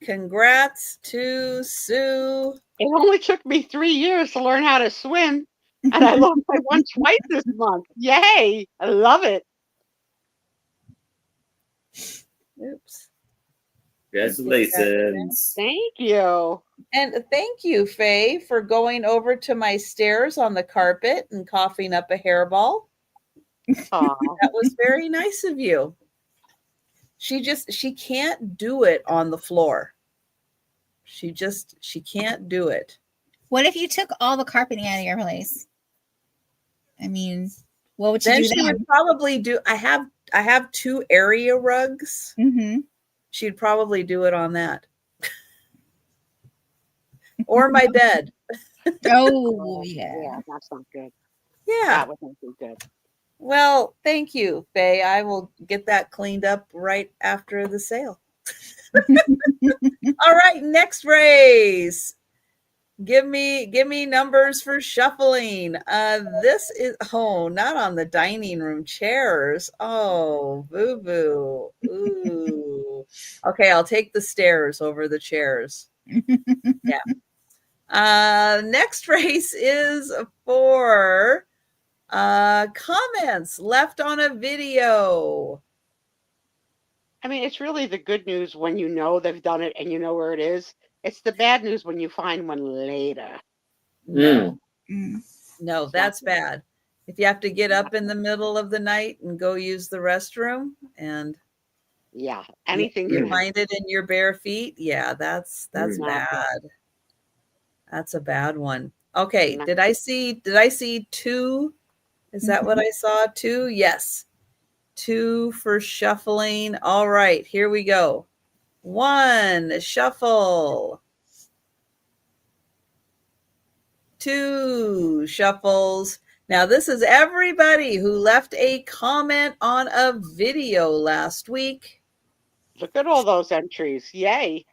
congrats to Sue. It only took me 3 years to learn how to swim, and I won twice this month. Yay! I love it. Oops. Congratulations. Thank you. And thank you, Faye, for going over to my stairs on the carpet and coughing up a hairball. That was very nice of you. She can't do it on the floor. She can't do it. What if you took all the carpeting out of your place? I mean, what would you Then do she then? would probably do. I have 2 area rugs. Mm-hmm. She'd probably do it on that. Or my bed. Oh, yeah. That's not good. Yeah. That would not be good. Well, thank you, Faye. I will get that cleaned up right after the sale. All right, next race. Give me numbers for shuffling. This is not on the dining room chairs. Oh, boo-boo. Ooh. Okay, I'll take the stairs over the chairs. Yeah. Next race is for comments left on a video. I mean, it's really the good news when you know they've done it and you know where it is. It's the bad news when you find one later. No, that's bad. If you have to get up in the middle of the night and go use the restroom and anything you find it in your bare feet, that's bad. That's a bad one. Okay, did I see 2? Is that what I saw? 2? Yes. 2 for shuffling. All right, here we go. 1, shuffle. 2 shuffles. Now, this is everybody who left a comment on a video last week. Look at all those entries. Yay.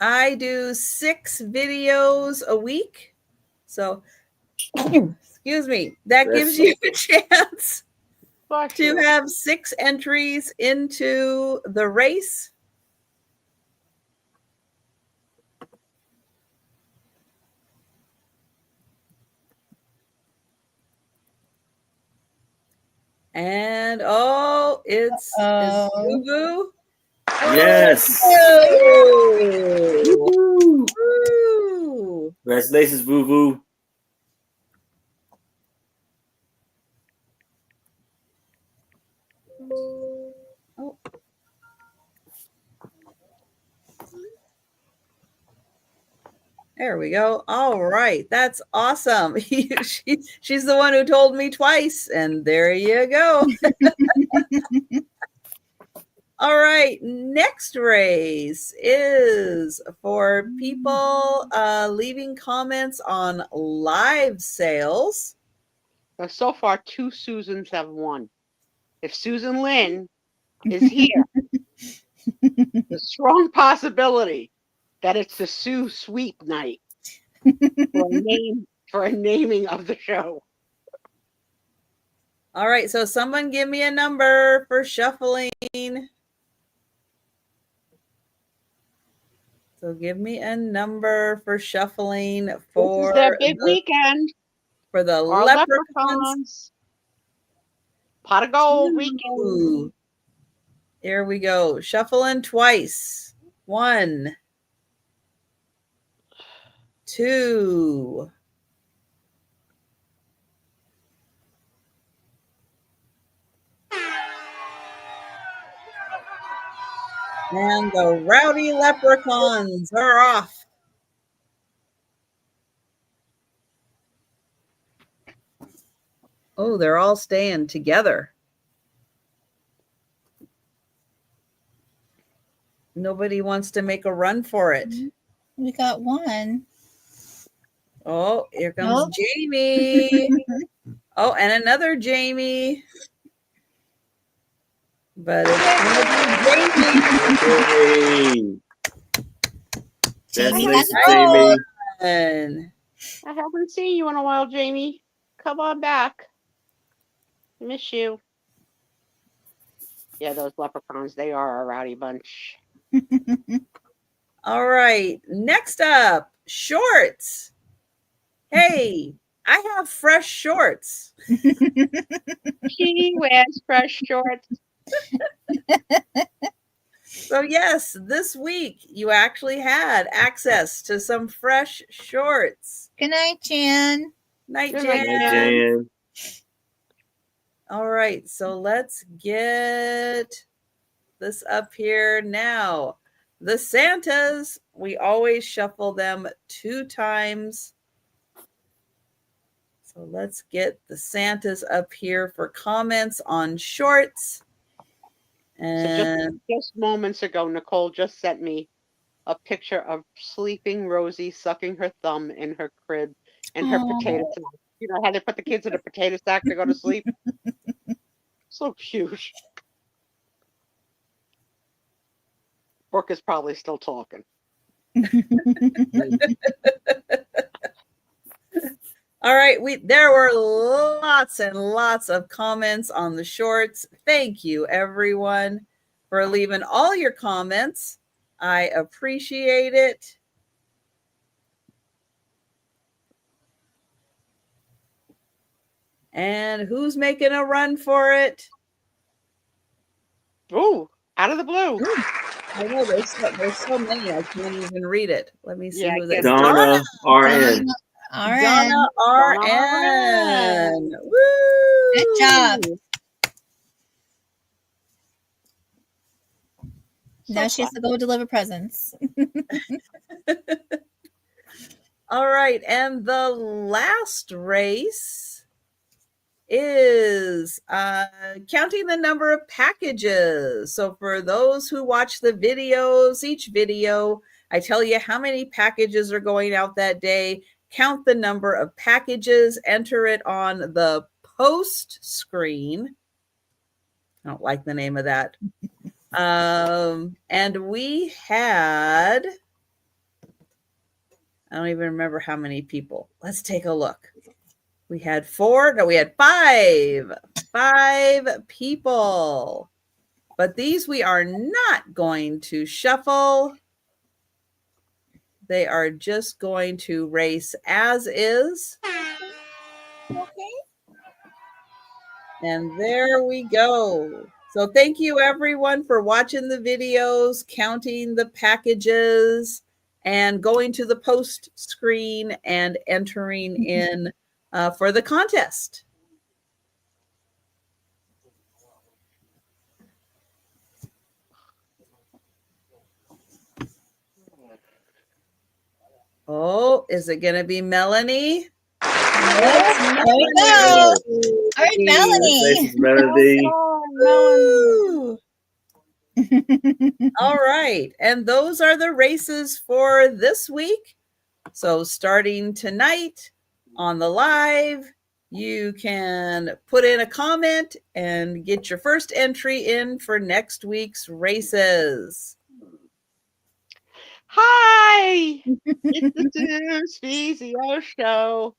I do 6 videos a week. So, excuse me, that gives you a chance to have 6 entries into the race. And it's Boo Boo. Yes. Woo! Woo! Congratulations, Voo Voo. Oh. There we go. All right. That's awesome. She's the one who told me twice, and there you go. All right. Next race is for people leaving comments on live sales. So far, 2 Susans have won. If Susan Lynn is here, there's a strong possibility that it's the Sue Sweep night for a naming of the show. All right, so someone give me a number for shuffling. So give me a number for shuffling for this is their big weekend. For the Our leprechauns. Pot of gold weekend. Here we go. Shuffling twice. 1, 2. And the rowdy leprechauns are off. Oh, they're all staying together. Nobody wants to make a run for it. We got one. Oh, here comes Jamie. Oh, and another Jamie. But it's Jamie. Jamie, Jamie. I haven't seen you in a while, Jamie. Come on back. I miss you. Yeah, those leprechauns, they are a rowdy bunch. All right. Next up, shorts. Hey, I have fresh shorts. She wears fresh shorts. So yes, this week you actually had access to some fresh shorts. Good night, Jan. Night, Good Jan. night, Jan. All right, so let's get this up here now. The Santas, we always shuffle them 2 times. So let's get the Santas up here for comments on shorts. And so just moments ago, Nicole just sent me a picture of sleeping Rosie sucking her thumb in her crib and her potato sack. You know how they put the kids in a potato sack to go to sleep? So cute. Brooke is probably still talking. All right, there were lots and lots of comments on the shorts. Thank you, everyone, for leaving all your comments. I appreciate it. And who's making a run for it? Ooh, out of the blue. I know there's so many, I can't even read it. Let me see who that is. Donna RN. Donna RN. Woo! Good job. Now she has to go deliver presents. All right, and the last race is counting the number of packages. So for those who watch the videos, each video, I tell you how many packages are going out that day, count the number of packages, enter it on the post screen. I don't like the name of that. And we had, I don't even remember how many people. Let's take a look. We had 5 people. But these we are not going to shuffle. They are just going to race as is. Okay. And there we go. So thank you everyone for watching the videos, counting the packages, and going to the post screen and entering in for the contest. Oh, is it going to be Melanie? Yes, there we go. All right, Melanie. Melody. Woo! All right. And those are the races for this week. So starting tonight on the live, you can put in a comment and get your first entry in for next week's races. Hi, it's the Sue Spiezio show.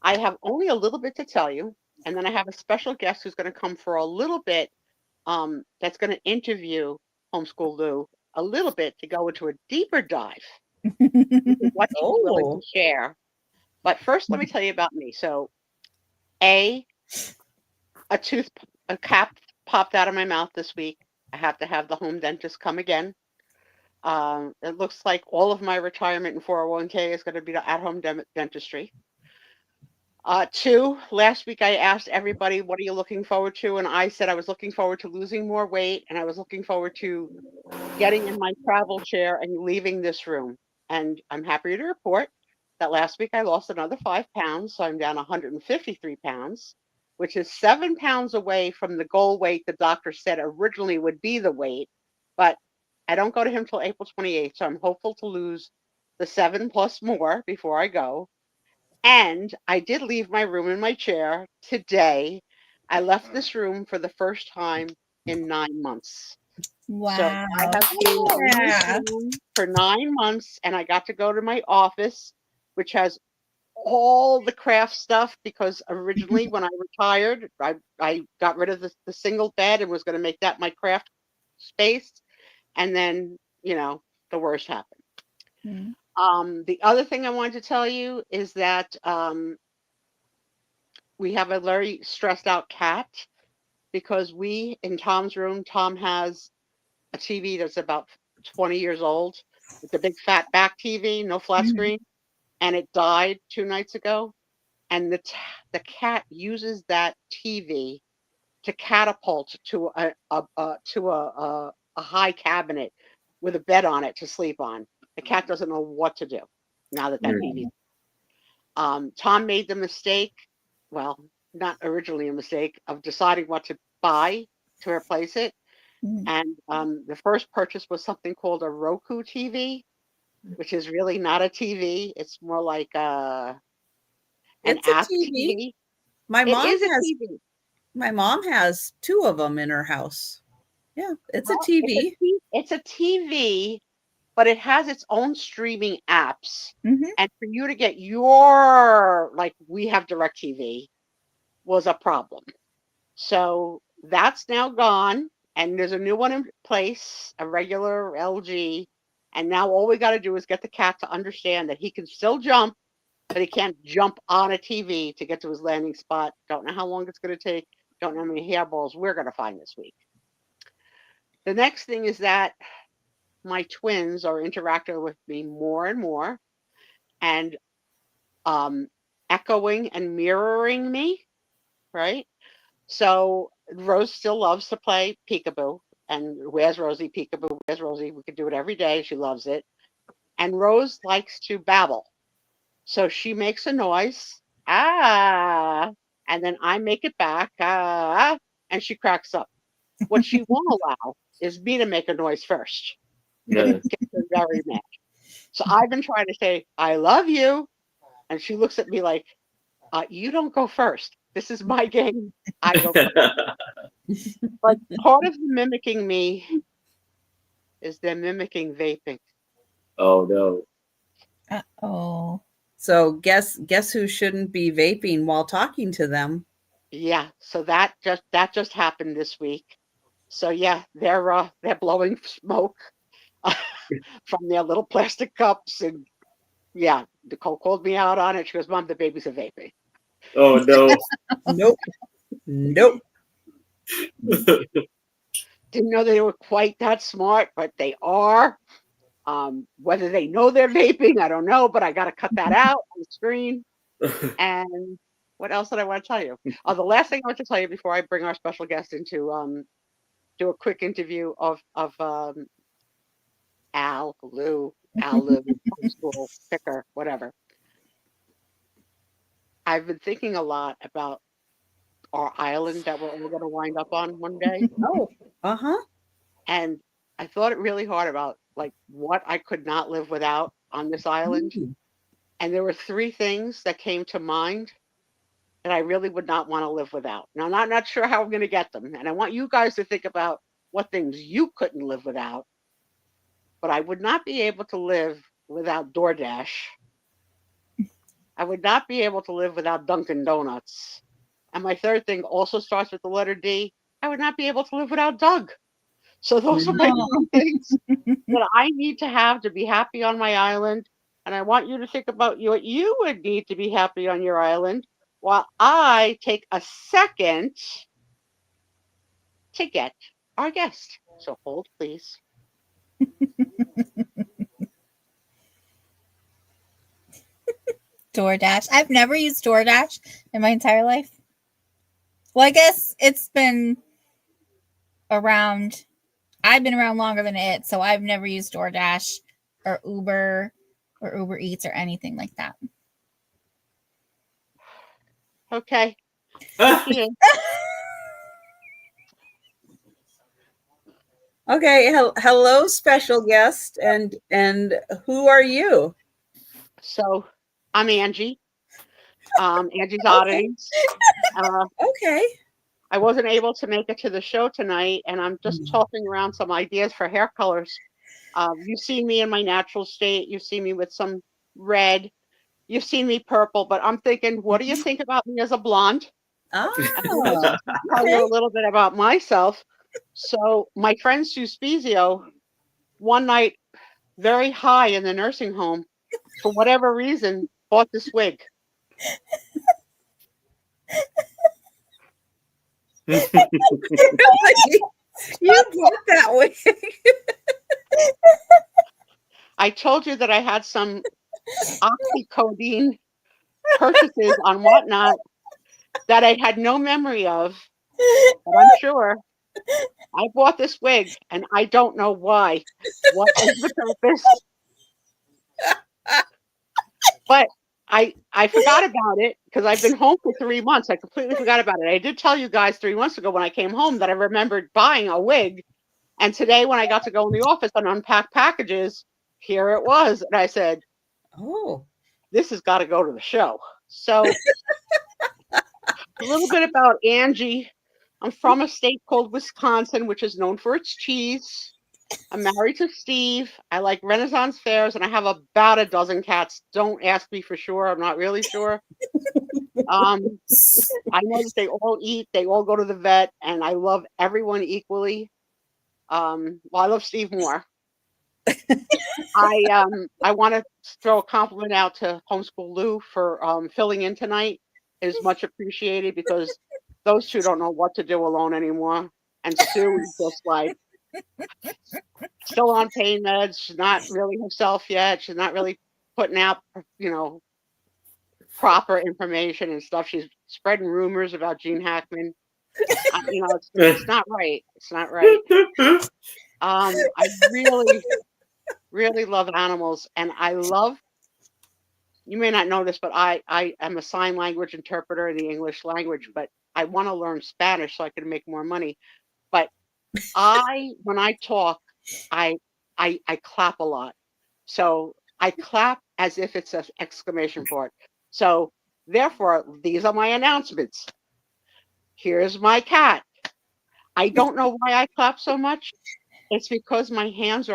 I have only a little bit to tell you, and then I have a special guest who's going to come for a little bit. That's going to interview Homeschool Lou a little bit to go into a deeper dive into what she's willing to share. But first, let me tell you about me. So, a cap popped out of my mouth this week. I have to have the home dentist come again. It looks like all of my retirement and 401k is going to be at-home dentistry. 2, last week I asked everybody, what are you looking forward to? And I said I was looking forward to losing more weight, and I was looking forward to getting in my travel chair and leaving this room. And I'm happy to report that last week I lost another 5 pounds, so I'm down 153 pounds, which is 7 pounds away from the goal weight the doctor said originally would be the weight. But I don't go to him till April 28th, so I'm hopeful to lose the 7 plus more before I go. And I did leave my room in my chair today. I left this room for the first time in 9 months. Wow. So I have been in this room for 9 months, and I got to go to my office, which has all the craft stuff, because originally when I retired, I got rid of the single bed and was going to make that my craft space. And then, the worst happened. The other thing I wanted to tell you is that we have a very stressed out cat, because in Tom's room, Tom has a TV that's about 20 years old. It's a big fat back TV, no flat screen, and it died 2 nights ago. And the cat uses that TV to catapult to a high cabinet with a bed on it to sleep on. The cat doesn't know what to do now that TV. Tom made the mistake, well, not originally a mistake, of deciding what to buy to replace it. And the first purchase was something called a Roku TV, which is really not a TV. It's more like an app TV. My mom has 2 of them in her house. Yeah, it's a TV. It's a TV, but it has its own streaming apps. And for you to get we have DirecTV, was a problem. So that's now gone, and there's a new one in place, a regular LG. And now all we got to do is get the cat to understand that he can still jump, but he can't jump on a TV to get to his landing spot. Don't know how long it's going to take. Don't know how many hairballs we're going to find this week. The next thing is that my twins are interacting with me more and more, and echoing and mirroring me, right? So Rose still loves to play peekaboo, and where's Rosie, peekaboo, where's Rosie? We could do it every day. She loves it. And Rose likes to babble. So she makes a noise, and then I make it back, and she cracks up. What she won't allow is me to make a noise first. Gets her very mad. So I've been trying to say, I love you. And she looks at me like, you don't go first. This is my game. I go first. But part of mimicking me is they're mimicking vaping. Oh, no. Uh-oh. So guess who shouldn't be vaping while talking to them? Yeah, so that just happened this week. So yeah, they're blowing smoke from their little plastic cups, and yeah, Nicole called me out on it. She goes, "Mom, the babies are vaping." Oh, no. Nope. Didn't know they were quite that smart, but they are. Whether they know they're vaping, I don't know, but I got to cut that out on the screen. And what else did I want to tell you? Oh, the last thing I want to tell you before I bring our special guest in to do a quick interview of Al, Lou, homeschool, picker, whatever. I've been thinking a lot about our island that we're all going to wind up on one day. Oh, uh-huh. And I thought it really hard about like what I could not live without on this island. And there were 3 things that came to mind that I really would not want to live without. Now, I'm not sure how I'm going to get them. And I want you guys to think about what things you couldn't live without. But I would not be able to live without DoorDash. I would not be able to live without Dunkin' Donuts. And my third thing also starts with the letter D. I would not be able to live without Doug. So those are my 3 things that I need to have to be happy on my island. And I want you to think about what you would need to be happy on your island while I take a second to get our guest. So hold, please. DoorDash. I've never used DoorDash in my entire life. Well, I guess it's been around. I've been around longer than it, so I've never used DoorDash or Uber Eats or anything like that. Okay. Okay. Hello, special guest, and who are you? So I'm Angie. Angie's Oddities. Okay. I wasn't able to make it to the show tonight, and I'm just tossing around some ideas for hair colors. You've seen me in my natural state. You've seen me with some red. You've seen me purple, but I'm thinking, what do you think about me as a blonde? Oh, Tell you a little bit about myself. So my friend Sue Spiezio, one night, very high in the nursing home, for whatever reason, bought this wig. You bought that wig. I told you that I had some oxycodone purchases on Whatnot that I had no memory of, but I'm sure I bought this wig and I don't know why. What is the purpose? But I forgot about it because I've been home for 3 months. I completely forgot about it. I did tell you guys 3 months ago when I came home that I remembered buying a wig. And today when I got to go in the office and unpack packages, here it was. And I said, oh, this has got to go to the show. So a little bit about Angie. I'm from a state called Wisconsin, which is known for its cheese. I'm married to Steve. I like Renaissance fairs, and I have about a dozen cats. Don't ask me for sure. I'm not really sure. I know that they all eat. They all go to the vet, and I love everyone equally. Well, I love Steve more. I want to throw a compliment out to Homeschool Lou for filling in tonight. It is much appreciated because those 2 don't know what to do alone anymore. And Sue is just like still on pain meds. She's not really herself yet. She's not really putting out, proper information and stuff. She's spreading rumors about Gene Hackman. It's not right. It's not right. I really, really love animals, and I love. You may not know this, but I am a sign language interpreter in the English language, but I want to learn Spanish so I can make more money. But when I talk, I clap a lot. So I clap as if it's an exclamation point. So therefore, these are my announcements. Here's my cat. I don't know why I clap so much. It's because my hands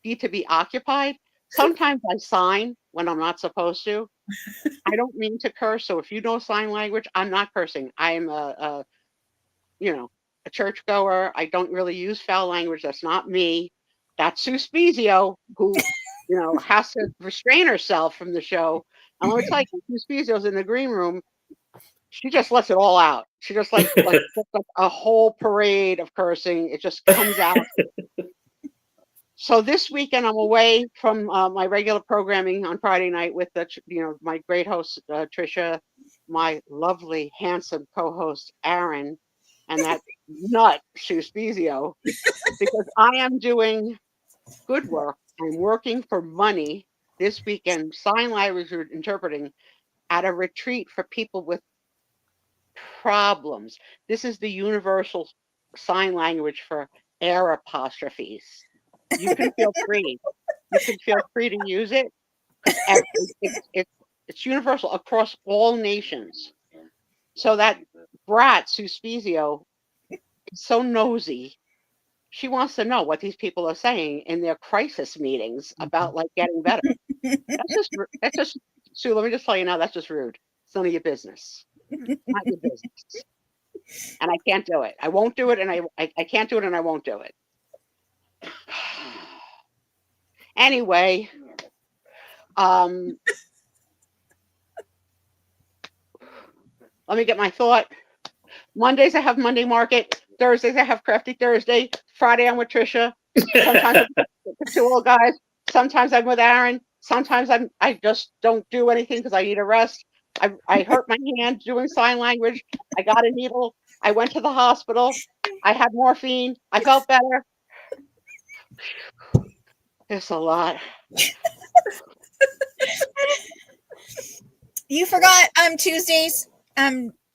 need to be occupied. Sometimes I sign when I'm not supposed to. I don't mean to curse. So if you know sign language, I'm not cursing. I'm a churchgoer. I don't really use foul language. That's not me. That's Sue Spiezio, who, has to restrain herself from the show. And let me tell you, Sue Spiezio's in the green room. she just lets it all out. She just like a whole parade of cursing. It just comes out. So this weekend I'm away from my regular programming on Friday night with my great host Trisha, my lovely handsome co-host Aaron, and that nut Sue Spiezio, because I am doing good work. I'm working for money this weekend, sign language interpreting at a retreat for people with problems. This is the universal sign language for air apostrophes. You can feel free. You can feel free to use it because it's universal across all nations. So that brat Sue Spiezio is so nosy. She wants to know what these people are saying in their crisis meetings about like getting better. That's just Sue. Let me just tell you now. That's just rude. It's none of your business. Not your business. And I can't do it. I won't do it, and I can't do it, and I won't do it. Anyway, let me get my thought. Mondays I have Monday Market. Thursdays I have Crafty Thursday. Friday I'm with Trisha. Sometimes I'm with two old guys. Sometimes I'm with Aaron. Sometimes I just don't do anything because I need a rest. I hurt my hand doing sign language. I got a needle. I went to the hospital. I had morphine. I felt better. It's a lot. You forgot Tuesdays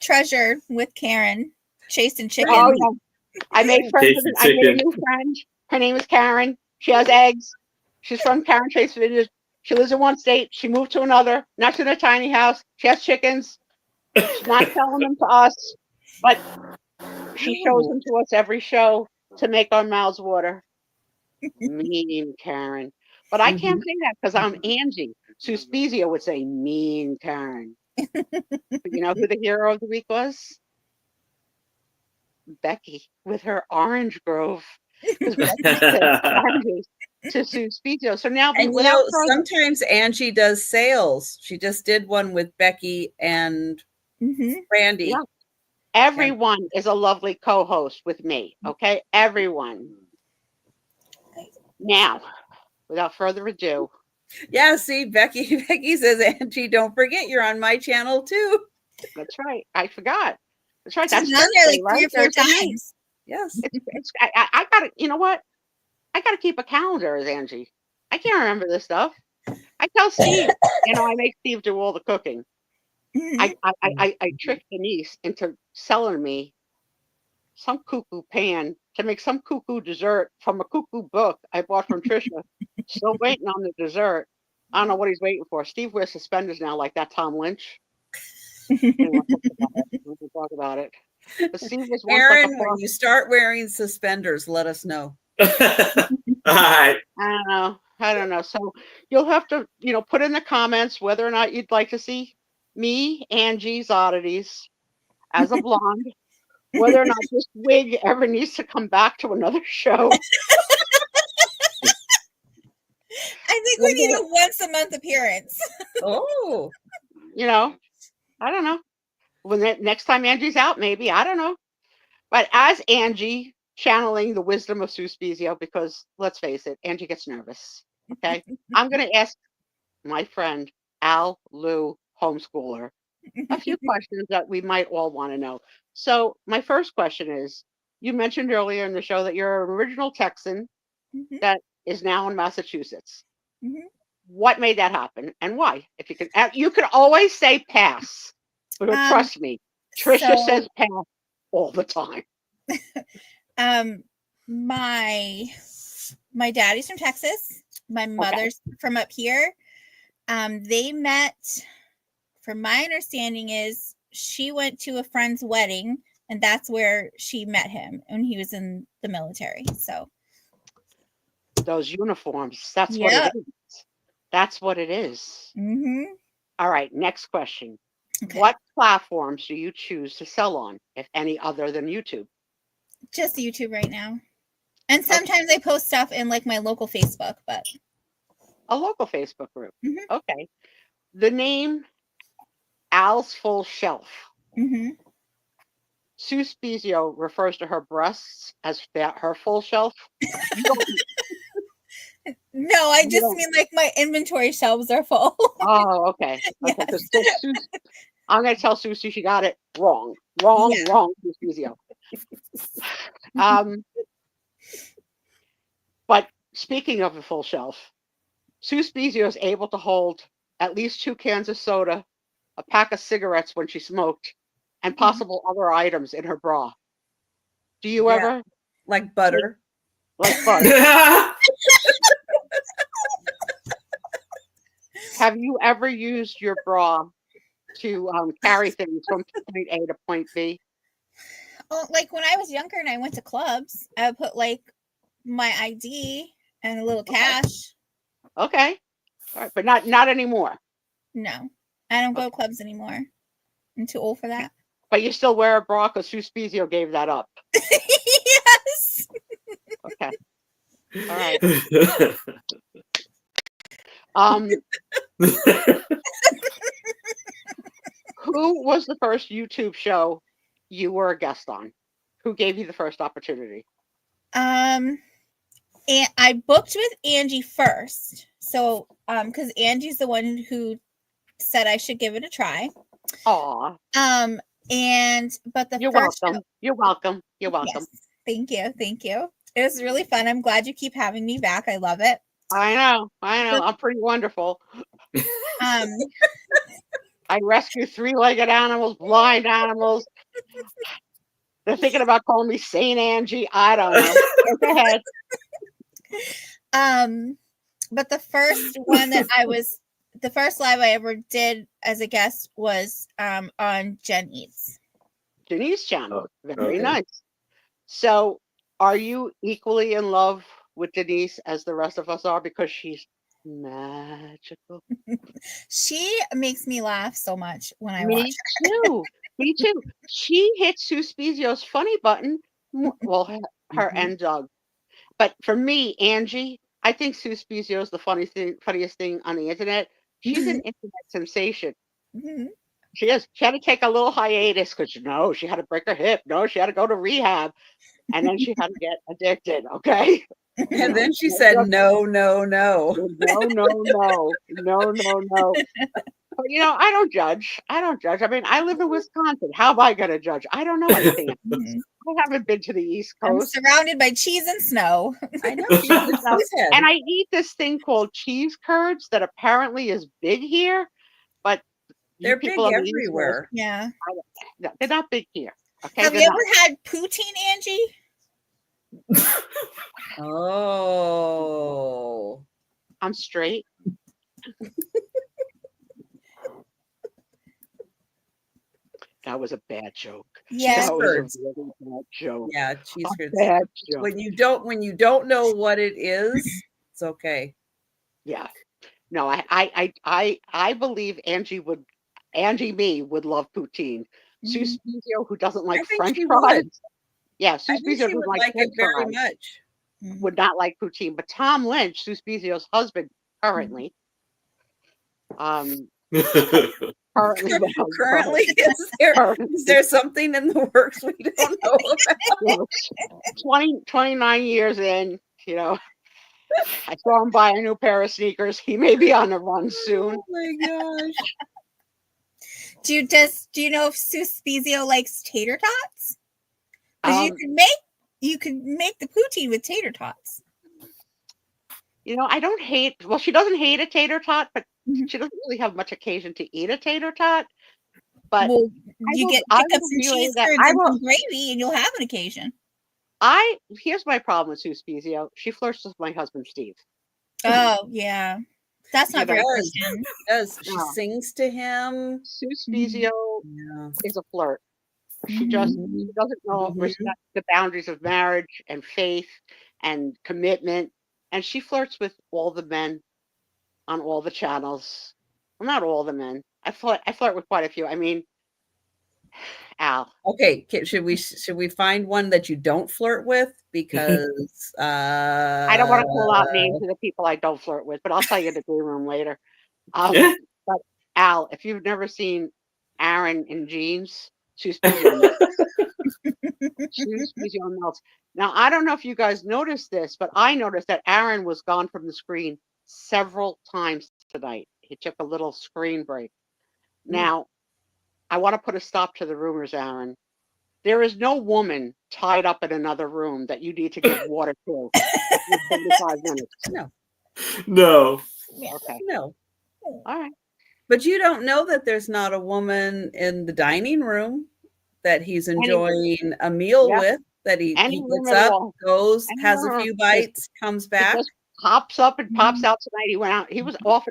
treasure with Karen chasing chickens. Oh yeah. I made a new friend. Her name is Karen. She has eggs. She's from Karen Chase Videos. She lives in one state. She moved to another. Not in a tiny house. She has chickens. She's not selling them to us, but she shows them to us every show to make our mouths water. Mean Karen. But I can't say that because I'm Angie. Sue Spiezio would say mean Karen. But you know who the hero of the week was? Becky with her orange grove. Because Becky said oranges to Sue Spiezio. So now, and sometimes Angie does sales. She just did one with Becky and Randy. Yeah. Everyone is a lovely co-host with me. Okay, everyone. Now, without further ado. Yeah, see, Becky says, Angie, don't forget you're on my channel too. That's right. I forgot. That's right. That's Thursday, like 3 or 4 times. Yes. I got to, you know what? I got to keep a calendar as Angie. I can't remember this stuff. I tell Steve, I make Steve do all the cooking. I tricked Denise into selling me some cuckoo pan to make some cuckoo dessert from a cuckoo book I bought from Trisha. Still waiting on the dessert. I don't know what he's waiting for. Steve wears suspenders now like that Tom Lynch. We can talk about it. But Steve was Aaron, when you start wearing suspenders, let us know. All right. I don't know. So you'll have to, put in the comments whether or not you'd like to see me, Angie's Oddities, as a blonde. Whether or not this wig ever needs to come back to another show. I think we need a once a month appearance. Oh. I don't know. When next time Angie's out, maybe. I don't know. But as Angie channeling the wisdom of Sue Spiezio, because let's face it, Angie gets nervous. Okay. I'm going to ask my friend, Al Lou, homeschooler, a few questions that we might all want to know. So my first question is, you mentioned earlier in the show that you're an original Texan that is now in Massachusetts. What made that happen and why? If you can always say pass, but trust me, Trisha says pass all the time. My daddy's from Texas. My mother's from up here. They met, from my understanding is, she went to a friend's wedding, and that's where she met him when he was in the military. So those uniforms, that's what it is. That's what it is. All right, next question. Okay. What platforms do you choose to sell on, if any other than YouTube? Just YouTube right now. And sometimes I post stuff in like my local Facebook, but a local Facebook group. Okay. The name Al's Full Shelf. Mm-hmm. Sue Spiezio refers to her breasts as her full shelf. You don't, No, I you just don't- mean like my inventory shelves are full. Oh, okay. Okay. Yes. So I'm going to tell Susie she got it wrong. Wrong, Yeah. wrong, Sue Spiezio. But speaking of a full shelf, Sue Spiezio is able to hold at least 2 cans of soda, a pack of cigarettes when she smoked, and possible other items in her bra. Do you Yeah. ever? Like butter. Like butter. Have you ever used your bra to carry things from point A to point B? Well, like when I was younger and I went to clubs, I would put like my ID and a little cash. Okay. All right, but not anymore. No, I don't go to clubs anymore. I'm too old for that. But you still wear a bra because Sue Spiezio gave that up. Yes. Okay. All right. Who was the first YouTube show you were a guest on? Who gave you the first opportunity? And I booked with Angie first. So, because Angie's the one who said I should give it a try. Aw. But the You're first welcome. You're welcome. You're welcome. Yes. Thank you. Thank you. It was really fun. I'm glad you keep having me back. I love it. I know. I'm pretty wonderful. Um, I rescue 3-legged animals, blind animals. They're thinking about calling me Saint Angie. I don't know. Go ahead. But the first one that the first live I ever did as a guest was on Jen Eats. Denise channel. Very Okay. nice. So, are you equally in love with Denise as the rest of us are because she's magical? She makes me laugh so much when I watch Me too. Me too. She hit Sue Spiezio's funny button. Well, her and Doug. But for me, Angie, I think Sue Spiezio is the funniest thing on the internet. She's an internet sensation. Mhm. She is. She had to take a little hiatus because she had to break her hip. No, she had to go to rehab, and then she had to get addicted. Okay. And then she said, no, no, no. No. But I don't judge. I mean, I live in Wisconsin. How am I going to judge? I don't know anything. I haven't been to the East I'm Coast. surrounded by cheese and snow. I know. She's a cheesehead. And I eat this thing called cheese curds that apparently is big here, but they're big everywhere. Yeah. They're not big here. Okay. Have you ever had poutine, Angie? Oh. I'm straight. That was a bad joke. Yeah. That was a really bad joke. Yeah, cheese curds. Bad joke. When you don't know what it is, it's okay. Yeah. No, I believe Angie would love poutine. Sue Spiezio, who doesn't like French fries. Yeah, Sue Spiezio doesn't like it very much. Would not like poutine. But Tom Lynch, Sue Spiezio's husband, currently, currently is there something in the works we don't know about? 29 years in, I saw him buy a new pair of sneakers. He may be on the run soon. Oh my gosh. Do you know if Sue Spiezio likes tater tots? Because you could make the poutine with tater tots. I don't hate. Well, she doesn't hate a tater tot, but she doesn't really have much occasion to eat a tater tot. But you pick up some cheese curds and some gravy, and you'll have an occasion. Here's my problem with Sue Spiezio. She flirts with my husband Steve. Oh yeah, that's not very Christian. She sings to him. Sue Spiezio is a flirt. She doesn't know respect the boundaries of marriage and faith and commitment, and she flirts with all the men on all the channels. Well, not all the men. I flirt with quite a few. I mean, Al. Okay, should we find one that you don't flirt with? Because I don't want to call out names of the people I don't flirt with, but I'll tell you in the green room later. But Al, if you've never seen Aaron in jeans, Sue Spiezio melts. Sue Spiezio melts. Now, I don't know if you guys noticed this, but I noticed that Aaron was gone from the screen several times tonight. He took a little screen break. Now, I want to put a stop to the rumors, Aaron. There is no woman tied up in another room that you need to give water to in 75 minutes. No. Okay. No. All right. But you don't know that there's not a woman in the dining room that he's enjoying a meal with, that he gets up, goes, has a few bites, comes back. He just pops up and pops out tonight. He went out. He was off.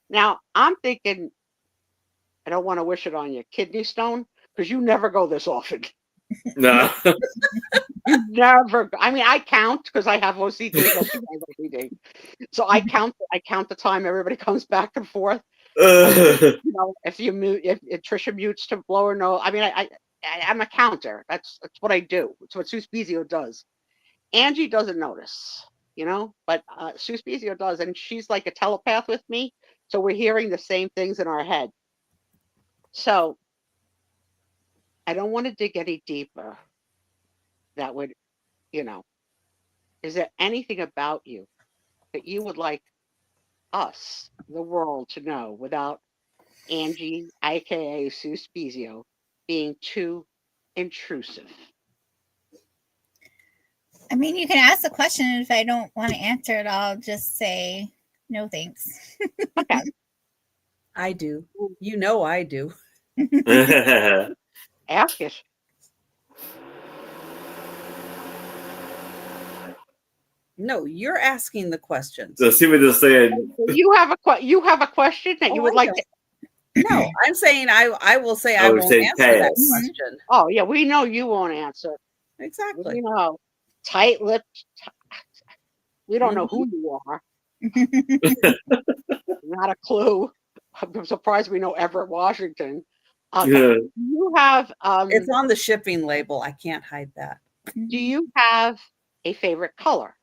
Now, I'm thinking, I don't want to wish it on you, kidney stone, because you never go this often. No. You never. I mean, I count because I have OCD. OCD. So I count the time everybody comes back and forth. You know, if you mute, if Trisha mutes to blow her nose. I mean, I'm a counter. That's what I do. It's what Sue Spiezio does. Angie doesn't notice, you know, but Sue Spiezio does, and she's like a telepath with me. So we're hearing the same things in our head. So I don't want to dig any deeper. That would, you know, is there anything about you that you would like us, the world, to know without Angie, aka Sue Spiezio, being too intrusive? I mean, you can ask the question, and if I don't want to answer it, I'll just say no thanks. Okay. I do. You know I do. Ask it. No, you're asking the questions. So see what they're saying. You have a question that you would like to. No, I'm saying I will say I won't answer that question. Oh yeah, we know you won't answer. Exactly. We know. Tight-lipped. We don't know who you are. Not a clue. I'm surprised we know Everett Washington. You have it's on the shipping label. I can't hide that. Do you have a favorite color?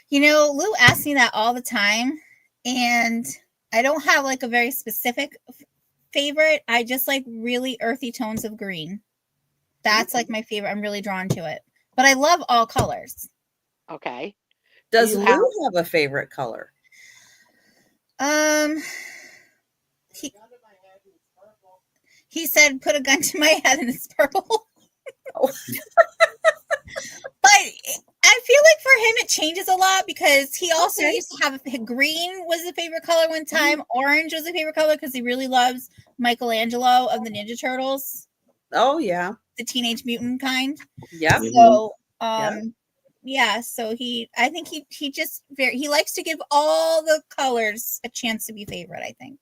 You know, Lou asks me that all the time, and I don't have like a very specific favorite. I just like really earthy tones of green. That's like my favorite. I'm really drawn to it. But I love all colors. Okay. Does Lou have a favorite color? He said, put a gun to my head and it's purple. But I feel like for him it changes a lot because he also used to have green was his favorite color one time. Orange was a favorite color because he really loves Michelangelo of the Ninja Turtles. Oh yeah, the Teenage Mutant kind. Yeah. So yeah, so I think he just he likes to give all the colors a chance to be favorite, I think.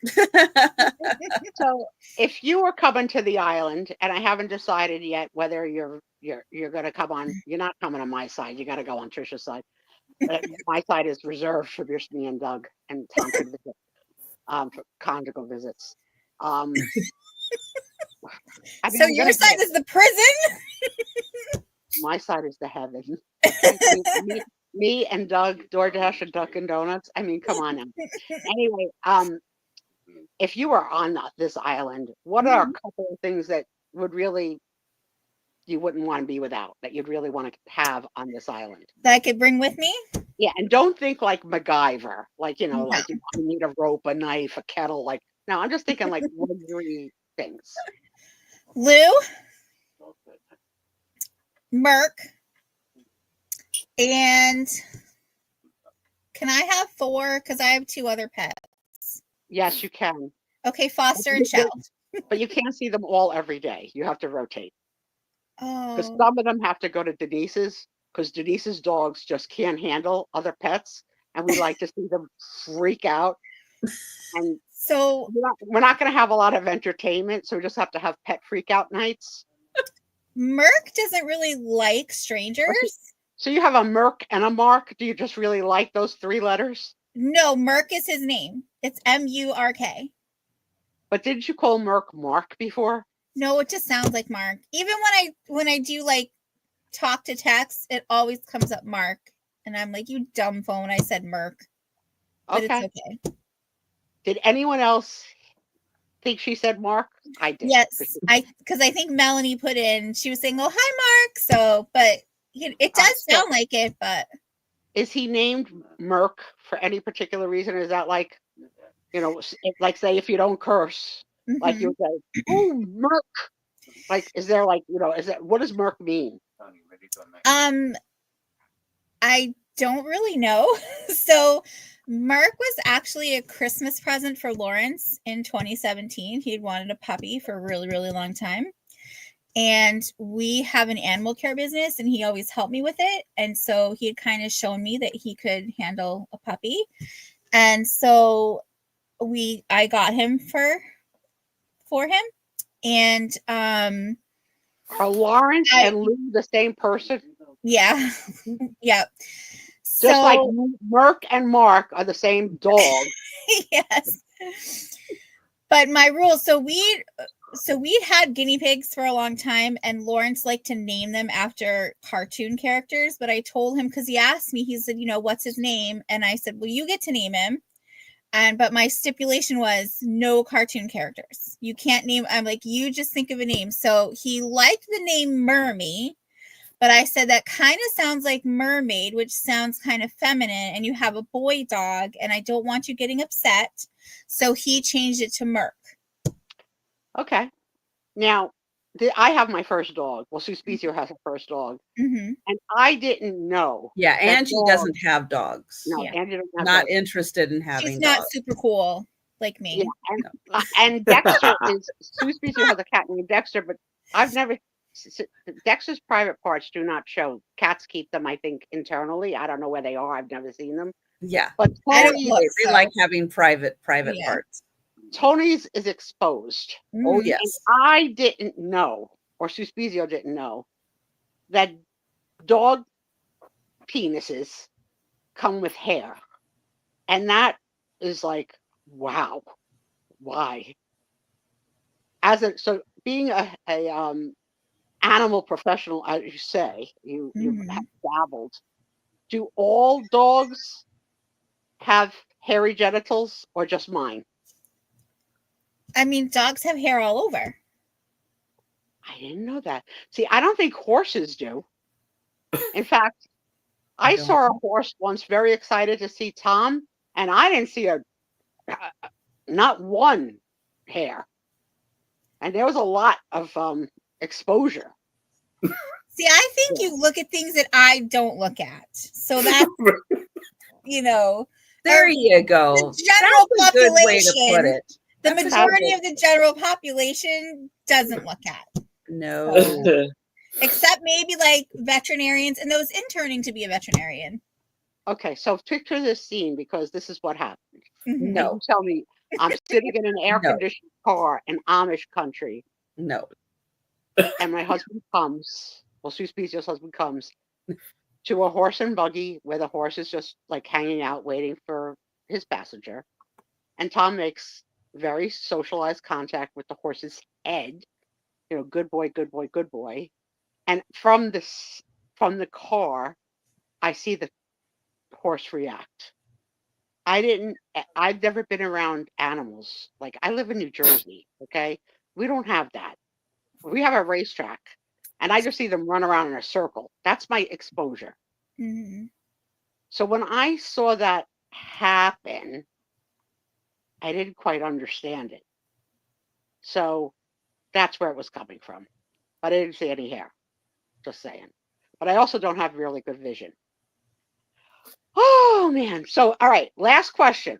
So if you were coming to the island, and I haven't decided yet whether you're going to come on, you're not coming on my side. You got to go on Trisha's side. My side is reserved for me and Doug and Tom could visit, for conjugal visits. So your side is the prison? My side is the heaven. me and Doug, DoorDash and Dunkin' Donuts. I mean, come on now. Anyway, if you were on this island, what are a couple of things that would really you wouldn't want to be without, that you'd really want to have on this island? That I could bring with me? Yeah, and don't think like MacGyver, like, you know, like you need a rope, a knife, a kettle. Like, no, I'm just thinking like luxury things. Lou, Merc, and can I have 4? Because I have 2 other pets. Yes, you can. Okay, Foster and Shell. But you can't see them all every day. You have to rotate. Oh. Because some of them have to go to Denise's, because Denise's dogs just can't handle other pets, and we like to see them freak out. And so we're not going to have a lot of entertainment, so we just have to have pet freak out nights. Merc doesn't really like strangers. So you have a Merc and a Mark. Do you just really like those 3 letters? No, Merc is his name. It's M-U-R-K. But didn't you call Merc Mark before? No, it just sounds like Mark. Even when I do like talk to text, it always comes up Mark, and I'm like, you dumb phone. I said Merc. But Okay. It's okay. Did anyone else think she said Mark? I did. Yes, because I think Melanie put in. She was saying, "Oh, hi, Mark." So, but it does sound like it. But is he named Merc for any particular reason? Is that like, like say if you don't curse, like you would say, "Oh, Merc." Like, is there like, what does Merc mean? I don't really know. So Merc was actually a Christmas present for Lawrence in 2017. He'd wanted a puppy for a really, really long time. And we have an animal care business and he always helped me with it. And so he had kind of shown me that he could handle a puppy. And so I got him for him. And are Lawrence and Lou the same person? Yeah. Yeah. Just like Merc and Mark are the same dog. Yes. But my rule, so we'd had guinea pigs for a long time, and Lawrence liked to name them after cartoon characters. But I told him, because he asked me, he said, what's his name? And I said, well, you get to name him. But my stipulation was no cartoon characters. You can't name. I'm like, you just think of a name. So he liked the name Mermy. But I said that kind of sounds like mermaid, which sounds kind of feminine, and you have a boy dog, and I don't want you getting upset. So he changed it to Merc. Okay. Now, I have my first dog. Well, Sue Spiezio has her first dog. And I didn't know. Yeah, Angie doesn't have dogs. No, Angie doesn't have not dogs. interested in having She's not dogs. super cool like me. Yeah, and Dexter Sue Spiezio has a cat named Dexter, but I've never... Dexter's private parts do not show. Cats keep them, I think, internally. I don't know where they are. I've never seen them. Yeah, but Tony, they like having private parts. Tony's is exposed. Oh yes, and I didn't know, or Sue Spiezio didn't know, that dog penises come with hair, and that is like, wow, why? So being a animal professional, as you say, you have dabbled. Do all dogs have hairy genitals or just mine? I mean, dogs have hair all over. I didn't know that. See, I don't think horses do. In fact, I saw a horse once very excited to see Tom, and I didn't see not one hair. And there was a lot of exposure. See, I think you look at things that I don't look at. So that's, there you go. The general that's a good way to put it. The majority of the general population doesn't look at. No. Except maybe like veterinarians and those interning to be a veterinarian. Okay, so picture this scene, because this is what happened. No. You tell me, I'm sitting in an air-conditioned car in Amish country. No. And my husband comes, Sue Spiezio's husband comes to a horse and buggy where the horse is just like hanging out waiting for his passenger. And Tom makes very socialized contact with the horse's head. Good boy, good boy, good boy. And from the car, I see the horse react. I've never been around animals. Like, I live in New Jersey, okay? We don't have that. We have a racetrack, and I just see them run around in a circle. That's my exposure. So when I saw that happen, I didn't quite understand it. So that's where it was coming from. But I didn't see any hair. Just saying. But I also don't have really good vision. Oh, man. So, all right. Last question.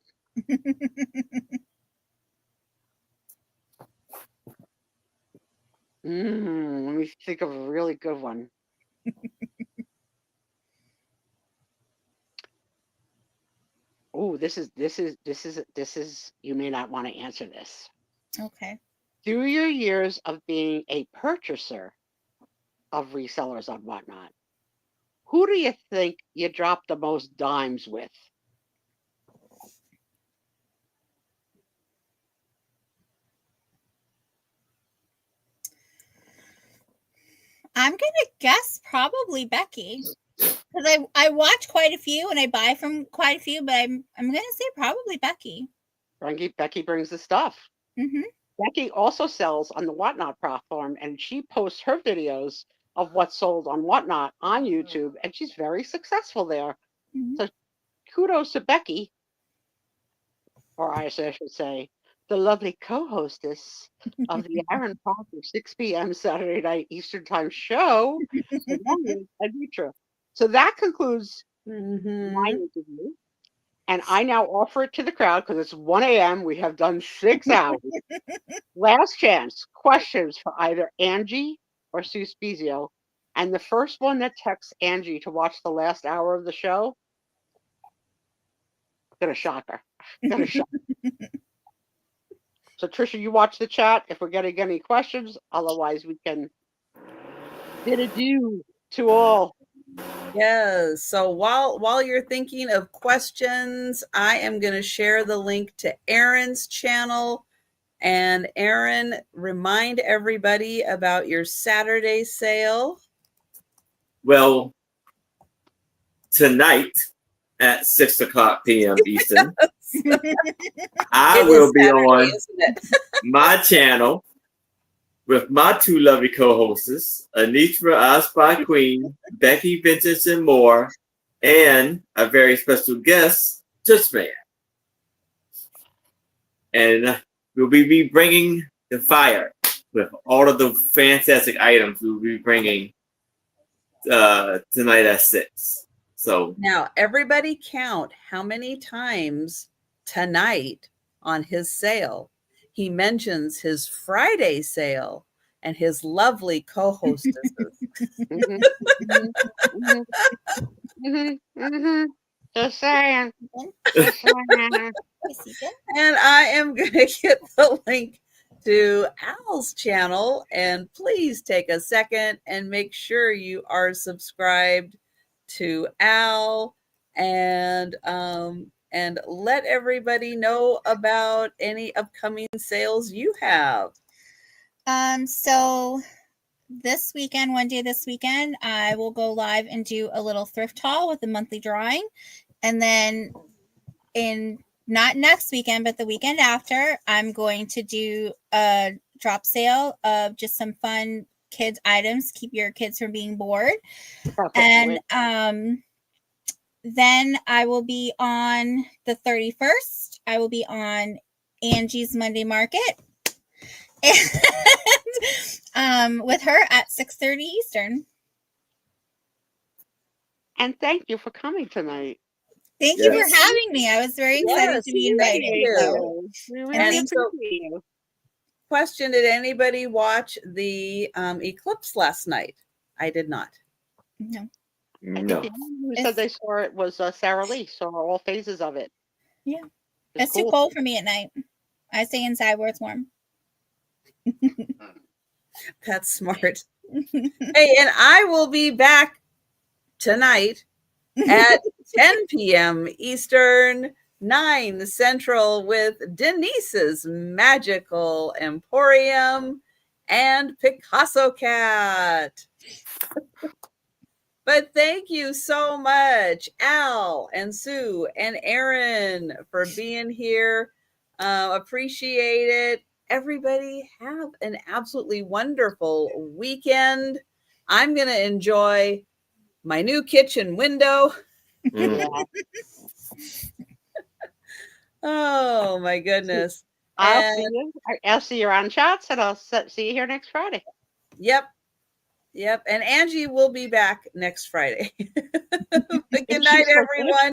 Let me think of a really good one. Oh, this is, you may not want to answer this. Okay. Through your years of being a purchaser of resellers on whatnot, who do you think you dropped the most dimes with? I'm gonna guess probably Becky, because I watch quite a few and I buy from quite a few, but I'm gonna say probably Becky. Becky brings the stuff. Becky also sells on the Whatnot platform, and she posts her videos of what's sold on Whatnot on YouTube, and she's very successful there. Mhm. So kudos to Becky, or I should say, the lovely co-hostess of the Aaron Proctor 6 p.m. Saturday night Eastern Time show, along with Otto-Trisha. So that concludes my interview. And I now offer it to the crowd because it's 1 a.m. We have done 6 hours. Last chance. Questions for either Angie or Sue Spiezio. And the first one that texts Angie to watch the last hour of the show, gonna shock her. Gonna shock her. So Trisha, you watch the chat if we're getting any questions. Otherwise, we can bid adieu to all. Yes. So while you're thinking of questions, I am going to share the link to Aaron's channel. And Aaron, remind everybody about your Saturday sale. Well, tonight at 6:00 p.m. Eastern, I will be Saturday, on isn't it? my channel with my two lovely co-hosts, Anitra Osby Queen, Becky Vincent and more, and a very special guest, Just Man. And we'll be bringing the fire with all of the fantastic items we'll be bringing tonight at 6. So now everybody count how many times tonight on his sale he mentions his Friday sale and his lovely co-hostesses. Just saying. And I am going to get the link to Al's channel, and please take a second and make sure you are subscribed to Al, and let everybody know about any upcoming sales you have. So this weekend, one day this weekend, I will go live and do a little thrift haul with a monthly drawing. And then not next weekend, but the weekend after, I'm going to do a drop sale of just some fun kids items, keep your kids from being bored. Perfect. And then I will be on the 31st. I will be on Angie's Monday Market. And with her at 6:30 Eastern. And thank you for coming tonight. Thank you for having me. I was very excited to be invited. We really appreciate you. Question: did anybody watch the eclipse last night? I did not. No. No. Who said they saw it was Sarah Lee. Saw all phases of it. Yeah. It's cool. Too cold for me at night. I stay inside where it's warm. That's smart. Hey, and I will be back tonight at 10 p.m. Eastern, 9 Central with Denise's Magical Emporium and Picasso Cat. But thank you so much, Al and Sue and Aaron, for being here. Appreciate it. Everybody have an absolutely wonderful weekend. I'm going to enjoy my new kitchen window. Oh, my goodness. I'll see you around chats, and I'll see you here next Friday. Yep. And Angie will be back next Friday. Good night, everyone.